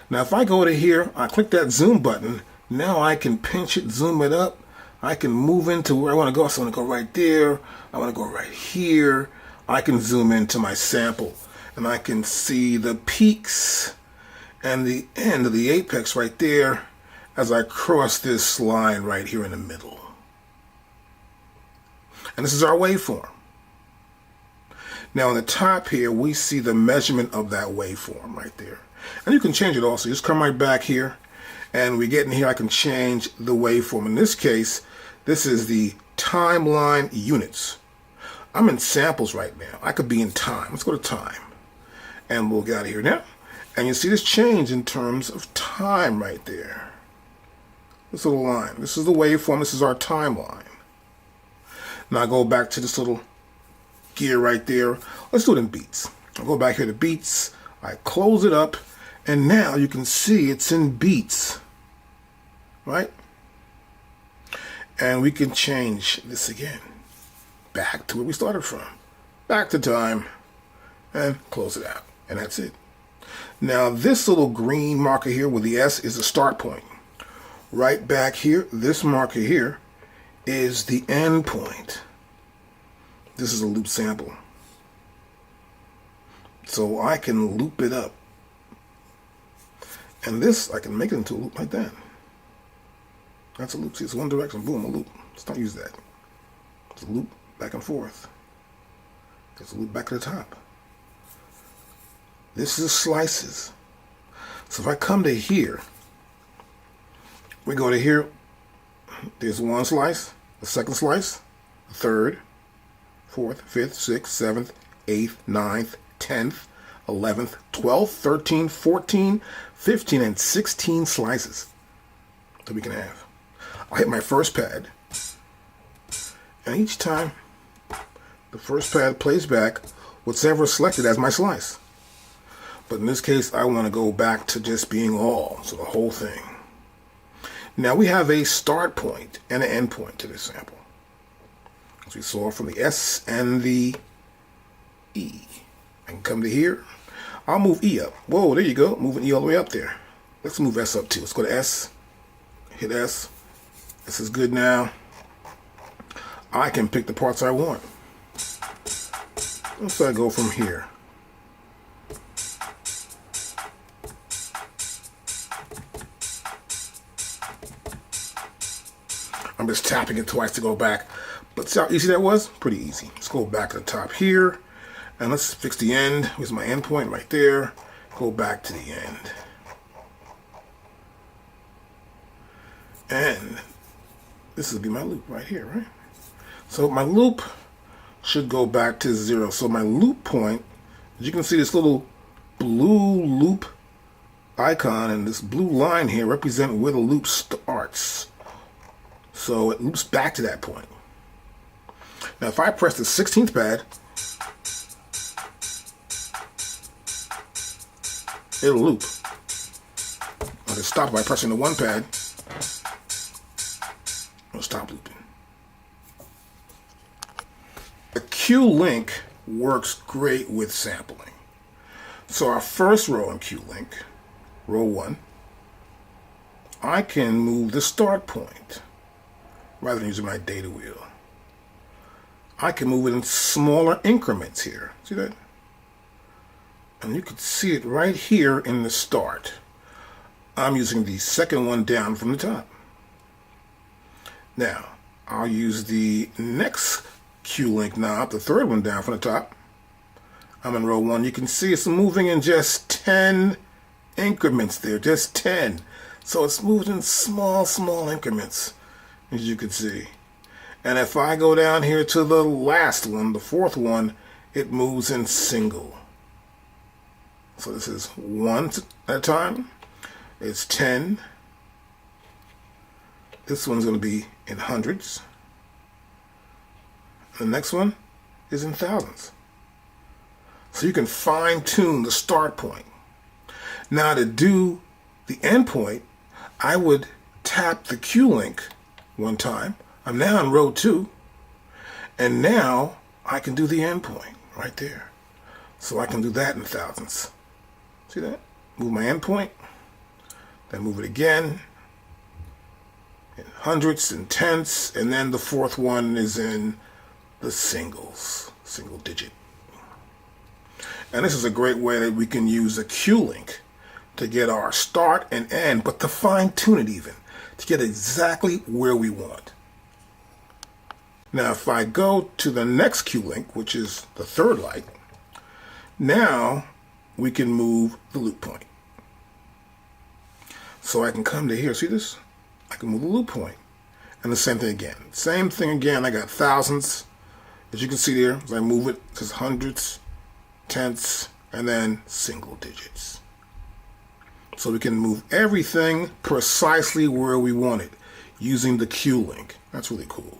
Now if I go to here, I click that zoom button. Now I can pinch it, zoom it up. I can move into where I want to go. So I want to go right there. I want to go right here. I can zoom into my sample, and I can see the peaks and the end of the apex right there as I cross this line right here in the middle. And this is our waveform. Now on the top here, we see the measurement of that waveform right there. And you can change it also. Just come right back here, and we get in here, I can change the waveform. In this case, this is the timeline units. I'm in samples right now. I could be in time. Let's go to time. And we'll get out of here now. And you see this change in terms of time right there. This little line. This is the waveform. This is our timeline. Now I go back to this little gear right there. Let's do it in beats. I'll go back here to beats. I close it up. And now you can see it's in beats. Right? And we can change this again. Back to where we started from. Back to time. And close it out. And that's it. Now this little green marker here with the S is the start point. Right back here, this marker here is the end point. This is a loop sample. So I can loop it up. And this, I can make it into a loop like that. That's a loop. See, it's one direction. Boom, a loop. Let's not use that. It's a loop back and forth. It's a loop back to the top. This is slices. So if I come to here, we go to here, there's one slice, the second slice, the third, fourth, fifth, sixth, seventh, eighth, ninth, 10th, 11th, 12th, 13th, 14th, 15th, and 16 slices that we can have. I hit my first pad, and each time the first pad plays back what's ever selected as my slice. But in this case, I want to go back to just being all, so the whole thing. Now we have a start point and an end point to this sample. As we saw from the S and the E. I can come to here. I'll move E up. Whoa, there you go. Moving E all the way up there. Let's move S up too. Let's go to S. Hit S. This is good now. I can pick the parts I want. Let's go from here. I'm just tapping it twice to go back. But see how easy that was? Pretty easy. Let's go back to the top here. And let's fix the end. Here's my end point right there. Go back to the end. And this will be my loop right here, right? So my loop should go back to 0. So my loop point, as you can see, this little blue loop icon and this blue line here represent where the loop starts. So it loops back to that point. Now if I press the 16th pad, it'll loop. I'll just stop by pressing the 1 pad. It'll stop looping. The Q-Link works great with sampling. So our first row in Q-Link, row 1, I can move the start point rather than using my data wheel. I can move it in smaller increments here. See that? And you can see it right here in the start. I'm using the second one down from the top. Now, I'll use the next Q-Link knob, the third one down from the top. I'm in row 1. You can see it's moving in just 10 increments there, just 10. So it's moved in small increments, as you can see. And if I go down here to the last one, the fourth one, it moves in single. So this is 1 at a time. It's 10. This one's going to be in hundreds. The next one is in thousands. So you can fine tune the start point. Now to do the end point, I would tap the Q-Link 1 time. I'm now in row 2. And now I can do the end point right there. So I can do that in thousands. See that? Move my end point. Then move it again. In hundreds and tenths. And then the fourth one is in the singles. Single digit. And this is a great way that we can use a Q-Link to get our start and end, but to fine tune it even, to get exactly where we want. Now if I go to the next Q-Link, which is the third light, now we can move the loop point. So I can come to here, see this? I can move the loop point. And the same thing again. Same thing again, I got thousands, As you can see there, as I move it, it says hundredths, tenths, and then single digits. So we can move everything precisely where we want it using the Q-link. That's really cool.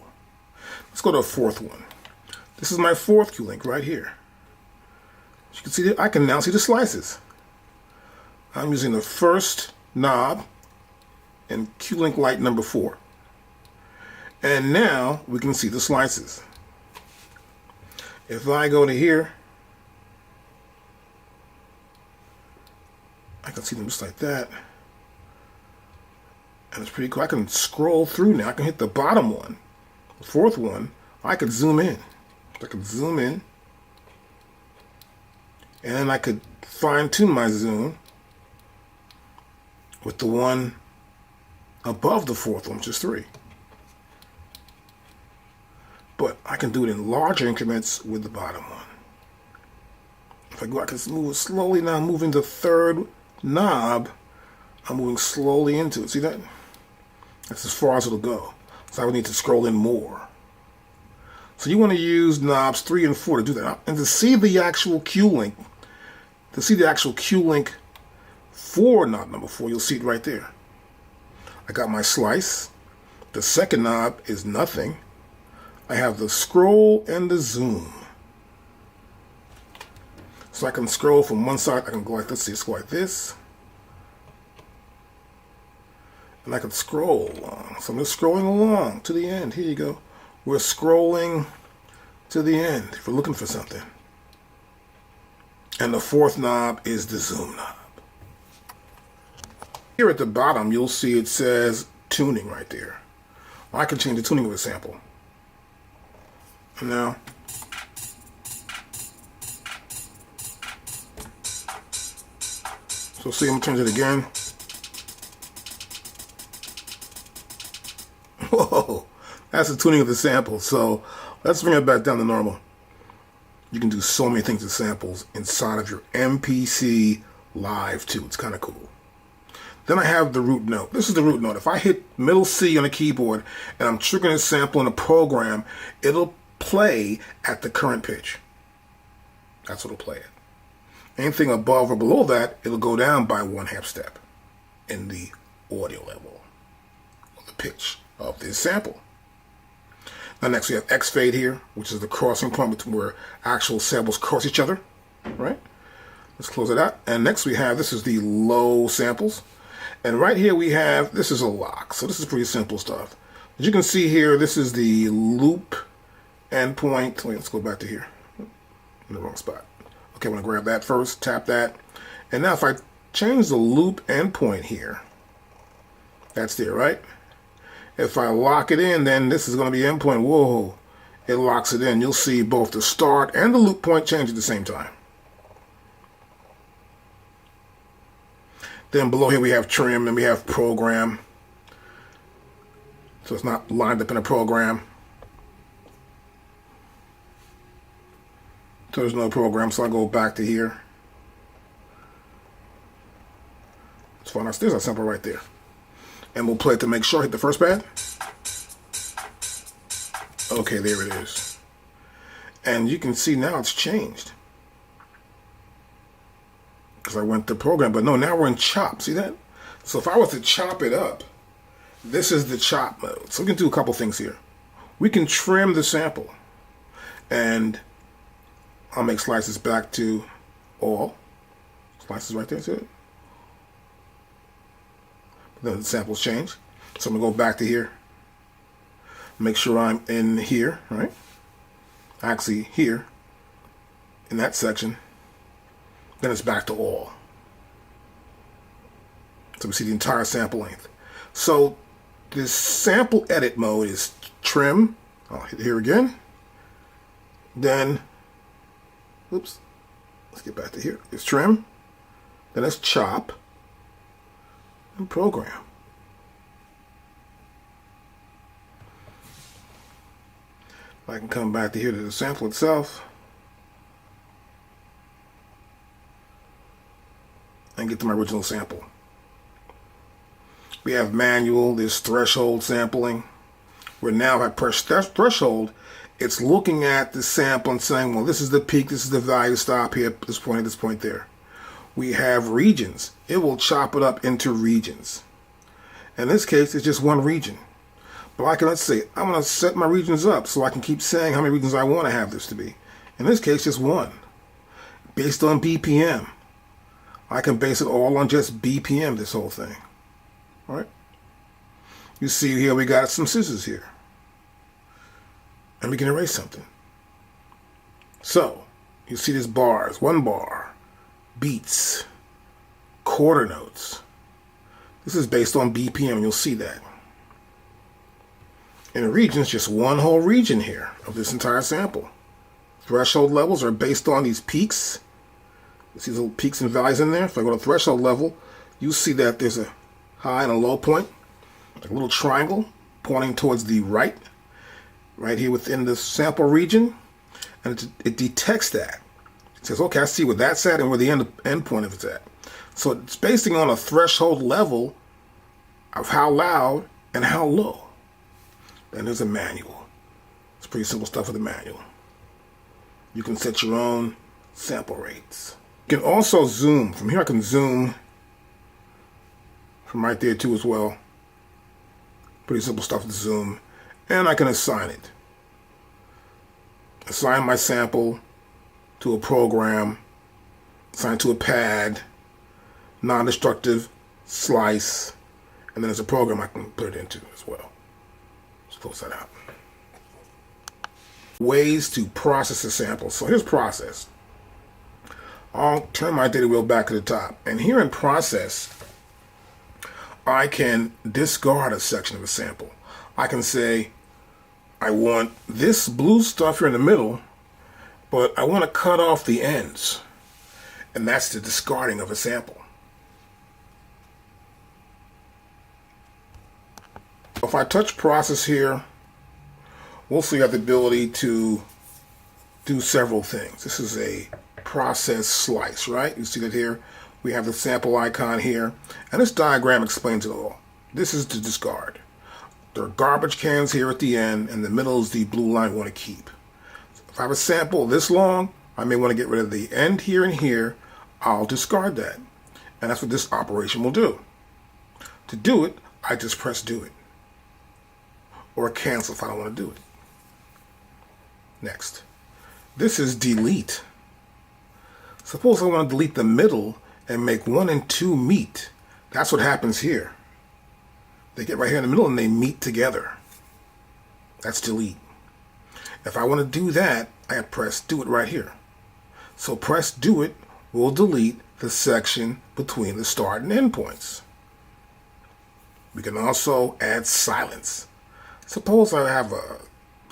Let's go to a fourth one. This is my fourth Q-link right here. As you can see there, I can now see the slices. I'm using the first knob and Q-link light number 4. And now we can see the slices. If I go to here, I can see them just like that. And it's pretty cool. I can scroll through now. I can hit the bottom one, the fourth one. I could zoom in. I could zoom in. And then I could fine tune my zoom with the one above the fourth one, which is 3. But I can do it in larger increments with the bottom one. If I go, I can move it slowly now. I'm moving the third knob. I'm moving slowly into it. See that? That's as far as it'll go. So I would need to scroll in more. So you want to use knobs 3 and 4 to do that. And to see the actual Q-link, for knob number 4, you'll see it right there. I got my slice. The second knob is nothing. I have the scroll and the zoom. So I can scroll from one side. I can go like this. See, it's go like this. And I can scroll along. So I'm just scrolling along to the end. Here you go. We're scrolling to the end if we're looking for something. And the fourth knob is the zoom knob. Here at the bottom, you'll see it says tuning right there. I can change the tuning of a sample. And now, so see, I'm gonna change it again. Whoa, that's the tuning of the sample. So let's bring it back down to normal. You can do so many things with samples inside of your MPC Live too. It's kind of cool. Then I have the root note. This is the root note. If I hit middle C on a keyboard and I'm triggering a sample in a program, it'll play at the current pitch. That's what it'll play at. Anything above or below that, it'll go down by 1/2 step in the audio level, or the pitch of this sample. Now next we have X fade here, which is the crossing point between where actual samples cross each other, right? Let's close it out. And next we have, this is the low samples. And right here we have, this is a lock. So this is pretty simple stuff. As you can see here, this is the loop endpoint. Wait, let's go back to here. In the wrong spot. Okay, I'm gonna grab that first, tap that. And now if I change the loop endpoint here, that's there, right? If I lock it in, then this is gonna be endpoint. Whoa, it locks it in. You'll see both the start and the loop point change at the same time. Then below here we have trim and we have program. So it's not lined up in a program. So there's no program, so I go back to here. Let's find out, there's a sample right there. And we'll play it to make sure. Hit the first pad. Okay, there it is. And you can see now it's changed. Because I went to program, but no, now we're in chop. See that? So if I was to chop it up, this is the chop mode. So we can do a couple things here. We can trim the sample. And I'll make slices back to all. Slices right there, see it? Then the samples change. So I'm going to go back to here. Make sure I'm in here, right? Actually, here, in that section. Then it's back to all. So we see the entire sample length. So this sample edit mode is trim. I'll hit here again. Then, oops, let's get back to here. It's trim. Then it's chop. And program. I can come back to here to the sample itself. And get to my original sample. We have manual, there's threshold sampling, where now if I press threshold, It's looking at the sample and saying, well, this is the peak, this is the value, stop here, this point there. We have regions. It will chop it up into regions. In this case, it's just one region. But let's say, I'm going to set my regions up so I can keep saying how many regions I want to have this to be. In this case, just one. Based on BPM. I can base it all on just BPM, this whole thing. All right? You see here we got some scissors here. And we can erase something. So, you see these bars. 1 bar. Beats. Quarter notes. This is based on BPM. You'll see that. In the regions, just one whole region here of this entire sample. Threshold levels are based on these peaks. You see these little peaks and valleys in there. If I go to threshold level, you see that there's a high and a low point. Like a little triangle pointing towards the right here within the sample region. And it detects that. It says, okay, I see where that's at and where the end point of it's at. So it's basing on a threshold level of how loud and how low. Then there's a manual. It's pretty simple stuff with the manual. You can set your own sample rates. You can also zoom. From here I can zoom from right there too as well. Pretty simple stuff to zoom. And I can assign it. Assign my sample to a program, assign it to a pad, non-destructive, slice, and then there's a program I can put it into as well. Let's close that out. Ways to process a sample. So here's process. I'll turn my data wheel back to the top. And here in process, I can discard a section of a sample. I can say, I want this blue stuff here in the middle, but I want to cut off the ends. And that's the discarding of a sample. If I touch process here, we'll see I have the ability to do several things. This is a process slice, right? You see that here? We have the sample icon here. And this diagram explains it all. This is to discard. There are garbage cans here at the end, and the middle is the blue line we want to keep. So if I have a sample this long, I may want to get rid of the end here and here. I'll discard that. And that's what this operation will do. To do it, I just press do it. Or cancel if I don't want to do it. Next. This is delete. Suppose I want to delete the middle and make 1 and 2 meet. That's what happens here. They get right here in the middle and they meet together. That's delete. If I want to do that, I press do it right here. So press do it will delete the section between the start and end points. We can also add silence. Suppose I have a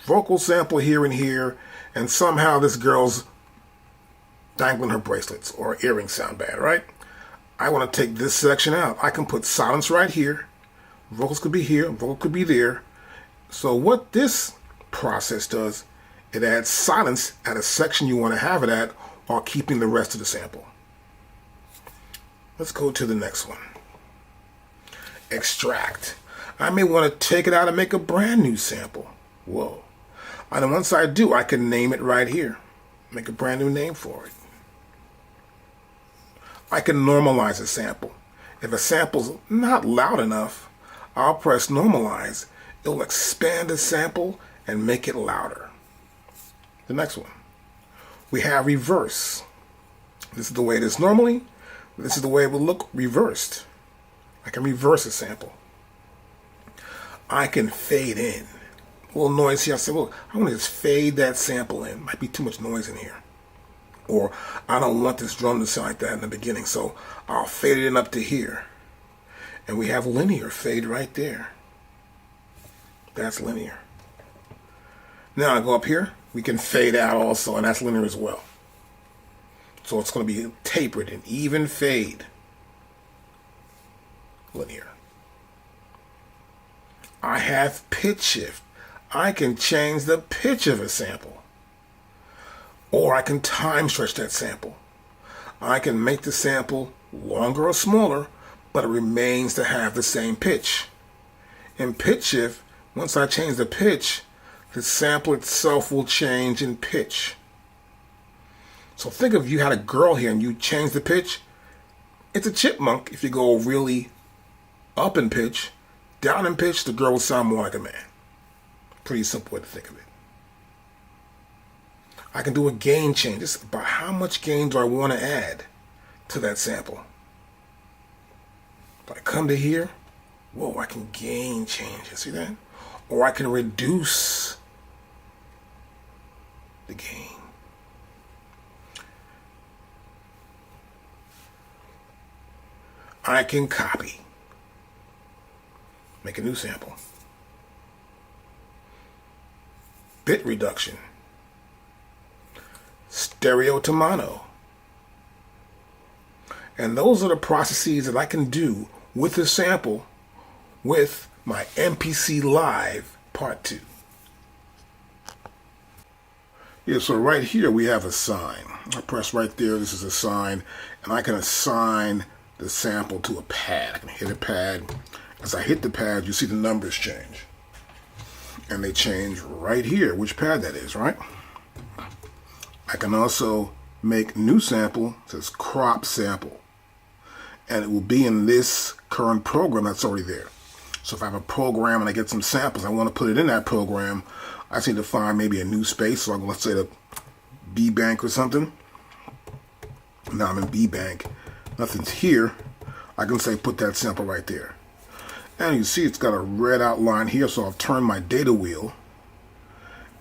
vocal sample here and here, and somehow this girl's dangling her bracelets or earrings sound bad, right? I want to take this section out. I can put silence right here. Vocals could be here, vocal could be there. So what this process does, it adds silence at a section you want to have it at while keeping the rest of the sample. Let's go to the next one. Extract. I may want to take it out and make a brand new sample. Whoa. And then once I do, I can name it right here. Make a brand new name for it. I can normalize a sample. If a sample's not loud enough, I'll press normalize. It'll expand the sample and make it louder. The next one. We have reverse. This is the way it is normally. This is the way it will look reversed. I can reverse a sample. I can fade in. A little noise here. I say, well, I want to just fade that sample in. Might be too much noise in here. Or I don't want this drum to sound like that in the beginning, so I'll fade it in up to here. And we have linear fade right there. That's linear. Now I go up here. We can fade out also, and that's linear as well. So it's going to be tapered and even fade. Linear. I have pitch shift. I can change the pitch of a sample. Or I can time stretch that sample. I can make the sample longer or smaller, but it remains to have the same pitch. In pitch shift, once I change the pitch, the sample itself will change in pitch. So think if you had a girl here and you change the pitch, it's a chipmunk. If you go really up in pitch, down in pitch, the girl will sound more like a man. Pretty simple way to think of it. I can do a gain change. It's about how much gain do I want to add to that sample. If I come to here, whoa, I can gain change it. See that? Or I can reduce the gain. I can copy. Make a new sample. Bit reduction. Stereo to mono. And those are the processes that I can do with the sample with my MPC Live Part 2. Yeah, so right here we have a sign. I press right there, this is a sign, and I can assign the sample to a pad. I can hit a pad. As I hit the pad, you see the numbers change. And they change right here, which pad that is, right? I can also make new sample, it says crop sample. And it will be in this current program that's already there. So if I have a program and I get some samples, I want to put it in that program, I just need to find maybe a new space. So let's say the B bank or something. Now I'm in B bank. Nothing's here. I can say put that sample right there. And you see it's got a red outline here, so I'll turn my data wheel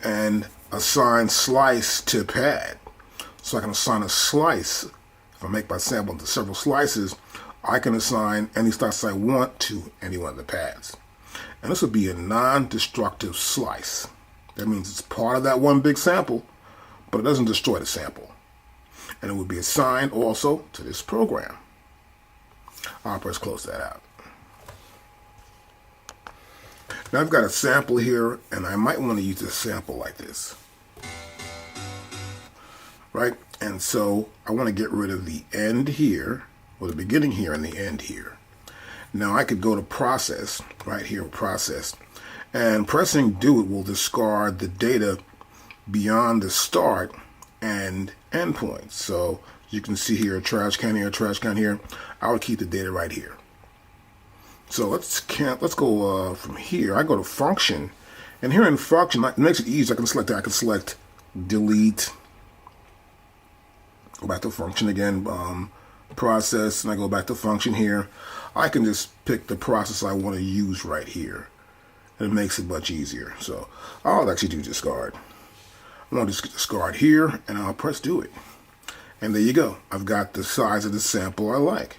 and assign slice to pad. So I can assign a slice. If I make my sample into several slices, I can assign any slice I want to any one of the pads. And this will be a non-destructive slice. That means it's part of that one big sample, but it doesn't destroy the sample. And it would be assigned also to this program. I'll press close that out. Now I've got a sample here, and I might want to use a sample like this. Right? And so I want to get rid of the end here, or the beginning here and the end here. Now I could go to process, right here, process, and pressing do it will discard the data beyond the start and end points. So you can see here, trash can here, trash can here. I would keep the data right here. So let's go from here. I go to function, and here in function, it makes it easy. I can select that. I can select delete. Go back to function again, process, and I go back to function here. I can just pick the process I want to use right here. And it makes it much easier. So I'll actually do discard. I want to just discard here, and I'll press do it. And there you go. I've got the size of the sample I like.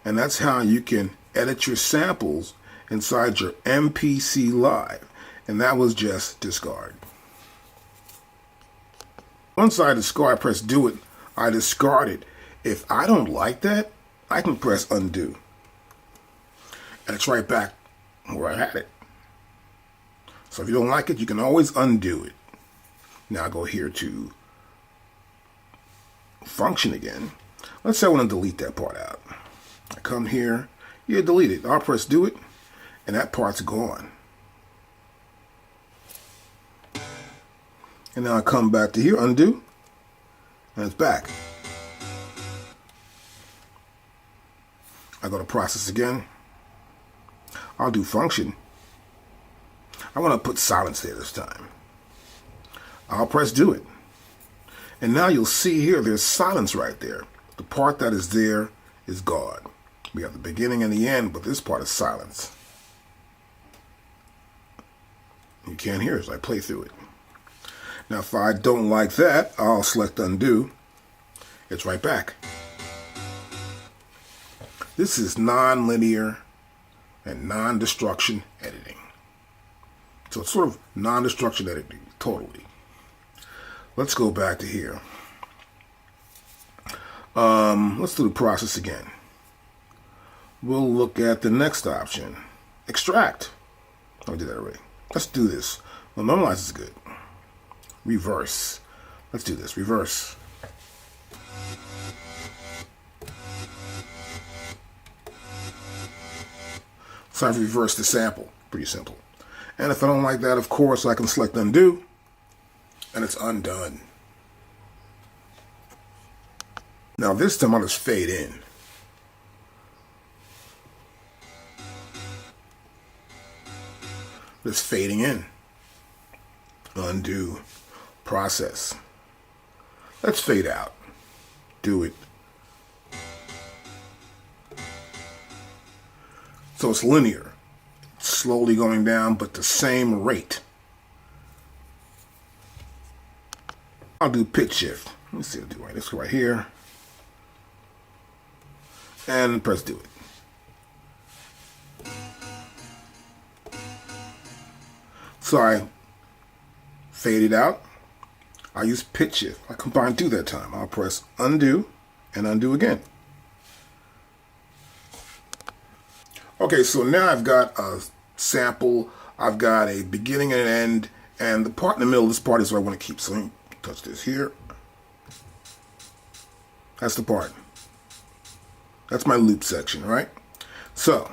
And that's how you can edit your samples inside your MPC Live. And that was just discard. Once I discard, I press do it. I discard it. If I don't like that, I can press undo. And it's right back where I had it. So if you don't like it, you can always undo it. Now I go here to function again. Let's say I want to delete that part out. I come here, delete it. I'll press do it, and that part's gone. And now I come back to here, undo, and it's back. I go to process again. I'll do function. I want to put silence there this time. I'll press do it. And now you'll see here there's silence right there. The part that is there is gone. We have the beginning and the end, but this part is silence. You can't hear it as I play through it. Now if I don't like that, I'll select undo. It's right back. This is non-linear and non-destruction editing. So it's sort of non-destruction editing, totally. Let's go back to here. Let's do the process again. We'll look at the next option. Extract. I did that already. Let's do this. Well, normalize is good. Reverse. Let's do this. Reverse. So I've reversed the sample. Pretty simple. And if I don't like that, of course, I can select undo, and it's undone. Now this time I'll just fade in. Just fading in. Undo. Process. Let's fade out. Do it. So it's linear. Slowly going down, but the same rate. I'll do pitch shift. Let me see what I'll do. Let's go right here. And press do it. So I fade it out. I use pitch shift. I combine two that time. I'll press undo and undo again. Okay, so now I've got a sample. I've got a beginning and an end, and the part in the middle of this part is what I want to keep. So let me touch this here. That's the part. That's my loop section, right? So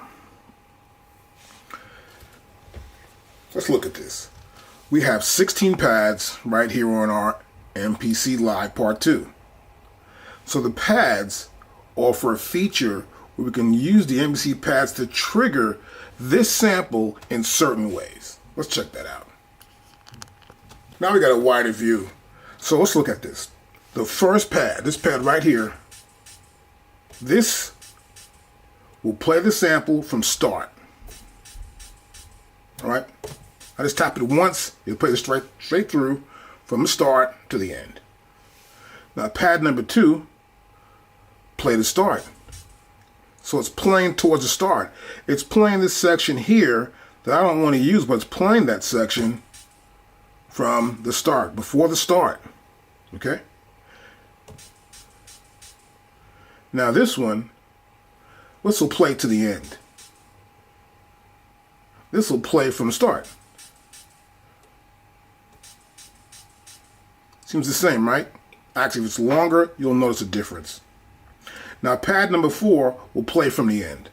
let's look at this. We have 16 pads right here on our MPC Live Part 2. So the pads offer a feature where we can use the MPC pads to trigger this sample in certain ways. Let's check that out. Now we got a wider view. So let's look at this. The first pad, this pad right here, this will play the sample from start. All right? I just tap it once, it'll play it straight through from the start to the end. Now pad number 2, play the start. So it's playing towards the start. It's playing this section here that I don't want to use, but it's playing that section from the start, before the start. Okay? Now this one, this will play to the end. This will play from the start. Seems the same, right? Actually, if it's longer, you'll notice a difference. Now, pad number 4 will play from the end.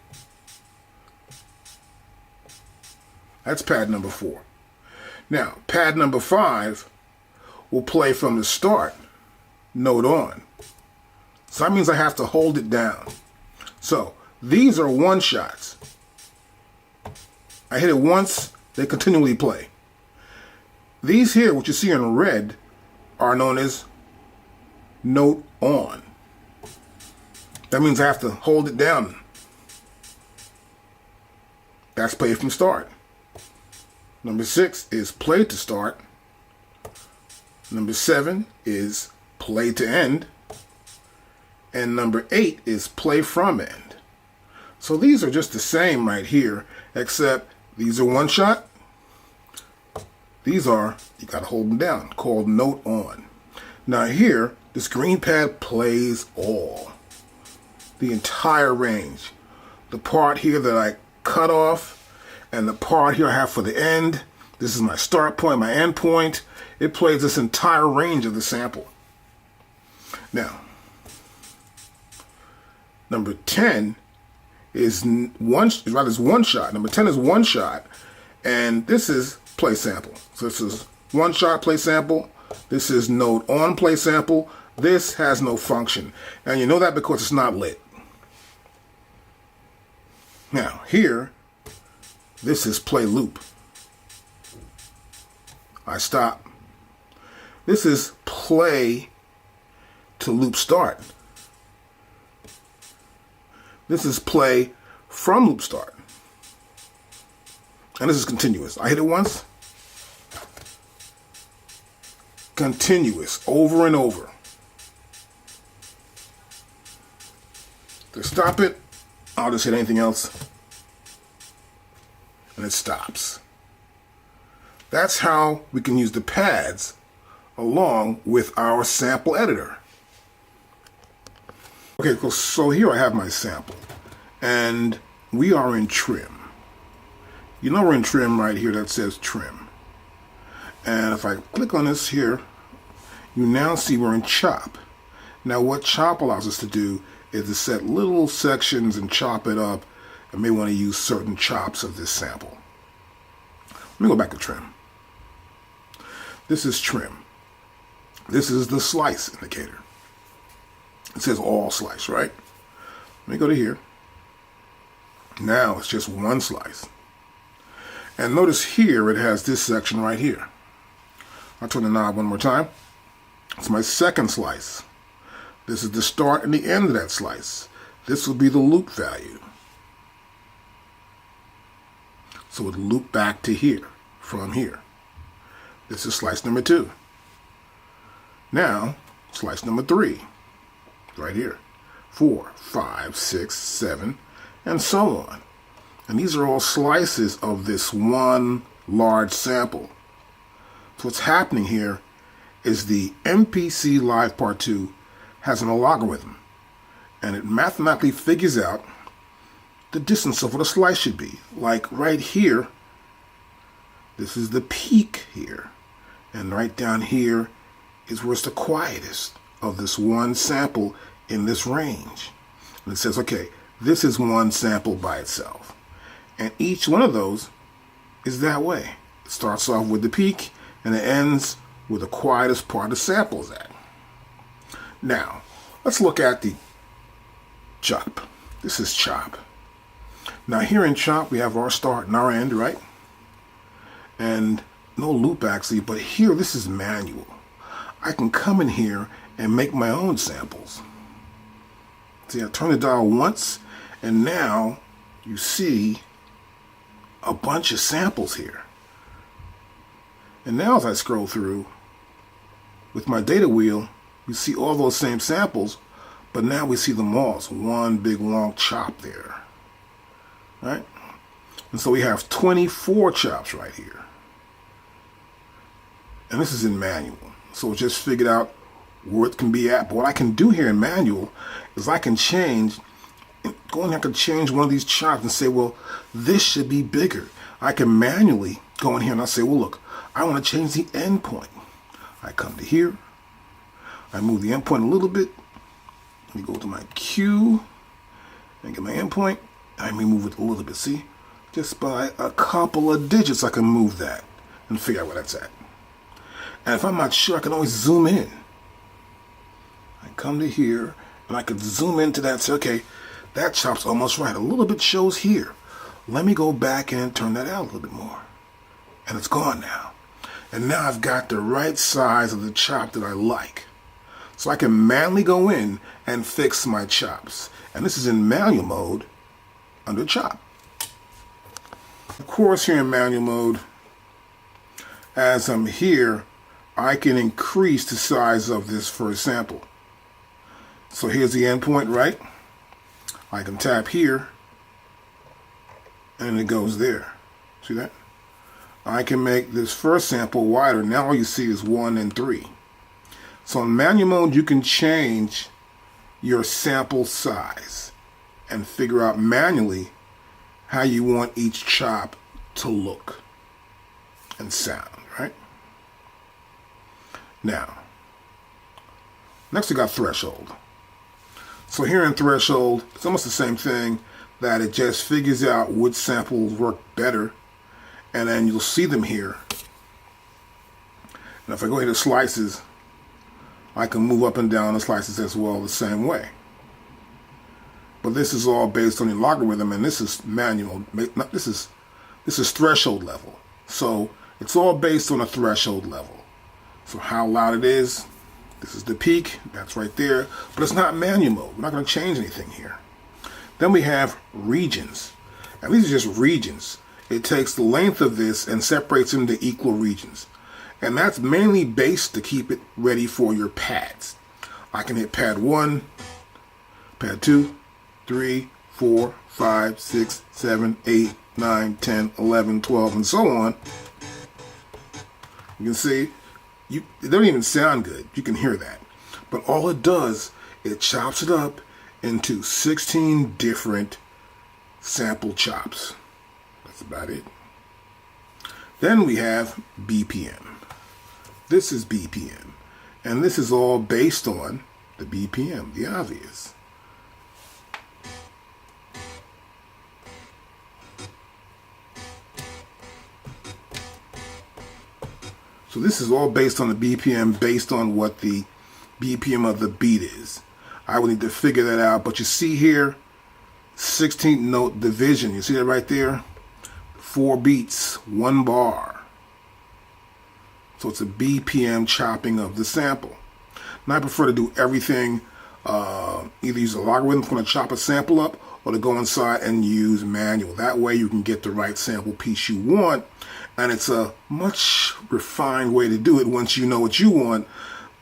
That's pad number 4. Now, pad number 5 will play from the start, note on. So that means I have to hold it down. So these are one shots. I hit it once, they continually play. These here, what you see in red, are known as note on. That means I have to hold it down. That's play from start. Number 6 is play to start. Number 7 is play to end. And number 8 is play from end. So these are just the same right here, except these are one shot. These are, you gotta hold them down, called note on. Now here, this green pad plays all. The entire range. The part here that I cut off, and the part here I have for the end. This is my start point, my end point. It plays this entire range of the sample. Now, number 10 is one shot. Number 10 is one shot, and this is play sample. So this is one shot play sample. This is note on play sample. This has no function. And you know that because it's not lit. Now here, this is play loop. I stop. This is play to loop start. This is play from loop start. And this is continuous. I hit it once. Continuous, over and over. To stop it, I'll just hit anything else. And it stops. That's how we can use the pads along with our sample editor. Okay, so here I have my sample. And we are in trim. You know we're in trim right here that says trim. And if I click on this here, you now see we're in chop. Now what chop allows us to do is to set little sections and chop it up, and may want to use certain chops of this sample. Let me go back to trim. This is trim. This is the slice indicator. It says all slice, right? Let me go to here. Now it's just one slice. And notice here it has this section right here. I'll turn the knob one more time. It's my second slice. This is the start and the end of that slice. This will be the loop value. So it loop back to here, from here. This is slice number 2. Now, slice number 3, right here. 4, 5, 6, 7, and so on. And these are all slices of this one large sample. So what's happening here is the MPC Live Part 2 has an logarithm, and it mathematically figures out the distance of what a slice should be. Like right here, this is the peak here, and right down here is where it's the quietest of this one sample in this range. And it says, okay, this is one sample by itself. And each one of those is that way. It starts off with the peak, and it ends where the quietest part of the sample is at. Now, let's look at the chop. This is chop. Now here in chop, we have our start and our end, right? And no loop actually, but here this is manual. I can come in here and make my own samples. See, I turn the dial once, and now you see a bunch of samples here. And now as I scroll through with my data wheel, you see all those same samples, but now we see them all. It's one big long chop there, right? And so we have 24 chops right here. And this is in manual. So it's just figured out where it can be at. But what I can do here in manual is I can change, go in here, I can change one of these chops and say, well, this should be bigger. I can manually go in here and I say, well, look, I want to change the endpoint. I come to here. I move the endpoint a little bit. Let me go to my Q and get my endpoint. I may move it a little bit. See, just by a couple of digits, I can move that and figure out where that's at. And if I'm not sure, I can always zoom in. I come to here and I can zoom into that and say, okay, that chop's almost right. A little bit shows here. Let me go back and turn that out a little bit more. And it's gone now. And now I've got the right size of the chop that I like. So I can manually go in and fix my chops. And this is in manual mode under chop. Of course, here in manual mode, as I'm here, I can increase the size of this first sample. So here's the endpoint, right? I can tap here, and it goes there. See that? I can make this first sample wider. Now all you see is 1 and 3. So in manual mode, you can change your sample size and figure out manually how you want each chop to look and sound, right? Now, next we got threshold. So here in threshold, it's almost the same thing, that it just figures out which samples work better, and then you'll see them here. And if I go into slices, I can move up and down the slices as well the same way. But this is all based on the logarithm, and this is manual. This is threshold level. So it's all based on a threshold level. So how loud it is, this is the peak, that's right there. But it's not manual mode. We're not going to change anything here. Then we have regions. And these are just regions. It takes the length of this and separates them into equal regions. And that's mainly based to keep it ready for your pads. I can hit pad 1, pad 2, 3, 4, 5, 6, 7, 8, 9, 10, 11, 12, and so on. You can see, it doesn't even sound good. You can hear that. But all it does, it chops it up into 16 different sample chops. That's about it. Then we have BPM. This is BPM. And this is all based on the BPM, the obvious. So this is all based on the BPM, based on what the BPM of the beat is. I would need to figure that out, but you see here, 16th note division. You see that right there? 4 beats, 1 bar. So it's a BPM chopping of the sample. Now I prefer to do everything, either use a logarithm if I'm going to chop a sample up, or to go inside and use manual. That way you can get the right sample piece you want, and it's a much refined way to do it once you know what you want.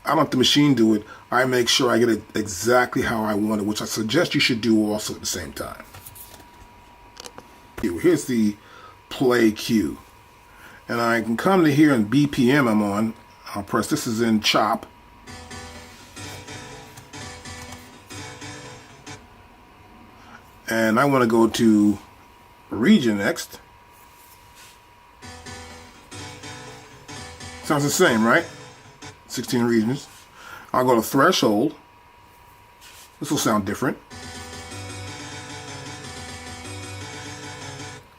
I don't let the machine do it. I make sure I get it exactly how I want it, which I suggest you should do also at the same time. Here's the play cue. And I can come to here and BPM I'm on. I'll press, this is in chop. And I want to go to region next. Sounds the same, right? 16 regions. I'll go to threshold. This will sound different.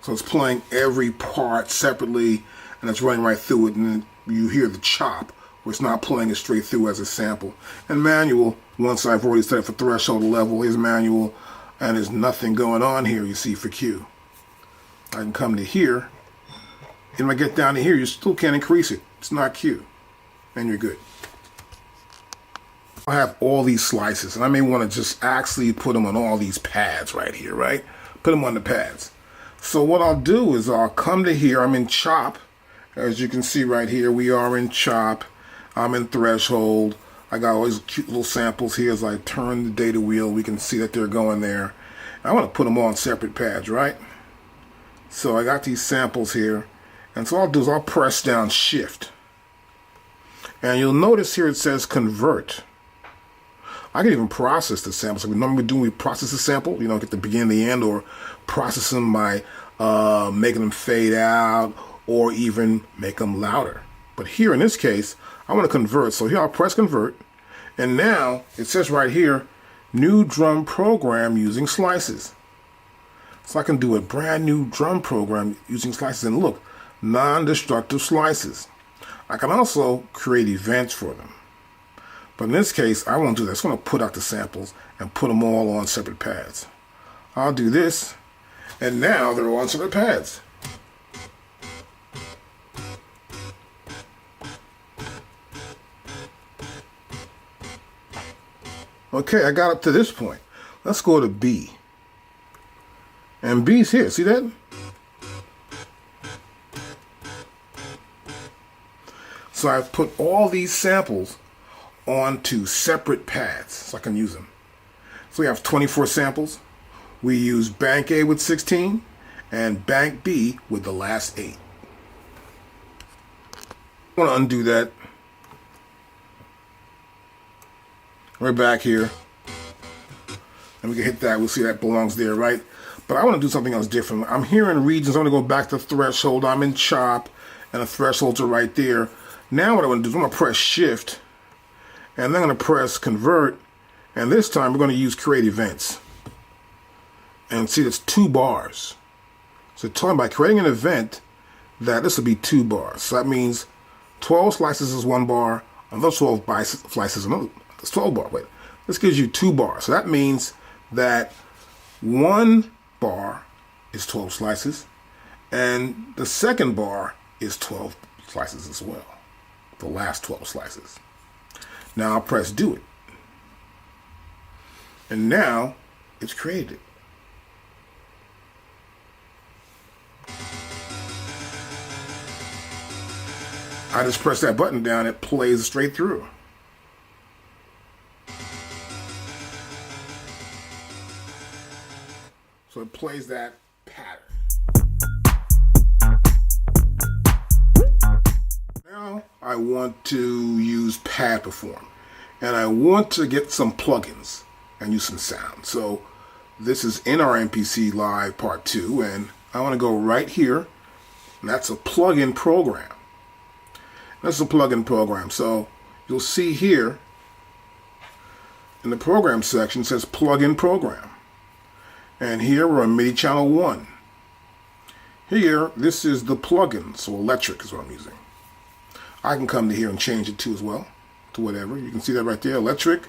So it's playing every part separately, and it's running right through it, and then you hear the chop, where it's not playing it straight through as a sample. And manual, once I've already set it for threshold level, is manual, and there's nothing going on here, you see, for Q. I can come to here, and when I get down to here, you still can't increase it. It's not Q, and you're good. I have all these slices, and I may want to just actually put them on all these pads right here, right? Put them on the pads. So what I'll do is I'll come to here. I'm in chop. As you can see right here, we are in chop. I'm in threshold. I got all these cute little samples here. As I turn the data wheel, we can see that they're going there. I want to put them all on separate pads, right? So I got these samples here. And so I'll do is I'll press down shift. And you'll notice here it says convert. I can even process the samples. So we normally do, we process the sample, you know, get the beginning, the end, or process them by making them fade out, or even make them louder. But here in this case, I want to convert. So here I'll press convert. And now it says right here, new drum program using slices. So I can do a brand new drum program using slices. And look, non-destructive slices. I can also create events for them. But in this case, I won't do that. I'm going to put out the samples and put them all on separate pads. I'll do this, and now they're all on separate pads. Okay, I got up to this point. Let's go to B. And B's here, see that? So I've put all these samples onto separate pads so I can use them. So we have 24 samples. We use bank A with 16 and bank B with the last 8. I want to undo that. We're back here. And we can hit that. We'll see that belongs there, right? But I want to do something else different. I'm here in regions. I'm going to go back to threshold. I'm in chop, and the thresholds are right there. Now what I want to do is I'm going to press shift, and then I'm going to press convert, and this time we're going to use create events. And see, it's 2 bars. So talking by creating an event, that this will be 2 bars. So that means 12 slices is 1 bar, another 12 slices another. That's 12 bar. Wait, this gives you 2 bars. So that means that 1 bar is 12 slices, and the second bar is 12 slices as well. The last 12 slices. Now I'll press do it. And now it's created. I just press that button down, it plays straight through. So it plays that pattern. Now I want to use pad perform, and I want to get some plugins and use some sound. So this is in our MPC Live Part 2, and I want to go right here, and that's a plugin program. That's a plugin program. So you'll see here in the program section it says plugin program. And here we're on MIDI channel 1. Here, this is the plugin, so electric is what I'm using. I can come to here and change it too as well, to whatever. You can see that right there. Electric,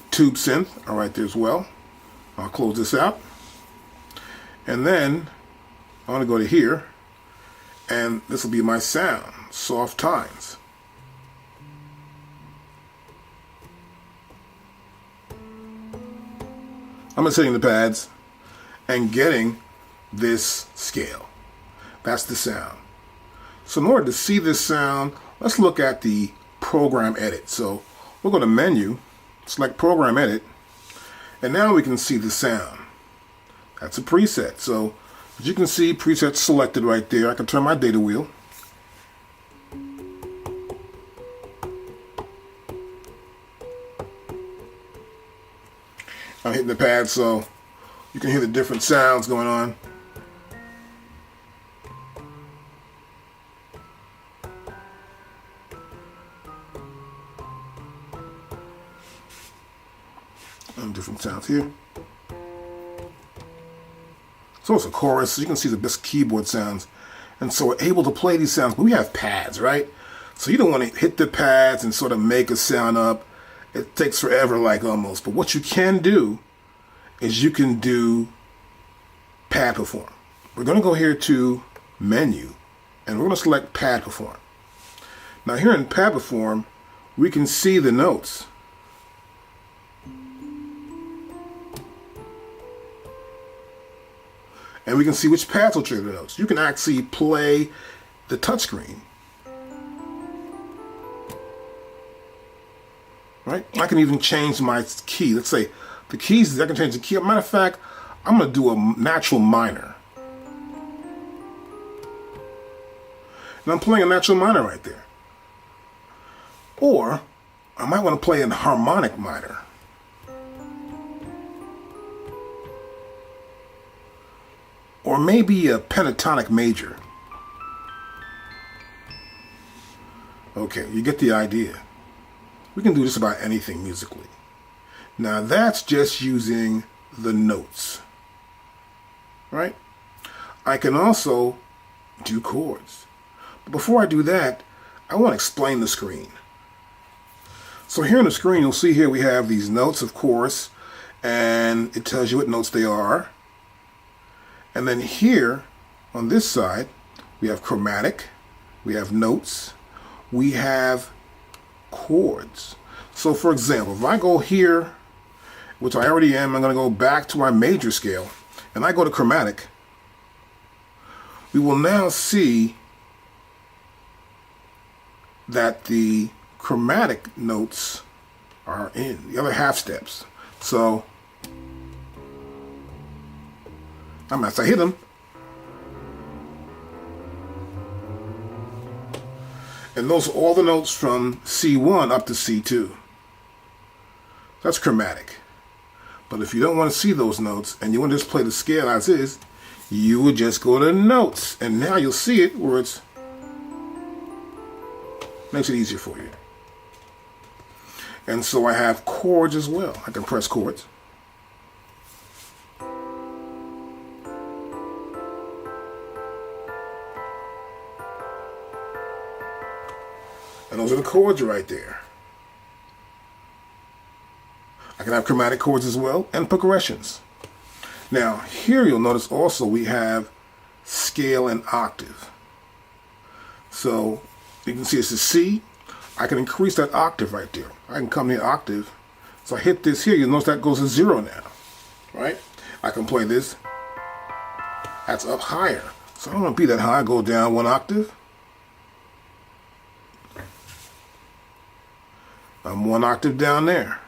tube synth are right there as well. I'll close this out. And then I want to go to here, and this will be my sound, soft tines. I'm just hitting the pads and getting this scale. That's the sound. So in order to see this sound, let's look at the program edit. So we'll go to menu, select program edit, and now we can see the sound. That's a preset. So as you can see, presets selected right there. I can turn my data wheel. I'm hitting the pad so you can hear the different sounds going on. And different sounds here. So it's a chorus. So you can see the best keyboard sounds. And so we're able to play these sounds. But we have pads, right? So you don't want to hit the pads and sort of make a sound up. It takes forever, like almost. But what you can do is you can do pad perform. We're going to go here to menu, and we're going to select pad perform. Now here in pad perform, we can see the notes. And we can see which pads will trigger the notes. You can actually play the touchscreen. Right? I can even change my key. Let's say the keys, I can change the key. Matter of fact, I'm going to do a natural minor. And I'm playing a natural minor right there. Or I might want to play a harmonic minor. Or maybe a pentatonic major. Okay, you get the idea. We can do just about anything musically. Now that's just using the notes, right? I can also do chords. But before I do that, I want to explain the screen. So here on the screen, you'll see here we have these notes, of course, and it tells you what notes they are. And then here on this side, we have chromatic, we have notes, we have chords. So for example, if I go here, which I already am, I'm going to go back to my major scale, and I go to chromatic, we will now see that the chromatic notes are in the other half steps. So as I hit them, and those are all the notes from C1 up to C2. That's chromatic. But if you don't want to see those notes and you want to just play the scale as is, you would just go to notes, and now you'll see it where it's makes it easier for you. And so I have chords as well. I can press chords. And those are the chords right there. I can have chromatic chords as well, and progressions. Now, here you'll notice also we have scale and octave. So you can see it's a C. I can increase that octave right there. I can come here octave. So I hit this here, you'll notice that goes to 0 now, right? I can play this. That's up higher. So I don't want to be that high. I go down 1 octave. I'm 1 octave down there.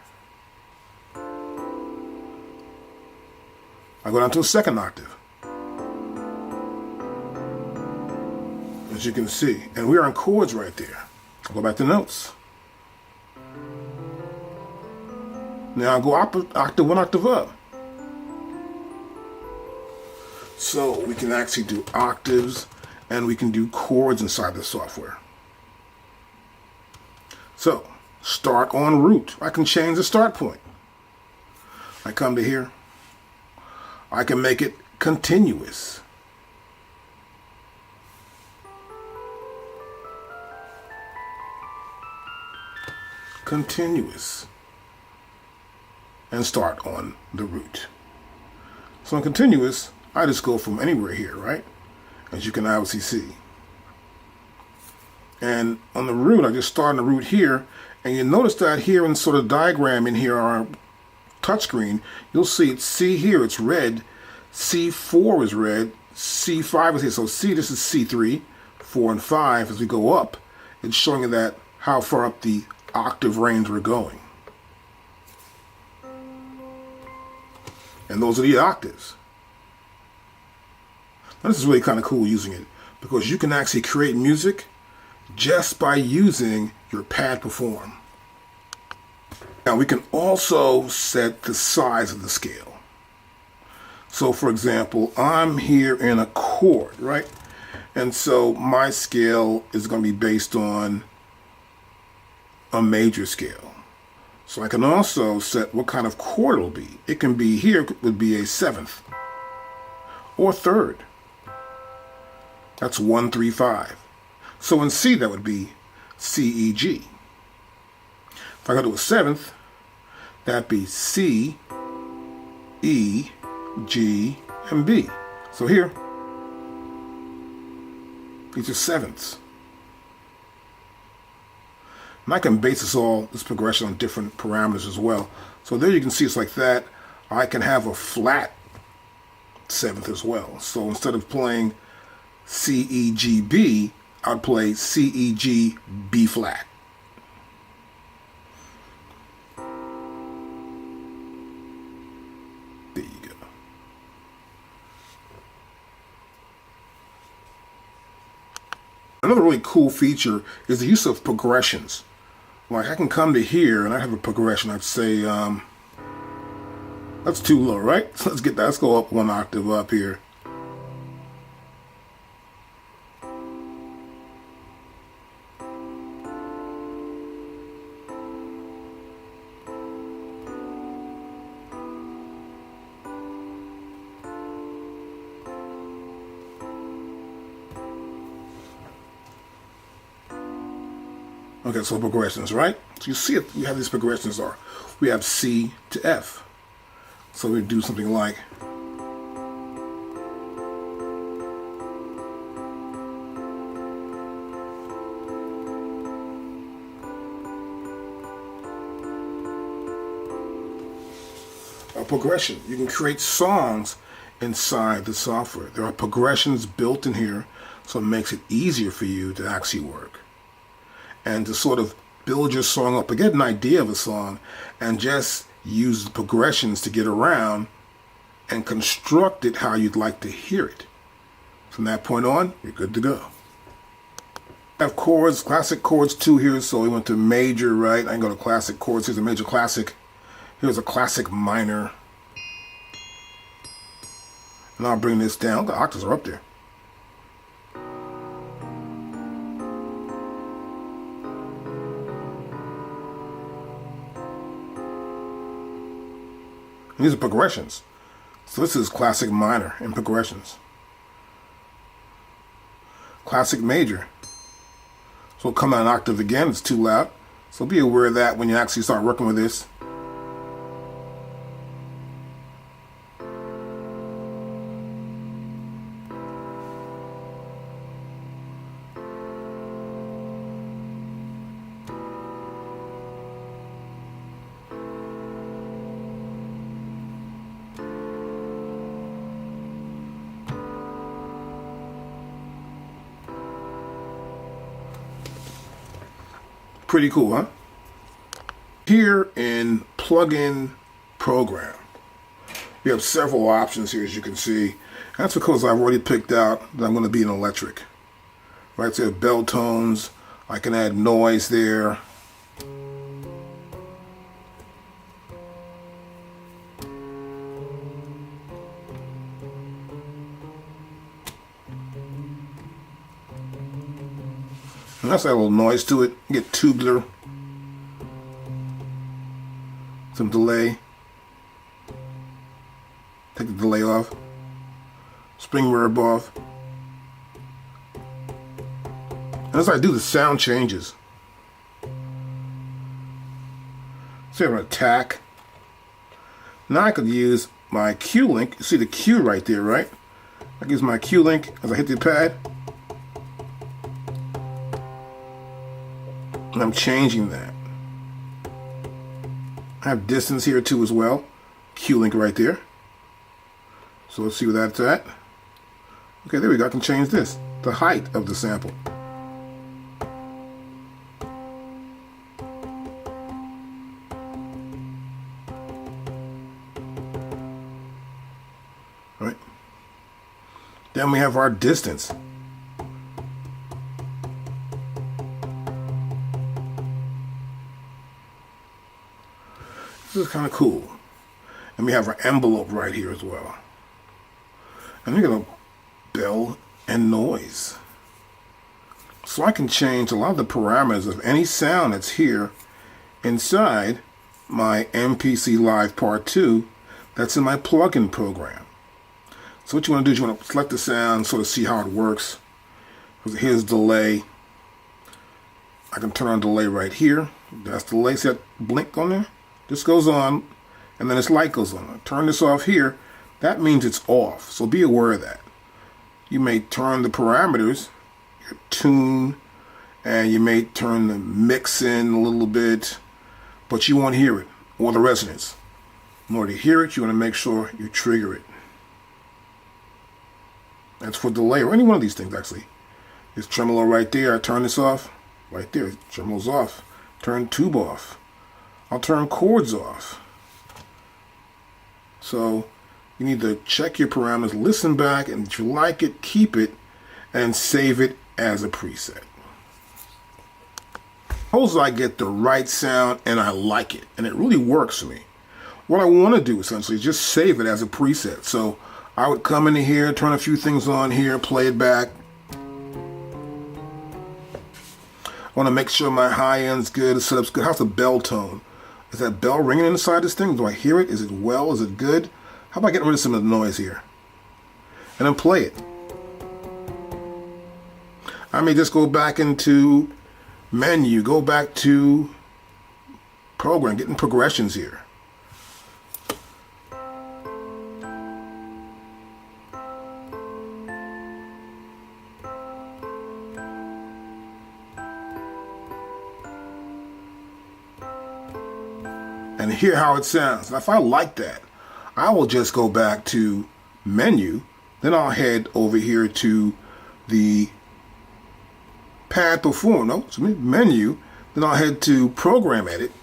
I go down to a 2nd octave. As you can see. And we are in chords right there. I'll go back to notes. Now I'll go octave, 1 octave up. So we can actually do octaves, and we can do chords inside the software. So start on root. I can change the start point. I come to here. I can make it continuous. continuous and start on the root. So in continuous, I just go from anywhere here, right? As you can obviously see. And on the root, I just start on the root here. And you notice that here in sort of diagram in here, our touchscreen, you'll see it's C here, it's red. C4 is red. C5 is here. So C, this is C3, 4 and 5. As we go up, it's showing you that how far up the octave range we're going. And those are the octaves. Now this is really kind of cool using it because you can actually create music just by using your pad perform. Now we can also set the size of the scale. So for example, I'm here in a chord, right? And so my scale is going to be based on a major scale. So I can also set what kind of chord it'll be. It can be here, it would be a 7th or 3rd. That's 1, 3, 5. So in C, that would be C, E, G. If I go to a 7th, that'd be C, E, G, and B. So here, these are 7ths. And I can base this progression on different parameters as well. So there you can see it's like that. I can have a flat 7th as well. So instead of playing C, E, G, B, I'd play C, E, G, B flat. There you go. Another really cool feature is the use of progressions. Like I can come to here and I have a progression. I'd say, that's too low, right? So let's get that. Let's go up 1 octave up here. Okay, so progressions, right? So you see it, you have these progressions are. We have C to F. So we do something like a progression. You can create songs inside the software. There are progressions built in here, so it makes it easier for you to actually work. And to sort of build your song up, to get an idea of a song, and just use the progressions to get around and construct it how you'd like to hear it. From that point on, you're good to go. I have chords, classic chords 2 here, so we went to major, right? I can go to classic chords. Here's a major classic. Here's a classic minor. And I'll bring this down. The octaves are up there. And these are progressions. So this is classic minor in progressions. Classic major. So it'll come out an octave again, it's too loud. So be aware of that when you actually start working with this. Pretty cool, huh? Here in plugin program, you have several options here, as you can see. That's because I've already picked out that I'm going to be an electric. Right, so I have bell tones. I can add noise there. And let's add a little noise to it. Get tubular. Some delay. Take the delay off. Spring reverb off. And as I do, the sound changes. So I have an attack. Now I could use my Q link. You see the Q right there, right? I use my Q link as I hit the pad. And I'm changing that. I have distance here too as well. Q link right there. So let's see where that's at. Okay, there we go. I can change this. The height of the sample. All right. Then we have our distance. This is kind of cool. And we have our envelope right here as well. And we're going to bell and noise. So I can change a lot of the parameters of any sound that's here inside my MPC Live Part 2 that's in my plugin program. So what you want to do is you want to select the sound, sort of see how it works. Here's delay. I can turn on delay right here. That's delay. See that blink on there? This goes on, and then this light goes on. Turn this off here. That means it's off. So be aware of that. You may turn the parameters, your tune, and you may turn the mix in a little bit, but you won't hear it, or the resonance. In order to hear it, you want to make sure you trigger it. That's for delay, or any one of these things actually. There's tremolo right there. I turn this off. Right there, tremolo's off. Turn tube off. I'll turn chords off. So you need to check your parameters, listen back, and if you like it, keep it, and save it as a preset. Suppose I get the right sound and I like it, and it really works for me. What I want to do essentially is just save it as a preset. So I would come into here, turn a few things on here, play it back. I want to make sure my high end's good, the setup's good. How's the bell tone? Is that bell ringing inside this thing? Do I hear it? Is it well? Is it good? How about getting rid of some of the noise here? And then play it. I may just go back into menu, go back to program, getting progressions here. And hear how it sounds. Now if I like that, I will just go back to menu, then I'll head over here to the pad perform, menu, then I'll head to program edit.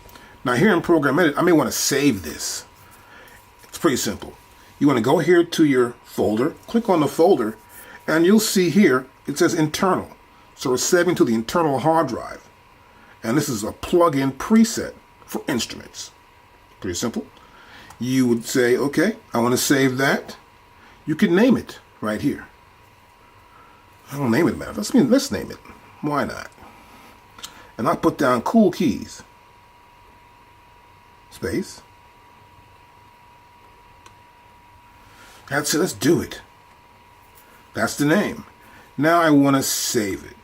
Now here in program edit, I may want to save this. It's pretty simple. You want to go here to your folder, click on the folder, and you'll see here, it says internal. So we're saving to the internal hard drive. And this is a plug-in preset for instruments. Pretty simple. You would say, okay, I want to save that. You can name it right here. I don't name it, man. Let's name it. Why not? And I'll put down cool keys. Space. That's it. Let's do it. That's the name. Now I want to save it.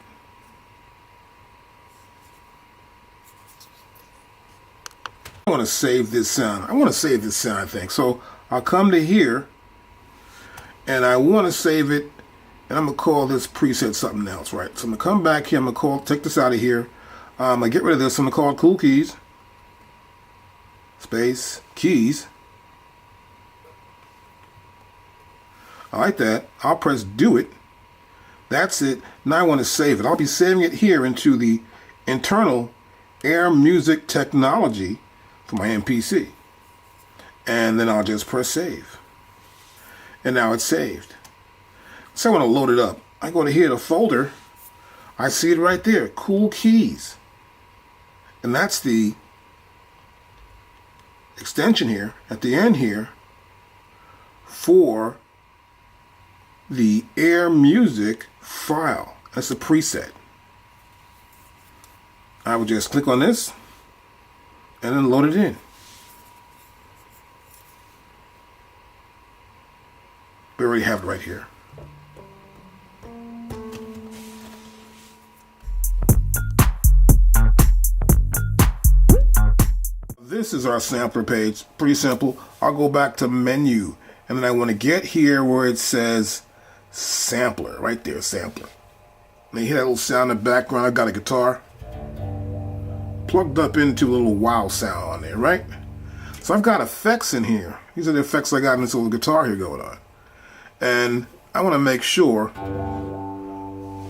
I want to save this sound. I think. So I'll come to here and I want to save it, and I'm going to call this preset something else, right? So I'm going to come back here. I'm going to take this out of here. I'm going to get rid of this. I'm going to call it cool keys. Space, keys. I like that. I'll press do it. That's it. Now I want to save it. I'll be saving it here into the internal Air Music Technology for my MPC. And then I'll just press save. And now it's saved. So I want to load it up. I go to here, the folder. I see it right there, cool keys. And that's the extension here, at the end here, for the Air Music file. That's the preset. I would just click on this and then load it in. We already have it right here. This this is our sampler page. Pretty simple. I'll go back to menu, and then I want to get here where it says sampler. Right there, sampler. And you hear that little sound in the background. I got a guitar plugged up into a little wow sound on there, right? So I've got effects in here. These are the effects I got in this little guitar here going on. And I want to make sure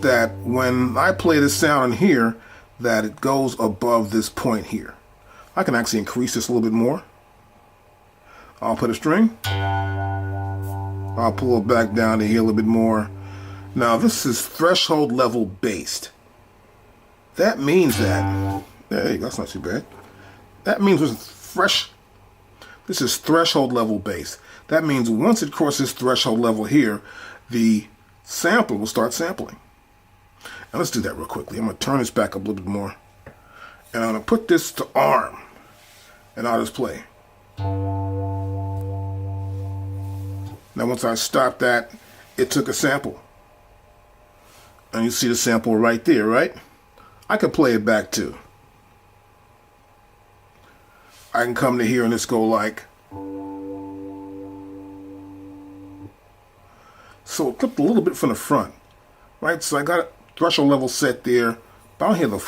that when I play this sound in here, that it goes above this point here. I can actually increase this a little bit more. I'll put a string. I'll pull it back down to here a little bit more. Now this is threshold level based. That means that, there you go, that's not too bad. That means this is threshold level based. That means once it crosses threshold level here, the sampler will start sampling. Now let's do that real quickly. I'm going to turn this back up a little bit more. And I'm going to put this to arm. And I'll just play. Now once I stop that, it took a sample. And you see the sample right there, right? I can play it back too. I can come to here and just go like. So it clipped a little bit from the front, right? So I got a threshold level set there, but I don't hear the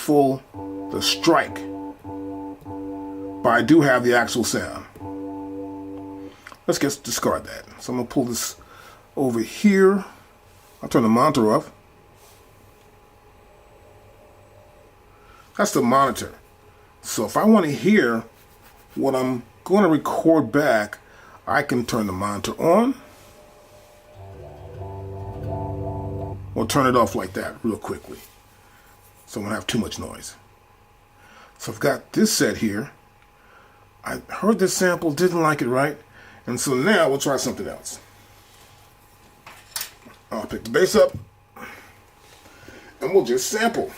strike. But I do have the actual sound. Let's discard that. So I'm gonna pull this over here. I'll turn the monitor off. That's the monitor. So if I want to hear what I'm going to record back, I can turn the monitor on or turn it off like that real quickly. So I won't have too much noise. So I've got this set here. I heard this sample, didn't like it, right? And so now we'll try something else. I'll pick the bass up and we'll just sample.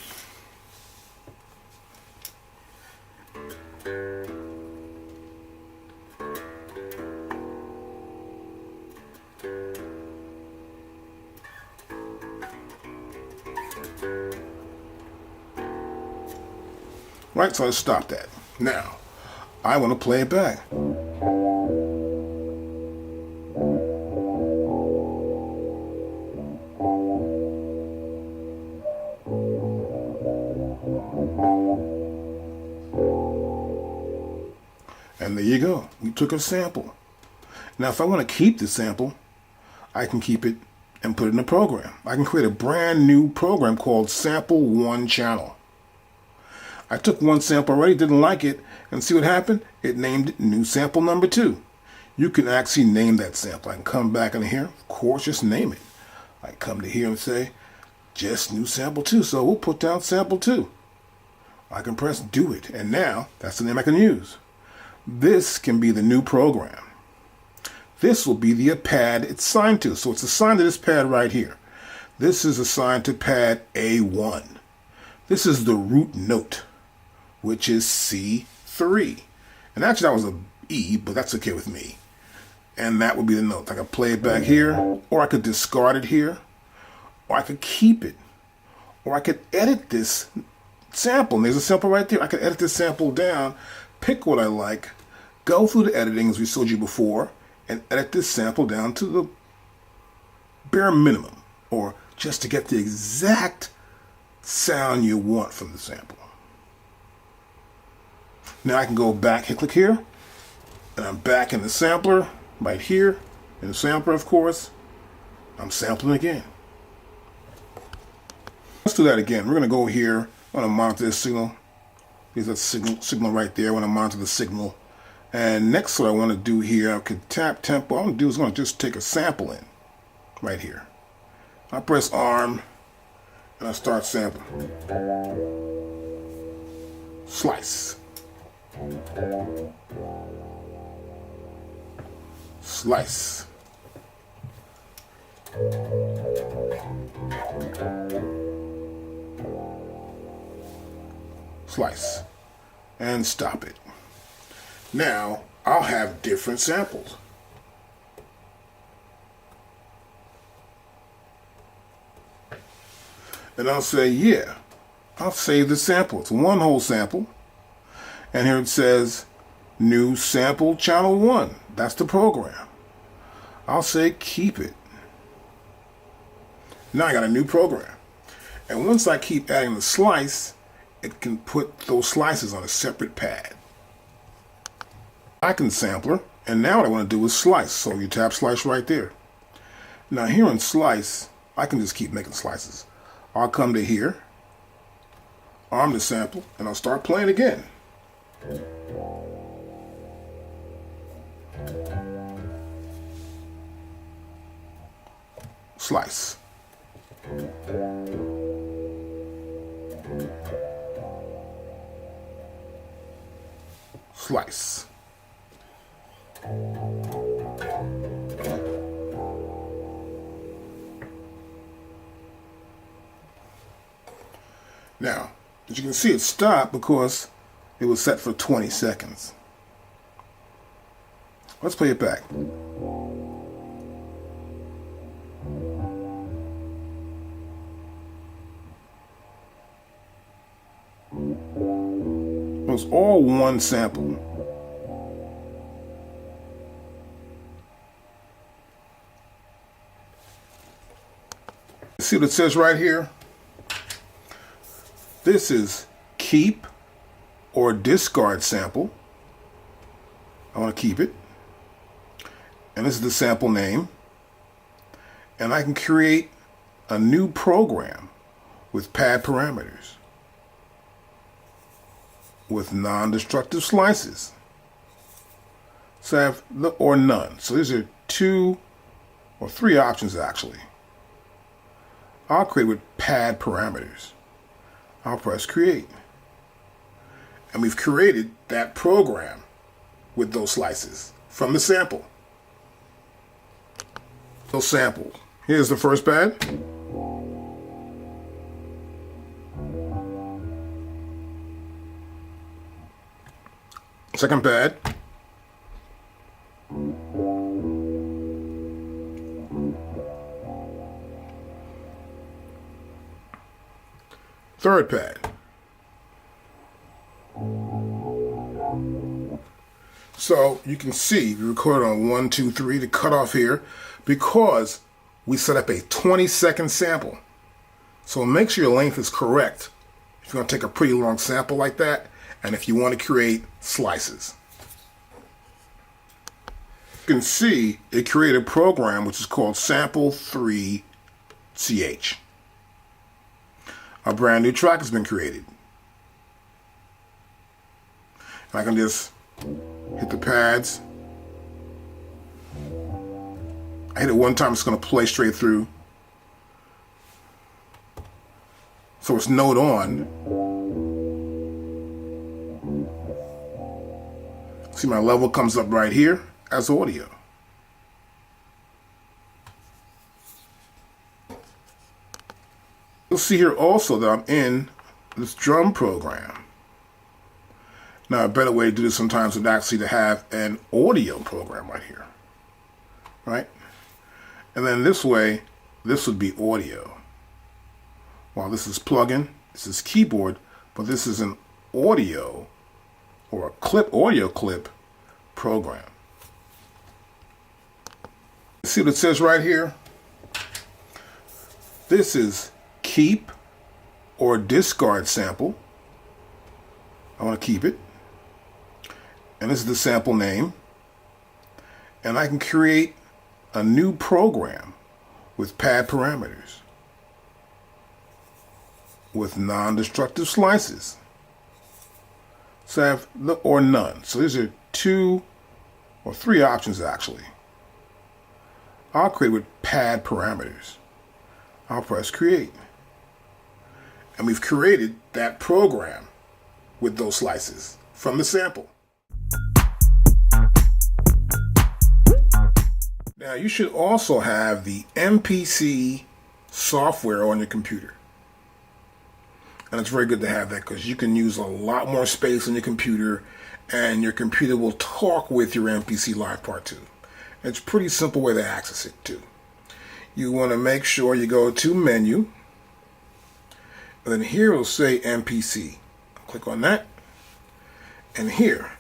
Right, so I stop that. Now, I want to play it back. And there you go. We took a sample. Now, if I want to keep the sample, I can keep it and put it in a program. I can create a brand new program called Sample One Channel. I took one sample already, didn't like it, and see what happened? It named it new sample number 2. You can actually name that sample. I can come back in here, of course, just name it. I come to here and say, just new sample 2. So we'll put down sample 2. I can press do it, and now that's the name I can use. This can be the new program. This will be the pad it's assigned to. So it's assigned to this pad right here. This is assigned to pad A1. This is the root note, which is C3. And actually that was a E, but that's okay with me. And that would be the note. I could play it back here, or I could discard it here, or I could keep it, or I could edit this sample. And there's a sample right there. I could edit this sample down, pick what I like, go through the editing as we showed you before, and edit this sample down to the bare minimum, or just to get the exact sound you want from the sample. Now I can go back, hit click here, and I'm back in the sampler, right here, in the sampler, of course. I'm sampling again. Let's do that again. We're going to go here. I want to monitor this signal. There's a signal right there. I want to monitor the signal. And next, what I want to do here, I could tap tempo. All I'm going to do is I'm going to just take a sample in, right here. I press arm, and I start sampling. Slice. Slice. Slice. And stop it. Now, I'll have different samples. And I'll say, yeah, I'll save the sample. It's one whole sample. And here it says new sample channel 1. That's the program. I'll say keep it. Now I got a new program. And once I keep adding the slice, it can put those slices on a separate pad. I can sampler, and now what I want to do is slice. So you tap slice right there. Now here in slice, I can just keep making slices. I'll come to here, arm the sample, and I'll start playing again. Slice. Slice. Now, as you can see, it stopped because it was set for 20 seconds. Let's play it back. It was all one sample. See what it says right here? This is keep or discard sample. I want to keep it. And this is the sample name. And I can create a new program with pad parameters, with non-destructive slices. So I have or none. So these are 2 or 3 options actually. I'll create with pad parameters. I'll press create. And we've created that program with those slices from the sample. So sample. Here's the first pad. Second pad. Third pad. So you can see we recorded on 1, 2, 3, the cutoff here, because we set up a 20-second sample. So make sure your length is correct if you're going to take a pretty long sample like that, and if you want to create slices. You can see it created a program which is called Sample3ch. A brand new track has been created. And I can just hit the pads. I hit it one time, it's going to play straight through. So it's note on. See, my level comes up right here as audio. You'll see here also that I'm in this drum program. Now, a better way to do this sometimes would actually to have an audio program right here, right? And then this way, this would be audio. While this is plugin, this is keyboard, but this is an audio or a audio clip program. See what it says right here? This is keep or discard sample. I want to keep it. And this is the sample name. And I can create a new program with pad parameters, with non-destructive slices. So I have or none. So these are 2 or 3 options actually. I'll create with pad parameters. I'll press create. And we've created that program with those slices from the sample. Now you should also have the MPC software on your computer. And it's very good to have that because you can use a lot more space on your computer, and your computer will talk with your MPC Live Part 2. It's a pretty simple way to access it too. You want to make sure you go to Menu, and then here it'll say MPC. Click on that, and here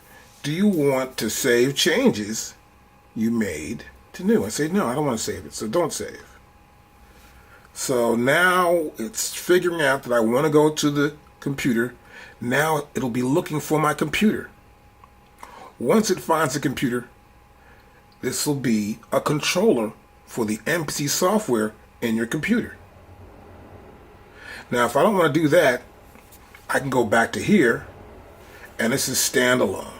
do you want to save changes you made to new? I say, no, I don't want to save it, so don't save. So now it's figuring out that I want to go to the computer. Now it'll be looking for my computer. Once it finds the computer, this will be a controller for the MPC software in your computer. Now, if I don't want to do that, I can go back to here, and this is standalone.